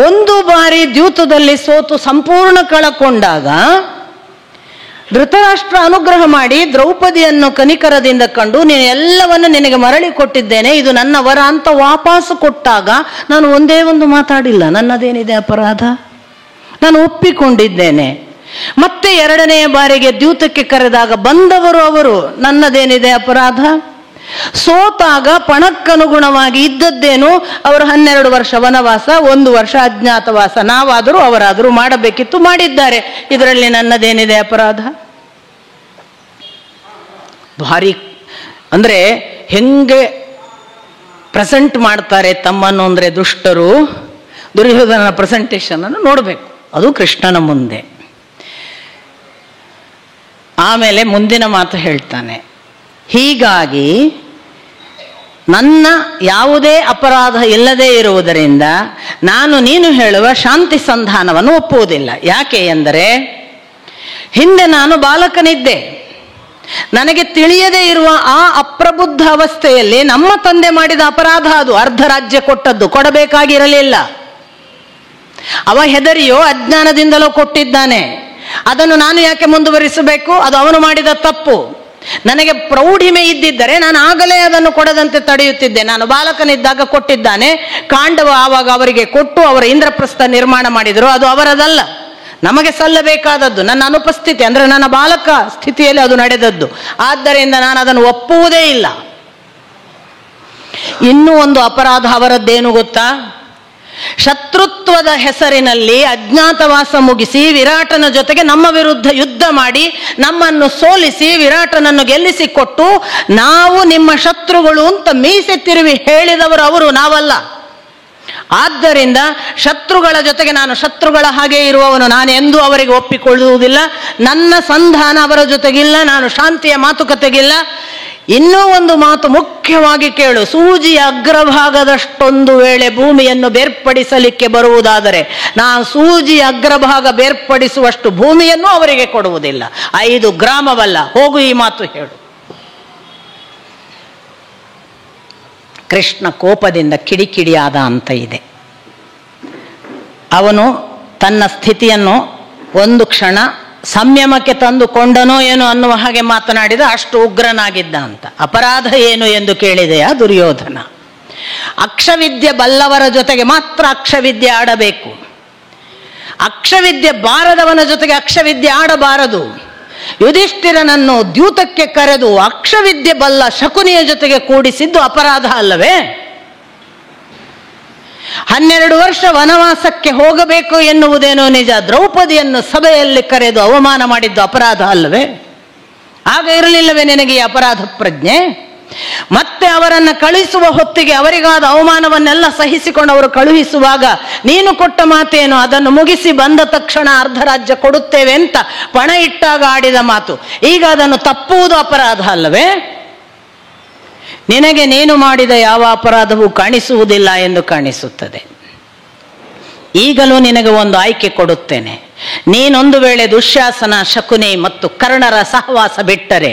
1 ಬಾರಿ ದ್ಯೂತದಲ್ಲಿ ಸೋತು ಸಂಪೂರ್ಣ ಕಳಕೊಂಡಾಗ ಧೃತರಾಷ್ಟ್ರ ಅನುಗ್ರಹ ಮಾಡಿ ದ್ರೌಪದಿಯನ್ನು ಕನಿಕರದಿಂದ ಕಂಡು ನೀನು ಎಲ್ಲವನ್ನು ನಿನಗೆ ಮರಳಿ ಕೊಟ್ಟಿದ್ದೇನೆ, ಇದು ನನ್ನ ವರ ಅಂತ ವಾಪಸ್ಸು ಕೊಟ್ಟಾಗ ನಾನು ಒಂದೇ ಒಂದು ಮಾತಾಡಿಲ್ಲ. ನನ್ನದೇನಿದೆ ಅಪರಾಧ? ನಾನು ಒಪ್ಪಿಕೊಂಡಿದ್ದೇನೆ. ಮತ್ತೆ 2ನೇ ಬಾರಿಗೆ ದ್ಯೂತಕ್ಕೆ ಕರೆದಾಗ ಬಂದವರು ಅವರು, ನನ್ನದೇನಿದೆ ಅಪರಾಧ? ಸೋತಾಗ ಪಣಕ್ಕನುಗುಣವಾಗಿ ಇದ್ದದ್ದೇನು? ಅವರು 12 ವರ್ಷ ವನವಾಸ, 1 ವರ್ಷ ಅಜ್ಞಾತವಾಸ. ನಾವಾದರೂ ಅವರಾದರೂ ಮಾಡಬೇಕಿತ್ತು, ಮಾಡಿದ್ದಾರೆ. ಇದರಲ್ಲಿ ನನ್ನದೇನಿದೆ ಅಪರಾಧ? ಭಾರಿ ಅಂದ್ರೆ ಹೆಂಗೆ ಪ್ರೆಸೆಂಟ್ ಮಾಡ್ತಾರೆ ತಮ್ಮನ್ನು ಅಂದ್ರೆ ದುಷ್ಟರು. ದುರ್ಯೋಧನನ ಪ್ರೆಸೆಂಟೇಷನ್ ಅನ್ನು ನೋಡಬೇಕು, ಅದು ಕೃಷ್ಣನ ಮುಂದೆ. ಆಮೇಲೆ ಮುಂದಿನ ಮಾತು ಹೇಳ್ತಾನೆ, ಹೀಗಾಗಿ ನನ್ನ ಯಾವುದೇ ಅಪರಾಧ ಇಲ್ಲದೆ ಇರುವುದರಿಂದ ನಾನು ನೀನು ಹೇಳುವ ಶಾಂತಿ ಸಂಧಾನವನ್ನು ಒಪ್ಪುವುದಿಲ್ಲ. ಯಾಕೆ ಎಂದರೆ, ಹಿಂದೆ ನಾನು ಬಾಲಕನಿದ್ದೆ. ನನಗೆ ತಿಳಿಯದೇ ಇರುವ ಆ ಅಪ್ರಬುದ್ಧ ಅವಸ್ಥೆಯಲ್ಲಿ ನಮ್ಮ ತಂದೆ ಮಾಡಿದ ಅಪರಾಧ ಅದು. ಅರ್ಧ ರಾಜ್ಯ ಕೊಟ್ಟದ್ದು, ಕೊಡಬೇಕಾಗಿರಲಿಲ್ಲ. ಅವ ಹೆದರಿಯೋ ಅಜ್ಞಾನದಿಂದಲೋ ಕೊಟ್ಟಿದ್ದಾನೆ. ಅದನ್ನು ನಾನು ಯಾಕೆ ಮುಂದುವರಿಸಬೇಕು? ಅದು ಅವನು ಮಾಡಿದ ತಪ್ಪು. ನನಗೆ ಪ್ರೌಢಿಮೆ ಇದ್ದಿದ್ದರೆ ನಾನು ಆಗಲೇ ಅದನ್ನು ಕೊಡದಂತೆ ತಡೆಯುತ್ತಿದ್ದೆ. ನಾನು ಬಾಲಕನಿದ್ದಾಗ ಕೊಟ್ಟಿದ್ದಾನೆ. ಕಾಂಡವ ಆವಾಗ ಅವರಿಗೆ ಕೊಟ್ಟು ಅವರ ಇಂದ್ರಪ್ರಸ್ಥ ನಿರ್ಮಾಣ ಮಾಡಿದರು. ಅದು ಅವರದಲ್ಲ, ನಮಗೆ ಸಲ್ಲಬೇಕಾದದ್ದು. ನನ್ನ ಅನುಪಸ್ಥಿತಿ ಅಂದರೆ ನನ್ನ ಬಾಲಕ ಸ್ಥಿತಿಯಲ್ಲಿ ಅದು ನಡೆದದ್ದು. ಆದ್ದರಿಂದ ನಾನು ಅದನ್ನು ಒಪ್ಪುವುದೇ ಇಲ್ಲ. ಇನ್ನೂ ಒಂದು ಅಪರಾಧ ಅವರದ್ದೇನು ಗೊತ್ತಾ? ಶತ್ರುತ್ವದ ಹೆಸರಿನಲ್ಲಿ ಅಜ್ಞಾತವಾಸ ಮುಗಿಸಿ ವಿರಾಟನ ಜೊತೆಗೆ ನಮ್ಮ ವಿರುದ್ಧ ಯುದ್ಧ ಮಾಡಿ ನಮ್ಮನ್ನು ಸೋಲಿಸಿ ವಿರಾಟನನ್ನು ಗೆಲ್ಲಿಸಿಕೊಟ್ಟು ನಾವು ನಿಮ್ಮ ಶತ್ರುಗಳು ಅಂತ ಮೀಸೆ ತಿರುವಿ ಹೇಳಿದವರು ಅವರು, ನಾವಲ್ಲ. ಆದ್ದರಿಂದ ಶತ್ರುಗಳ ಜೊತೆಗೆ ನಾನು ಶತ್ರುಗಳ ಹಾಗೆ ಇರುವವನು. ನಾನು ಎಂದೂ ಅವರಿಗೆ ಒಪ್ಪಿಕೊಳ್ಳುವುದಿಲ್ಲ. ನನ್ನ ಸಂಧಾನ ಅವರ ಜೊತೆಗಿಲ್ಲ. ನಾನು ಶಾಂತಿಯ ಮಾತುಕತೆಗಿಲ್ಲ. ಇನ್ನೂ ಒಂದು ಮಾತು ಮುಖ್ಯವಾಗಿ ಕೇಳು. ಸೂಜಿಯ ಅಗ್ರಭಾಗದಷ್ಟೊಂದು ವೇಳೆ ಭೂಮಿಯನ್ನು ಬೇರ್ಪಡಿಸಲಿಕ್ಕೆ ಬರುವುದಾದರೆ ನಾನು ಸೂಜಿಯ ಅಗ್ರಭಾಗ ಬೇರ್ಪಡಿಸುವಷ್ಟು ಭೂಮಿಯನ್ನು ಅವರಿಗೆ ಕೊಡುವುದಿಲ್ಲ. 5 ಗ್ರಾಮವಲ್ಲ. ಹೋಗು, ಈ ಮಾತು ಹೇಳು. ಕೃಷ್ಣ ಕೋಪದಿಂದ ಕಿಡಿಕಿಡಿಯಾದ ಅಂತ ಇದೆ. ಅವನು ತನ್ನ ಸ್ಥಿತಿಯನ್ನು ಒಂದು ಕ್ಷಣ ಸಂಯಮಕ್ಕೆ ತಂದುಕೊಂಡನೋ ಏನೋ ಅನ್ನುವ ಹಾಗೆ ಮಾತನಾಡಿದ. ಅಷ್ಟು ಉಗ್ರನಾಗಿದ್ದ ಅಂತ. ಅಪರಾಧ ಏನು ಎಂದು ಕೇಳಿದೆಯಾ ದುರ್ಯೋಧನ? ಅಕ್ಷವಿದ್ಯೆ ಬಲ್ಲವರ ಜೊತೆಗೆ ಮಾತ್ರ ಅಕ್ಷವಿದ್ಯೆ ಆಡಬೇಕು. ಅಕ್ಷವಿದ್ಯೆ ಬಾರದವನ ಜೊತೆಗೆ ಅಕ್ಷವಿದ್ಯೆ ಆಡಬಾರದು. ಯುಧಿಷ್ಠಿರನನ್ನು ದ್ಯೂತಕ್ಕೆ ಕರೆದು ಅಕ್ಷವಿದ್ಯೆ ಬಲ್ಲ ಶಕುನಿಯ ಜೊತೆಗೆ ಕೂಡಿಸಿದ್ದು ಅಪರಾಧ ಅಲ್ಲವೇ? 12 ವರ್ಷ ವನವಾಸಕ್ಕೆ ಹೋಗಬೇಕು ಎನ್ನುವುದೇನೋ ನಿಜ. ದ್ರೌಪದಿಯನ್ನು ಸಭೆಯಲ್ಲಿ ಕರೆದು ಅವಮಾನ ಮಾಡಿದ್ದು ಅಪರಾಧ ಅಲ್ಲವೇ? ಆಗ ಇರಲಿಲ್ಲವೇ ನಿನಗೆ ಈ ಅಪರಾಧ ಪ್ರಜ್ಞೆ? ಮತ್ತೆ ಅವರನ್ನು ಕಳುಹಿಸುವ ಹೊತ್ತಿಗೆ ಅವರಿಗಾದ ಅವಮಾನವನ್ನೆಲ್ಲ ಸಹಿಸಿಕೊಂಡು ಅವರು ಕಳುಹಿಸುವಾಗ ನೀನು ಕೊಟ್ಟ ಮಾತೇನು? ಅದನ್ನು ಮುಗಿಸಿ ಬಂದ ತಕ್ಷಣ ಅರ್ಧ ರಾಜ್ಯ ಕೊಡುತ್ತೇವೆ ಅಂತ ಪಣ ಇಟ್ಟಾಗ ಆಡಿದ ಮಾತು. ಈಗ ಅದನ್ನು ತಪ್ಪುವುದು ಅಪರಾಧ ಅಲ್ಲವೇ? ನಿನಗೆ ನೀನು ಮಾಡಿದ ಯಾವ ಅಪರಾಧವೂ ಕಾಣಿಸುವುದಿಲ್ಲ ಎಂದು ಕಾಣಿಸುತ್ತದೆ. ಈಗಲೂ ನಿನಗೆ ಒಂದು ಆಯ್ಕೆ ಕೊಡುತ್ತೇನೆ. ನೀನೊಂದು ವೇಳೆ ದುಶ್ಯಾಸನ, ಶಕುನಿ ಮತ್ತು ಕರ್ಣರ ಸಹವಾಸ ಬಿಟ್ಟರೆ,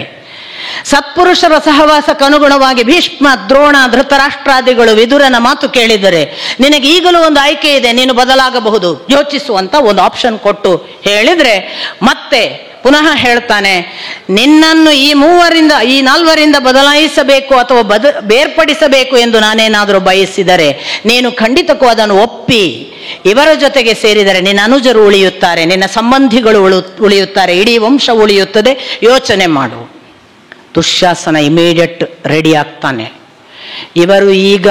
ಸತ್ಪುರುಷರ ಸಹವಾಸಕ್ಕನುಗುಣವಾಗಿ ಭೀಷ್ಮ, ದ್ರೋಣ, ಧೃತರಾಷ್ಟ್ರಾದಿಗಳು, ವಿದುರನ ಮಾತು ಕೇಳಿದರೆ ನಿನಗೆ ಈಗಲೂ ಒಂದು ಆಯ್ಕೆ ಇದೆ, ನೀನು ಬದಲಾಗಬಹುದು, ಯೋಚಿಸುವಂತ ಒಂದು ಆಪ್ಷನ್ ಕೊಟ್ಟು ಹೇಳಿದ್ರೆ, ಮತ್ತೆ ಪುನಃ ಹೇಳ್ತಾನೆ, ನಿನ್ನನ್ನು ಈ 4 ಬದಲಾಯಿಸಬೇಕು ಅಥವಾ ಬೇರ್ಪಡಿಸಬೇಕು ಎಂದು ನಾನೇನಾದರೂ ಬಯಸಿದರೆ ನೀನು ಖಂಡಿತಕ್ಕೂ ಅದನ್ನು ಒಪ್ಪಿ ಇವರ ಜೊತೆಗೆ ಸೇರಿದರೆ ನಿನ್ನ ಅನುಜರು ಉಳಿಯುತ್ತಾರೆ, ನಿನ್ನ ಸಂಬಂಧಿಗಳು ಉಳಿಯುತ್ತಾರೆ, ಇಡೀ ವಂಶ ಉಳಿಯುತ್ತದೆ. ಯೋಚನೆ ಮಾಡು. ದುಶ್ಯಾಸನ ಇಮಿಡಿಯೇಟ್ ರೆಡಿ ಆಗ್ತಾನೆ. ಇವರು ಈಗ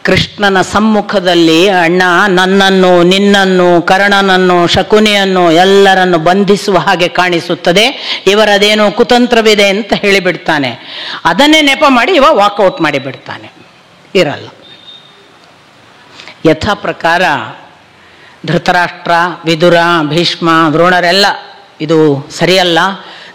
ಕೃಷ್ಣನ ಸಮ್ಮುಖದಲ್ಲಿ, ಅಣ್ಣ ನನ್ನನ್ನು, ನಿನ್ನನ್ನು, ಕರ್ಣನನ್ನು, ಶಕುನಿಯನ್ನು ಎಲ್ಲರನ್ನು ಬಂಧಿಸುವ ಹಾಗೆ ಕಾಣಿಸುತ್ತದೆ, ಇವರದೇನೋ ಕುತಂತ್ರವಿದೆ ಅಂತ ಹೇಳಿಬಿಡ್ತಾನೆ. ಅದನ್ನೇ ನೆಪ ಮಾಡಿ ಇವ ವಾಕೌಟ್ ಮಾಡಿಬಿಡ್ತಾನೆ. ಇರಲ್ಲ. ಯಥಾ ಪ್ರಕಾರ ಧೃತರಾಷ್ಟ್ರ, ವಿದುರ, ಭೀಷ್ಮ, ದ್ರೋಣರೆಲ್ಲ ಇದು ಸರಿಯಲ್ಲ,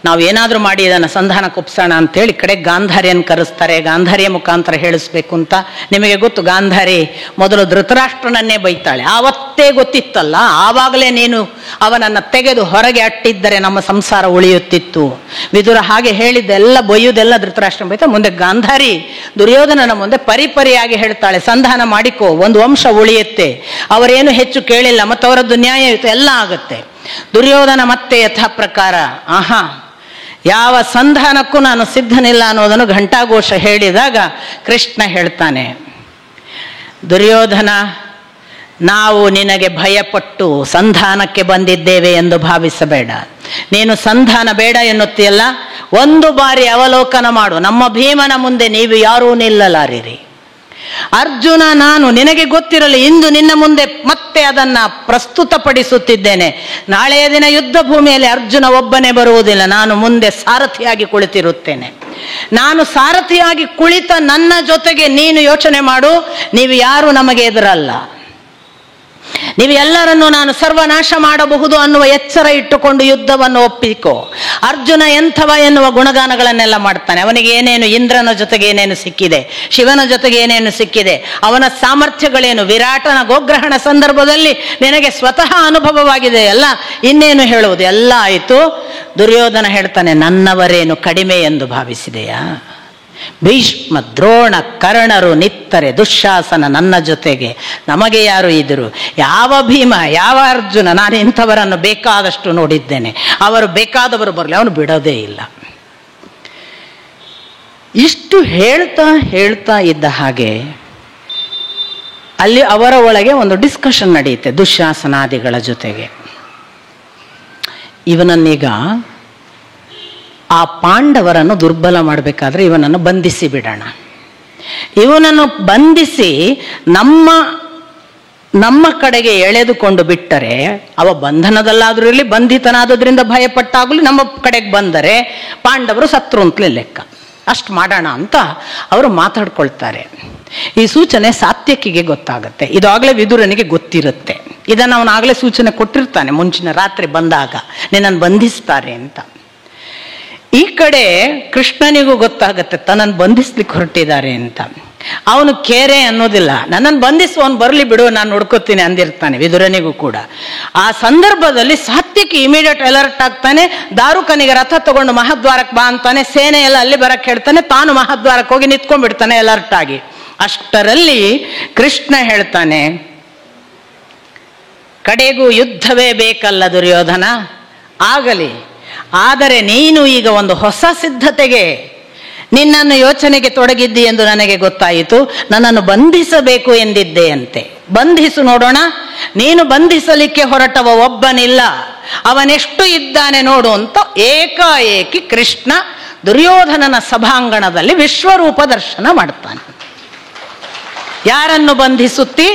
ನಾವೇನಾದರೂ ಮಾಡಿ ಇದನ್ನು ಸಂಧಾನಕ್ಕೆ ಒಪ್ಸೋಣ ಅಂತೇಳಿ ಕಡೆ ಗಾಂಧಾರಿಯನ್ನು ಕರೆಸ್ತಾರೆ. ಗಾಂಧಾರಿಯ ಮುಖಾಂತರ ಹೇಳಿಸ್ಬೇಕು ಅಂತ. ನಿಮಗೆ ಗೊತ್ತು, ಗಾಂಧಾರಿ ಮೊದಲು ಧೃತರಾಷ್ಟ್ರನನ್ನೇ ಬೈತಾಳೆ. ಆವತ್ತೇ ಗೊತ್ತಿತ್ತಲ್ಲ, ಆವಾಗಲೇ ನೀನು ಅವನನ್ನು ತೆಗೆದು ಹೊರಗೆ ಅಟ್ಟಿದ್ದರೆ ನಮ್ಮ ಸಂಸಾರ ಉಳಿಯುತ್ತಿತ್ತು. ವಿದುರ ಹಾಗೆ ಹೇಳಿದ್ದೆಲ್ಲ ಬೈಯುವುದೆಲ್ಲ ಧೃತರಾಷ್ಟ್ರ ಬೈತಾ. ಮುಂದೆ ಗಾಂಧಾರಿ ದುರ್ಯೋಧನನ ಮುಂದೆ ಪರಿಪರಿಯಾಗಿ ಹೇಳ್ತಾಳೆ, ಸಂಧಾನ ಮಾಡಿಕೋ, ಒಂದು ವಂಶ ಉಳಿಯುತ್ತೆ, ಅವರೇನು ಹೆಚ್ಚು ಕೇಳಿಲ್ಲ, ಮತ್ತು ಅವರದ್ದು ನ್ಯಾಯಯುತ ಎಲ್ಲ ಆಗುತ್ತೆ. ದುರ್ಯೋಧನ ಮತ್ತೆ ಯಥಾ ಪ್ರಕಾರ ಯಾವ ಸಂಧಾನಕ್ಕೂ ನಾನು ಸಿದ್ಧನಿಲ್ಲ ಅನ್ನೋದನ್ನು ಘಂಟಾಘೋಷ ಹೇಳಿದಾಗ ಕೃಷ್ಣ ಹೇಳ್ತಾನೆ, ದುರ್ಯೋಧನ, ನಾವು ನಿನಗೆ ಭಯಪಟ್ಟು ಸಂಧಾನಕ್ಕೆ ಬಂದಿದ್ದೇವೆ ಎಂದು ಭಾವಿಸಬೇಡ. ನೀನು ಸಂಧಾನ ಬೇಡ ಎನ್ನುತ್ತೀಯಲ್ಲ, ಒಂದು ಬಾರಿ ಅವಲೋಕನ ಮಾಡು. ನಮ್ಮ ಭೀಮನ ಮುಂದೆ ನೀವು ಯಾರೂ ನಿಲ್ಲಲಾರಿರಿ. ಅರ್ಜುನ ನಾನು ನಿನಗೆ ಗೊತ್ತಿರಲಿ, ಇಂದು ನಿನ್ನ ಮುಂದೆ ಮತ್ತೆ ಅದನ್ನ ಪ್ರಸ್ತುತಪಡಿಸುತ್ತಿದ್ದೇನೆ. ನಾಳೆಯ ದಿನ ಯುದ್ಧ ಭೂಮಿಯಲ್ಲಿ ಅರ್ಜುನ ಒಬ್ಬನೇ ಬರುವುದಿಲ್ಲ, ನಾನು ಮುಂದೆ ಸಾರಥಿಯಾಗಿ ಕುಳಿತಿರುತ್ತೇನೆ. ನಾನು ಸಾರಥಿಯಾಗಿ ಕುಳಿತ ನನ್ನ ಜೊತೆಗೆ ನೀನು ಯೋಚನೆ ಮಾಡು, ನೀವು ಯಾರು ನಮಗೆ ಎದುರಲ್ಲ, ನೀವು ಎಲ್ಲರನ್ನೂ ನಾನು ಸರ್ವನಾಶ ಮಾಡಬಹುದು ಅನ್ನುವ ಎಚ್ಚರ ಇಟ್ಟುಕೊಂಡು ಯುದ್ಧವನ್ನು ಒಪ್ಪಿಕೋ. ಅರ್ಜುನ ಎಂಥವ ಎನ್ನುವ ಗುಣಗಾನಗಳನ್ನೆಲ್ಲ ಮಾಡ್ತಾನೆ. ಅವನಿಗೆ ಏನೇನು ಇಂದ್ರನ ಜೊತೆಗೆ ಏನೇನು ಸಿಕ್ಕಿದೆ, ಶಿವನ ಜೊತೆಗೆ ಏನೇನು ಸಿಕ್ಕಿದೆ, ಅವನ ಸಾಮರ್ಥ್ಯಗಳೇನು, ವಿರಾಟನ ಗೋಗ್ರಹಣ ಸಂದರ್ಭದಲ್ಲಿ ನಿನಗೆ ಸ್ವತಃ ಅನುಭವವಾಗಿದೆ ಅಲ್ಲ, ಇನ್ನೇನು ಹೇಳುವುದು, ಎಲ್ಲ ಆಯಿತು. ದುರ್ಯೋಧನ ಹೇಳ್ತಾನೆ, ನನ್ನವರೇನು ಕಡಿಮೆ ಎಂದು ಭಾವಿಸಿದೆಯಾ? ಭೀಷ್ಮ, ದ್ರೋಣ, ಕರ್ಣರು ನಿತ್ತರೆ ದುಶ್ಯಾಸನ ನನ್ನ ಜೊತೆಗೆ, ನಮಗೆ ಯಾರು ಇದ್ರು? ಯಾವ ಭೀಮ, ಯಾವ ಅರ್ಜುನ? ನಾನು ಇಂಥವರನ್ನು ಬೇಕಾದಷ್ಟು ನೋಡಿದ್ದೇನೆ. ಅವರು ಬೇಕಾದವರು ಬರಲಿ, ಅವನು ಬಿಡೋದೇ ಇಲ್ಲ. ಇಷ್ಟು ಹೇಳ್ತಾ ಇದ್ದ ಹಾಗೆ ಅಲ್ಲಿ ಅವರ ಒಳಗೆ ಒಂದು ಡಿಸ್ಕಷನ್ ನಡೆಯುತ್ತೆ ದುಶ್ಯಾಸನಾದಿಗಳ ಜೊತೆಗೆ. ಇವನನ್ನೀಗ ಆ ಪಾಂಡವರನ್ನು ದುರ್ಬಲ ಮಾಡಬೇಕಾದ್ರೆ ಇವನನ್ನು ಬಂಧಿಸಿ ಬಿಡೋಣ. ಇವನನ್ನು ಬಂಧಿಸಿ ನಮ್ಮ ಕಡೆಗೆ ಎಳೆದುಕೊಂಡು ಬಿಟ್ಟರೆ, ಅವ ಬಂಧನದಲ್ಲಾದ್ರೂ ಇರಲಿ, ಬಂಧಿತನಾದ್ರಿಂದ ಭಯಪಟ್ಟಾಗಲಿ ನಮ್ಮ ಕಡೆಗೆ ಬಂದರೆ ಪಾಂಡವರು ಸತ್ರು ಅಂತಲೇ ಲೆಕ್ಕ. ಅಷ್ಟು ಮಾಡೋಣ ಅಂತ ಅವರು ಮಾತಾಡ್ಕೊಳ್ತಾರೆ. ಈ ಸೂಚನೆ ಸಾತ್ಯಕಿಗೆ ಗೊತ್ತಾಗುತ್ತೆ. ಇದಾಗಲೇ ವಿದುರನಿಗೆ ಗೊತ್ತಿರುತ್ತೆ. ಇದನ್ನು ಅವನಾಗಲೇ ಸೂಚನೆ ಕೊಟ್ಟಿರ್ತಾನೆ ಮುಂಚಿನ ರಾತ್ರಿ ಬಂದಾಗ, ನಿನ್ನನ್ನು ಬಂಧಿಸ್ತಾರೆ ಅಂತ. ಈ ಕಡೆ ಕೃಷ್ಣನಿಗೂ ಗೊತ್ತಾಗತ್ತೆ ತನ್ನನ್ನು ಬಂಧಿಸ್ಲಿಕ್ಕೆ ಹೊರಟಿದ್ದಾರೆ ಅಂತ. ಅವನು ಕೇರೆ ಅನ್ನೋದಿಲ್ಲ, ನನ್ನನ್ನು ಬಂಧಿಸುವವನು ಬರಲಿ ಬಿಡು, ನಾನು ನೋಡ್ಕೋತೀನಿ ಅಂದಿರ್ತಾನೆ ವಿದುರನಿಗೂ ಕೂಡ. ಆ ಸಂದರ್ಭದಲ್ಲಿ ಸಾತ್ಯಕಿ ಇಮಿಡಿಯೇಟ್ ಅಲರ್ಟ್ ಆಗ್ತಾನೆ. ದಾರುಕನಿಗೆ ರಥ ತಗೊಂಡು ಮಹಾದ್ವಾರಕ್ಕೆ ಬಾ ಅಂತಾನೆ. ಸೇನೆ ಎಲ್ಲ ಅಲ್ಲಿ ಬರಕ್ಕೆ ಹೇಳ್ತಾನೆ, ತಾನು ಮಹಾದ್ವಾರಕ್ಕೆ ಹೋಗಿ ನಿಂತ್ಕೊಂಡ್ಬಿಡ್ತಾನೆ ಅಲರ್ಟ್ ಆಗಿ. ಅಷ್ಟರಲ್ಲಿ ಕೃಷ್ಣ ಹೇಳ್ತಾನೆ, ಕಡೆಗೂ ಯುದ್ಧವೇ ಬೇಕಲ್ಲ ದುರ್ಯೋಧನ, ಆಗಲಿ, ಆದರೆ ನೀನು ಈಗ ಒಂದು ಹೊಸ ಸಿದ್ಧತೆಗೆ ನಿನ್ನನ್ನು ಯೋಚನೆಗೆ ತೊಡಗಿದ್ದಿ ಎಂದು ನನಗೆ ಗೊತ್ತಾಯಿತು. ನನ್ನನ್ನು ಬಂಧಿಸಬೇಕು ಎಂದಿದ್ದೆಯಂತೆ. ಬಂಧಿಸು ನೋಡೋಣ. ನೀನು ಬಂಧಿಸಲಿಕ್ಕೆ ಹೊರಟವ ಒಬ್ಬನಿಲ್ಲ, ಅವನೆಷ್ಟು ಇದ್ದಾನೆ ನೋಡು ಅಂತ ಏಕಾಏಕಿ ಕೃಷ್ಣ ದುರ್ಯೋಧನನ ಸಭಾಂಗಣದಲ್ಲಿ ವಿಶ್ವರೂಪ ದರ್ಶನ ಮಾಡ್ತಾನೆ. ಯಾರನ್ನು ಬಂಧಿಸುತ್ತಿ?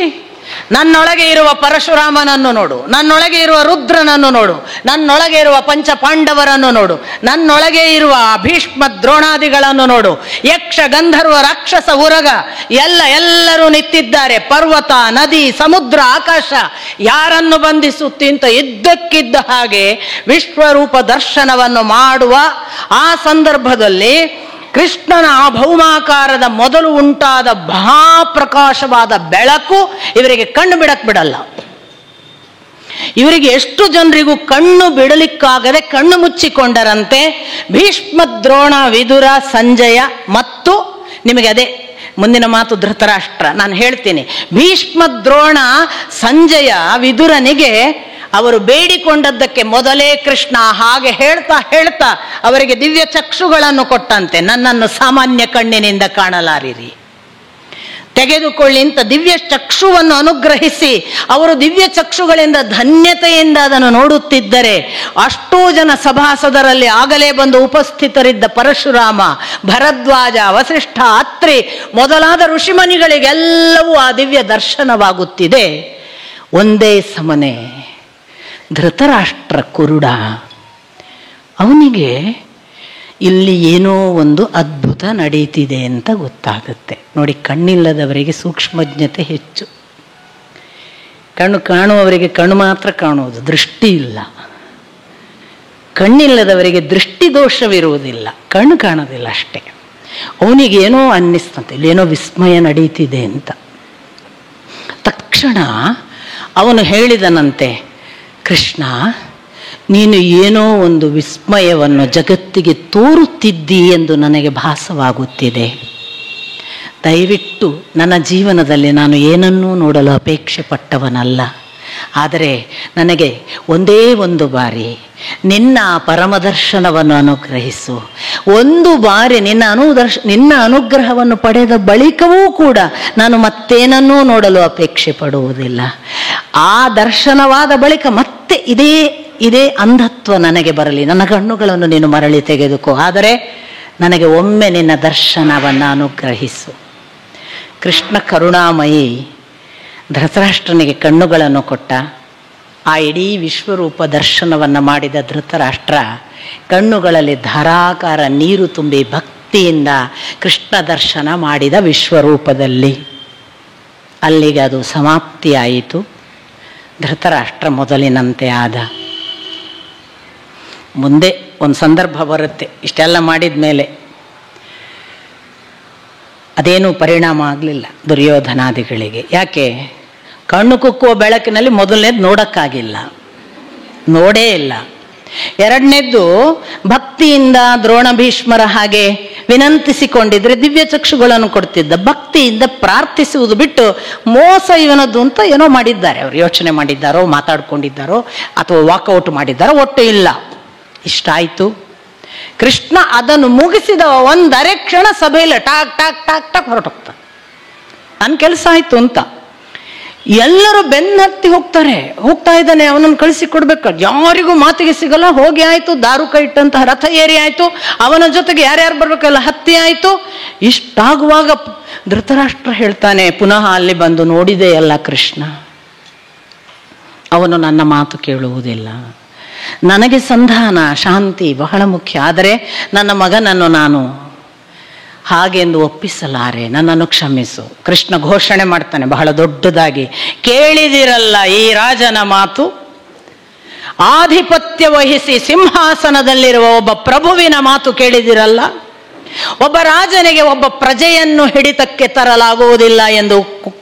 ನನ್ನೊಳಗೆ ಇರುವ ಪರಶುರಾಮನನ್ನು ನೋಡು, ನನ್ನೊಳಗೆ ಇರುವ ರುದ್ರನನ್ನು ನೋಡು, ನನ್ನೊಳಗೆ ಇರುವ ಪಂಚ ಪಾಂಡವರನ್ನು ನೋಡು, ನನ್ನೊಳಗೆ ಇರುವ ಭೀಷ್ಮ ದ್ರೋಣಾದಿಗಳನ್ನು ನೋಡು, ಯಕ್ಷ ಗಂಧರ್ವ ರಾಕ್ಷಸ ಉರಗ ಎಲ್ಲರೂ ನಿಂತಿದ್ದಾರೆ. ಪರ್ವತ, ನದಿ, ಸಮುದ್ರ, ಆಕಾಶ, ಯಾರನ್ನು ಬಂಧಿಸುತ್ತಿ ಅಂತ ಇದ್ದಕ್ಕಿದ್ದ ಹಾಗೆ ವಿಶ್ವರೂಪ ದರ್ಶನವನ್ನು ಮಾಡುವ ಆ ಸಂದರ್ಭದಲ್ಲಿ ಕೃಷ್ಣನ ಆ ಭೌಮಾಕಾರದ ಮೊದಲು ಉಂಟಾದ ಮಹಾಪ್ರಕಾಶವಾದ ಬೆಳಕು ಇವರಿಗೆ ಕಣ್ಣು ಬಿಡಲ್ಲ. ಇವರಿಗೆ ಎಷ್ಟು ಜನರಿಗೂ ಕಣ್ಣು ಬಿಡಲಿಕ್ಕಾಗದೆ ಕಣ್ಣು ಮುಚ್ಚಿಕೊಂಡರಂತೆ. ಭೀಷ್ಮ, ದ್ರೋಣ, ವಿದುರ, ಸಂಜಯ ಮತ್ತು ನಿಮಗೆ ಅದೇ ಮುಂದಿನ ಮಾತು ಧೃತರಾಷ್ಟ್ರ. ನಾನು ಹೇಳ್ತೀನಿ, ಭೀಷ್ಮ, ದ್ರೋಣ, ಸಂಜಯ, ವಿದುರನಿಗೆ ಅವರು ಬೇಡಿಕೊಂಡದ್ದಕ್ಕೆ ಮೊದಲೇ ಕೃಷ್ಣ ಹಾಗೆ ಹೇಳ್ತಾ ಅವರಿಗೆ ದಿವ್ಯ ಚಕ್ಷುಗಳನ್ನು ಕೊಟ್ಟಂತೆ. ನನ್ನನ್ನು ಸಾಮಾನ್ಯ ಕಣ್ಣಿನಿಂದ ಕಾಣಲಾರಿರಿ, ತೆಗೆದುಕೊಳ್ಳಿ ಅಂತ ದಿವ್ಯ ಚಕ್ಷುವನ್ನು ಅನುಗ್ರಹಿಸಿ ಅವರು ದಿವ್ಯ ಚಕ್ಷುಗಳಿಂದ ಧನ್ಯತೆಯಿಂದ ಅದನ್ನು ನೋಡುತ್ತಿದ್ದರೆ, ಅಷ್ಟೂ ಜನ ಸಭಾಸದರಲ್ಲಿ ಆಗಲೇ ಬಂದು ಉಪಸ್ಥಿತರಿದ್ದ ಪರಶುರಾಮ, ಭರದ್ವಾಜ, ವಸಿಷ್ಠ, ಅತ್ರಿ ಮೊದಲಾದ ಋಷಿಮನಿಗಳಿಗೆಲ್ಲವೂ ಆ ದಿವ್ಯ ದರ್ಶನವಾಗುತ್ತಿದೆ. ಒಂದೇ ಸಮನೆ ಧೃತರಾಷ್ಟ್ರ ಕುರುಡ, ಅವನಿಗೆ ಇಲ್ಲಿ ಏನೋ ಒಂದು ಅದ್ಭುತ ನಡೀತಿದೆ ಅಂತ ಗೊತ್ತಾಗುತ್ತೆ. ನೋಡಿ, ಕಣ್ಣಿಲ್ಲದವರಿಗೆ ಸೂಕ್ಷ್ಮಜ್ಞತೆ ಹೆಚ್ಚು. ಕಣ್ಣು ಕಾಣುವವರಿಗೆ ಕಣ್ಣು ಮಾತ್ರ ಕಾಣುವುದು, ದೃಷ್ಟಿ ಇಲ್ಲ. ಕಣ್ಣಿಲ್ಲದವರಿಗೆ ದೃಷ್ಟಿದೋಷವಿರುವುದಿಲ್ಲ, ಕಣ್ಣು ಕಾಣೋದಿಲ್ಲ ಅಷ್ಟೇ. ಅವನಿಗೇನೋ ಅನ್ನಿಸ್ತಂತೆ, ಇಲ್ಲೇನೋ ವಿಸ್ಮಯ ನಡೀತಿದೆ ಅಂತ. ತಕ್ಷಣ ಅವನು ಹೇಳಿದನಂತೆ, ಕೃಷ್ಣ, ನೀನು ಏನೋ ಒಂದು ವಿಸ್ಮಯವನ್ನು ಜಗತ್ತಿಗೆ ತೋರುತ್ತಿದ್ದಿ ಎಂದು ನನಗೆ ಭಾಸವಾಗುತ್ತಿದೆ. ದಯವಿಟ್ಟು ನನ್ನ ಜೀವನದಲ್ಲಿ ನಾನು ಏನನ್ನೂ ನೋಡಲು ಅಪೇಕ್ಷೆ ಪಟ್ಟವನಲ್ಲ. ಆದರೆ ನನಗೆ ಒಂದೇ ಒಂದು ಬಾರಿ ನಿನ್ನ ಪರಮದರ್ಶನವನ್ನು ಅನುಗ್ರಹಿಸು. ಒಂದು ಬಾರಿ ನಿನ್ನ ಅನುಗ್ರಹವನ್ನು ಪಡೆದ ಬಳಿಕವೂ ಕೂಡ ನಾನು ಮತ್ತೇನನ್ನೂ ನೋಡಲು ಅಪೇಕ್ಷೆ ಪಡುವುದಿಲ್ಲ. ಆ ದರ್ಶನವಾದ ಬಳಿಕ ಮತ್ತೆ ಇದೇ ಅಂಧತ್ವ ನನಗೆ ಬರಲಿ. ನನ್ನ ಕಣ್ಣುಗಳನ್ನು ನೀನು ಮರಳಿ ತೆಗೆದುಕೋ, ಆದರೆ ನನಗೆ ಒಮ್ಮೆ ನಿನ್ನ ದರ್ಶನವನ್ನು ಅನುಗ್ರಹಿಸು. ಕೃಷ್ಣ ಕರುಣಾಮಯಿ ಧೃತರಾಷ್ಟ್ರನಿಗೆ ಕಣ್ಣುಗಳನ್ನು ಕೊಟ್ಟ. ಆ ಇಡೀ ವಿಶ್ವರೂಪ ದರ್ಶನವನ್ನು ಮಾಡಿದ ಧೃತರಾಷ್ಟ್ರ ಕಣ್ಣುಗಳಲ್ಲಿ ಧಾರಾಕಾರ ನೀರು ತುಂಬಿ ಭಕ್ತಿಯಿಂದ ಕೃಷ್ಣ ದರ್ಶನ ಮಾಡಿದ ವಿಶ್ವರೂಪದಲ್ಲಿ. ಅಲ್ಲಿಗೆ ಅದು ಸಮಾಪ್ತಿಯಾಯಿತು. ಧೃತರಾಷ್ಟ್ರ ಮೊದಲಿನಂತೆ ಆದ. ಮುಂದೆ ಒಂದು ಸಂದರ್ಭ ಬರುತ್ತೆ, ಇಷ್ಟೆಲ್ಲ ಮಾಡಿದ ಮೇಲೆ ಅದೇನೂ ಪರಿಣಾಮ ಆಗಲಿಲ್ಲ ದುರ್ಯೋಧನಾದಿಗಳಿಗೆ. ಯಾಕೆ? ಕಣ್ಣು ಕುಕ್ಕುವ ಬೆಳಕಿನಲ್ಲಿ ಮೊದಲನೇದು ನೋಡೋಕ್ಕಾಗಿಲ್ಲ, ನೋಡೇ ಇಲ್ಲ. ಎರಡನೇದ್ದು ಭಕ್ತಿಯಿಂದ ದ್ರೋಣ ಭೀಷ್ಮರ ಹಾಗೆ ವಿನಂತಿಸಿಕೊಂಡಿದ್ರೆ ದಿವ್ಯ ಚಕ್ಷುಗಳನ್ನು ಕೊಡ್ತಿದ್ದ. ಭಕ್ತಿಯಿಂದ ಪ್ರಾರ್ಥಿಸುವುದು ಬಿಟ್ಟು ಮೋಸ ಇವನದ್ದು ಅಂತ ಏನೋ ಮಾಡಿದ್ದಾರೆ ಅವರು. ಯೋಚನೆ ಮಾಡಿದ್ದಾರೋ, ಮಾತಾಡ್ಕೊಂಡಿದ್ದಾರೋ, ಅಥವಾ ವಾಕೌಟ್ ಮಾಡಿದ್ದಾರೋ, ಒಟ್ಟು ಇಲ್ಲ. ಇಷ್ಟಾಯಿತು. ಕೃಷ್ಣ ಅದನ್ನು ಮುಗಿಸಿದ ಒಂದರೆ ಕ್ಷಣ ಸಭೆಯಲ್ಲಿ ಟಾಕ್ ಟಾಕ್ ಟಾಕ್ ಟಾಕ್ ಹೊರಟೋಗ್ತಾನೆ. ನನ್ನ ಕೆಲಸ ಆಯ್ತು ಅಂತ ಎಲ್ಲರೂ ಬೆನ್ನತ್ತಿ ಹೋಗ್ತಾ ಇದ್ದಾನೆ. ಅವನನ್ನು ಕಳಿಸಿಕೊಡ್ಬೇಕು, ಯಾರಿಗೂ ಮಾತಿಗೆ ಸಿಗಲ್ಲ. ಹೋಗಿ ಆಯ್ತು, ದಾರುಕ ಇಟ್ಟಂತಹ ರಥ ಏರಿ ಆಯ್ತು, ಅವನ ಜೊತೆಗೆ ಯಾರ್ಯಾರು ಬರ್ಬೇಕಲ್ಲ ಹತ್ತಿ ಆಯ್ತು. ಇಷ್ಟಾಗುವಾಗ ಧೃತರಾಷ್ಟ್ರ ಹೇಳ್ತಾನೆ, ಪುನಃ ಅಲ್ಲಿ ಬಂದು ನೋಡಿದೆಯಲ್ಲ ಕೃಷ್ಣ, ಅವನು ನನ್ನ ಮಾತು ಕೇಳುವುದಿಲ್ಲ. ನನಗೆ ಸಂಧಾನ ಶಾಂತಿ ಬಹಳ ಮುಖ್ಯ, ಆದರೆ ನನ್ನ ಮಗನನ್ನು ನಾನು ಹಾಗೆಂದು ಒಪ್ಪಿಸಲಾರೆ, ನನ್ನನ್ನು ಕ್ಷಮಿಸು. ಕೃಷ್ಣ ಘೋಷಣೆ ಮಾಡ್ತಾನೆ ಬಹಳ ದೊಡ್ಡದಾಗಿ, ಕೇಳಿದಿರಲ್ಲ ಈ ರಾಜನ ಮಾತು, ಆಧಿಪತ್ಯ ವಹಿಸಿ ಸಿಂಹಾಸನದಲ್ಲಿರುವ ಒಬ್ಬ ಪ್ರಭುವಿನ ಮಾತು ಕೇಳಿದಿರಲ್ಲ. ಒಬ್ಬ ರಾಜನಿಗೆ ಒಬ್ಬ ಪ್ರಜೆಯನ್ನು ಹಿಡಿತಕ್ಕೆ ತರಲಾಗುವುದಿಲ್ಲ ಎಂದು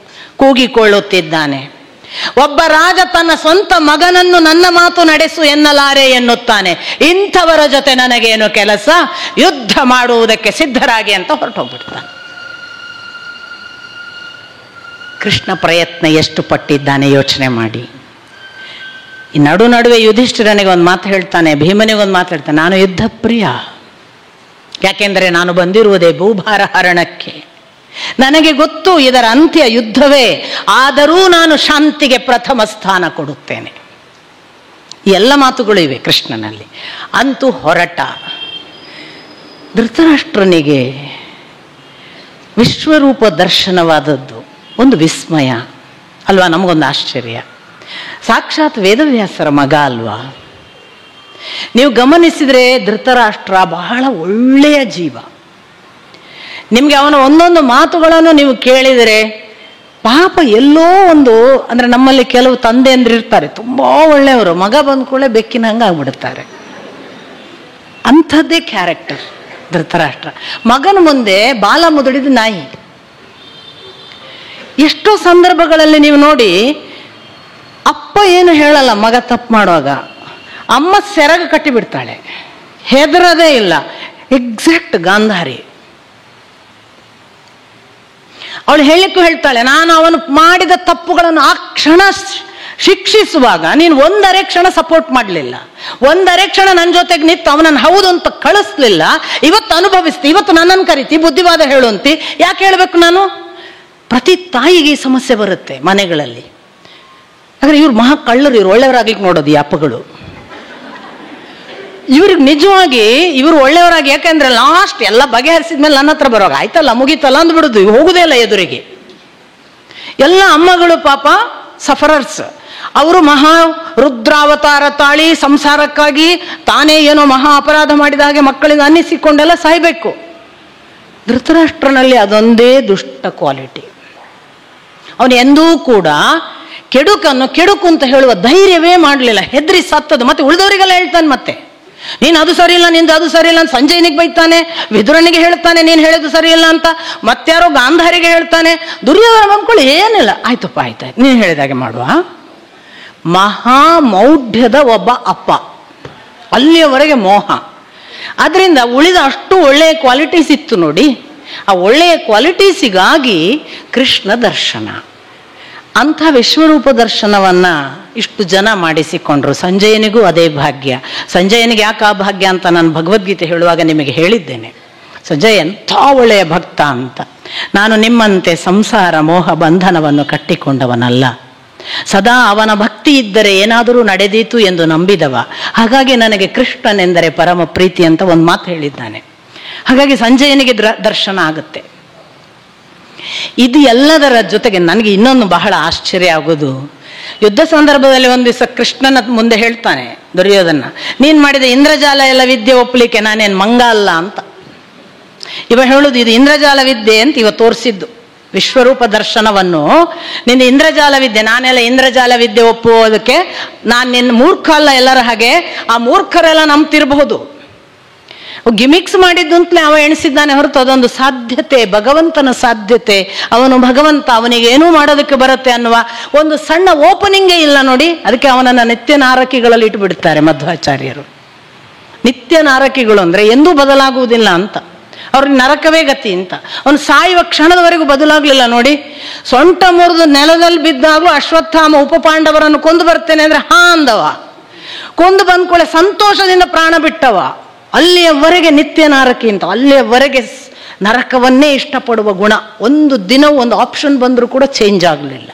ಕೂಗಿಕೊಳ್ಳುತ್ತಿದ್ದಾನೆ. ಒಬ್ಬ ರಾಜ ತನ್ನ ಸ್ವಂತ ಮಗನನ್ನು ನನ್ನ ಮಾತು ನಡೆಸು ಎನ್ನಲಾರೆ ಎನ್ನುತ್ತಾನೆ. ಇಂಥವರ ಜೊತೆ ನನಗೇನು ಕೆಲಸ, ಯುದ್ಧ ಮಾಡುವುದಕ್ಕೆ ಸಿದ್ಧರಾಗಿ ಅಂತ ಹೊರಟೋಗ್ಬಿಡ್ತಾನೆ. ಕೃಷ್ಣ ಪ್ರಯತ್ನ ಎಷ್ಟು ಪಟ್ಟಿದ್ದಾನೆ ಯೋಚನೆ ಮಾಡಿ. ಈ ನಡುವೆ ಯುಧಿಷ್ಠಿರನಿಗೆ ಒಂದು ಮಾತು ಹೇಳ್ತಾನೆ, ಭೀಮನಿಗೊಂದು ಮಾತು ಹೇಳ್ತಾನೆ, ನಾನು ಯುದ್ಧ ಪ್ರಿಯ. ಯಾಕೆಂದರೆ ನಾನು ಬಂದಿರುವುದೇ ಭೂಭಾರ ಹರಣಕ್ಕೆ. ನನಗೆ ಗೊತ್ತು ಇದರ ಅಂತ್ಯ ಯುದ್ಧವೇ, ಆದರೂ ನಾನು ಶಾಂತಿಗೆ ಪ್ರಥಮ ಸ್ಥಾನ ಕೊಡುತ್ತೇನೆ. ಎಲ್ಲ ಮಾತುಗಳು ಇವೆ ಕೃಷ್ಣನಲ್ಲಿ. ಅಂತೂ ಹೊರಟ. ಧೃತರಾಷ್ಟ್ರನಿಗೆ ವಿಶ್ವರೂಪ ದರ್ಶನವಾದದ್ದು ಒಂದು ವಿಸ್ಮಯ ಅಲ್ವಾ, ನಮಗೊಂದು ಆಶ್ಚರ್ಯ. ಸಾಕ್ಷಾತ್ ವೇದವ್ಯಾಸರ ಮಗ ಅಲ್ವಾ. ನೀವು ಗಮನಿಸಿದರೆ ಧೃತರಾಷ್ಟ್ರ ಬಹಳ ಒಳ್ಳೆಯ ಜೀವ. ನಿಮಗೆ ಅವನ ಒಂದೊಂದು ಮಾತುಗಳನ್ನು ನೀವು ಕೇಳಿದರೆ ಪಾಪ ಎಲ್ಲೋ ಒಂದು, ಅಂದರೆ ನಮ್ಮಲ್ಲಿ ಕೆಲವು ತಂದೆ ಅಂದ್ರೆ ಇರ್ತಾರೆ ತುಂಬ ಒಳ್ಳೆಯವರು, ಮಗ ಬಂದ ಕೂಡಲೇ ಬೆಕ್ಕಿನ ಹಂಗೆ ಆಗ್ಬಿಡುತ್ತಾರೆ. ಅಂಥದ್ದೇ ಕ್ಯಾರೆಕ್ಟರ್ ಧೃತರಾಷ್ಟ್ರ. ಮಗನ ಮುಂದೆ ಬಾಲ ಮುದುಡಿದ ನಾಯಿ. ಎಷ್ಟೋ ಸಂದರ್ಭಗಳಲ್ಲಿ ನೀವು ನೋಡಿ, ಅಪ್ಪ ಏನು ಹೇಳಲ್ಲ ಮಗ ತಪ್ಪು ಮಾಡುವಾಗ, ಅಮ್ಮ ಸೆರಗ ಕಟ್ಟಿಬಿಡ್ತಾಳೆ, ಹೆದರದೇ ಇಲ್ಲ. ಎಕ್ಸಾಕ್ಟ್ ಗಾಂಧಾರಿ. ಅವಳು ಹೇಳಿಕ್ಕೂ ಹೇಳ್ತಾಳೆ, ನಾನು ಅವನು ಮಾಡಿದ ತಪ್ಪುಗಳನ್ನು ಆ ಕ್ಷಣ ಶಿಕ್ಷಿಸುವಾಗ ನೀನು ಒಂದರೆ ಕ್ಷಣ ಸಪೋರ್ಟ್ ಮಾಡಲಿಲ್ಲ, ಒಂದರೆ ಕ್ಷಣ ನನ್ನ ಜೊತೆಗೆ ನಿಂತು ಅವನನ್ನು ಹೌದು ಅಂತ ಕಳಿಸ್ಲಿಲ್ಲ. ಇವತ್ತು ಅನುಭವಿಸ್ತಿ, ಇವತ್ತು ನನ್ನನ್ನು ಕರಿತಿ, ಬುದ್ಧಿವಾದ ಹೇಳುವಂತಿ. ಯಾಕೆ ಹೇಳಬೇಕು ನಾನು? ಪ್ರತಿ ತಾಯಿಗೆ ಈ ಸಮಸ್ಯೆ ಬರುತ್ತೆ ಮನೆಗಳಲ್ಲಿ. ಆದರೆ ಇವ್ರು ಮಹಾ ಕಳ್ಳರು, ಇವ್ರು ಒಳ್ಳೆಯವರಾಗ್ಲಿಕ್ಕೆ ನೋಡೋದು ಈ ಅಪ್ಪಗಳು. ಇವ್ರಿಗೆ ನಿಜವಾಗಿ ಇವರು ಒಳ್ಳೆಯವರಾಗಿ, ಯಾಕೆಂದ್ರೆ ಲಾಸ್ಟ್ ಎಲ್ಲ ಬಗೆಹರಿಸಿದ್ಮೇಲೆ ನನ್ನ ಹತ್ರ ಬರುವಾಗ ಆಯ್ತಲ್ಲ ಮುಗೀತಲ್ಲ ಅಂದ್ಬಿಡುದು, ಹೋಗುದೇ ಇಲ್ಲ ಎದುರಿಗೆ. ಎಲ್ಲ ಅಮ್ಮಗಳು ಪಾಪ ಸಫರರ್ಸ್. ಅವರು ಮಹಾ ರುದ್ರಾವತಾರ ತಾಳಿ ಸಂಸಾರಕ್ಕಾಗಿ ತಾನೇ ಏನೋ ಮಹಾ ಅಪರಾಧ ಮಾಡಿದ ಹಾಗೆ ಮಕ್ಕಳಿಂದ ಅನ್ನಿಸಿಕೊಂಡೆಲ್ಲ ಸಾಯ್ಬೇಕು. ಧೃತರಾಷ್ಟ್ರನಲ್ಲಿ ಅದೊಂದೇ ದುಷ್ಟ ಕ್ವಾಲಿಟಿ. ಅವನು ಎಂದೂ ಕೂಡ ಕೆಡುಕನ್ನು ಕೆಡುಕು ಅಂತ ಹೇಳುವ ಧೈರ್ಯವೇ ಮಾಡಲಿಲ್ಲ. ಹೆದರಿ ಸತ್ತದು. ಮತ್ತೆ ಉಳಿದವರಿಗೆಲ್ಲ ಹೇಳ್ತಾನೆ, ಮತ್ತೆ ನೀನು ಅದು ಸರಿ ಇಲ್ಲ, ನಿಂದು ಅದು ಸರಿ ಇಲ್ಲ ಅಂತ ಸಂಜಯನಿಗೆ ಬೈತಾನೆ, ವಿದುರನಿಗೆ ಹೇಳ್ತಾನೆ ನೀನು ಹೇಳೋದು ಸರಿ ಇಲ್ಲ ಅಂತ, ಮತ್ತಾರೋ ಗಾಂಧಾರಿಗೆ ಹೇಳ್ತಾನೆ. ದುರ್ಯೋಧನ ಬಂದ್ಕೊಳ್ಳಿ ಏನಿಲ್ಲ, ಆಯ್ತಪ್ಪ ಆಯ್ತಾಯ್ತು ನೀನು ಹೇಳಿದಾಗೆ ಮಾಡುವ. ಮಹಾಮೌಢ್ಯದ ಒಬ್ಬ ಅಪ್ಪ, ಅಲ್ಲಿಯವರೆಗೆ ಮೋಹ. ಅದರಿಂದ ಉಳಿದ ಅಷ್ಟು ಒಳ್ಳೆಯ ಕ್ವಾಲಿಟೀಸ್ ಇತ್ತು ನೋಡಿ, ಆ ಒಳ್ಳೆಯ ಕ್ವಾಲಿಟೀಸಿಗಾಗಿ ಕೃಷ್ಣ ದರ್ಶನ, ಅಂಥ ವಿಶ್ವರೂಪ ದರ್ಶನವನ್ನು ಇಷ್ಟು ಜನ ಮಾಡಿಸಿಕೊಂಡ್ರು. ಸಂಜಯನಿಗೂ ಅದೇ ಭಾಗ್ಯ. ಸಂಜಯನಿಗೆ ಯಾಕೆ ಆ ಭಾಗ್ಯ ಅಂತ ನಾನು ಭಗವದ್ಗೀತೆ ಹೇಳುವಾಗ ನಿಮಗೆ ಹೇಳಿದ್ದೇನೆ. ಸಂಜಯ ಎಂಥ ಒಳ್ಳೆಯ ಭಕ್ತ ಅಂತ. ನಾನು ನಿಮ್ಮಂತೆ ಸಂಸಾರ ಮೋಹ ಬಂಧನವನ್ನು ಕಟ್ಟಿಕೊಂಡವನಲ್ಲ, ಸದಾ ಅವನ ಭಕ್ತಿ ಇದ್ದರೆ ಏನಾದರೂ ನಡೆದೀತು ಎಂದು ನಂಬಿದವ. ಹಾಗಾಗಿ ನನಗೆ ಕೃಷ್ಣನೆಂದರೆ ಪರಮ ಪ್ರೀತಿ ಅಂತ ಒಂದು ಮಾತು ಹೇಳಿದ್ದಾನೆ. ಹಾಗಾಗಿ ಸಂಜಯನಿಗೆ ದರ್ಶನ ಆಗುತ್ತೆ. ಇದು ಎಲ್ಲದರ ಜೊತೆಗೆ ನನಗೆ ಇನ್ನೊಂದು ಬಹಳ ಆಶ್ಚರ್ಯ ಆಗೋದು, ಯುದ್ಧ ಸಂದರ್ಭದಲ್ಲಿ ಒಂದು ದಿವಸ ಕೃಷ್ಣನ ಮುಂದೆ ಹೇಳ್ತಾನೆ ದುರ್ಯೋಧನ, ನೀನು ಮಾಡಿದ ಇಂದ್ರಜಾಲ ಎಲ್ಲ ವಿದ್ಯೆ ಒಪ್ಪಲಿಕ್ಕೆ ನಾನೇನು ಮಂಗ ಅಲ್ಲ ಅಂತ. ಇವ ಹೇಳುದು ಇದು ಇಂದ್ರಜಾಲ ವಿದ್ಯೆ ಅಂತ ಇವ ತೋರಿಸಿದ್ದು ವಿಶ್ವರೂಪ ದರ್ಶನವನ್ನು. ನಿನ್ನ ಇಂದ್ರಜಾಲ ವಿದ್ಯೆ, ನಾನೆಲ್ಲ ಇಂದ್ರಜಾಲ ವಿದ್ಯೆ ಒಪ್ಪುವುದಕ್ಕೆ ನಾನು ನಿನ್ನ ಮೂರ್ಖ ಅಲ್ಲ ಎಲ್ಲರ ಹಾಗೆ. ಆ ಮೂರ್ಖರೆಲ್ಲ ನಂಬ್ತಿರಬಹುದು, ಗಿಮಿಕ್ಸ್ ಮಾಡಿದ್ದು ಅಂತಲೇ ಅವ ಎಣಿಸಿದ್ದಾನೆ ಹೊರತು ಅದೊಂದು ಸಾಧ್ಯತೆ, ಭಗವಂತನ ಸಾಧ್ಯತೆ. ಅವನು ಭಗವಂತ, ಅವನಿಗೆ ಏನೂ ಮಾಡೋದಕ್ಕೆ ಬರುತ್ತೆ ಅನ್ನುವ ಒಂದು ಸಣ್ಣ ಓಪನಿಂಗೇ ಇಲ್ಲ ನೋಡಿ. ಅದಕ್ಕೆ ಅವನನ್ನು ನಿತ್ಯ ನಾರಕಿಗಳಲ್ಲಿ ಇಟ್ಟುಬಿಡ್ತಾರೆ ಮಧ್ವಾಚಾರ್ಯರು. ನಿತ್ಯ ನಾರಕಿಗಳು ಅಂದರೆ ಎಂದೂ ಬದಲಾಗುವುದಿಲ್ಲ ಅಂತ, ಅವ್ರಿಗೆ ನರಕವೇ ಗತಿ ಅಂತ. ಅವನು ಸಾಯುವ ಕ್ಷಣದವರೆಗೂ ಬದಲಾಗಲಿಲ್ಲ ನೋಡಿ. ಸೊಂಟ ಮುರಿದು ನೆಲದಲ್ಲಿ ಬಿದ್ದಾಗಲೂ ಅಶ್ವತ್ಥಾಮ ಉಪಪಾಂಡವರನ್ನು ಕೊಂದು ಬರ್ತೇನೆ ಅಂದರೆ ಹಾ ಅಂದವ, ಕೊಂದು ಬಂದ್ಕೊಳ್ಳೆ ಸಂತೋಷದಿಂದ ಪ್ರಾಣ ಬಿಟ್ಟವ. ಅಲ್ಲಿಯವರೆಗೆ ನಿತ್ಯ ನಾರಕಿ ಅಂತ, ಅಲ್ಲಿಯವರೆಗೆ ನರಕವನ್ನೇ ಇಷ್ಟಪಡುವ ಗುಣ. ಒಂದು ದಿನವೂ ಒಂದು ಆಪ್ಷನ್ ಬಂದರೂ ಕೂಡ ಚೇಂಜ್ ಆಗಲಿಲ್ಲ.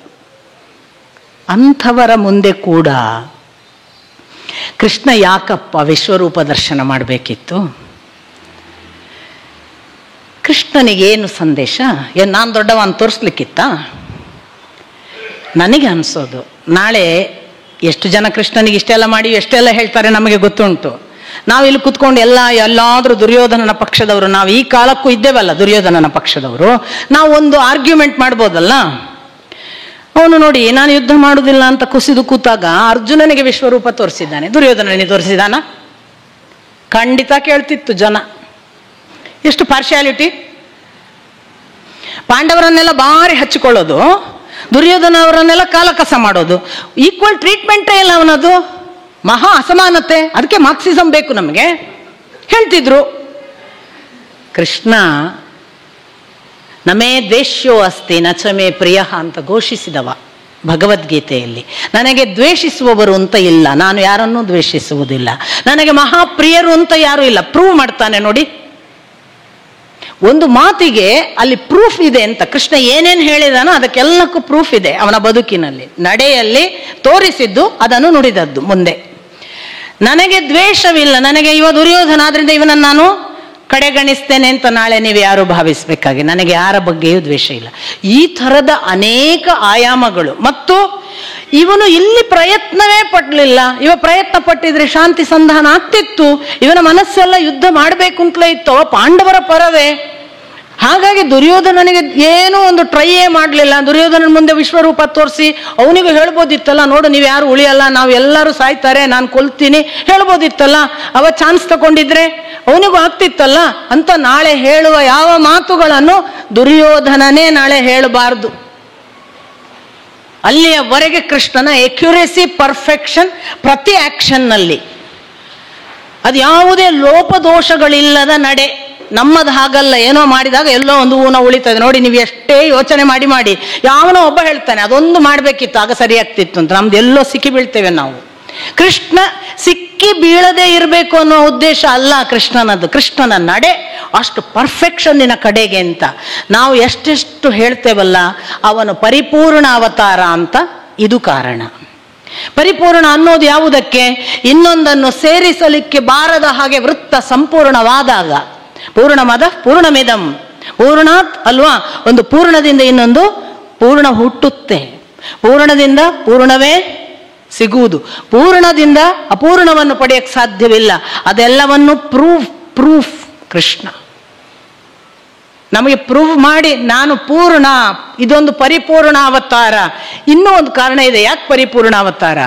ಅಂಥವರ ಮುಂದೆ ಕೂಡ ಕೃಷ್ಣ ಯಾಕಪ್ಪ ವಿಶ್ವರೂಪ ದರ್ಶನ ಮಾಡಬೇಕಿತ್ತು? ಕೃಷ್ಣನಿಗೇನು ಸಂದೇಶ? ಏನು ನಾನು ದೊಡ್ಡವನ್ ತೋರಿಸ್ಲಿಕ್ಕಿತ್ತ? ನನಗೆ ಅನಿಸೋದು, ನಾಳೆ ಎಷ್ಟು ಜನ ಕೃಷ್ಣನಿಗೆ ಇಷ್ಟೆಲ್ಲ ಮಾಡಿ ಎಷ್ಟೆಲ್ಲ ಹೇಳ್ತಾರೆ ನಮಗೆ ಗೊತ್ತುಂಟು. ನಾವು ಇಲ್ಲಿ ಕುತ್ಕೊಂಡು ಎಲ್ಲಾದರೂ ದುರ್ಯೋಧನನ ಪಕ್ಷದವರು, ನಾವು ಈ ಕಾಲಕ್ಕೂ ಇದ್ದೇವಲ್ಲ ದುರ್ಯೋಧನನ ಪಕ್ಷದವರು, ನಾವು ಒಂದು ಆರ್ಗ್ಯುಮೆಂಟ್ ಮಾಡ್ಬೋದಲ್ಲ. ಅವನು ನೋಡಿ ನಾನು ಯುದ್ಧ ಮಾಡುವುದಿಲ್ಲ ಅಂತ ಕುಸಿದು ಕೂತಾಗ ಅರ್ಜುನನಿಗೆ ವಿಶ್ವರೂಪ ತೋರಿಸಿದ್ದಾನೆ, ದುರ್ಯೋಧನನಿಗೆ ತೋರಿಸಿದಾನ? ಖಂಡಿತ ಕೇಳ್ತಿತ್ತು ಜನ. ಎಷ್ಟು ಪಾರ್ಶಿಯಾಲಿಟಿ! ಪಾಂಡವರನ್ನೆಲ್ಲ ಬಾರಿ ಹಚ್ಚಿಕೊಳ್ಳೋದು, ದುರ್ಯೋಧನವರನ್ನೆಲ್ಲ ಕಾಲಕಸ ಮಾಡೋದು. ಈಕ್ವಲ್ ಟ್ರೀಟ್ಮೆಂಟೇ ಇಲ್ಲ ಅವನದು, ಮಹಾ ಅಸಮಾನತೆ. ಅದಕ್ಕೆ ಮಾರ್ಕ್ಸಿಸಂ ಬೇಕು ನಮಗೆ ಹೇಳ್ತಿದ್ರು. ಕೃಷ್ಣ ನಮೇ ದ್ವೇಷ್ಯೋ ಅಸ್ತಿ ನಚಮೇ ಪ್ರಿಯ ಅಂತ ಘೋಷಿಸಿದವ ಭಗವದ್ಗೀತೆಯಲ್ಲಿ. ನನಗೆ ದ್ವೇಷಿಸುವವರು ಅಂತ ಇಲ್ಲ, ನಾನು ಯಾರನ್ನೂ ದ್ವೇಷಿಸುವುದಿಲ್ಲ. ನನಗೆ ಮಹಾಪ್ರಿಯರು ಅಂತ ಯಾರೂ ಇಲ್ಲ. ಪ್ರೂವ್ ಮಾಡ್ತಾನೆ ನೋಡಿ, ಒಂದು ಮಾತಿಗೆ ಅಲ್ಲಿ ಪ್ರೂಫ್ ಇದೆ ಅಂತ. ಕೃಷ್ಣ ಏನೇನು ಹೇಳಿದಾನೋ ಅದಕ್ಕೆಲ್ಲಕ್ಕೂ ಪ್ರೂಫ್ ಇದೆ ಅವನ ಬದುಕಿನಲ್ಲಿ, ನಡೆಯಲ್ಲಿ ತೋರಿಸಿದ್ದು, ಅದನ್ನು ನುಡಿದದ್ದು ಮುಂದೆ. ನನಗೆ ದ್ವೇಷವಿಲ್ಲ, ನನಗೆ ಇವ ದುರ್ಯೋಧನ ಆದ್ರಿಂದ ಇವನನ್ನು ನಾನು ಕಡೆಗಣಿಸ್ತೇನೆ ಅಂತ ನಾಳೆ ನೀವು ಯಾರು ಭಾವಿಸ್ಬೇಕಾಗಿ. ನನಗೆ ಯಾರ ಬಗ್ಗೆಯೂ ದ್ವೇಷ ಇಲ್ಲ. ಈ ಥರದ ಅನೇಕ ಆಯಾಮಗಳು. ಮತ್ತು ಇವನು ಇಲ್ಲಿ ಪ್ರಯತ್ನವೇ ಪಡಲಿಲ್ಲ. ಇವ ಪ್ರಯತ್ನ ಪಟ್ಟಿದ್ರೆ ಶಾಂತಿ ಸಂಧಾನ ಆಗ್ತಿತ್ತು. ಇವನ ಮನಸ್ಸೆಲ್ಲ ಯುದ್ಧ ಮಾಡಬೇಕು ಅಂತಲೇ ಇತ್ತು, ಅವ ಪಾಂಡವರ ಪರವೇ. ಹಾಗಾಗಿ ದುರ್ಯೋಧನನಿಗೆ ಏನೂ ಒಂದು ಟ್ರೈಯೇ ಮಾಡಲಿಲ್ಲ. ದುರ್ಯೋಧನನ ಮುಂದೆ ವಿಶ್ವರೂಪ ತೋರಿಸಿ ಅವನಿಗೂ ಹೇಳ್ಬೋದಿತ್ತಲ್ಲ, ನೋಡು ನೀವು ಯಾರು ಉಳಿಯಲ್ಲ, ನಾವು ಎಲ್ಲರೂ ಸಾಯ್ತಾರೆ, ನಾನು ಕೊಲ್ತೀನಿ ಹೇಳ್ಬೋದಿತ್ತಲ್ಲ. ಅವ ಚಾನ್ಸ್ ತಗೊಂಡಿದ್ರೆ ಅವನಿಗೂ ಆಗ್ತಿತ್ತಲ್ಲ ಅಂತ. ನಾಳೆ ಹೇಳುವ ಯಾವ ಮಾತುಗಳನ್ನು ದುರ್ಯೋಧನನೇ ನಾಳೆ ಹೇಳಬಾರ್ದು. ಅಲ್ಲಿಯವರೆಗೆ ಕೃಷ್ಣನ ಎಕ್ಯುರೇಸಿ, ಪರ್ಫೆಕ್ಷನ್ ಪ್ರತಿ ಆಕ್ಷನ್ನಲ್ಲಿ. ಅದು ಯಾವುದೇ ಲೋಪದೋಷಗಳಿಲ್ಲದ ನಡೆ. ನಮ್ಮದು ಹಾಗಲ್ಲ, ಏನೋ ಮಾಡಿದಾಗ ಎಲ್ಲೋ ಒಂದು ಊನ ಉಳಿತದೆ ನೋಡಿ. ನೀವು ಎಷ್ಟೇ ಯೋಚನೆ ಮಾಡಿ ಯಾವನೋ ಒಬ್ಬ ಹೇಳ್ತಾನೆ ಅದೊಂದು ಮಾಡಬೇಕಿತ್ತು ಆಗ ಸರಿಯಾಗ್ತಿತ್ತು ಅಂತ. ನಮ್ದು ಎಲ್ಲೋ ಸಿಕ್ಕಿ ಬೀಳ್ತೇವೆ ನಾವು. ಕೃಷ್ಣ ಸಿಕ್ಕಿ ಬೀಳದೆ ಇರಬೇಕು ಅನ್ನೋ ಉದ್ದೇಶ ಅಲ್ಲ ಕೃಷ್ಣನದ್ದು. ಕೃಷ್ಣನ ನಡೆ ಅಷ್ಟು ಪರ್ಫೆಕ್ಷನ್ನಿನ ಕಡೆಗೆ ಅಂತ. ನಾವು ಎಷ್ಟೆಷ್ಟು ಹೇಳ್ತೇವಲ್ಲ, ಅವನು ಪರಿಪೂರ್ಣ ಅವತಾರ ಅಂತ ಇದು ಕಾರಣ. ಪರಿಪೂರ್ಣ ಅನ್ನೋದು ಯಾವುದಕ್ಕೆ? ಇನ್ನೊಂದನ್ನು ಸೇರಿಸಲಿಕ್ಕೆ ಬಾರದ ಹಾಗೆ ವೃತ್ತ ಸಂಪೂರ್ಣವಾದಾಗ. ಪೂರ್ಣಮದ ಪೂರ್ಣಮಿದಂ ಪೂರ್ಣಾತ್ ಅಲ್ವಾ? ಒಂದು ಪೂರ್ಣದಿಂದ ಇನ್ನೊಂದು ಪೂರ್ಣ ಹುಟ್ಟುತ್ತೆ, ಪೂರ್ಣದಿಂದ ಪೂರ್ಣವೇ ಸಿಗುವುದು. ಪೂರ್ಣದಿಂದ ಅಪೂರ್ಣವನ್ನು ಪಡೆಯಕ್ಕೆ ಸಾಧ್ಯವಿಲ್ಲ. ಅದೆಲ್ಲವನ್ನು ಪ್ರೂಫ್ ಕೃಷ್ಣ ನಮಗೆ ಪ್ರೂವ್ ಮಾಡಿ, ನಾನು ಪೂರ್ಣ, ಇದೊಂದು ಪರಿಪೂರ್ಣ ಅವತಾರ. ಇನ್ನೂ ಒಂದು ಕಾರಣ ಇದೆ ಯಾಕೆ ಪರಿಪೂರ್ಣ ಅವತಾರ.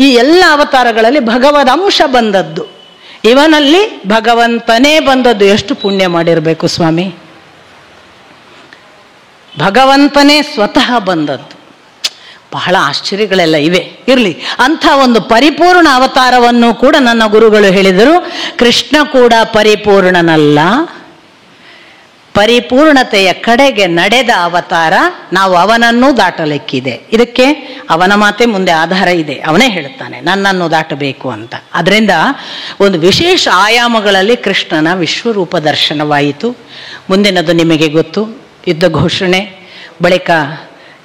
ಈ ಎಲ್ಲ ಅವತಾರಗಳಲ್ಲಿ ಭಗವದ್ ಅಂಶ ಬಂದದ್ದು. ಇವನಲ್ಲಿ ಭಗವಂತನೇ ಬಂದದ್ದು. ಎಷ್ಟು ಪುಣ್ಯ ಮಾಡಿರಬೇಕು ಸ್ವಾಮಿ, ಭಗವಂತನೇ ಸ್ವತಃ ಬಂದದ್ದು. ಬಹಳ ಆಶ್ಚರ್ಯಗಳೆಲ್ಲ ಇವೆ. ಇರಲಿ, ಅಂಥ ಒಂದು ಪರಿಪೂರ್ಣ ಅವತಾರವನ್ನು ಕೂಡ ನನ್ನ ಗುರುಗಳು ಹೇಳಿದರು. ಕೃಷ್ಣ ಕೂಡ ಪರಿಪೂರ್ಣನಲ್ಲ, ಪರಿಪೂರ್ಣತೆಯ ಕಡೆಗೆ ನಡೆದ ಅವತಾರ. ನಾವು ಅವನನ್ನು ದಾಟಲಿಕ್ಕಿದೆ. ಇದಕ್ಕೆ ಅವನ ಮಾತೆ ಮುಂದೆ ಆಧಾರ ಇದೆ. ಅವನೇ ಹೇಳುತ್ತಾನೆ ನನ್ನನ್ನು ದಾಟಬೇಕು ಅಂತ. ಅದರಿಂದ ಒಂದು ವಿಶೇಷ ಆಯಾಮಗಳಲ್ಲಿ ಕೃಷ್ಣನ ವಿಶ್ವರೂಪ ದರ್ಶನವಾಯಿತು. ಮುಂದಿನದು ನಿಮಗೆ ಗೊತ್ತು, ಯುದ್ಧ ಘೋಷಣೆ, ಬಳಿಕ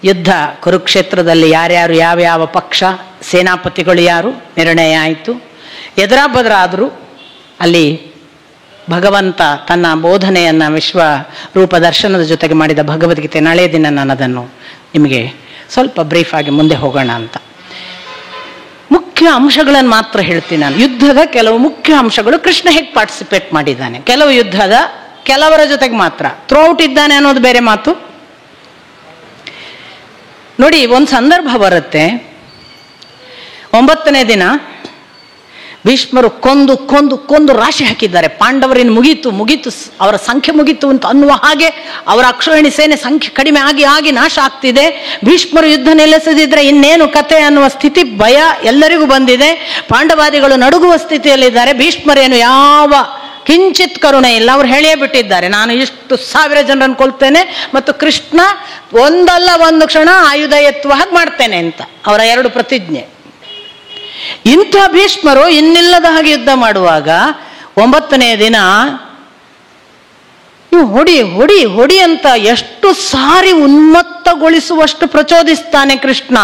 ಯುದ್ಧ ಕುರುಕ್ಷೇತ್ರದಲ್ಲಿ ಯಾರ್ಯಾರು ಯಾವ್ಯಾವ ಪಕ್ಷ, ಸೇನಾಪತಿಗಳು ಯಾರು ನಿರ್ಣಯ ಆಯಿತು. ಎದುರಾಬದ್ರ ಆದರೂ ಅಲ್ಲಿ ಭಗವಂತ ತನ್ನ ಬೋಧನೆಯನ್ನು ವಿಶ್ವರೂಪ ದರ್ಶನದ ಜೊತೆಗೆ ಮಾಡಿದ ಭಗವದ್ಗೀತೆ. ನಾಳೆ ದಿನ ನಾನು ಅದನ್ನು ನಿಮಗೆ ಸ್ವಲ್ಪ ಬ್ರೀಫ್ ಆಗಿ ಮುಂದೆ ಹೋಗೋಣ ಅಂತ. ಮುಖ್ಯ ಅಂಶಗಳನ್ನು ಮಾತ್ರ ಹೇಳ್ತೀನಿ ನಾನು. ಯುದ್ಧದ ಕೆಲವು ಮುಖ್ಯ ಅಂಶಗಳು, ಕೃಷ್ಣ ಹೇಗೆ ಪಾರ್ಟಿಸಿಪೇಟ್ ಮಾಡಿದ್ದಾನೆ, ಕೆಲವು ಯುದ್ಧದ ಕೆಲವರ ಜೊತೆಗೆ ಮಾತ್ರ, ಥ್ರೂಔಟ್ ಇದ್ದಾನೆ ಅನ್ನೋದು ಬೇರೆ ಮಾತು. ನೋಡಿ, ಒಂದು ಸಂದರ್ಭ ಬರುತ್ತೆ, 9ನೇ ದಿನ ಭೀಷ್ಮರು ಕೊಂದು ಕೊಂದು ಕೊಂದು ರಾಶಿ ಹಾಕಿದ್ದಾರೆ. ಪಾಂಡವರಿನ ಮುಗೀತು, ಅವರ ಸಂಖ್ಯೆ ಮುಗೀತು ಅಂತ ಅನ್ನುವ ಹಾಗೆ ಅವರ ಅಕ್ಷೋಹಿಣಿ ಸೇನೆ ಸಂಖ್ಯೆ ಕಡಿಮೆ ಆಗಿ ಆಗಿ ನಾಶ ಆಗ್ತಿದೆ. ಭೀಷ್ಮರು ಯುದ್ಧ ನಿಲ್ಲಿಸದಿದ್ರೆ ಇನ್ನೇನು ಕತೆ ಅನ್ನುವ ಸ್ಥಿತಿ, ಭಯ ಎಲ್ಲರಿಗೂ ಬಂದಿದೆ. ಪಾಂಡವಾದಿಗಳು ನಡುಗುವ ಸ್ಥಿತಿಯಲ್ಲಿದ್ದಾರೆ. ಭೀಷ್ಮರೇನು ಯಾವ ಕಿಂಚಿತ್ ಕರುಣೆ ಇಲ್ಲ. ಅವ್ರು ಹೇಳಿಯೇ ಬಿಟ್ಟಿದ್ದಾರೆ, ನಾನು ಇಷ್ಟು 1000 ಜನರನ್ನು ಕೊಲ್ತೇನೆ ಮತ್ತು ಕೃಷ್ಣ ಒಂದಲ್ಲ ಒಂದು ಕ್ಷಣ ಆಯುಧ ಎತ್ತುವ ಹಾಗೆ ಮಾಡ್ತೇನೆ ಅಂತ ಅವರ 2 ಪ್ರತಿಜ್ಞೆ. ಇಂಥ ಭೀಷ್ಮರು ಇನ್ನಿಲ್ಲದ ಹಾಗೆ ಯುದ್ಧ ಮಾಡುವಾಗ 9ನೇ ದಿನ ನೀವು ಹೊಡಿ ಹೊಡಿ ಹೊಡಿ ಅಂತ ಎಷ್ಟು ಸಾರಿ ಉನ್ಮತ್ತಗೊಳಿಸುವಷ್ಟು ಪ್ರಚೋದಿಸ್ತಾನೆ ಕೃಷ್ಣ.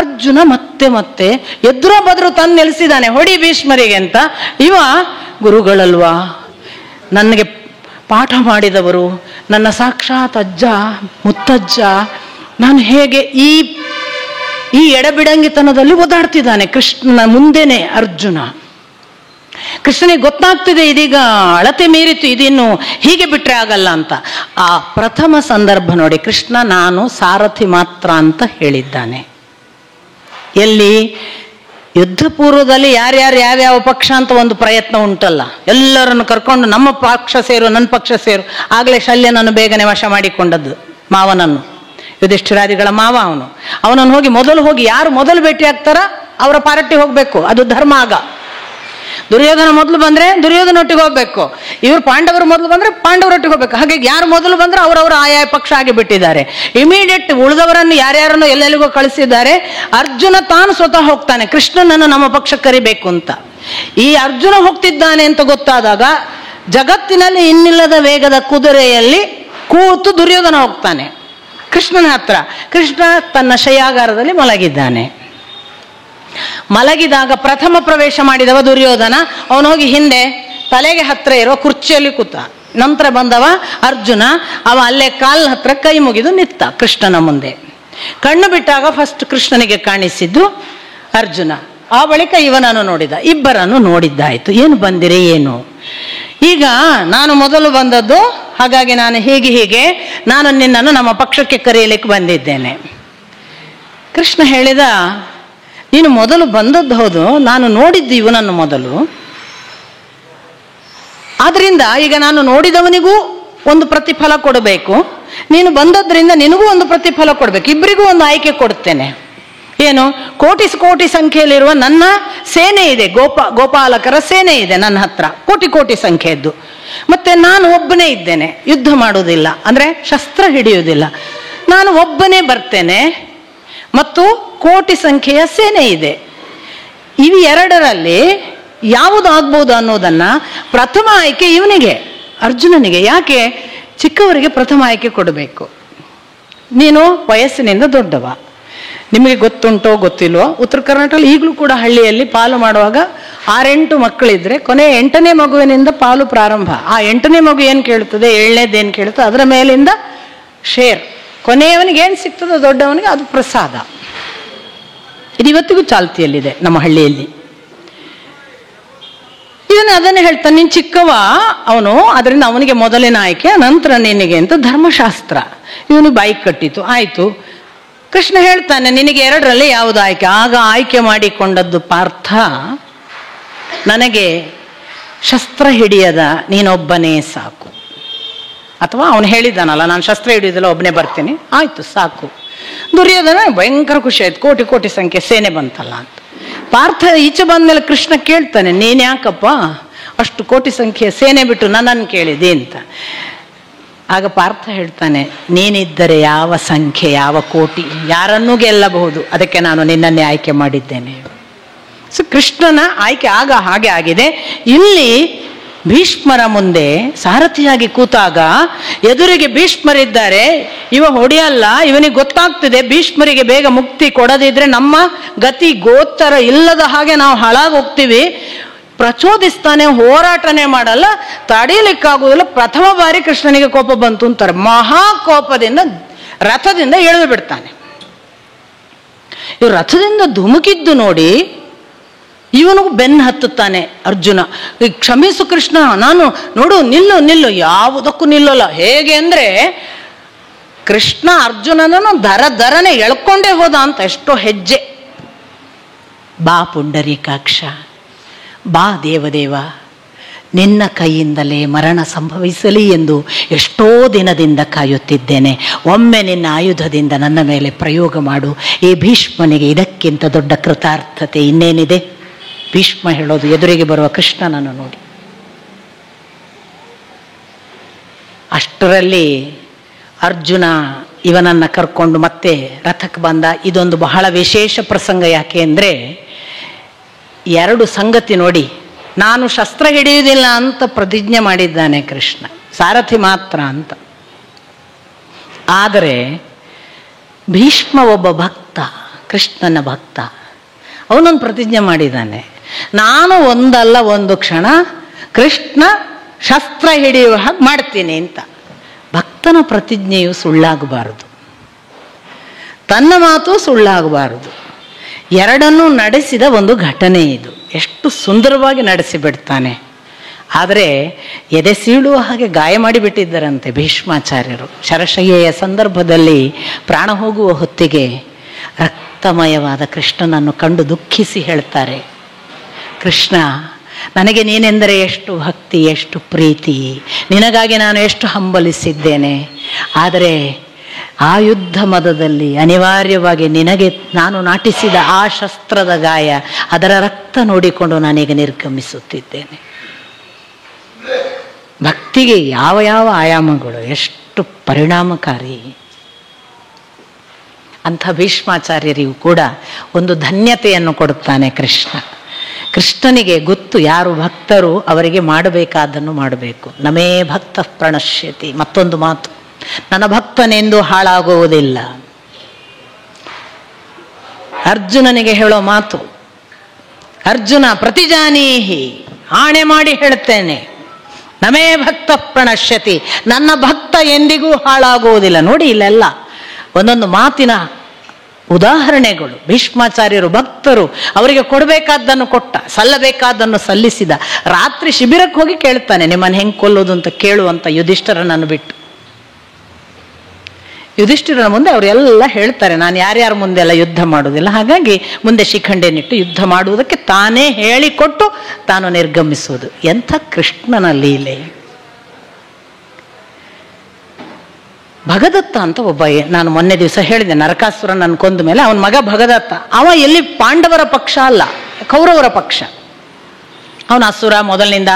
ಅರ್ಜುನ ಮತ್ತೆ ಮತ್ತೆ ಎದುರು ಬದ್ರು ತಂದು ನಿಲ್ಲಿಸಿದ್ದಾನೆ, ಹೊಡಿ ಭೀಷ್ಮರಿಗೆ ಅಂತ. ಇವ ಗುರುಗಳಲ್ವಾ, ನನಗೆ ಪಾಠ ಮಾಡಿದವರು, ನನ್ನ ಸಾಕ್ಷಾತ್ ಅಜ್ಜ ಮುತ್ತಜ್ಜ, ನಾನು ಹೇಗೆ ಈ ಎಡಬಿಡಂಗಿತನದಲ್ಲಿ ಓದಾಡ್ತಿದ್ದಾನೆ ಕೃಷ್ಣನ ಮುಂದೆನೆ ಅರ್ಜುನ. ಕೃಷ್ಣನಿಗೆ ಗೊತ್ತಾಗ್ತಿದೆ ಇದೀಗ ಅಳತೆ ಮೀರಿತು, ಇದಿನ್ನು ಹೀಗೆ ಬಿಟ್ರೆ ಆಗಲ್ಲ ಅಂತ. ಆ ಪ್ರಥಮ ಸಂದರ್ಭ ನೋಡಿ, ಕೃಷ್ಣ ನಾನು ಸಾರಥಿ ಮಾತ್ರ ಅಂತ ಹೇಳಿದ್ದಾನೆ. ಎಲ್ಲಿ? ಯುದ್ಧ ಪೂರ್ವದಲ್ಲಿ ಯಾರ್ಯಾರು ಯಾವ್ಯಾವ ಪಕ್ಷ ಅಂತ ಒಂದು ಪ್ರಯತ್ನ ಉಂಟಲ್ಲ, ಎಲ್ಲರನ್ನು ಕರ್ಕೊಂಡು ನಮ್ಮ ಪಕ್ಷ ಸೇರು, ನನ್ನ ಪಕ್ಷ ಸೇರು. ಆಗಲೇ ಶಲ್ಯನನ್ನು ಬೇಗನೆ ವಶ ಮಾಡಿಕೊಂಡದ್ದು ಮಾವನನ್ನು, ಯುಧಿಷ್ಠಿರಾದಿಗಳ ಮಾವ ಅವನನ್ನು ಹೋಗಿ ಯಾರು ಮೊದಲು ಭೇಟಿ ಆಗ್ತಾರ ಅವರ ಪಾರ್ಟಿ ಹೋಗ್ಬೇಕು, ಅದು ಧರ್ಮ. ಆಗ ದುರ್ಯೋಧನ ಮೊದಲು ಬಂದ್ರೆ ದುರ್ಯೋಧನೊಟ್ಟಿಗೆ ಹೋಗ್ಬೇಕು, ಇವರು ಪಾಂಡವರು ಮೊದಲು ಬಂದ್ರೆ ಪಾಂಡವರೊಟ್ಟಿಗೆ ಹೋಗ್ಬೇಕು. ಹಾಗಾಗಿ ಯಾರು ಮೊದಲು ಬಂದ್ರೆ ಅವರವರ ಆಯಾ ಪಕ್ಷ ಆಗಿ ಬಿಟ್ಟಿದ್ದಾರೆ. ಇಮಿಡಿಯೇಟ್ ಉಳಿದವರನ್ನು ಯಾರ್ಯಾರನ್ನು ಎಲ್ಲೆಲ್ಲಿಗೋ ಕಳಿಸಿದ್ದಾರೆ. ಅರ್ಜುನ ತಾನು ಸ್ವತಃ ಹೋಗ್ತಾನೆ, ಕೃಷ್ಣನನ್ನು ನಮ್ಮ ಪಕ್ಷಕ್ಕೆ ಕರಿಬೇಕು ಅಂತ. ಈ ಅರ್ಜುನ ಹೋಗ್ತಿದ್ದಾನೆ ಅಂತ ಗೊತ್ತಾದಾಗ ಜಗತ್ತಿನಲ್ಲಿ ಇನ್ನಿಲ್ಲದ ವೇಗದ ಕುದುರೆಯಲ್ಲಿ ಕೂತು ದುರ್ಯೋಧನ ಹೋಗ್ತಾನೆ ಕೃಷ್ಣನ ಹತ್ರ. ಕೃಷ್ಣ ತನ್ನ ಶಯಾಗಾರದಲ್ಲಿ ಮಲಗಿದ್ದಾನೆ. ಮಲಗಿದಾಗ ಪ್ರಥಮ ಪ್ರವೇಶ ಮಾಡಿದವ ದುರ್ಯೋಧನ. ಅವನೋಗಿ ಹಿಂದೆ ತಲೆಗೆ ಹತ್ರ ಇರುವ ಕುರ್ಚಿಯಲ್ಲಿ ಕೂತ. ನಂತರ ಬಂದವ ಅರ್ಜುನ, ಅವ ಅಲ್ಲೇ ಕಾಲ್ ಹತ್ರ ಕೈ ಮುಗಿದು ನಿಂತ ಕೃಷ್ಣನ ಮುಂದೆ. ಕಣ್ಣು ಬಿಟ್ಟಾಗ ಫಸ್ಟ್ ಕೃಷ್ಣನಿಗೆ ಕಾಣಿಸಿದ್ದು ಅರ್ಜುನ, ಆ ಬಳಿಕ ಇವನನ್ನು ನೋಡಿದ. ಇಬ್ಬರನ್ನು ನೋಡಿದ್ದಾಯ್ತು. ಏನು ಬಂದಿರಿ ಏನು? ಈಗ ನಾನು ಮೊದಲು ಬಂದದ್ದು, ಹಾಗಾಗಿ ನಾನು ಹೀಗೆ ನಾನು ನಿನ್ನನ್ನು ನಮ್ಮ ಪಕ್ಷಕ್ಕೆ ಕರೆಯಲಿಕ್ಕೆ ಬಂದಿದ್ದೇನೆ. ಕೃಷ್ಣ ಹೇಳಿದ, ನೀನು ಮೊದಲು ಬಂದದ್ದು ಹೌದು, ನಾನು ನೋಡಿದ್ದು ಇವನನ್ನು ಮೊದಲು. ಆದ್ರಿಂದ ಈಗ ನಾನು ನೋಡಿದವನಿಗೂ ಒಂದು ಪ್ರತಿಫಲ ಕೊಡಬೇಕು, ನೀನು ಬಂದದ್ರಿಂದ ನಿನಗೂ ಒಂದು ಪ್ರತಿಫಲ ಕೊಡಬೇಕು, ಇಬ್ಬರಿಗೂ ಒಂದು ಆಯ್ಕೆ ಕೊಡ್ತೇನೆ. ಏನು? ಕೋಟಿ ಸಂಖ್ಯೆಯಲ್ಲಿರುವ ನನ್ನ ಸೇನೆ ಇದೆ, ಗೋಪಾಲಕರ ಸೇನೆ ಇದೆ ನನ್ನ ಹತ್ರ, ಕೋಟಿ ಸಂಖ್ಯೆಯದ್ದು. ಮತ್ತೆ ನಾನು ಒಬ್ಬನೇ ಇದ್ದೇನೆ, ಯುದ್ಧ ಮಾಡುವುದಿಲ್ಲ, ಅಂದ್ರೆ ಶಸ್ತ್ರ ಹಿಡಿಯುವುದಿಲ್ಲ. ನಾನು ಒಬ್ಬನೇ ಬರ್ತೇನೆ ಮತ್ತು ಕೋಟಿ ಸಂಖ್ಯೆಯ ಸೇನೆ ಇದೆ. ಇವು ಎರಡರಲ್ಲಿ ಯಾವುದು ಆಗ್ಬೋದು ಅನ್ನೋದನ್ನ ಪ್ರಥಮ ಆಯ್ಕೆ ಇವನಿಗೆ, ಅರ್ಜುನನಿಗೆ. ಯಾಕೆ? ಚಿಕ್ಕವರಿಗೆ ಪ್ರಥಮ ಆಯ್ಕೆ ಕೊಡಬೇಕು. ನೀನು ವಯಸ್ಸಿನಿಂದ ದೊಡ್ಡವ, ನಿಮಗೆ ಗೊತ್ತುಂಟೋ ಗೊತ್ತಿಲ್ವೋ, ಉತ್ತರ ಕರ್ನಾಟಕದಲ್ಲಿ ಈಗಲೂ ಕೂಡ ಹಳ್ಳಿಯಲ್ಲಿ ಪಾಲು ಮಾಡುವಾಗ 6-8 ಮಕ್ಕಳಿದ್ರೆ ಕೊನೆ 8ನೇ ಮಗುವಿನಿಂದ ಪಾಲು ಪ್ರಾರಂಭ. ಆ 8ನೇ ಮಗು ಏನು ಕೇಳ್ತದೆ, 7ನೇದು ಏನು ಕೇಳ್ತದೆ, ಅದರ ಮೇಲಿಂದ ಶೇರ್. ಕೊನೆಯವನಿಗೆ ಏನು ಸಿಗ್ತದೋ ದೊಡ್ಡವನಿಗೆ ಅದು ಪ್ರಸಾದ. ಇದು ಇವತ್ತಿಗೂ ಚಾಲ್ತಿಯಲ್ಲಿದೆ ನಮ್ಮ ಹಳ್ಳಿಯಲ್ಲಿ. ಇವನು ಅದನ್ನೇ ಹೇಳ್ತಾನೆ, ನೀನು ಚಿಕ್ಕವ ಅವನು, ಅದರಿಂದ ಅವನಿಗೆ ಮೊದಲಿನ ಆಯ್ಕೆ, ನಂತರ ನಿನಗೆ ಅಂತ ಧರ್ಮಶಾಸ್ತ್ರ. ಇವನು ಬಾಯಿ ಕಟ್ಟಿತು, ಆಯ್ತು. ಕೃಷ್ಣ ಹೇಳ್ತಾನೆ, ನಿನಗೆ 2ರಲ್ಲಿ ಯಾವುದು ಆಯ್ಕೆ? ಆಗ ಆಯ್ಕೆ ಮಾಡಿಕೊಂಡದ್ದು ಪಾರ್ಥ, ನನಗೆ ಶಸ್ತ್ರ ಹಿಡಿಯದ ನೀನೊಬ್ಬನೇ ಸಾಕು. ಅಥವಾ ಅವನು ಹೇಳಿದ್ದಾನಲ್ಲ, ನಾನು ಶಸ್ತ್ರ ಹಿಡಿಯೋದಿಲ್ಲ, ಒಬ್ಬನೇ ಬರ್ತೀನಿ, ಆಯ್ತು ಸಾಕು. ದುರ್ಯೋಧನ ಭಯಂಕರ ಖುಷಿ ಆಯ್ತು, ಕೋಟಿ ಕೋಟಿ ಸಂಖ್ಯೆ ಸೇನೆ ಬಂತಲ್ಲ ಅಂತ. ಪಾರ್ಥ ಈಚೆ ಬಂದ್ಮೇಲೆ ಕೃಷ್ಣ ಕೇಳ್ತಾನೆ, ನೀನ್ ಯಾಕಪ್ಪ ಅಷ್ಟು ಕೋಟಿ ಸಂಖ್ಯೆಯ ಸೇನೆ ಬಿಟ್ಟು ನನ್ನನ್ನು ಕೇಳಿದೆ ಅಂತ. ಆಗ ಪಾರ್ಥ ಹೇಳ್ತಾನೆ, ನೀನಿದ್ದರೆ ಯಾವ ಸಂಖ್ಯೆ ಯಾವ ಕೋಟಿ ಯಾರನ್ನೂ ಗೆಲ್ಲಬಹುದು, ಅದಕ್ಕೆ ನಾನು ನಿನ್ನನ್ನೇ ಆಯ್ಕೆ ಮಾಡಿದ್ದೇನೆ. ಸೊ ಕೃಷ್ಣನ ಆಯ್ಕೆ ಆಗ ಹಾಗೆ ಆಗಿದೆ. ಇಲ್ಲಿ ಭೀಷ್ಮರ ಮುಂದೆ ಸಾರಥಿಯಾಗಿ ಕೂತಾಗ ಎದುರಿಗೆ ಭೀಷ್ಮರಿದ್ದಾರೆ. ಇವ ಹೊಡೆಯಲ್ಲ, ಇವನಿಗೆ ಗೊತ್ತಾಗ್ತಿದೆ ಭೀಷ್ಮರಿಗೆ ಬೇಗ ಮುಕ್ತಿ ಕೊಡದಿದ್ರೆ ನಮ್ಮ ಗತಿ ಗೋಚರ ಇಲ್ಲದ ಹಾಗೆ ನಾವು ಹಾಳಾಗಿ ಹೋಗ್ತೀವಿ. ಪ್ರಚೋದಿಸ್ತಾನೆ, ಹೋರಾಟನೇ ಮಾಡಲ್ಲ, ತಡೀಲಿಕ್ಕಾಗುವುದಿಲ್ಲ. ಪ್ರಥಮ ಬಾರಿ ಕೃಷ್ಣನಿಗೆ ಕೋಪ ಬಂತು ಅಂತಾರೆ. ಮಹಾಕೋಪದಿಂದ ರಥದಿಂದ ಇಳಿದು ಬಿಡ್ತಾನೆ. ಇವ್ ರಥದಿಂದ ಧುಮುಕಿದ್ದು ನೋಡಿ ಇವನಿಗೂ ಬೆನ್ನು ಹತ್ತುತ್ತಾನೆ ಅರ್ಜುನ. ಕ್ಷಮಿಸು ಕೃಷ್ಣ, ನಾನು ನೋಡು, ನಿಲ್ಲು ನಿಲ್ಲು, ಯಾವುದಕ್ಕೂ ನಿಲ್ಲಲ್ಲ. ಹೇಗೆ ಅಂದ್ರೆ ಕೃಷ್ಣ ಅರ್ಜುನನನ್ನು ದರನೆ ಎಳ್ಕೊಂಡೇ ಹೋದ ಅಂತ. ಎಷ್ಟೋ ಹೆಜ್ಜೆ. ಬಾ ಪುಂಡರೀಕಾಕ್ಷ, ಬಾ ದೇವದೇವ, ನಿನ್ನ ಕೈಯಿಂದಲೇ ಮರಣ ಸಂಭವಿಸಲಿ ಎಂದು ಎಷ್ಟೋ ದಿನದಿಂದ ಕಾಯುತ್ತಿದ್ದೇನೆ. ಒಮ್ಮೆ ನಿನ್ನ ಆಯುಧದಿಂದ ನನ್ನ ಮೇಲೆ ಪ್ರಯೋಗ ಮಾಡು. ಈ ಭೀಷ್ಮನಿಗೆ ಇದಕ್ಕಿಂತ ದೊಡ್ಡ ಕೃತಾರ್ಥತೆ ಇನ್ನೇನಿದೆ? ಭೀಷ್ಮ ಹೇಳೋದು ಎದುರಿಗೆ ಬರುವ ಕೃಷ್ಣನನ್ನು ನೋಡಿ. ಅಷ್ಟರಲ್ಲಿ ಅರ್ಜುನ ಇವನನ್ನು ಕರ್ಕೊಂಡು ಮತ್ತೆ ರಥಕ್ಕೆ ಬಂದ. ಇದೊಂದು ಬಹಳ ವಿಶೇಷ ಪ್ರಸಂಗ. ಯಾಕೆ ಅಂದರೆ ಎರಡು ಸಂಗತಿ ನೋಡಿ. ನಾನು ಶಸ್ತ್ರ ಹಿಡಿಯುವುದಿಲ್ಲ ಅಂತ ಪ್ರತಿಜ್ಞೆ ಮಾಡಿದ್ದಾನೆ ಕೃಷ್ಣ, ಸಾರಥಿ ಮಾತ್ರ ಅಂತ. ಆದರೆ ಭೀಷ್ಮ ಒಬ್ಬ ಭಕ್ತ, ಕೃಷ್ಣನ ಭಕ್ತ. ಅವನೊಂದು ಪ್ರತಿಜ್ಞೆ ಮಾಡಿದ್ದಾನೆ, ನಾನು ಒಂದಲ್ಲ ಒಂದು ಕ್ಷಣ ಕೃಷ್ಣ ಶಸ್ತ್ರ ಹಿಡಿಯುವ ಹಾಗೆ ಮಾಡ್ತೀನಿ ಅಂತ. ಭಕ್ತನ ಪ್ರತಿಜ್ಞೆಯು ಸುಳ್ಳಾಗಬಾರದು, ತನ್ನ ಮಾತು ಸುಳ್ಳಾಗಬಾರದು. ಎರಡನ್ನೂ ನಡೆಸಿದ ಒಂದು ಘಟನೆ ಇದು. ಎಷ್ಟು ಸುಂದರವಾಗಿ ನಡೆಸಿಬಿಡ್ತಾನೆ. ಆದರೆ ಎದೆ ಸೀಳುವ ಹಾಗೆ ಗಾಯ ಮಾಡಿಬಿಟ್ಟಿದ್ದರಂತೆ ಭೀಷ್ಮಾಚಾರ್ಯರು. ಶರಶಯ್ಯೆಯ ಸಂದರ್ಭದಲ್ಲಿ ಪ್ರಾಣ ಹೋಗುವ ಹೊತ್ತಿಗೆ ರಕ್ತಮಯವಾದ ಕೃಷ್ಣನನ್ನು ಕಂಡು ದುಃಖಿಸಿ ಹೇಳ್ತಾರೆ, ಕೃಷ್ಣ, ನನಗೆ ನೀನೆಂದರೆ ಎಷ್ಟು ಭಕ್ತಿ, ಎಷ್ಟು ಪ್ರೀತಿ, ನಿನಗಾಗಿ ನಾನು ಎಷ್ಟು ಹಂಬಲಿಸಿದ್ದೇನೆ. ಆದರೆ ಆ ಯುದ್ಧ ಮದದಲ್ಲಿ ಅನಿವಾರ್ಯವಾಗಿ ನಿನಗೆ ನಾನು ನಾಟಿಸಿದ ಆ ಶಸ್ತ್ರದ ಗಾಯ, ಅದರ ರಕ್ತ ನೋಡಿಕೊಂಡು ನಾನೀಗ ನಿರ್ಗಮಿಸುತ್ತಿದ್ದೇನೆ. ಭಕ್ತಿಗೆ ಯಾವ ಯಾವ ಆಯಾಮಗಳು ಎಷ್ಟು ಪರಿಣಾಮಕಾರಿ. ಅಂಥ ಭೀಷ್ಮಾಚಾರ್ಯರಿಗೂ ಕೂಡ ಒಂದು ಧನ್ಯತೆಯನ್ನು ಕೊಡುತ್ತಾನೆ ಕೃಷ್ಣ. ಕೃಷ್ಣನಿಗೆ ಗೊತ್ತು ಯಾರು ಭಕ್ತರು ಅವರಿಗೆ ಮಾಡಬೇಕಾದನ್ನು ಮಾಡಬೇಕು. ನಮೇ ಭಕ್ತ ಪ್ರಣಶ್ಯತಿ. ಮತ್ತೊಂದು ಮಾತು, ನನ್ನ ಭಕ್ತನೆಂದು ಹಾಳಾಗುವುದಿಲ್ಲ. ಅರ್ಜುನನಿಗೆ ಹೇಳೋ ಮಾತು, ಅರ್ಜುನ ಪ್ರತಿಜಾನೀಹಿ, ಆಣೆ ಮಾಡಿ ಹೇಳ್ತೇನೆ, ನಮೇ ಭಕ್ತ ಪ್ರಣಶ್ಯತಿ, ನನ್ನ ಭಕ್ತ ಎಂದಿಗೂ ಹಾಳಾಗುವುದಿಲ್ಲ. ನೋಡಿ, ಇಲ್ಲೆಲ್ಲ ಒಂದೊಂದು ಮಾತಿನ ಉದಾಹರಣೆಗಳು. ಭೀಷ್ಮಾಚಾರ್ಯರು ಭಕ್ತರು, ಅವರಿಗೆ ಕೊಡಬೇಕಾದ್ದನ್ನು ಕೊಟ್ಟ, ಸಲ್ಲಬೇಕಾದ್ದನ್ನು ಸಲ್ಲಿಸಿದ. ರಾತ್ರಿ ಶಿಬಿರಕ್ಕೆ ಹೋಗಿ ಕೇಳ್ತಾನೆ, ನಿಮ್ಮನ್ನು ಹೆಂಗೆ ಕೊಲ್ಲೋದು ಅಂತ ಕೇಳುವಂತ ಯುಧಿಷ್ಠಿರನನ್ನು ಬಿಟ್ಟು. ಯುಧಿಷ್ಠಿರನ ಮುಂದೆ ಅವರೆಲ್ಲ ಹೇಳ್ತಾರೆ, ನಾನು ಯಾರ್ಯಾರ ಮುಂದೆ ಎಲ್ಲ ಯುದ್ಧ ಮಾಡುವುದಿಲ್ಲ, ಹಾಗಾಗಿ ಮುಂದೆ ಶಿಖಂಡಿಯನ್ನಿಟ್ಟು ಯುದ್ಧ ಮಾಡುವುದಕ್ಕೆ ತಾನೇ ಹೇಳಿಕೊಟ್ಟು ತಾನು ನಿರ್ಗಮಿಸುವುದು. ಎಂಥ ಕೃಷ್ಣನ ಲೀಲೆ. ಭಗದತ್ತ ಅಂತ ಒಬ್ಬ, ನಾನು ಮೊನ್ನೆ ದಿವಸ ಹೇಳಿದೆ, ನರಕಾಸುರನನ್ನು ಕೊಂದ ಮೇಲೆ ಅವನ ಮಗ ಭಗದತ್ತ. ಅವ ಎಲ್ಲಿ ಪಾಂಡವರ ಪಕ್ಷ ಅಲ್ಲ, ಕೌರವರ ಪಕ್ಷ. ಅವನ ಅಸುರ ಮೊದಲಿನಿಂದ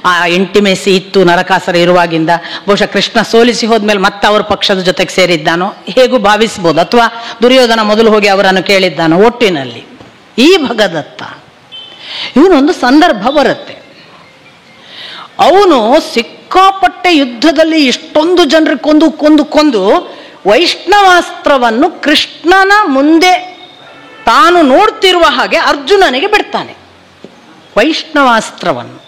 ಆ ಇಂಟಿಮೇಸಿ ಇತ್ತು ನರಕಾಸುರ ಇರುವಾಗಿಂದ. ಬಹುಶಃ ಕೃಷ್ಣ ಸೋಲಿಸಿ ಹೋದ್ಮೇಲೆ ಮತ್ತೆ ಅವ್ರ ಪಕ್ಷದ ಜೊತೆಗೆ ಸೇರಿದ್ದಾನೋ ಹೇಗೂ ಭಾವಿಸ್ಬೋದು, ಅಥವಾ ದುರ್ಯೋಧನ ಮೊದಲು ಹೋಗಿ ಅವರನ್ನು ಕೇಳಿದ್ದಾನೋ. ಒಟ್ಟಿನಲ್ಲಿ ಈ ಭಗದತ್ತ ಇವನೊಂದು ಸಂದರ್ಭ ಬರುತ್ತೆ, ಅವನು ಸಿಕ್ಕಾಪಟ್ಟೆ ಯುದ್ಧದಲ್ಲಿ ಇಷ್ಟೊಂದು ಜನರಿಗೆ ಕೊಂದು ವೈಷ್ಣವಾಸ್ತ್ರವನ್ನು ಕೃಷ್ಣನ ಮುಂದೆ ತಾನು ನೋಡ್ತಿರುವ ಹಾಗೆ ಅರ್ಜುನನಿಗೆ ಬಿಡ್ತಾನೆ. ವೈಷ್ಣವಾಸ್ತ್ರವನ್ನು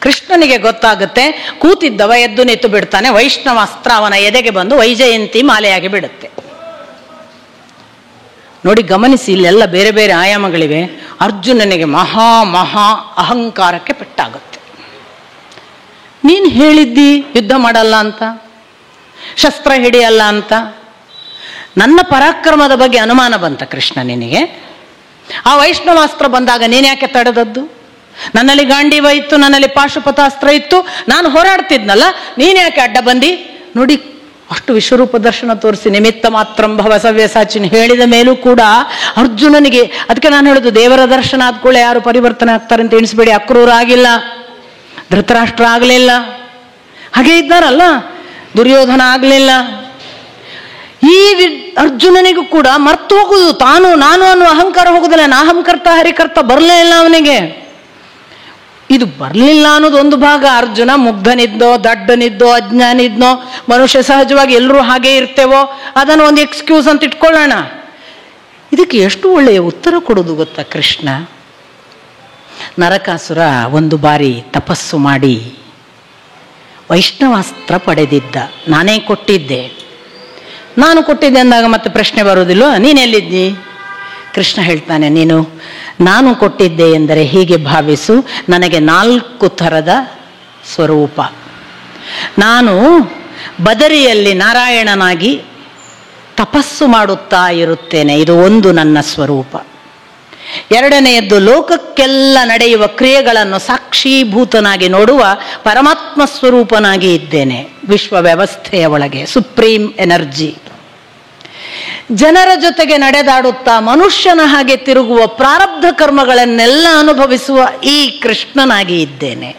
ಕೃಷ್ಣನಿಗೆ ಗೊತ್ತಾಗುತ್ತೆ. ಕೂತಿದ್ದವ ಎದ್ದು ನಿಂತು ಬಿಡ್ತಾನೆ. ವೈಷ್ಣವಾಸ್ತ್ರ ಅವನ ಎದೆಗೆ ಬಂದು ವೈಜಯಂತಿ ಮಾಲೆಯಾಗಿ ಬಿಡುತ್ತೆ. ನೋಡಿ, ಗಮನಿಸಿ, ಇಲ್ಲೆಲ್ಲ ಬೇರೆ ಬೇರೆ ಆಯಾಮಗಳಿವೆ. ಅರ್ಜುನನಿಗೆ ಮಹಾ ಮಹಾ ಅಹಂಕಾರಕ್ಕೆ ಪೆಟ್ಟಾಗುತ್ತೆ. ನೀನು ಹೇಳಿದ್ದಿ ಯುದ್ಧ ಮಾಡಲ್ಲ ಅಂತ, ಶಸ್ತ್ರ ಹಿಡಿಯಲ್ಲ ಅಂತ. ನನ್ನ ಪರಾಕ್ರಮದ ಬಗ್ಗೆ ಅನುಮಾನ ಬಂತ ಕೃಷ್ಣ ನಿನಗೆ? ಆ ವೈಷ್ಣವಾಸ್ತ್ರ ಬಂದಾಗ ನೀನು ಯಾಕೆ ತಡೆದದ್ದು? ನನ್ನಲ್ಲಿ ಗಾಂಡೀವ ಇತ್ತು, ನನ್ನಲ್ಲಿ ಪಾಶುಪತಾಸ್ತ್ರ ಇತ್ತು, ನಾನು ಹೋರಾಡ್ತಿದ್ನಲ್ಲ, ನೀನ್ ಯಾಕೆ ಅಡ್ಡ ಬಂದಿ? ನೋಡಿ, ಅಷ್ಟು ವಿಶ್ವರೂಪ ದರ್ಶನ ತೋರಿಸಿ ನಿಮಿತ್ತ ಮಾತ್ರಂ ಭವ ಸವ್ಯಸಾಚಿನ್ ಹೇಳಿದ ಮೇಲೂ ಕೂಡ ಅರ್ಜುನನಿಗೆ, ಅದಕ್ಕೆ ನಾನು ಹೇಳುದು, ದೇವರ ದರ್ಶನ ಆದ್ಕೊಳ್ಳೆ ಯಾರು ಪರಿವರ್ತನೆ ಆಗ್ತಾರೆ ಅಂತ ಎಣಿಸ್ಬೇಡಿ. ಅಕ್ರೂರ ಆಗಿಲ್ಲ, ಧೃತರಾಷ್ಟ್ರ ಆಗಲಿಲ್ಲ, ಹಾಗೆ ಇದ್ದಾರಲ್ಲ, ದುರ್ಯೋಧನ ಆಗಲಿಲ್ಲ. ಈ ಅರ್ಜುನನಿಗೂ ಕೂಡ ಮರ್ತು ಹೋಗುದು, ನಾನು ಅನ್ನುವ ಅಹಂಕಾರ ಹೋಗುದಿಲ್ಲ. ನಾಹಂಕರ್ತ ಹರಿಕರ್ತ ಬರಲೇ ಇಲ್ಲ ಅವನಿಗೆ. ಇದು ಬರಲಿಲ್ಲ ಅನ್ನೋದು ಒಂದು ಭಾಗ. ಅರ್ಜುನ ಮುಗ್ಧನಿದ್ದೋ, ದಡ್ಡನಿದ್ದೋ, ಅಜ್ಞಾನಿದ್ನೋ, ಮನುಷ್ಯ ಸಹಜವಾಗಿ ಎಲ್ಲರೂ ಹಾಗೆ ಇರ್ತೇವೋ, ಅದನ್ನು ಒಂದು ಎಕ್ಸ್ಕ್ಯೂಸ್ ಅಂತ ಇಟ್ಕೊಳ್ಳೋಣ. ಇದಕ್ಕೆ ಎಷ್ಟು ಒಳ್ಳೆಯ ಉತ್ತರ ಕೊಡೋದು ಗೊತ್ತಾ ಕೃಷ್ಣ? ನರಕಾಸುರ ಒಂದು ಬಾರಿ ತಪಸ್ಸು ಮಾಡಿ ವೈಷ್ಣವಾಸ್ತ್ರ ಪಡೆದಿದ್ದ. ನಾನೇ ಕೊಟ್ಟಿದ್ದೆ. ನಾನು ಕೊಟ್ಟಿದ್ದೆ ಅಂದಾಗ ಮತ್ತೆ ಪ್ರಶ್ನೆ ಬರೋದಿಲ್ವ, ನೀನೆಲ್ಲಿದ್ದಿ? ಕೃಷ್ಣ ಹೇಳ್ತಾನೆ, ನಾನು ಕೊಟ್ಟಿದ್ದೆ ಎಂದರೆ ಹೀಗೆ ಭಾವಿಸು, ನನಗೆ 4 ಥರದ ಸ್ವರೂಪ. ನಾನು ಬದರಿಯಲ್ಲಿ ನಾರಾಯಣನಾಗಿ ತಪಸ್ಸು ಮಾಡುತ್ತಾ ಇರುತ್ತೇನೆ, ಇದು ಒಂದು ನನ್ನ ಸ್ವರೂಪ. ಎರಡನೆಯದ್ದು, ಲೋಕಕ್ಕೆಲ್ಲ ನಡೆಯುವ ಕ್ರಿಯೆಗಳನ್ನು ಸಾಕ್ಷೀಭೂತನಾಗಿ ನೋಡುವ ಪರಮಾತ್ಮ ಸ್ವರೂಪನಾಗಿ ಇದ್ದೇನೆ. ವಿಶ್ವ ವ್ಯವಸ್ಥೆಯ ಒಳಗೆ ಸುಪ್ರೀಂ ಎನರ್ಜಿ. ಜನರ ಜೊತೆಗೆ ನಡೆದಾಡುತ್ತಾ ಮನುಷ್ಯನ ಹಾಗೆ ತಿರುಗುವ ಪ್ರಾರಬ್ಧ ಕರ್ಮಗಳನ್ನೆಲ್ಲ ಅನುಭವಿಸುವ ಈ ಕೃಷ್ಣನಾಗಿ ಇದ್ದೇನೆ.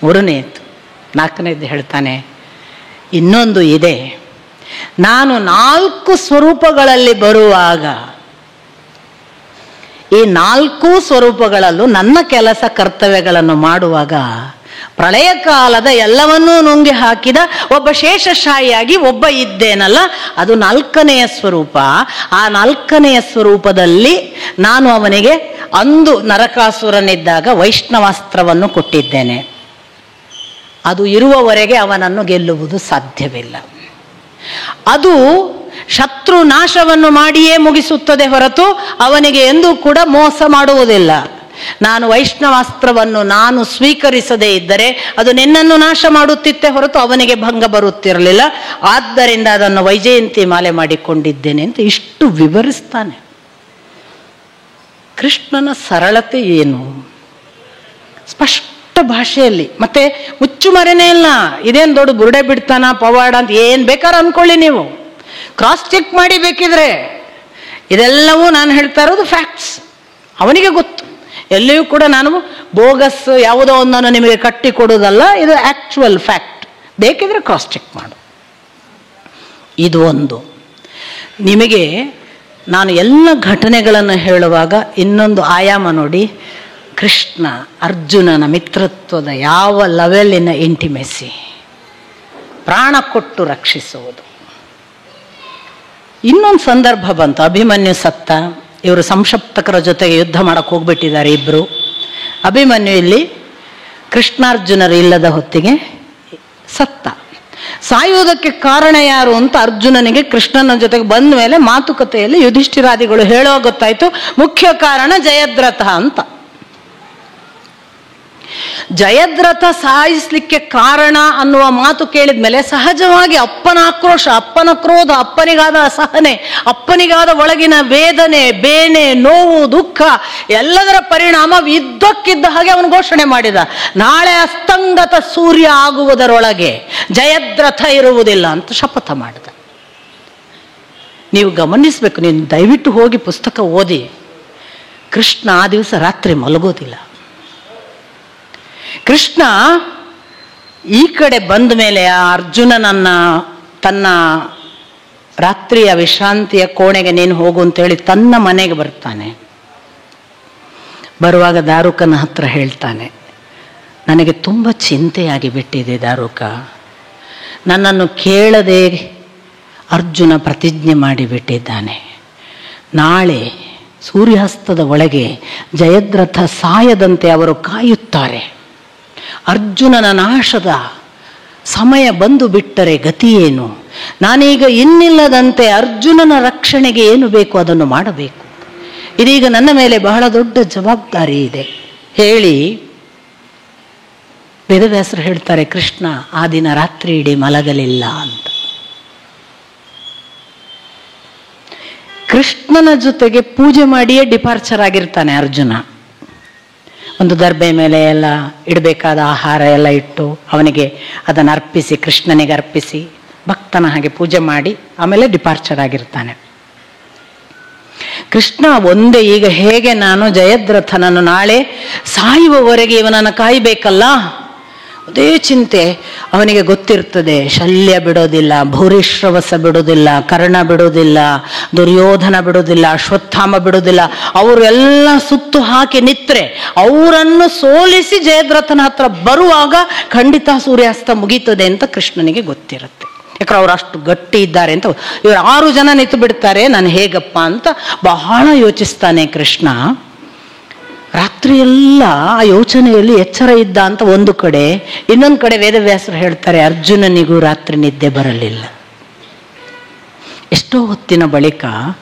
ಮೂರನೇದು. 4ನೇದು ಹೇಳ್ತಾನೆ, ಇನ್ನೊಂದು ಇದೆ. ನಾನು 4 ಸ್ವರೂಪಗಳಲ್ಲಿ ಬರುವಾಗ ಈ 4 ಸ್ವರೂಪಗಳಲ್ಲೂ ನನ್ನ ಕೆಲಸ ಕರ್ತವ್ಯಗಳನ್ನು ಮಾಡುವಾಗ ಪ್ರಳಯ ಕಾಲದ ಎಲ್ಲವನ್ನೂ ನುಂಗಿ ಹಾಕಿದ ಒಬ್ಬ ಶೇಷಶಾಹಿಯಾಗಿ ಒಬ್ಬ ಇದ್ದೇನಲ್ಲ, ಅದು 4ನೆಯ ಸ್ವರೂಪ. ಆ 4ನೆಯ ಸ್ವರೂಪದಲ್ಲಿ ನಾನು ಅವನಿಗೆ ಅಂದು ನರಕಾಸುರನಿದ್ದಾಗ ವೈಷ್ಣವಾಸ್ತ್ರವನ್ನು ಕೊಟ್ಟಿದ್ದೇನೆ. ಅದು ಇರುವವರೆಗೆ ಅವನನ್ನು ಗೆಲ್ಲುವುದು ಸಾಧ್ಯವಿಲ್ಲ. ಅದು ಶತ್ರು ನಾಶವನ್ನು ಮಾಡಿಯೇ ಮುಗಿಸುತ್ತದೆ ಹೊರತು ಅವನಿಗೆ ಎಂದೂ ಕೂಡ ಮೋಸ ಮಾಡುವುದಿಲ್ಲ. ನಾನು ವೈಷ್ಣವಾಸ್ತ್ರವನ್ನು ನಾನು ಸ್ವೀಕರಿಸದೇ ಇದ್ದರೆ ಅದು ನಿನ್ನನ್ನು ನಾಶ ಮಾಡುತ್ತಿತ್ತೆ ಹೊರತು ಅವನಿಗೆ ಭಂಗ ಬರುತ್ತಿರಲಿಲ್ಲ. ಆದ್ದರಿಂದ ಅದನ್ನು ವೈಜಯಂತಿ ಮಾಲೆ ಮಾಡಿಕೊಂಡಿದ್ದೇನೆ ಅಂತ ಇಷ್ಟು ವಿವರಿಸ್ತಾನೆ. ಕೃಷ್ಣನ ಸರಳತೆ ಏನು, ಸ್ಪಷ್ಟ ಭಾಷೆಯಲ್ಲಿ, ಮತ್ತೆ ಮುಚ್ಚುಮರೆನೇ ಇಲ್ಲ. ಇದೇನು ದೊಡ್ಡ ಬುರುಡೆ ಬಿಡ್ತಾನ ಪವಾಡ ಅಂತ ಏನು ಬೇಕಾದ್ರೆ ಅನ್ಕೊಳ್ಳಿ ನೀವು, ಕ್ರಾಸ್ ಚೆಕ್ ಮಾಡಿ ಬೇಕಿದ್ರೆ. ಇದೆಲ್ಲವೂ ನಾನು ಹೇಳ್ತಾ ಇರೋದು ಫ್ಯಾಕ್ಟ್ಸ್, ಅವನಿಗೆ ಗೊತ್ತು. ಎಲ್ಲಿಯೂ ಕೂಡ ನಾನು ಬೋಗಸ್ ಯಾವುದೋ ಒಂದನ್ನು ನಿಮಗೆ ಕಟ್ಟಿ ಕೊಡೋದಲ್ಲ, ಇದು ಆಕ್ಚುಯಲ್ ಫ್ಯಾಕ್ಟ್. ಬೇಕಿದ್ರೆ ಕ್ರಾಸ್ ಚೆಕ್ ಮಾಡು. ಇದು ಒಂದು. ನಿಮಗೆ ನಾನು ಎಲ್ಲ ಘಟನೆಗಳನ್ನು ಹೇಳುವಾಗ ಇನ್ನೊಂದು ಆಯಾಮ ನೋಡಿ. ಕೃಷ್ಣ ಅರ್ಜುನನ ಮಿತ್ರತ್ವದ ಯಾವ ಲೆವೆಲಿನ ಇಂಟಿಮೆಸಿ, ಪ್ರಾಣ ಕೊಟ್ಟು ರಕ್ಷಿಸುವುದು. ಇನ್ನೊಂದು ಸಂದರ್ಭ ಬಂತು, ಅಭಿಮನ್ಯು ಸತ್ತ. ಇವರು ಸಂಶಪ್ತಕರ ಜೊತೆಗೆ ಯುದ್ಧ ಮಾಡಕ್ಕೆ ಹೋಗ್ಬಿಟ್ಟಿದ್ದಾರೆ ಇಬ್ಬರು. ಅಭಿಮನ್ಯು ಇಲ್ಲಿ ಕೃಷ್ಣಾರ್ಜುನರು ಇಲ್ಲದ ಹೊತ್ತಿಗೆ ಸತ್ತ. ಸಾಯುವುದಕ್ಕೆ ಕಾರಣ ಯಾರು ಅಂತ ಅರ್ಜುನನಿಗೆ ಕೃಷ್ಣನ ಜೊತೆಗೆ ಬಂದ ಮೇಲೆ ಮಾತುಕತೆಯಲ್ಲಿ ಯುಧಿಷ್ಠಿರಾದಿಗಳು ಹೇಳೋ ಗೊತ್ತಾಯ್ತು. ಮುಖ್ಯ ಕಾರಣ ಜಯದ್ರಥ ಅಂತ. ಜಯದ್ರಥ ಸಾಯಿಸ್ಲಿಕ್ಕೆ ಕಾರಣ ಅನ್ನುವ ಮಾತು ಕೇಳಿದ ಮೇಲೆ ಸಹಜವಾಗಿ ಅಪ್ಪನ ಆಕ್ರೋಶ, ಅಪ್ಪನ ಕ್ರೋಧ, ಅಪ್ಪನಿಗಾದ ಅಸಹನೆ, ಅಪ್ಪನಿಗಾದ ಒಳಗಿನ ವೇದನೆ, ಬೇನೆ, ನೋವು, ದುಃಖ ಎಲ್ಲದರ ಪರಿಣಾಮ ಇದ್ದಕ್ಕಿದ್ದ ಹಾಗೆ ಅವನು ಘೋಷಣೆ ಮಾಡಿದ, ನಾಳೆ ಅಸ್ತಂಗತ ಸೂರ್ಯ ಆಗುವುದರೊಳಗೆ ಜಯದ್ರಥ ಇರುವುದಿಲ್ಲ ಅಂತ ಶಪಥ ಮಾಡಿದ. ನೀವು ಗಮನಿಸಬೇಕು, ನೀನು ದಯವಿಟ್ಟು ಹೋಗಿ ಪುಸ್ತಕ ಓದಿ. ಕೃಷ್ಣ ಆ ದಿವಸ ರಾತ್ರಿ ಮಲಗೋದಿಲ್ಲ. ಕೃಷ್ಣ ಈ ಕಡೆ ಬಂದ ಮೇಲೆ ಆ ಅರ್ಜುನನನ್ನ ತನ್ನ ರಾತ್ರಿಯ ವಿಶ್ರಾಂತಿಯ ಕೋಣೆಗೆ ನೀನು ಹೋಗು ಅಂತೇಳಿ ತನ್ನ ಮನೆಗೆ ಬರ್ತಾನೆ. ಬರುವಾಗ ದಾರುಕನ ಹತ್ರ ಹೇಳ್ತಾನೆ, ನನಗೆ ತುಂಬ ಚಿಂತೆಯಾಗಿ ಬಿಟ್ಟಿದೆ ದಾರುಕ. ನನ್ನನ್ನು ಕೇಳದೆ ಅರ್ಜುನ ಪ್ರತಿಜ್ಞೆ ಮಾಡಿಬಿಟ್ಟಿದ್ದಾನೆ. ನಾಳೆ ಸೂರ್ಯಾಸ್ತದ ಒಳಗೆ ಜಯದ್ರಥ ಸಾಯದಂತೆ ಅವರು ಕಾಯುತ್ತಾರೆ. ಅರ್ಜುನನ ನಾಶದ ಸಮಯ ಬಂದು ಬಿಟ್ಟರೆ ಗತಿಯೇನು? ನಾನೀಗ ಇನ್ನಿಲ್ಲದಂತೆ ಅರ್ಜುನನ ರಕ್ಷಣೆಗೆ ಏನು ಬೇಕು ಅದನ್ನು ಮಾಡಬೇಕು. ಇದೀಗ ನನ್ನ ಮೇಲೆ ಬಹಳ ದೊಡ್ಡ ಜವಾಬ್ದಾರಿ ಇದೆ ಹೇಳಿ ವೇದವ್ಯಾಸರು ಹೇಳ್ತಾರೆ, ಕೃಷ್ಣ ಆ ದಿನ ರಾತ್ರಿ ಇಡೀ ಮಲಗಲಿಲ್ಲ ಅಂತ. ಕೃಷ್ಣನ ಜೊತೆಗೆ ಪೂಜೆ ಮಾಡಿಯೇ ಡಿಪಾರ್ಚರ್ ಆಗಿರ್ತಾನೆ ಅರ್ಜುನ. ಒಂದು ದರ್ಬೆ ಮೇಲೆ ಎಲ್ಲ ಇಡಬೇಕಾದ ಆಹಾರ ಎಲ್ಲ ಇಟ್ಟು ಅವನಿಗೆ ಅದನ್ನು ಅರ್ಪಿಸಿ, ಕೃಷ್ಣನಿಗೆ ಅರ್ಪಿಸಿ ಭಕ್ತನ ಹಾಗೆ ಪೂಜೆ ಮಾಡಿ ಆಮೇಲೆ ಡಿಪಾರ್ಚರ್ ಆಗಿರ್ತಾನೆ. ಕೃಷ್ಣ ಒಂದೇ, ಈಗ ಹೇಗೆ ನಾನು ಜಯದ್ರಥನನ್ನು ನಾಳೆ ಸಾಯುವವರೆಗೆ ಇವನನ್ನು ಕಾಯಬೇಕಲ್ಲ, ಅದೇ ಚಿಂತೆ ಅವನಿಗೆ ಗೊತ್ತಿರ್ತದೆ. ಶಲ್ಯ ಬಿಡೋದಿಲ್ಲ, ಭೂರಿಶ್ರವಸ ಬಿಡೋದಿಲ್ಲ, ಕರ್ಣ ಬಿಡೋದಿಲ್ಲ, ದುರ್ಯೋಧನ ಬಿಡೋದಿಲ್ಲ, ಅಶ್ವತ್ಥಾಮ ಬಿಡೋದಿಲ್ಲ. ಅವರೆಲ್ಲ ಸುತ್ತು ಹಾಕಿ ನಿತ್ರೆ ಅವರನ್ನು ಸೋಲಿಸಿ ಜಯದ್ರಥನ ಹತ್ರ ಬರುವಾಗ ಖಂಡಿತ ಸೂರ್ಯಾಸ್ತ ಮುಗೀತದೆ ಅಂತ ಕೃಷ್ಣನಿಗೆ ಗೊತ್ತಿರುತ್ತೆ. ಯಾಕಂದ್ರೆ ಅವ್ರು ಅಷ್ಟು ಗಟ್ಟಿ ಇದ್ದಾರೆ ಅಂತ. ಇವರು 6 ಜನ ನಿಂತು ಬಿಡ್ತಾರೆ, ನಾನು ಹೇಗಪ್ಪ ಅಂತ ಬಹಳ ಯೋಚಿಸ್ತಾನೆ ಕೃಷ್ಣ. ರಾತ್ರಿಯೆಲ್ಲ ಆ ಯೋಚನೆಯಲ್ಲಿ ಎಚ್ಚರ ಇದ್ದ ಅಂತ ಒಂದು ಕಡೆ. ಇನ್ನೊಂದು ಕಡೆ ವೇದವ್ಯಾಸರು ಹೇಳ್ತಾರೆ, ಅರ್ಜುನನಿಗೂ ರಾತ್ರಿ ನಿದ್ದೆ ಬರಲಿಲ್ಲ. ಎಷ್ಟೋ ಹೊತ್ತಿನ ಬಳಿಕ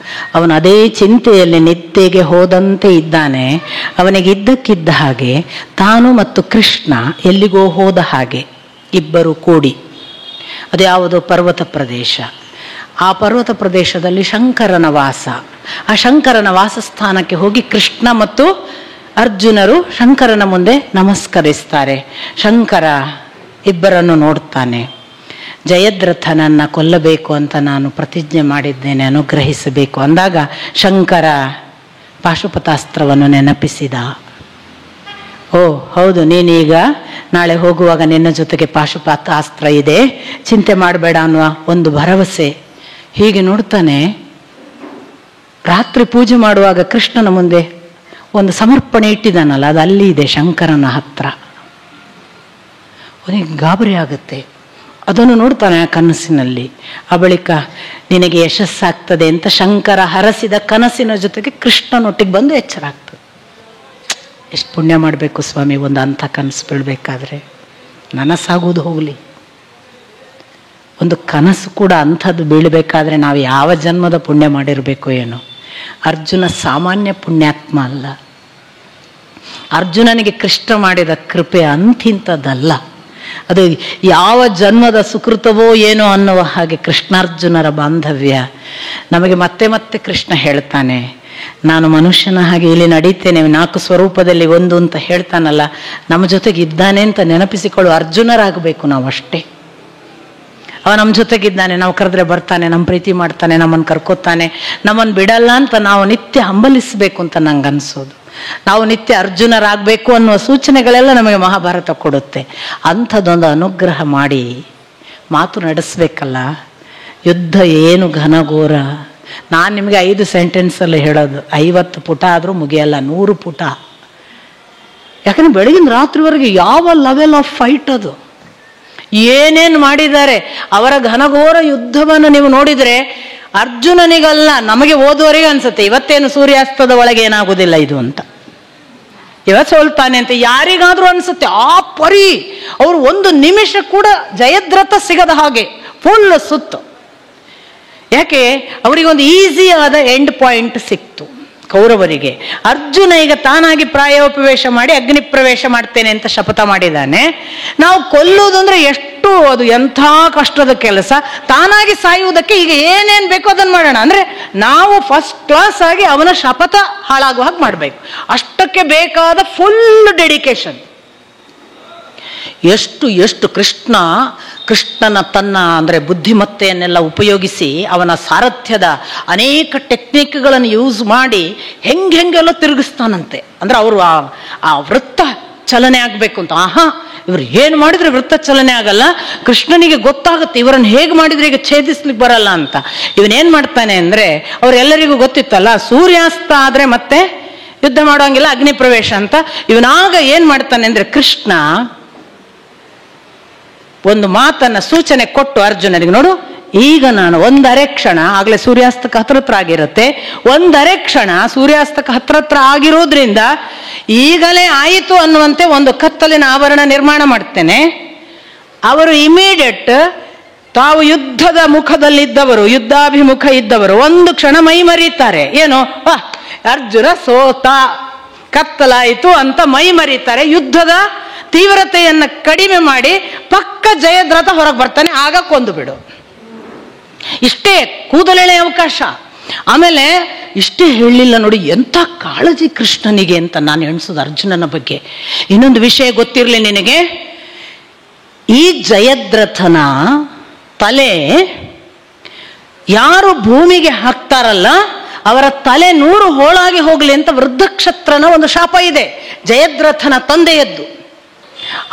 ಅವನು ಅದೇ ಚಿಂತೆಯಲ್ಲಿ ನಿದ್ದೆಗೆ ಹೋದಂತೆ ಇದ್ದಾನೆ. ಅವನಿಗೆ ಇದ್ದಕ್ಕಿದ್ದ ಹಾಗೆ ತಾನು ಮತ್ತು ಕೃಷ್ಣ ಎಲ್ಲಿಗೋ ಹೋದ ಹಾಗೆ ಇಬ್ಬರು ಕೂಡಿ, ಅದ್ಯಾವುದೋ ಪರ್ವತ ಪ್ರದೇಶ. ಆ ಪರ್ವತ ಪ್ರದೇಶದಲ್ಲಿ ಶಂಕರನ ವಾಸ. ಆ ಶಂಕರನ ವಾಸಸ್ಥಾನಕ್ಕೆ ಹೋಗಿ ಕೃಷ್ಣ ಮತ್ತು ಅರ್ಜುನರು ಶಂಕರನ ಮುಂದೆ ನಮಸ್ಕರಿಸ್ತಾರೆ. ಶಂಕರ ಇಬ್ಬರನ್ನು ನೋಡ್ತಾನೆ. ಜಯದ್ರಥನನ್ನು ಕೊಲ್ಲಬೇಕು ಅಂತ ನಾನು ಪ್ರತಿಜ್ಞೆ ಮಾಡಿದ್ದೇನೆ, ಅನುಗ್ರಹಿಸಬೇಕು ಅಂದಾಗ ಶಂಕರ ಪಾಶುಪತಾಸ್ತ್ರವನ್ನು ನೆನಪಿಸಿದ. ಓ ಹೌದು, ನೀನೀಗ ನಾಳೆ ಹೋಗುವಾಗ ನಿನ್ನ ಜೊತೆಗೆ ಪಾಶುಪತಾಸ್ತ್ರ ಇದೆ, ಚಿಂತೆ ಮಾಡಬೇಡ ಅನ್ನುವ ಒಂದು ಭರವಸೆ. ಹೀಗೆ ನೋಡ್ತಾನೆ. ರಾತ್ರಿ ಪೂಜೆ ಮಾಡುವಾಗ ಕೃಷ್ಣನ ಮುಂದೆ ಒಂದು ಸಮರ್ಪಣೆ ಇಟ್ಟಿದ್ದಾನಲ್ಲ, ಅದು ಅಲ್ಲಿ ಇದೆ ಶಂಕರನ ಹತ್ರ. ಅವನಿಗೆ ಗಾಬರಿ ಆಗುತ್ತೆ. ಅದನ್ನು ನೋಡ್ತಾನೆ ಆ ಕನಸಿನಲ್ಲಿ. ಆ ಬಳಿಕ ನಿನಗೆ ಯಶಸ್ಸಾಗ್ತದೆ ಅಂತ ಶಂಕರ ಹರಸಿದ ಕನಸಿನ ಜೊತೆಗೆ ಕೃಷ್ಣನೊಟ್ಟಿಗೆ ಬಂದು ಎಚ್ಚರ ಆಗ್ತದೆ. ಎಷ್ಟು ಪುಣ್ಯ ಮಾಡಬೇಕು ಸ್ವಾಮಿ ಒಂದು ಅಂಥ ಕನಸು ಬೀಳಬೇಕಾದ್ರೆ. ನನಸಾಗುವುದು ಹೋಗಲಿ, ಒಂದು ಕನಸು ಕೂಡ ಅಂಥದ್ದು ಬೀಳಬೇಕಾದ್ರೆ ನಾವು ಯಾವ ಜನ್ಮದ ಪುಣ್ಯ ಮಾಡಿರಬೇಕು ಏನೋ. ಅರ್ಜುನ ಸಾಮಾನ್ಯ ಪುಣ್ಯಾತ್ಮ ಅಲ್ಲ. ಅರ್ಜುನನಿಗೆ ಕೃಷ್ಣ ಮಾಡಿದ ಕೃಪೆ ಅಂತಿಂಥದ್ದಲ್ಲ. ಅದು ಯಾವ ಜನ್ಮದ ಸುಕೃತವೋ ಏನೋ ಅನ್ನುವ ಹಾಗೆ ಕೃಷ್ಣಾರ್ಜುನರ ಬಾಂಧವ್ಯ ನಮಗೆ ಮತ್ತೆ ಮತ್ತೆ ಕೃಷ್ಣ ಹೇಳ್ತಾನೆ. ನಾನು ಮನುಷ್ಯನ ಹಾಗೆ ಇಲ್ಲಿ ನಡೀತೇನೆ, 4 ಸ್ವರೂಪದಲ್ಲಿ ಒಂದು ಅಂತ ಹೇಳ್ತಾನಲ್ಲ, ನಮ್ಮ ಜೊತೆಗೆ ಇದ್ದಾನೆ ಅಂತ ನೆನಪಿಸಿಕೊಳ್ಳುವ ಅರ್ಜುನರಾಗಬೇಕು ನಾವು ಅಷ್ಟೇ. ಅವ ನಮ್ಮ ಜೊತೆಗಿದ್ದಾನೆ, ನಾವು ಕರೆದ್ರೆ ಬರ್ತಾನೆ, ನಮ್ಮ ಪ್ರೀತಿ ಮಾಡ್ತಾನೆ, ನಮ್ಮನ್ನು ಕರ್ಕೋತಾನೆ, ನಮ್ಮನ್ನು ಬಿಡಲ್ಲ ಅಂತ ನಾವು ನಿತ್ಯ ಹಂಬಲಿಸಬೇಕು ಅಂತ ನಂಗೆ ಅನಿಸೋದು. ನಾವು ನಿತ್ಯ ಅರ್ಜುನರಾಗಬೇಕು ಅನ್ನುವ ಸೂಚನೆಗಳೆಲ್ಲ ನಮಗೆ ಮಹಾಭಾರತ ಕೊಡುತ್ತೆ. ಅಂಥದ್ದೊಂದು ಅನುಗ್ರಹ ಮಾಡಿ ಮಾತು ನಡೆಸ್ಬೇಕಲ್ಲ. ಯುದ್ಧ ಏನು ಘನಘೋರ. ನಾನು ನಿಮಗೆ 5 ಸೆಂಟೆನ್ಸಲ್ಲಿ ಹೇಳೋದು, 50 ಪುಟ ಆದರೂ ಮುಗಿಯಲ್ಲ, 100 ಪುಟ. ಯಾಕಂದ್ರೆ ಬೆಳಗಿನ ರಾತ್ರಿವರೆಗೆ ಯಾವ ಲೆವೆಲ್ ಆಫ್ ಫೈಟ್ ಅದು, ಏನೇನು ಮಾಡಿದ್ದಾರೆ. ಅವರ ಘನಘೋರ ಯುದ್ಧವನ್ನು ನೀವು ನೋಡಿದರೆ ಅರ್ಜುನನಿಗಲ್ಲ, ನಮಗೆ ಓದುವವರೆಗೆ ಅನ್ಸುತ್ತೆ ಇವತ್ತೇನು ಸೂರ್ಯಾಸ್ತದ ಒಳಗೆ ಏನಾಗುವುದಿಲ್ಲ ಇದು ಅಂತ, ಇವತ್ತು ಸೋಲ್ತಾನೆ ಅಂತ ಯಾರಿಗಾದ್ರೂ ಅನ್ಸುತ್ತೆ. ಆ ಪರಿ ಅವರು ಒಂದು ನಿಮಿಷ ಕೂಡ ಜಯದ್ರಥ ಸಿಗದ ಹಾಗೆ ಫುಲ್ ಸುತ್ತು. ಯಾಕೆ ಅವರಿಗೊಂದು ಈಸಿಯಾದ ಎಂಡ್ ಪಾಯಿಂಟ್ ಸಿಕ್ತು ಕೌರವರಿಗೆ. ಅರ್ಜುನ ಈಗ ತಾನಾಗಿ ಪ್ರಾಯೋಪವೇಶ ಮಾಡಿ ಅಗ್ನಿ ಪ್ರವೇಶ ಮಾಡ್ತೇನೆ ಅಂತ ಶಪಥ ಮಾಡಿದ್ದಾನೆ. ನಾವು ಕೊಲ್ಲುವುದು ಅಂದ್ರೆ ಎಷ್ಟು, ಅದು ಎಂಥ ಕಷ್ಟದ ಕೆಲಸ. ತಾನಾಗಿ ಸಾಯುವುದಕ್ಕೆ ಈಗ ಏನೇನು ಬೇಕೋ ಅದನ್ನು ಮಾಡೋಣ ಅಂದ್ರೆ ನಾವು ಫಸ್ಟ್ ಕ್ಲಾಸ್ ಆಗಿ ಅವನ ಶಪಥ ಹಾಳಾಗುವ ಹಾಗೆ ಮಾಡಬೇಕು. ಅಷ್ಟಕ್ಕೆ ಬೇಕಾದ ಫುಲ್ ಡೆಡಿಕೇಶನ್. ಎಷ್ಟು ಕೃಷ್ಣನ ತನ್ನ ಅಂದರೆ ಬುದ್ಧಿಮತ್ತೆಯನ್ನೆಲ್ಲ ಉಪಯೋಗಿಸಿ ಅವನ ಸಾರಥ್ಯದ ಅನೇಕ ಟೆಕ್ನಿಕ್ಗಳನ್ನು ಯೂಸ್ ಮಾಡಿ ಹೆಂಗೆಲ್ಲ ತಿರುಗಿಸ್ತಾನಂತೆ. ಅಂದ್ರೆ ಅವರು ಆ ವೃತ್ತ ಚಲನೆ ಆಗಬೇಕು ಅಂತ. ಇವರು ಏನು ಮಾಡಿದ್ರೆ ವೃತ್ತ ಚಲನೆ ಆಗಲ್ಲ. ಕೃಷ್ಣನಿಗೆ ಗೊತ್ತಾಗುತ್ತೆ ಇವರನ್ನು ಹೇಗೆ ಮಾಡಿದ್ರೆ ಈಗ ಛೇದಿಸ್ಲಿಕ್ಕೆ ಬರಲ್ಲ ಅಂತ. ಇವನೇನು ಮಾಡ್ತಾನೆ ಅಂದರೆ ಅವರೆಲ್ಲರಿಗೂ ಗೊತ್ತಿತ್ತಲ್ಲ, ಸೂರ್ಯಾಸ್ತ ಆದರೆ ಮತ್ತೆ ಯುದ್ಧ ಮಾಡೋಂಗಿಲ್ಲ, ಅಗ್ನಿ ಪ್ರವೇಶ ಅಂತ. ಇವನಾಗ ಏನು ಮಾಡ್ತಾನೆ ಅಂದರೆ ಕೃಷ್ಣ ಒಂದು ಮಾತನ್ನ ಸೂಚನೆ ಕೊಟ್ಟು ಅರ್ಜುನನಿಗೆ, ನೋಡು ಈಗ ನಾನು ಒಂದರೆ ಕ್ಷಣ, ಆಗಲೇ ಸೂರ್ಯಾಸ್ತಕ್ಕೆ ಹತ್ರ ಆಗಿರುತ್ತೆ, ಒಂದರೆ ಕ್ಷಣ ಸೂರ್ಯಾಸ್ತಕ್ಕೆ ಹತ್ರ ಆಗಿರೋದ್ರಿಂದ ಈಗಲೇ ಆಯಿತು ಅನ್ನುವಂತೆ ಒಂದು ಕತ್ತಲಿನ ಆವರಣ ನಿರ್ಮಾಣ ಮಾಡ್ತೇನೆ. ಅವರು ಇಮಿಡಿಯೇಟ್ ತಾವು ಯುದ್ಧದ ಮುಖದಲ್ಲಿದ್ದವರು, ಯುದ್ಧಾಭಿಮುಖ ಇದ್ದವರು ಒಂದು ಕ್ಷಣ ಮೈ ಮರೀತಾರೆ. ಏನು, ಅರ್ಜುನ ಸೋತ, ಕತ್ತಲಾಯಿತು ಅಂತ ಮೈ ಮರೀತಾರೆ. ಯುದ್ಧದ ತೀವ್ರತೆಯನ್ನು ಕಡಿಮೆ ಮಾಡಿ ಪಕ್ಕ ಜಯದ್ರಥ ಹೊರಗೆ ಬರ್ತಾನೆ, ಆಗ ಕೊಂದು ಬಿಡು. ಇಷ್ಟೇ ಕೂದಲೆಳೆ ಅವಕಾಶ. ಆಮೇಲೆ ಇಷ್ಟೇ ಹೇಳಲಿಲ್ಲ ನೋಡಿ, ಎಂಥ ಕಾಳಜಿ ಕೃಷ್ಣನಿಗೆ ಅಂತ ನಾನು ಎಣಿಸೋದು ಅರ್ಜುನನ ಬಗ್ಗೆ. ಇನ್ನೊಂದು ವಿಷಯ ಗೊತ್ತಿರಲಿ ನಿನಗೆ, ಈ ಜಯದ್ರಥನ ತಲೆ ಯಾರು ಭೂಮಿಗೆ ಹಾಕ್ತಾರಲ್ಲ ಅವರ ತಲೆ 100 ಹೋಳಾಗಿ ಹೋಗಲಿ ಅಂತ ವೃದ್ಧಕ್ಷತ್ರನ ಒಂದು ಶಾಪ ಇದೆ, ಜಯದ್ರಥನ ತಂದೆಯದ್ದು.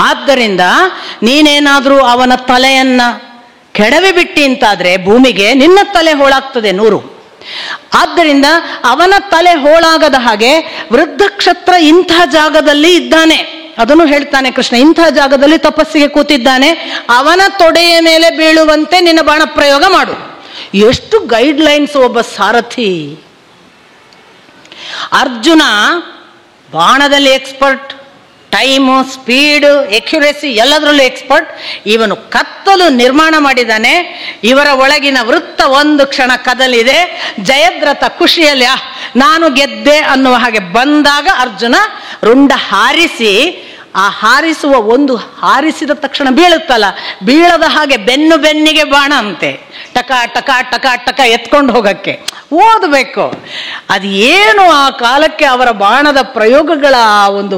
ಆದ್ದರಿಂದ ನೀನೇನಾದರೂ ಅವನ ತಲೆಯನ್ನ ಕೆಡವಿ ಬಿಟ್ಟಿ ಅಂತಾದ್ರೆ ಭೂಮಿಗೆ ನಿನ್ನ ತಲೆ ಹೋಳಾಗ್ತದೆ 100. ಆದ್ದರಿಂದ ಅವನ ತಲೆ ಹೋಳಾಗದ ಹಾಗೆ ವೃದ್ಧಕ್ಷತ್ರ ಇಂಥ ಜಾಗದಲ್ಲಿ ಇದ್ದಾನೆ, ಅದನ್ನು ಹೇಳ್ತಾನೆ ಕೃಷ್ಣ. ಇಂಥ ಜಾಗದಲ್ಲಿ ತಪಸ್ಸಿಗೆ ಕೂತಿದ್ದಾನೆ, ಅವನ ತೊಡೆಯ ಮೇಲೆ ಬೀಳುವಂತೆ ನಿನ್ನ ಬಾಣ ಪ್ರಯೋಗ ಮಾಡು. ಎಷ್ಟು ಗೈಡ್ಲೈನ್ಸ್ ಒಬ್ಬ ಸಾರಥಿ. Arjuna ಬಾಣದಲ್ಲಿ expert, time, speed, accuracy ಎಲ್ಲದರಲ್ಲೂ ಎಕ್ಸ್ಪರ್ಟ್. ಇವನು ಕತ್ತಲು ನಿರ್ಮಾಣ ಮಾಡಿದ್ದಾನೆ. ಇವರ ಒಳಗಿನ ವೃತ್ತ ಒಂದು ಕ್ಷಣ ಕದಲಿದೆ. ಜಯದ್ರಥ ಖುಷಿಯಲ್ಲಿ ನಾನು ಗೆದ್ದೆ ಅನ್ನುವ ಹಾಗೆ ಬಂದಾಗ ಅರ್ಜುನ ರುಂಡ ಹಾರಿಸಿ, ಆ ಹಾರಿಸುವ ಒಂದು ಹಾರಿಸಿದ ತಕ್ಷಣ ಬೀಳುತ್ತಲ್ಲ, ಬೀಳದ ಹಾಗೆ ಬೆನ್ನಿಗೆ ಬಾಣ ಅಂತೆ, ಟಕ ಟಕ ಟಕ ಟಕ ಎತ್ಕೊಂಡು ಹೋಗಕ್ಕೆ ಓದಬೇಕು. ಅದು ಏನು ಆ ಕಾಲಕ್ಕೆ ಅವರ ಬಾಣದ ಪ್ರಯೋಗಗಳ ಒಂದು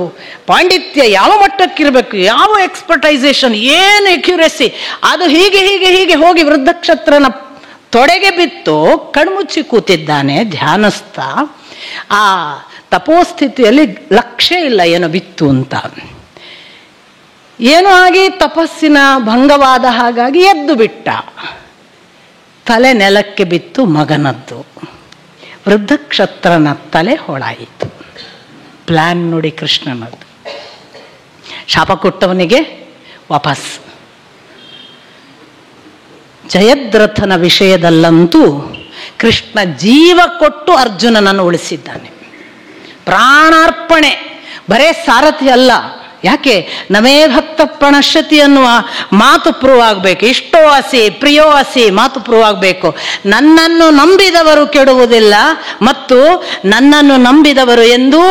ಪಾಂಡಿತ್ಯ ಯಾವ ಮಟ್ಟಕ್ಕಿರಬೇಕು, ಯಾವ ಎಕ್ಸ್ಪರ್ಟೈಸೇಷನ್, ಏನು ಎಕ್ಯುರೇಸಿ, ಅದು ಹೀಗೆ ಹೀಗೆ ಹೀಗೆ ಹೋಗಿ ವೃದ್ಧಕ್ಷತ್ರನ ತೊಡೆಗೆ ಬಿತ್ತು. ಕಣ್ಮುಚ್ಚಿ ಕೂತಿದ್ದಾನೆ ಧ್ಯಾನಸ್ಥ. ಆ ತಪೋಸ್ಥಿತಿಯಲ್ಲಿ ಲಕ್ಷ್ಯ ಇಲ್ಲ ಏನೋ ಬಿತ್ತು ಅಂತ. ಏನೋ ಆಗಿ ತಪಸ್ಸಿನ ಭಂಗವಾದ ಹಾಗಾಗಿ ಎದ್ದು ಬಿಟ್ಟ. ತಲೆ ನೆಲಕ್ಕೆ ಬಿತ್ತು ಮಗನದ್ದು. ವೃದ್ಧಕ್ಷತ್ರನ ತಲೆ ಹೊಳಾಯಿತು. ಪ್ಲಾನ್ ನೋಡಿ ಕೃಷ್ಣನದ್ದು. ಶಾಪ ಕೊಟ್ಟವನಿಗೆ ವಾಪಸ್. ಜಯದ್ರಥನ ವಿಷಯದಲ್ಲಂತೂ ಕೃಷ್ಣ ಜೀವ ಕೊಟ್ಟು ಅರ್ಜುನನನ್ನು ಉಳಿಸಿದ್ದಾನೆ. ಪ್ರಾಣಾರ್ಪಣೆ, ಬರೇ ಸಾರಥಿ ಅಲ್ಲ. ಯಾಕೆ? ನಮೇ ಭಕ್ತ ಪ್ರಣಶ್ಯತಿ ಅನ್ನುವ ಮಾತು ಪ್ರೂವ್ ಆಗಬೇಕು. ಇಷ್ಟೋ ಅಸಿ ಪ್ರಿಯೋ ಅಸಿ ಮಾತು ಪ್ರೂವ್ ಆಗಬೇಕು. ನನ್ನನ್ನು ನಂಬಿದವರು ಕೆಡುವುದಿಲ್ಲ ಮತ್ತು ನನ್ನನ್ನು ನಂಬಿದವರು ಎಂದೂ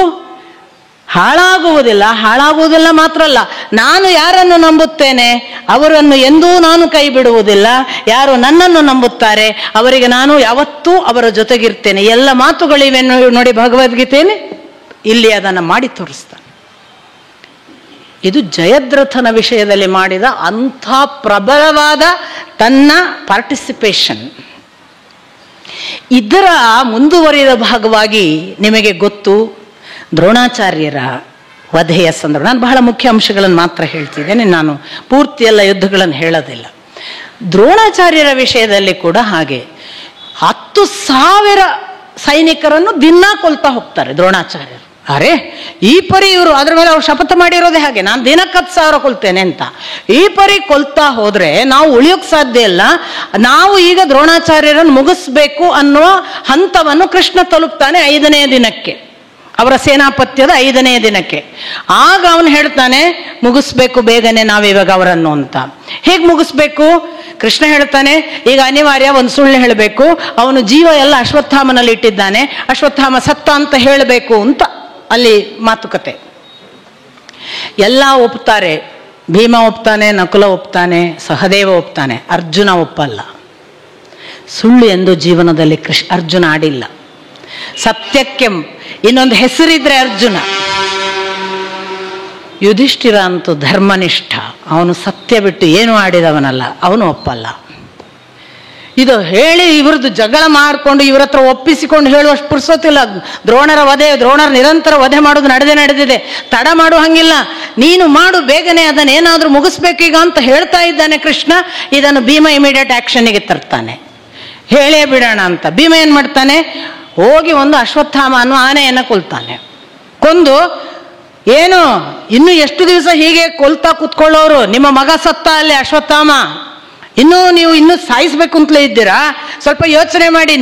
ಹಾಳಾಗುವುದಿಲ್ಲ ಮಾತ್ರ ಅಲ್ಲ, ನಾನು ಯಾರನ್ನು ನಂಬುತ್ತೇನೆ ಅವರನ್ನು ಎಂದೂ ನಾನು ಕೈ ಬಿಡುವುದಿಲ್ಲ. ಯಾರು ನನ್ನನ್ನು ನಂಬುತ್ತಾರೆ ಅವರಿಗೆ ನಾನು ಯಾವತ್ತೂ ಅವರ ಜೊತೆಗಿರ್ತೇನೆ. ಎಲ್ಲ ಮಾತುಗಳಿವೆ ನೋಡಿ ಭಗವದ್ಗೀತೆಯಲ್ಲಿ. ಇಲ್ಲಿ ಅದನ್ನು ಮಾಡಿ ತೋರಿಸ್ತಾನೆ. ಇದು ಜಯದ್ರಥನ ವಿಷಯದಲ್ಲಿ ಮಾಡಿದ ಅಂಥ ಪ್ರಬಲವಾದ ತನ್ನ ಪಾರ್ಟಿಸಿಪೇಷನ್. ಇದರ ಮುಂದುವರಿದ ಭಾಗವಾಗಿ ನಿಮಗೆ ಗೊತ್ತು, ದ್ರೋಣಾಚಾರ್ಯರ ವಧೆಯ ಸಂದರ್ಭ. ನಾನು ಬಹಳ ಮುಖ್ಯ ಅಂಶಗಳನ್ನು ಮಾತ್ರ ಹೇಳ್ತಿದ್ದೇನೆ, ನಾನು ಪೂರ್ತಿ ಎಲ್ಲ ಯುದ್ಧಗಳನ್ನು ಹೇಳೋದಿಲ್ಲ. ದ್ರೋಣಾಚಾರ್ಯರ ವಿಷಯದಲ್ಲಿ ಕೂಡ ಹಾಗೆ 10,000 ಸೈನಿಕರನ್ನು ದಿನ ಕೊಲ್ತಾ ಹೋಗ್ತಾರೆ ದ್ರೋಣಾಚಾರ್ಯರು. ಅರೆ ಈ ಪರಿ ಇವರು ಅದ್ರ ಮೇಲೆ ಅವ್ರು ಶಪಥ ಮಾಡಿರೋದೇ ಹಾಗೆ, ನಾನು ದಿನಕ್ಕೆ 10,000 ಕೊಲ್ತೇನೆ ಅಂತ. ಈ ಪರಿ ಕೊಲ್ತಾ ಹೋದ್ರೆ ನಾವು ಉಳಿಯೋಕ್ ಸಾಧ್ಯ ಇಲ್ಲ. ನಾವು ಈಗ ದ್ರೋಣಾಚಾರ್ಯರನ್ನು ಮುಗಿಸ್ಬೇಕು ಅನ್ನುವ ಹಂತವನ್ನು ಕೃಷ್ಣ ತಲುಪ್ತಾನೆ 5ನೇ ದಿನಕ್ಕೆ, ಅವರ ಸೇನಾಪತ್ಯದ 5ನೇ ದಿನಕ್ಕೆ. ಆಗ ಅವನು ಹೇಳ್ತಾನೆ ಮುಗಿಸ್ಬೇಕು ಬೇಗನೆ ನಾವಿವಾಗ ಅವರನ್ನು ಅಂತ. ಹೇಗೆ ಮುಗಿಸ್ಬೇಕು? ಕೃಷ್ಣ ಹೇಳ್ತಾನೆ ಈಗ ಅನಿವಾರ್ಯ ಒಂದು ಸುಳ್ಳು ಹೇಳಬೇಕು. ಅವನು ಜೀವ ಎಲ್ಲ ಅಶ್ವತ್ಥಾಮನಲ್ಲಿ ಇಟ್ಟಿದ್ದಾನೆ, ಅಶ್ವತ್ಥಾಮ ಸತ್ತ ಅಂತ ಹೇಳಬೇಕು ಅಂತ ಅಲ್ಲಿ ಮಾತುಕತೆ. ಎಲ್ಲ ಒಪ್ತಾರೆ. ಭೀಮ ಒಪ್ತಾನೆ, ನಕುಲ ಒಪ್ತಾನೆ, ಸಹದೇವ ಒಪ್ತಾನೆ, ಅರ್ಜುನ ಒಪ್ಪಲ್ಲ. ಸುಳ್ಳು ಎಂದು ಜೀವನದಲ್ಲಿ ಅರ್ಜುನ ಆಡಿಲ್ಲ. ಸತ್ಯಕ್ಕೆ ಇನ್ನೊಂದು ಹೆಸರಿದ್ರೆ ಅರ್ಜುನ. ಯುಧಿಷ್ಠಿರ ಅಂತೂ ಧರ್ಮನಿಷ್ಠ, ಅವನು ಸತ್ಯ ಬಿಟ್ಟು ಏನು ಆಡಿದವನಲ್ಲ, ಅವನು ಒಪ್ಪಲ್ಲ. ಇದು ಹೇಳಿ ಇವ್ರದ್ದು ಜಗಳ ಮಾಡಿಕೊಂಡು ಇವ್ರ ಹತ್ರ ಒಪ್ಪಿಸಿಕೊಂಡು ಹೇಳುವಷ್ಟು ಪುರ್ಸೋತಿಲ್ಲ. ದ್ರೋಣರ ನಿರಂತರ ವಧೆ ಮಾಡೋದು ನಡೆದಿದೆ, ತಡ ಮಾಡೋ ಹಂಗಿಲ್ಲ, ನೀನು ಮಾಡು ಬೇಗನೆ, ಅದನ್ನೇನಾದ್ರೂ ಮುಗಿಸ್ಬೇಕು ಈಗ ಅಂತ ಹೇಳ್ತಾ ಇದ್ದಾನೆ ಕೃಷ್ಣ. ಇದನ್ನು ಭೀಮ ಇಮಿಡಿಯೇಟ್ ಆಕ್ಷನ್ಗೆ ತರ್ತಾನೆ, ಹೇಳೇ ಬಿಡೋಣ ಅಂತ. ಭೀಮ ಏನ್ ಮಾಡ್ತಾನೆ, ಹೋಗಿ ಒಂದು ಅಶ್ವತ್ಥಾಮ ಅನ್ನೋ ಆನೆಯನ್ನು ಕೊಲ್ತಾನೆ. ಕೊಂದು ಏನು ಇನ್ನು ಎಷ್ಟು ದಿವಸ ಹೀಗೆ ಕೊಲ್ತಾ ಕೂತ್ಕೊಳ್ಳೋರು, ನಿಮ್ಮ ಮಗ ಸತ್ತ ಅಲ್ಲಿ ಅಶ್ವತ್ಥಾಮ, ನೀವು ಸಾಯಿಸ್ಬೇಕು ಅಂತಲೇ ಇದ್ದೀರಾ? ಸ್ವಲ್ಪ ಯೋಚನೆ ಮಾಡಿ,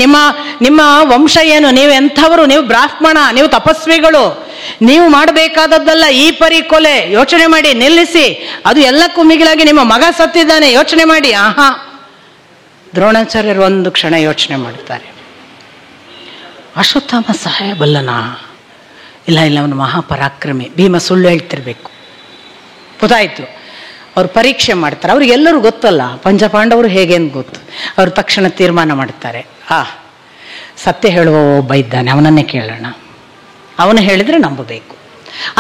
ನಿಮ್ಮ ವಂಶ ಏನು, ನೀವು ಎಂಥವರು, ನೀವು ಬ್ರಾಹ್ಮಣ, ನೀವು ತಪಸ್ವಿಗಳು, ನೀವು ಮಾಡಬೇಕಾದದ್ದಲ್ಲ ಈ ಪರಿ ಕೊಲೆ. ಯೋಚನೆ ಮಾಡಿ, ನಿಲ್ಲಿಸಿ. ಅದು ಎಲ್ಲಕ್ಕೂ ಮಿಗಿಲಾಗಿ ನಿಮ್ಮ ಮಗ ಸತ್ತಿದ್ದಾನೆ, ಯೋಚನೆ ಮಾಡಿ. ದ್ರೋಣಾಚಾರ್ಯರು ಒಂದು ಕ್ಷಣ ಯೋಚನೆ ಮಾಡ್ತಾರೆ. ಅಶ್ವತ್ಥಾಮ ಸಾಯಬಲ್ಲನಾ? ಇಲ್ಲ, ಅವನು ಮಹಾಪರಾಕ್ರಮಿ. ಭೀಮ ಸುಳ್ಳು ಹೇಳ್ತಿರ್ಬೇಕು. ಗೊತ್ತಾಯ್ತು. ಅವ್ರು ಪರೀಕ್ಷೆ ಮಾಡ್ತಾರೆ. ಅವ್ರಿಗೆಲ್ಲರೂ ಗೊತ್ತಲ್ಲ ಪಂಚಪಾಂಡವರು ಹೇಗೆ ಅಂತ ಗೊತ್ತು. ಅವರು ತಕ್ಷಣ ತೀರ್ಮಾನ ಮಾಡ್ತಾರೆ, ಸತ್ಯ ಹೇಳುವ ಒಬ್ಬ ಇದ್ದಾನೆ, ಅವನನ್ನೇ ಕೇಳೋಣ, ಅವನು ಹೇಳಿದರೆ ನಂಬಬೇಕು.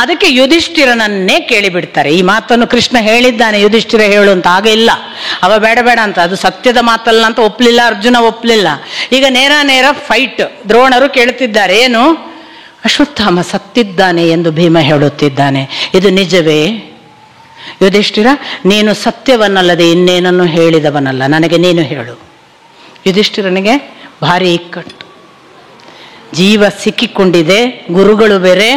ಅದಕ್ಕೆ ಯುಧಿಷ್ಠಿರನನ್ನೇ ಕೇಳಿಬಿಡ್ತಾರೆ. ಈ ಮಾತನ್ನು ಕೃಷ್ಣ ಹೇಳಿದ್ದಾನೆ, ಯುಧಿಷ್ಠಿರ ಹೇಳು ಅಂತ. ಆಗ ಇಲ್ಲ, ಅವ ಬೇಡ ಬೇಡ ಅಂತ, ಅದು ಸತ್ಯದ ಮಾತಲ್ಲ ಅಂತ ಒಪ್ಪಲಿಲ್ಲ, ಅರ್ಜುನ ಒಪ್ಪಲಿಲ್ಲ. ಈಗ ನೇರ ಫೈಟ್. ದ್ರೋಣರು ಕೇಳುತ್ತಿದ್ದಾರೆ, ಏನು? ಅಶ್ವತ್ಥಾಮ ಸತ್ತಿದ್ದಾನೆ ಎಂದು ಭೀಮ ಹೇಳುತ್ತಿದ್ದಾನೆ, ಇದು ನಿಜವೇ? ಯುಧಿಷ್ಠಿರ, ನೀನು ಸತ್ಯವನ್ನಲ್ಲದೆ ಇನ್ನೇನನ್ನು ಹೇಳಿದವನಲ್ಲ, ನನಗೆ ನೀನು ಹೇಳು. ಯುಧಿಷ್ಠಿರನಿಗೆ ಭಾರಿ ಇಕ್ಕಟ್ಟು, ಜೀವ ಸಿಕ್ಕಿಕೊಂಡಿದೆ, ಗುರುಗಳು ಬೇರೆ,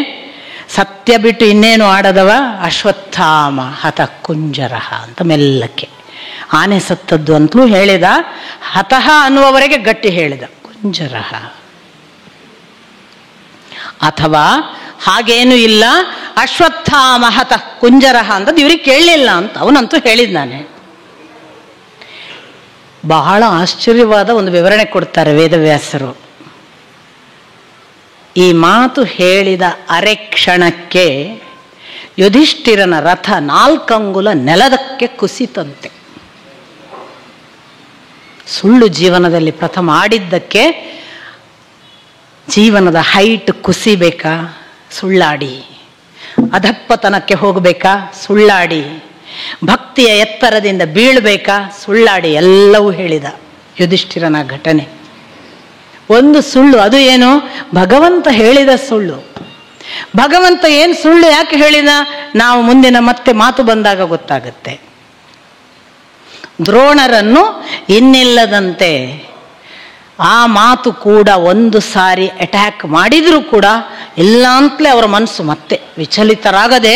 ಸತ್ಯ ಬಿಟ್ಟು ಇನ್ನೇನು ಆಡದವ. ಅಶ್ವತ್ಥಾಮ ಹತ ಕುಂಜರಹ ಅಂತ ಮೆಲ್ಲಕ್ಕೆ, ಆನೆ ಸತ್ತದ್ದು ಅಂತಲೂ ಹೇಳಿದ, ಹತಃ ಅನ್ನುವವರೆಗೆ ಗಟ್ಟಿ ಹೇಳಿದ ಕುಂಜರಹ. ಅಥವಾ ಹಾಗೇನು ಇಲ್ಲ, ಅಶ್ವತ್ಥಾಮ ಹತ ಕುಂಜರಹ ಅಂತ ಇವ್ರಿಗೆ ಕೇಳಲಿಲ್ಲ ಅಂತ ಅವನಂತೂ ಹೇಳಿದ್ದಾನೆ. ಬಹಳ ಆಶ್ಚರ್ಯವಾದ ಒಂದು ವಿವರಣೆ ಕೊಡ್ತಾರೆ ವೇದವ್ಯಾಸರು. ಈ ಮಾತು ಹೇಳಿದ ಅರೆ ಕ್ಷಣಕ್ಕೆ ಯುಧಿಷ್ಠಿರನ ರಥ 4 ಅಂಗುಲ ನೆಲದಕ್ಕೆ ಕುಸಿತಂತೆ. ಸುಳ್ಳು ಜೀವನದಲ್ಲಿ ಪ್ರಥಮ ಆಡಿದ್ದಕ್ಕೆ ಜೀವನದ ಹೈಟ್ ಕುಸಿಬೇಕಾ? ಸುಳ್ಳಾಡಿ. ಅಧಪ್ಪತನಕ್ಕೆ ಹೋಗಬೇಕಾ? ಸುಳ್ಳಾಡಿ. ಭಕ್ತಿಯ ಎತ್ತರದಿಂದ ಬೀಳ್ಬೇಕಾ? ಸುಳ್ಳಾಡಿ. ಎಲ್ಲವೂ ಹೇಳಿದ ಯುಧಿಷ್ಠಿರನ ಘಟನೆ. ಒಂದು ಸುಳ್ಳು, ಅದು ಏನು? ಭಗವಂತ ಹೇಳಿದ ಸುಳ್ಳು. ಭಗವಂತ ಏನು ಸುಳ್ಳು ಯಾಕೆ ಹೇಳಿದ? ನಾವು ಮುಂದಿನ ಮತ್ತೆ ಮಾತು ಬಂದಾಗ ಗೊತ್ತಾಗುತ್ತೆ. ದ್ರೋಣರನ್ನು ಇನ್ನಿಲ್ಲದಂತೆ ಆ ಮಾತು ಕೂಡ ಒಂದು ಸಾರಿ ಅಟ್ಯಾಕ್ ಮಾಡಿದರೂ ಕೂಡ ಇಲ್ಲ ಅಂತಲೇ ಅವರ ಮನಸ್ಸು ಮತ್ತೆ ವಿಚಲಿತರಾಗದೆ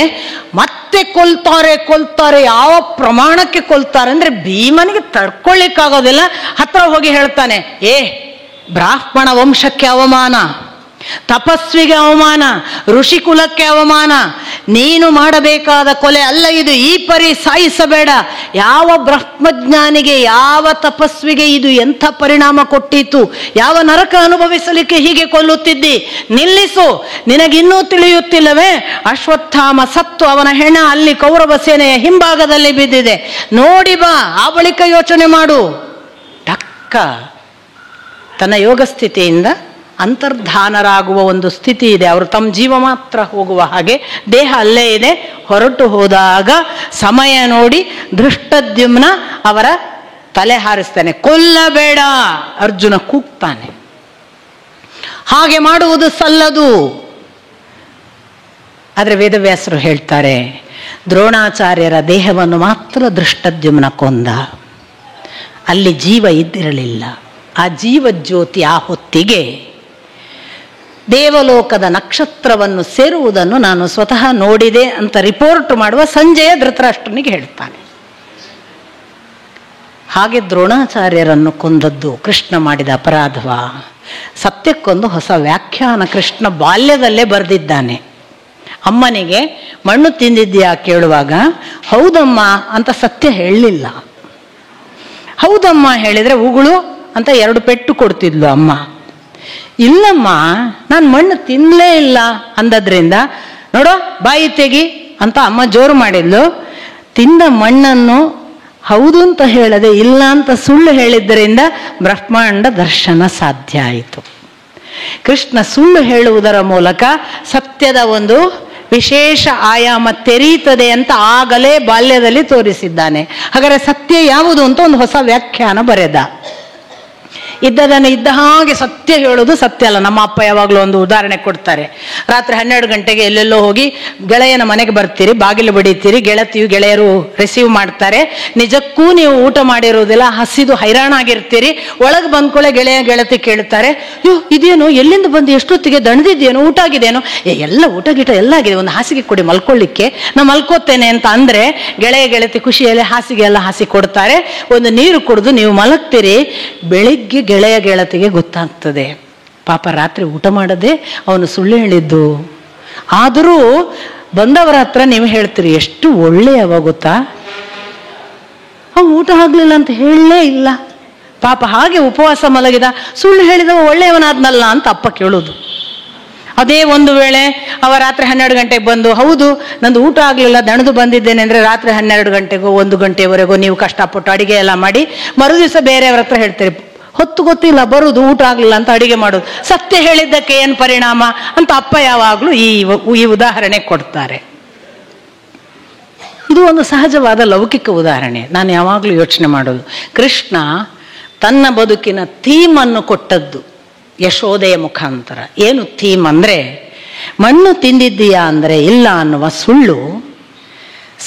ಮತ್ತೆ ಕೊಲ್ತಾರೆ. ಯಾವ ಪ್ರಮಾಣಕ್ಕೆ ಕೊಲ್ತಾರೆ ಅಂದರೆ ಭೀಮನಿಗೆ ತಡ್ಕೊಳ್ಳಿಕ್ಕಾಗೋದಿಲ್ಲ. ಹತ್ರ ಹೋಗಿ ಹೇಳ್ತಾನೆ, ಬ್ರಾಹ್ಮಣ ವಂಶಕ್ಕೆ ಅವಮಾನ, ತಪಸ್ವಿಗೆ ಅವಮಾನ, ಋಷಿಕುಲಕ್ಕೆ ಅವಮಾನ, ನೀನು ಮಾಡಬೇಕಾದ ಕೊಲೆ ಅಲ್ಲ ಇದು, ಈ ಪರಿ ಸಾಯಿಸಬೇಡ. ಯಾವ ಬ್ರಹ್ಮಜ್ಞಾನಿಗೆ, ಯಾವ ತಪಸ್ವಿಗೆ ಇದು ಎಂಥ ಪರಿಣಾಮ ಕೊಟ್ಟಿತು? ಯಾವ ನರಕ ಅನುಭವಿಸಲಿಕ್ಕೆ ಹೀಗೆ ಕೊಲ್ಲುತ್ತಿದ್ದಿ? ನಿಲ್ಲಿಸು, ನಿನಗಿನ್ನೂ ತಿಳಿಯುತ್ತಿಲ್ಲವೇ? ಅಶ್ವತ್ಥಾಮ ಸತ್ತು ಅವನ ಹೆಣ ಅಲ್ಲಿ ಕೌರವ ಸೇನೆಯ ಹಿಂಭಾಗದಲ್ಲಿ ಬಿದ್ದಿದೆ, ನೋಡಿ ಬಾ, ಆ ಬಳಿಕ ಯೋಚನೆ ಮಾಡು. ಟಕ್ಕ ತನ್ನ ಯೋಗ ಸ್ಥಿತಿಯಿಂದ ಅಂತರ್ಧಾನರಾಗುವ ಒಂದು ಸ್ಥಿತಿ ಇದೆ. ಅವರು ತಮ್ಮ ಜೀವ ಮಾತ್ರ ಹೋಗುವ ಹಾಗೆ ದೇಹ ಅಲ್ಲೇ ಇದೆ. ಹೊರಟು ಹೋದಾಗ ಸಮಯ ನೋಡಿ ಧೃಷ್ಟದ್ಯುಮ್ನ ಅವರ ತಲೆ ಹಾರಿಸ್ತಾನೆ. ಕೊಲ್ಲಬೇಡ, ಅರ್ಜುನ ಕೂಗ್ತಾನೆ. ಹಾಗೆ ಮಾಡುವುದು ಸಲ್ಲದು. ಆದರೆ ವೇದವ್ಯಾಸರು ಹೇಳ್ತಾರೆ, ದ್ರೋಣಾಚಾರ್ಯರ ದೇಹವನ್ನು ಮಾತ್ರ ಧೃಷ್ಟದ್ಯುಮ್ನ ಕೊಂದ, ಅಲ್ಲಿ ಜೀವ ಇದ್ದಿರಲಿಲ್ಲ. ಆ ಜೀವಜ್ಯೋತಿ ಆ ಹೊತ್ತಿಗೆ ದೇವಲೋಕದ ನಕ್ಷತ್ರವನ್ನು ಸೇರುವುದನ್ನು ನಾನು ಸ್ವತಃ ನೋಡಿದೆ ಅಂತ ರಿಪೋರ್ಟ್ ಮಾಡುವ ಸಂಜಯ ಧೃತರಾಷ್ಟ್ರನಿಗೆ ಹೇಳ್ತಾನೆ. ಹಾಗೆ ದ್ರೋಣಾಚಾರ್ಯರನ್ನು ಕೊಂದದ್ದು ಕೃಷ್ಣ ಮಾಡಿದ ಅಪರಾಧವ? ಸತ್ಯಕ್ಕೊಂದು ಹೊಸ ವ್ಯಾಖ್ಯಾನ ಕೃಷ್ಣ ಬಾಲ್ಯದಲ್ಲೇ ಬರೆದಿದ್ದಾನೆ. ಅಮ್ಮನಿಗೆ ಮಣ್ಣು ತಿಂದಿದ್ದೀಯಾ ಕೇಳುವಾಗ ಹೌದಮ್ಮ ಅಂತ ಸತ್ಯ ಹೇಳಲಿಲ್ಲ. ಹೌದಮ್ಮ ಹೇಳಿದರೆ ಉಗುಳು ಅಂತ 2 ಪೆಟ್ಟು ಕೊಡ್ತಿದ್ಲು ಅಮ್ಮ. ಇಲ್ಲಮ್ಮ ನಾನು ಮಣ್ಣು ತಿನ್ನಲೇ ಇಲ್ಲ ಅಂದದ್ರಿಂದ ನೋಡೋ ಬಾಯಿ ತೆಗಿ ಅಂತ ಅಮ್ಮ ಜೋರು ಮಾಡಿದ್ಲು. ತಿಂದ ಮಣ್ಣನ್ನು ಹೌದು ಅಂತ ಹೇಳದೆ ಇಲ್ಲ ಅಂತ ಸುಳ್ಳು ಹೇಳಿದ್ದರಿಂದ ಬ್ರಹ್ಮಾಂಡ ದರ್ಶನ ಸಾಧ್ಯ ಆಯಿತು. ಕೃಷ್ಣ ಸುಳ್ಳು ಹೇಳುವುದರ ಮೂಲಕ ಸತ್ಯದ ಒಂದು ವಿಶೇಷ ಆಯಾಮ ತೆರೀತದೆ ಅಂತ ಆಗಲೇ ಬಾಲ್ಯದಲ್ಲಿ ತೋರಿಸಿದ್ದಾನೆ. ಹಾಗಾದರೆ ಸತ್ಯ ಯಾವುದು ಅಂತ ಒಂದು ಹೊಸ ವ್ಯಾಖ್ಯಾನ ಬರೆದ. ಇದ್ದದನ್ನು ಇದ್ದ ಹಾಗೆ ಸತ್ಯ ಹೇಳೋದು ಸತ್ಯ ಅಲ್ಲ. ನಮ್ಮ ಅಪ್ಪ ಯಾವಾಗಲೂ ಒಂದು ಉದಾಹರಣೆ ಕೊಡ್ತಾರೆ. ರಾತ್ರಿ 12 ಗಂಟೆಗೆ ಎಲ್ಲೆಲ್ಲೋ ಹೋಗಿ ಗೆಳೆಯನ ಮನೆಗೆ ಬರ್ತೀರಿ, ಬಾಗಿಲು ಬಡಿತೀರಿ, ಗೆಳೆಯರು ರಿಸೀವ್ ಮಾಡ್ತಾರೆ. ನಿಜಕ್ಕೂ ನೀವು ಊಟ ಮಾಡಿರುವುದಿಲ್ಲ, ಹಸಿದು ಹೈರಾಣಾಗಿರ್ತೀರಿ. ಒಳಗೆ ಬಂದ್ಕೊಳ್ಳೆ ಗೆಳತಿ ಕೇಳ್ತಾರೆ, ಇದೇನು, ಎಲ್ಲಿಂದ ಬಂದು ಎಷ್ಟೊತ್ತಿಗೆ ದಣದಿದ್ದೇನೋ, ಊಟ ಆಗಿದೇನೋ? ಎಲ್ಲ ಊಟ ಗೀಟ ಎಲ್ಲ ಆಗಿದೆ, ಒಂದು ಹಾಸಿಗೆ ಕೊಡಿ ಮಲ್ಕೊಳ್ಳಿಕ್ಕೆ, ನಾ ಮಲ್ಕೋತೇನೆ ಅಂತ ಅಂದರೆ ಗೆಳತಿ ಖುಷಿಯಲ್ಲಿ ಹಾಸಿಗೆ ಎಲ್ಲ ಹಾಸಿ ಕೊಡ್ತಾರೆ. ಒಂದು ನೀರು ಕುಡಿದು ನೀವು ಮಲಗ್ತೀರಿ. ಬೆಳಿಗ್ಗೆ ಗೆಳತಿಗೆ ಗೊತ್ತಾಗ್ತದೆ, ಪಾಪ ರಾತ್ರಿ ಊಟ ಮಾಡದೆ ಅವನು ಸುಳ್ಳು ಹೇಳಿದ್ದು. ಆದರೂ ಬಂದವರ ಹತ್ರ ನೀವು ಹೇಳ್ತೀರಿ, ಎಷ್ಟು ಒಳ್ಳೆಯವ ಗೊತ್ತಾ, ಊಟ ಆಗ್ಲಿಲ್ಲ ಅಂತ ಹೇಳಲೇ ಇಲ್ಲ, ಪಾಪ ಹಾಗೆ ಉಪವಾಸ ಮಲಗಿದ, ಸುಳ್ಳು ಹೇಳಿದವ ಒಳ್ಳೆಯವನಾದ್ನಲ್ಲ ಅಂತ ಅಪ್ಪ ಕೇಳೋದು. ಅದೇ ಒಂದು ವೇಳೆ ಅವ ರಾತ್ರಿ 12 ಗಂಟೆಗೆ ಬಂದು ಹೌದು ನಂದು ಊಟ ಆಗಲಿಲ್ಲ ದಣದು ಬಂದಿದ್ದೇನೆ ಅಂದರೆ ರಾತ್ರಿ 12 ಗಂಟೆಗೋ 1 ಗಂಟೆವರೆಗೂ ನೀವು ಕಷ್ಟಪಟ್ಟು ಅಡಿಗೆ ಎಲ್ಲ ಮಾಡಿ ಮರುದಿವಸ ಬೇರೆಯವ್ರ ಹತ್ರ ಹೇಳ್ತೀರಿ, ಹೊತ್ತು ಗೊತ್ತಿಲ್ಲ, ಬರುದು, ಊಟ ಆಗಲಿಲ್ಲ ಅಂತ ಅಡಿಗೆ ಮಾಡೋದು. ಸತ್ಯ ಹೇಳಿದ್ದಕ್ಕೆ ಏನು ಪರಿಣಾಮ ಅಂತ ಅಪ್ಪ ಯಾವಾಗಲೂ ಈ ಉದಾಹರಣೆ ಕೊಡ್ತಾರೆ. ಇದು ಒಂದು ಸಹಜವಾದ ಲೌಕಿಕ ಉದಾಹರಣೆ. ನಾನು ಯಾವಾಗಲೂ ಯೋಚನೆ ಮಾಡೋದು, ಕೃಷ್ಣ ತನ್ನ ಬದುಕಿನ ಥೀಮನ್ನು ಕೊಟ್ಟದ್ದು ಯಶೋದೆಯ ಮುಖಾಂತರ. ಏನು ಥೀಮ್ ಅಂದರೆ, ಮಣ್ಣು ತಿಂದಿದ್ದೀಯಾ ಅಂದರೆ ಇಲ್ಲ ಅನ್ನುವ ಸುಳ್ಳು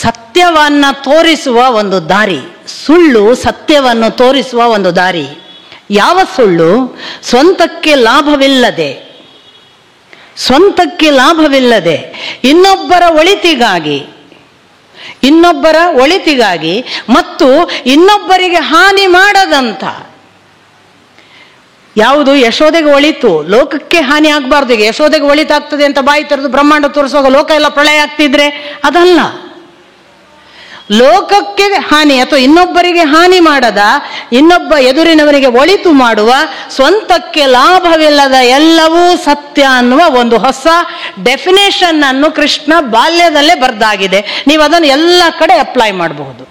ಸತ್ಯವನ್ನ ತೋರಿಸುವ ಒಂದು ದಾರಿ. ಸುಳ್ಳು ಸತ್ಯವನ್ನು ತೋರಿಸುವ ಒಂದು ದಾರಿ. ಯಾವ ಸುಳ್ಳು? ಸ್ವಂತಕ್ಕೆ ಲಾಭವಿಲ್ಲದೆ ಇನ್ನೊಬ್ಬರ ಒಳಿತಿಗಾಗಿ ಮತ್ತು ಇನ್ನೊಬ್ಬರಿಗೆ ಹಾನಿ ಮಾಡದಂತ. ಯಾವುದು? ಯಶೋದೆಗೆ ಒಳಿತು, ಲೋಕಕ್ಕೆ ಹಾನಿ ಆಗಬಾರ್ದು. ಈಗ ಯಶೋದೆಗೆ ಒಳಿತಾಗ್ತದೆ ಅಂತ ಬಾಯಿ ತೆರೆದು ಬ್ರಹ್ಮಾಂಡ ತೋರಿಸುವಾಗ ಲೋಕ ಎಲ್ಲ ಪ್ರಳಯ ಆಗ್ತಿದ್ರೆ ಅದಲ್ಲ. ಲೋಕಕ್ಕೆ ಹಾನಿ ಅಥವಾ ಇನ್ನೊಬ್ಬರಿಗೆ ಹಾನಿ ಮಾಡದ, ಇನ್ನೊಬ್ಬ ಎದುರಿನವರಿಗೆ ಒಳಿತು ಮಾಡುವ, ಸ್ವಂತಕ್ಕೆ ಲಾಭವಿಲ್ಲದ ಎಲ್ಲವೂ ಸತ್ಯ ಅನ್ನುವ ಒಂದು ಹೊಸ ಡೆಫಿನೇಷನ್ ಅನ್ನು ಕೃಷ್ಣ ಬಾಲ್ಯದಲ್ಲೇ ಬರೆದಾಗಿದೆ. ನೀವು ಅದನ್ನು ಎಲ್ಲ ಕಡೆ ಅಪ್ಲೈ ಮಾಡಬಹುದು.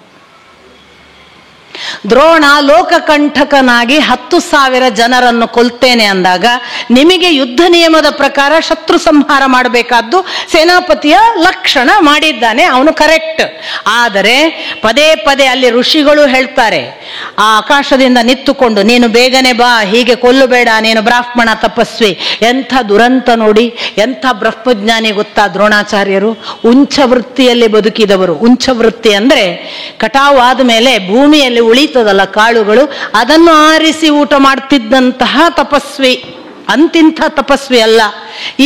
ದ್ರೋಣ ಲೋಕಕಂಠಕನಾಗಿ 10,000 ಜನರನ್ನು ಕೊಲ್ತೇನೆ ಅಂದಾಗ ನಿಮಗೆ ಯುದ್ಧ ನಿಯಮದ ಪ್ರಕಾರ ಶತ್ರು ಸಂಹಾರ ಮಾಡಬೇಕಾದ್ದು ಸೇನಾಪತಿಯ ಲಕ್ಷಣ ಮಾಡಿದ್ದಾನೆ, ಅವನು ಕರೆಕ್ಟ್. ಆದರೆ ಪದೇ ಪದೇ ಅಲ್ಲಿ ಋಷಿಗಳು ಹೇಳ್ತಾರೆ, ಆ ಆಕಾಶದಿಂದ ನಿಂತುಕೊಂಡು ನೀನು ಬೇಗನೆ ಬಾ, ಹೀಗೆ ಕೊಲ್ಲಬೇಡ, ನೀನು ಬ್ರಾಹ್ಮಣ ತಪಸ್ವಿ. ಎಂಥ ದುರಂತ ನೋಡಿ, ಎಂಥ ಬ್ರಹ್ಮಜ್ಞಾನಿ ಗೊತ್ತಾ ದ್ರೋಣಾಚಾರ್ಯರು? ಉಂಚವೃತ್ತಿಯಲ್ಲಿ ಬದುಕಿದವರು. ಉಂಚವೃತ್ತಿ ಅಂದರೆ ಕಟಾವು ಆದ ಮೇಲೆ ಭೂಮಿಯಲ್ಲಿ ಉಳಿತದಲ್ಲ ಕಾಳುಗಳು, ಅದನ್ನು ಆರಿಸಿ ಊಟ ಮಾಡ್ತಿದ್ದಂತಹ ತಪಸ್ವಿ. ಅಂತಿಂಥ ತಪಸ್ವಿ ಅಲ್ಲ.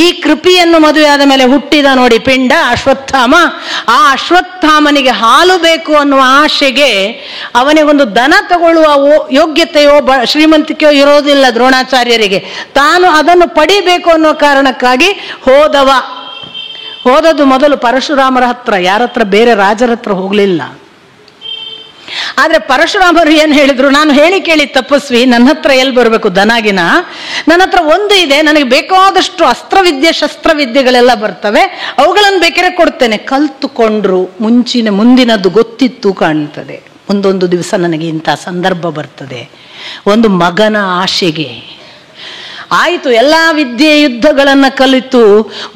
ಈ ಕೃಪಿಯನ್ನು ಮದುವೆಯಾದ ಮೇಲೆ ಹುಟ್ಟಿದ ನೋಡಿ ಪಿಂಡ ಅಶ್ವತ್ಥಾಮ. ಆ ಅಶ್ವತ್ಥಾಮನಿಗೆ ಹಾಲು ಬೇಕು ಅನ್ನುವ ಆಶೆಗೆ ಅವನಿಗೊಂದು ದನ ತಗೊಳ್ಳುವ ಯೋಗ್ಯತೆಯೋ ಶ್ರೀಮಂತಿಕೆಯೋ ಇರೋದಿಲ್ಲ ದ್ರೋಣಾಚಾರ್ಯರಿಗೆ. ತಾನು ಅದನ್ನು ಪಡಿಬೇಕು ಅನ್ನೋ ಕಾರಣಕ್ಕಾಗಿ ಹೋದದ್ದು ಮೊದಲು ಪರಶುರಾಮರ ಹತ್ರ, ಯಾರ ಹತ್ರ? ಬೇರೆ ರಾಜರ ಹತ್ರ ಹೋಗಲಿಲ್ಲ. ಆದ್ರೆ ಪರಶುರಾಮರು ಏನು ಹೇಳಿದ್ರು? ನಾನು ಹೇಳಿ ಕೇಳಿ ತಪಸ್ವಿ, ನನ್ನ ಹತ್ರ ಎಲ್ಲಿ ಬರಬೇಕು ದನಾಗಿನ? ನನ್ನ ಹತ್ರ ಒಂದು ಇದೆ, ನನಗೆ ಬೇಕಾದಷ್ಟು ಅಸ್ತ್ರವಿದ್ಯೆ ಶಸ್ತ್ರವಿದ್ಯೆಗಳೆಲ್ಲ ಬರ್ತವೆ, ಅವುಗಳನ್ನು ಬೇಕಾದ್ರೆ ಕೊಡ್ತೇನೆ. ಕಲ್ತುಕೊಂಡ್ರು. ಮುಂದಿನದ್ದು ಗೊತ್ತಿತ್ತು ಕಾಣ್ತದೆ. ಒಂದೊಂದು ದಿವಸ ನನಗೆ ಇಂಥ ಸಂದರ್ಭ ಬರ್ತದೆ. ಒಂದು ಮಗನ ಆಶೆಗೆ ಆಯಿತು ಎಲ್ಲ ವಿದ್ಯೆ ಯುದ್ಧಗಳನ್ನು ಕಲಿತು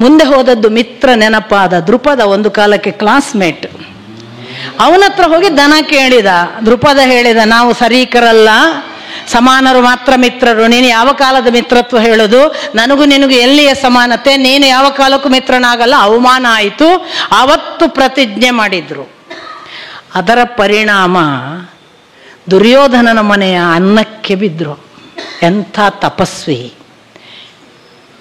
ಮುಂದೆ ಹೋದದ್ದು ಮಿತ್ರ ನೆನಪಾದ ದೃಪದ, ಒಂದು ಕಾಲಕ್ಕೆ ಕ್ಲಾಸ್ಮೇಟ್. ಅವನ ಹತ್ರ ಹೋಗಿ ದನ ಕೇಳಿದ. ದೃಪದ ಹೇಳಿದ, ನಾವು ಸರೀಕರಲ್ಲ, ಸಮಾನರು ಮಾತ್ರ ಮಿತ್ರರು. ನೀನು ಯಾವ ಕಾಲದ ಮಿತ್ರತ್ವ ಹೇಳೋದು? ನನಗೂ ನಿನಗೂ ಎಲ್ಲಿಯ ಸಮಾನತೆ? ನೀನು ಯಾವ ಕಾಲಕ್ಕೂ ಮಿತ್ರನಾಗಲ್ಲ. ಅವಮಾನ ಆಯಿತು. ಅವತ್ತು ಪ್ರತಿಜ್ಞೆ ಮಾಡಿದ್ರು. ಅದರ ಪರಿಣಾಮ ದುರ್ಯೋಧನನ ಮನೆಯ ಅನ್ನಕ್ಕೆ ಬಿದ್ರು. ಎಂಥ ತಪಸ್ವಿ!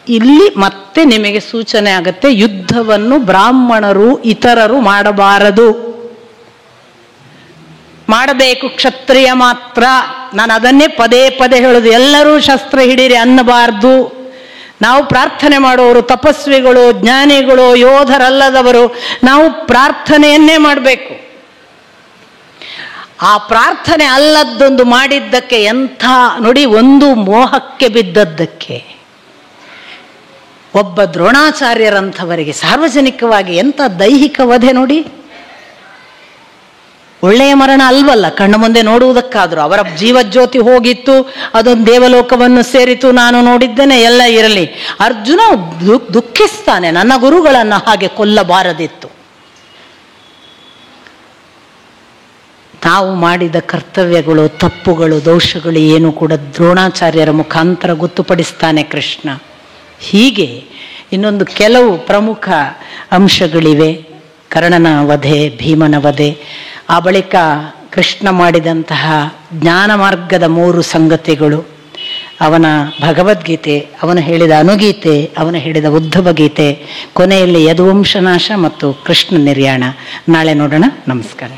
ಇಲ್ಲಿ ಮತ್ತೆ ನಿಮಗೆ ಸೂಚನೆ ಆಗುತ್ತೆ, ಯುದ್ಧವನ್ನು ಬ್ರಾಹ್ಮಣರು ಇತರರು ಮಾಡಬಾರದು, ಮಾಡಬೇಕು ಕ್ಷತ್ರಿಯ ಮಾತ್ರ. ನಾನು ಅದನ್ನೇ ಪದೇ ಪದೇ ಹೇಳೋದು. ಎಲ್ಲರೂ ಶಸ್ತ್ರ ಹಿಡೀರಿ ಅನ್ನಬಾರ್ದು. ನಾವು ಪ್ರಾರ್ಥನೆ ಮಾಡೋರು, ತಪಸ್ವಿಗಳು, ಜ್ಞಾನಿಗಳು, ಯೋಧರಲ್ಲದವರು, ನಾವು ಪ್ರಾರ್ಥನೆಯನ್ನೇ ಮಾಡಬೇಕು. ಆ ಪ್ರಾರ್ಥನೆ ಅಲ್ಲದ್ದೊಂದು ಮಾಡಿದ್ದಕ್ಕೆ ಎಂಥ ನೋಡಿ, ಒಂದು ಮೋಹಕ್ಕೆ ಬಿದ್ದದ್ದಕ್ಕೆ ಒಬ್ಬ ದ್ರೋಣಾಚಾರ್ಯರಂಥವರಿಗೆ ಸಾರ್ವಜನಿಕವಾಗಿ ಎಂಥ ದೈಹಿಕ ವಧೆ ನೋಡಿ. ಒಳ್ಳೆಯ ಮರಣ ಅಲ್ವಲ್ಲ, ಕಣ್ಣು ಮುಂದೆ ನೋಡುವುದಕ್ಕಾದ್ರು. ಅವರ ಜೀವಜ್ಯೋತಿ ಹೋಗಿತ್ತು, ಅದೊಂದು ದೇವಲೋಕವನ್ನು ಸೇರಿತು, ನಾನು ನೋಡಿದ್ದೇನೆ, ಎಲ್ಲ ಇರಲಿ. ಅರ್ಜುನ ದುಃಖಿಸ್ತಾನೆ, ನನ್ನ ಗುರುಗಳನ್ನು ಹಾಗೆ ಕೊಲ್ಲಬಾರದಿತ್ತು. ನಾವು ಮಾಡಿದ ಕರ್ತವ್ಯಗಳು, ತಪ್ಪುಗಳು, ದೋಷಗಳು ಏನು ಕೂಡ ದ್ರೋಣಾಚಾರ್ಯರ ಮುಖಾಂತರ ಗೊತ್ತುಪಡಿಸ್ತಾನೆ ಕೃಷ್ಣ. ಹೀಗೆ ಇನ್ನೊಂದು ಕೆಲವು ಪ್ರಮುಖ ಅಂಶಗಳಿವೆ. ಕರ್ಣನ ವಧೆ, ಭೀಮನ ವಧೆ, ಆ ಬಳಿಕ ಕೃಷ್ಣ ಮಾಡಿದಂತಹ ಜ್ಞಾನ ಮಾರ್ಗದ 3 ಸಂಗತಿಗಳು, ಅವನ ಭಗವದ್ಗೀತೆ, ಅವನು ಹೇಳಿದ ಅನುಗೀತೆ, ಅವನು ಹೇಳಿದ ಉದ್ಧವ ಗೀತೆ, ಕೊನೆಯಲ್ಲಿ ಯದುವಂಶನಾಶ ಮತ್ತು ಕೃಷ್ಣ ನಿರ್ಯಾಣ. ನಾಳೆ ನೋಡೋಣ. ನಮಸ್ಕಾರ.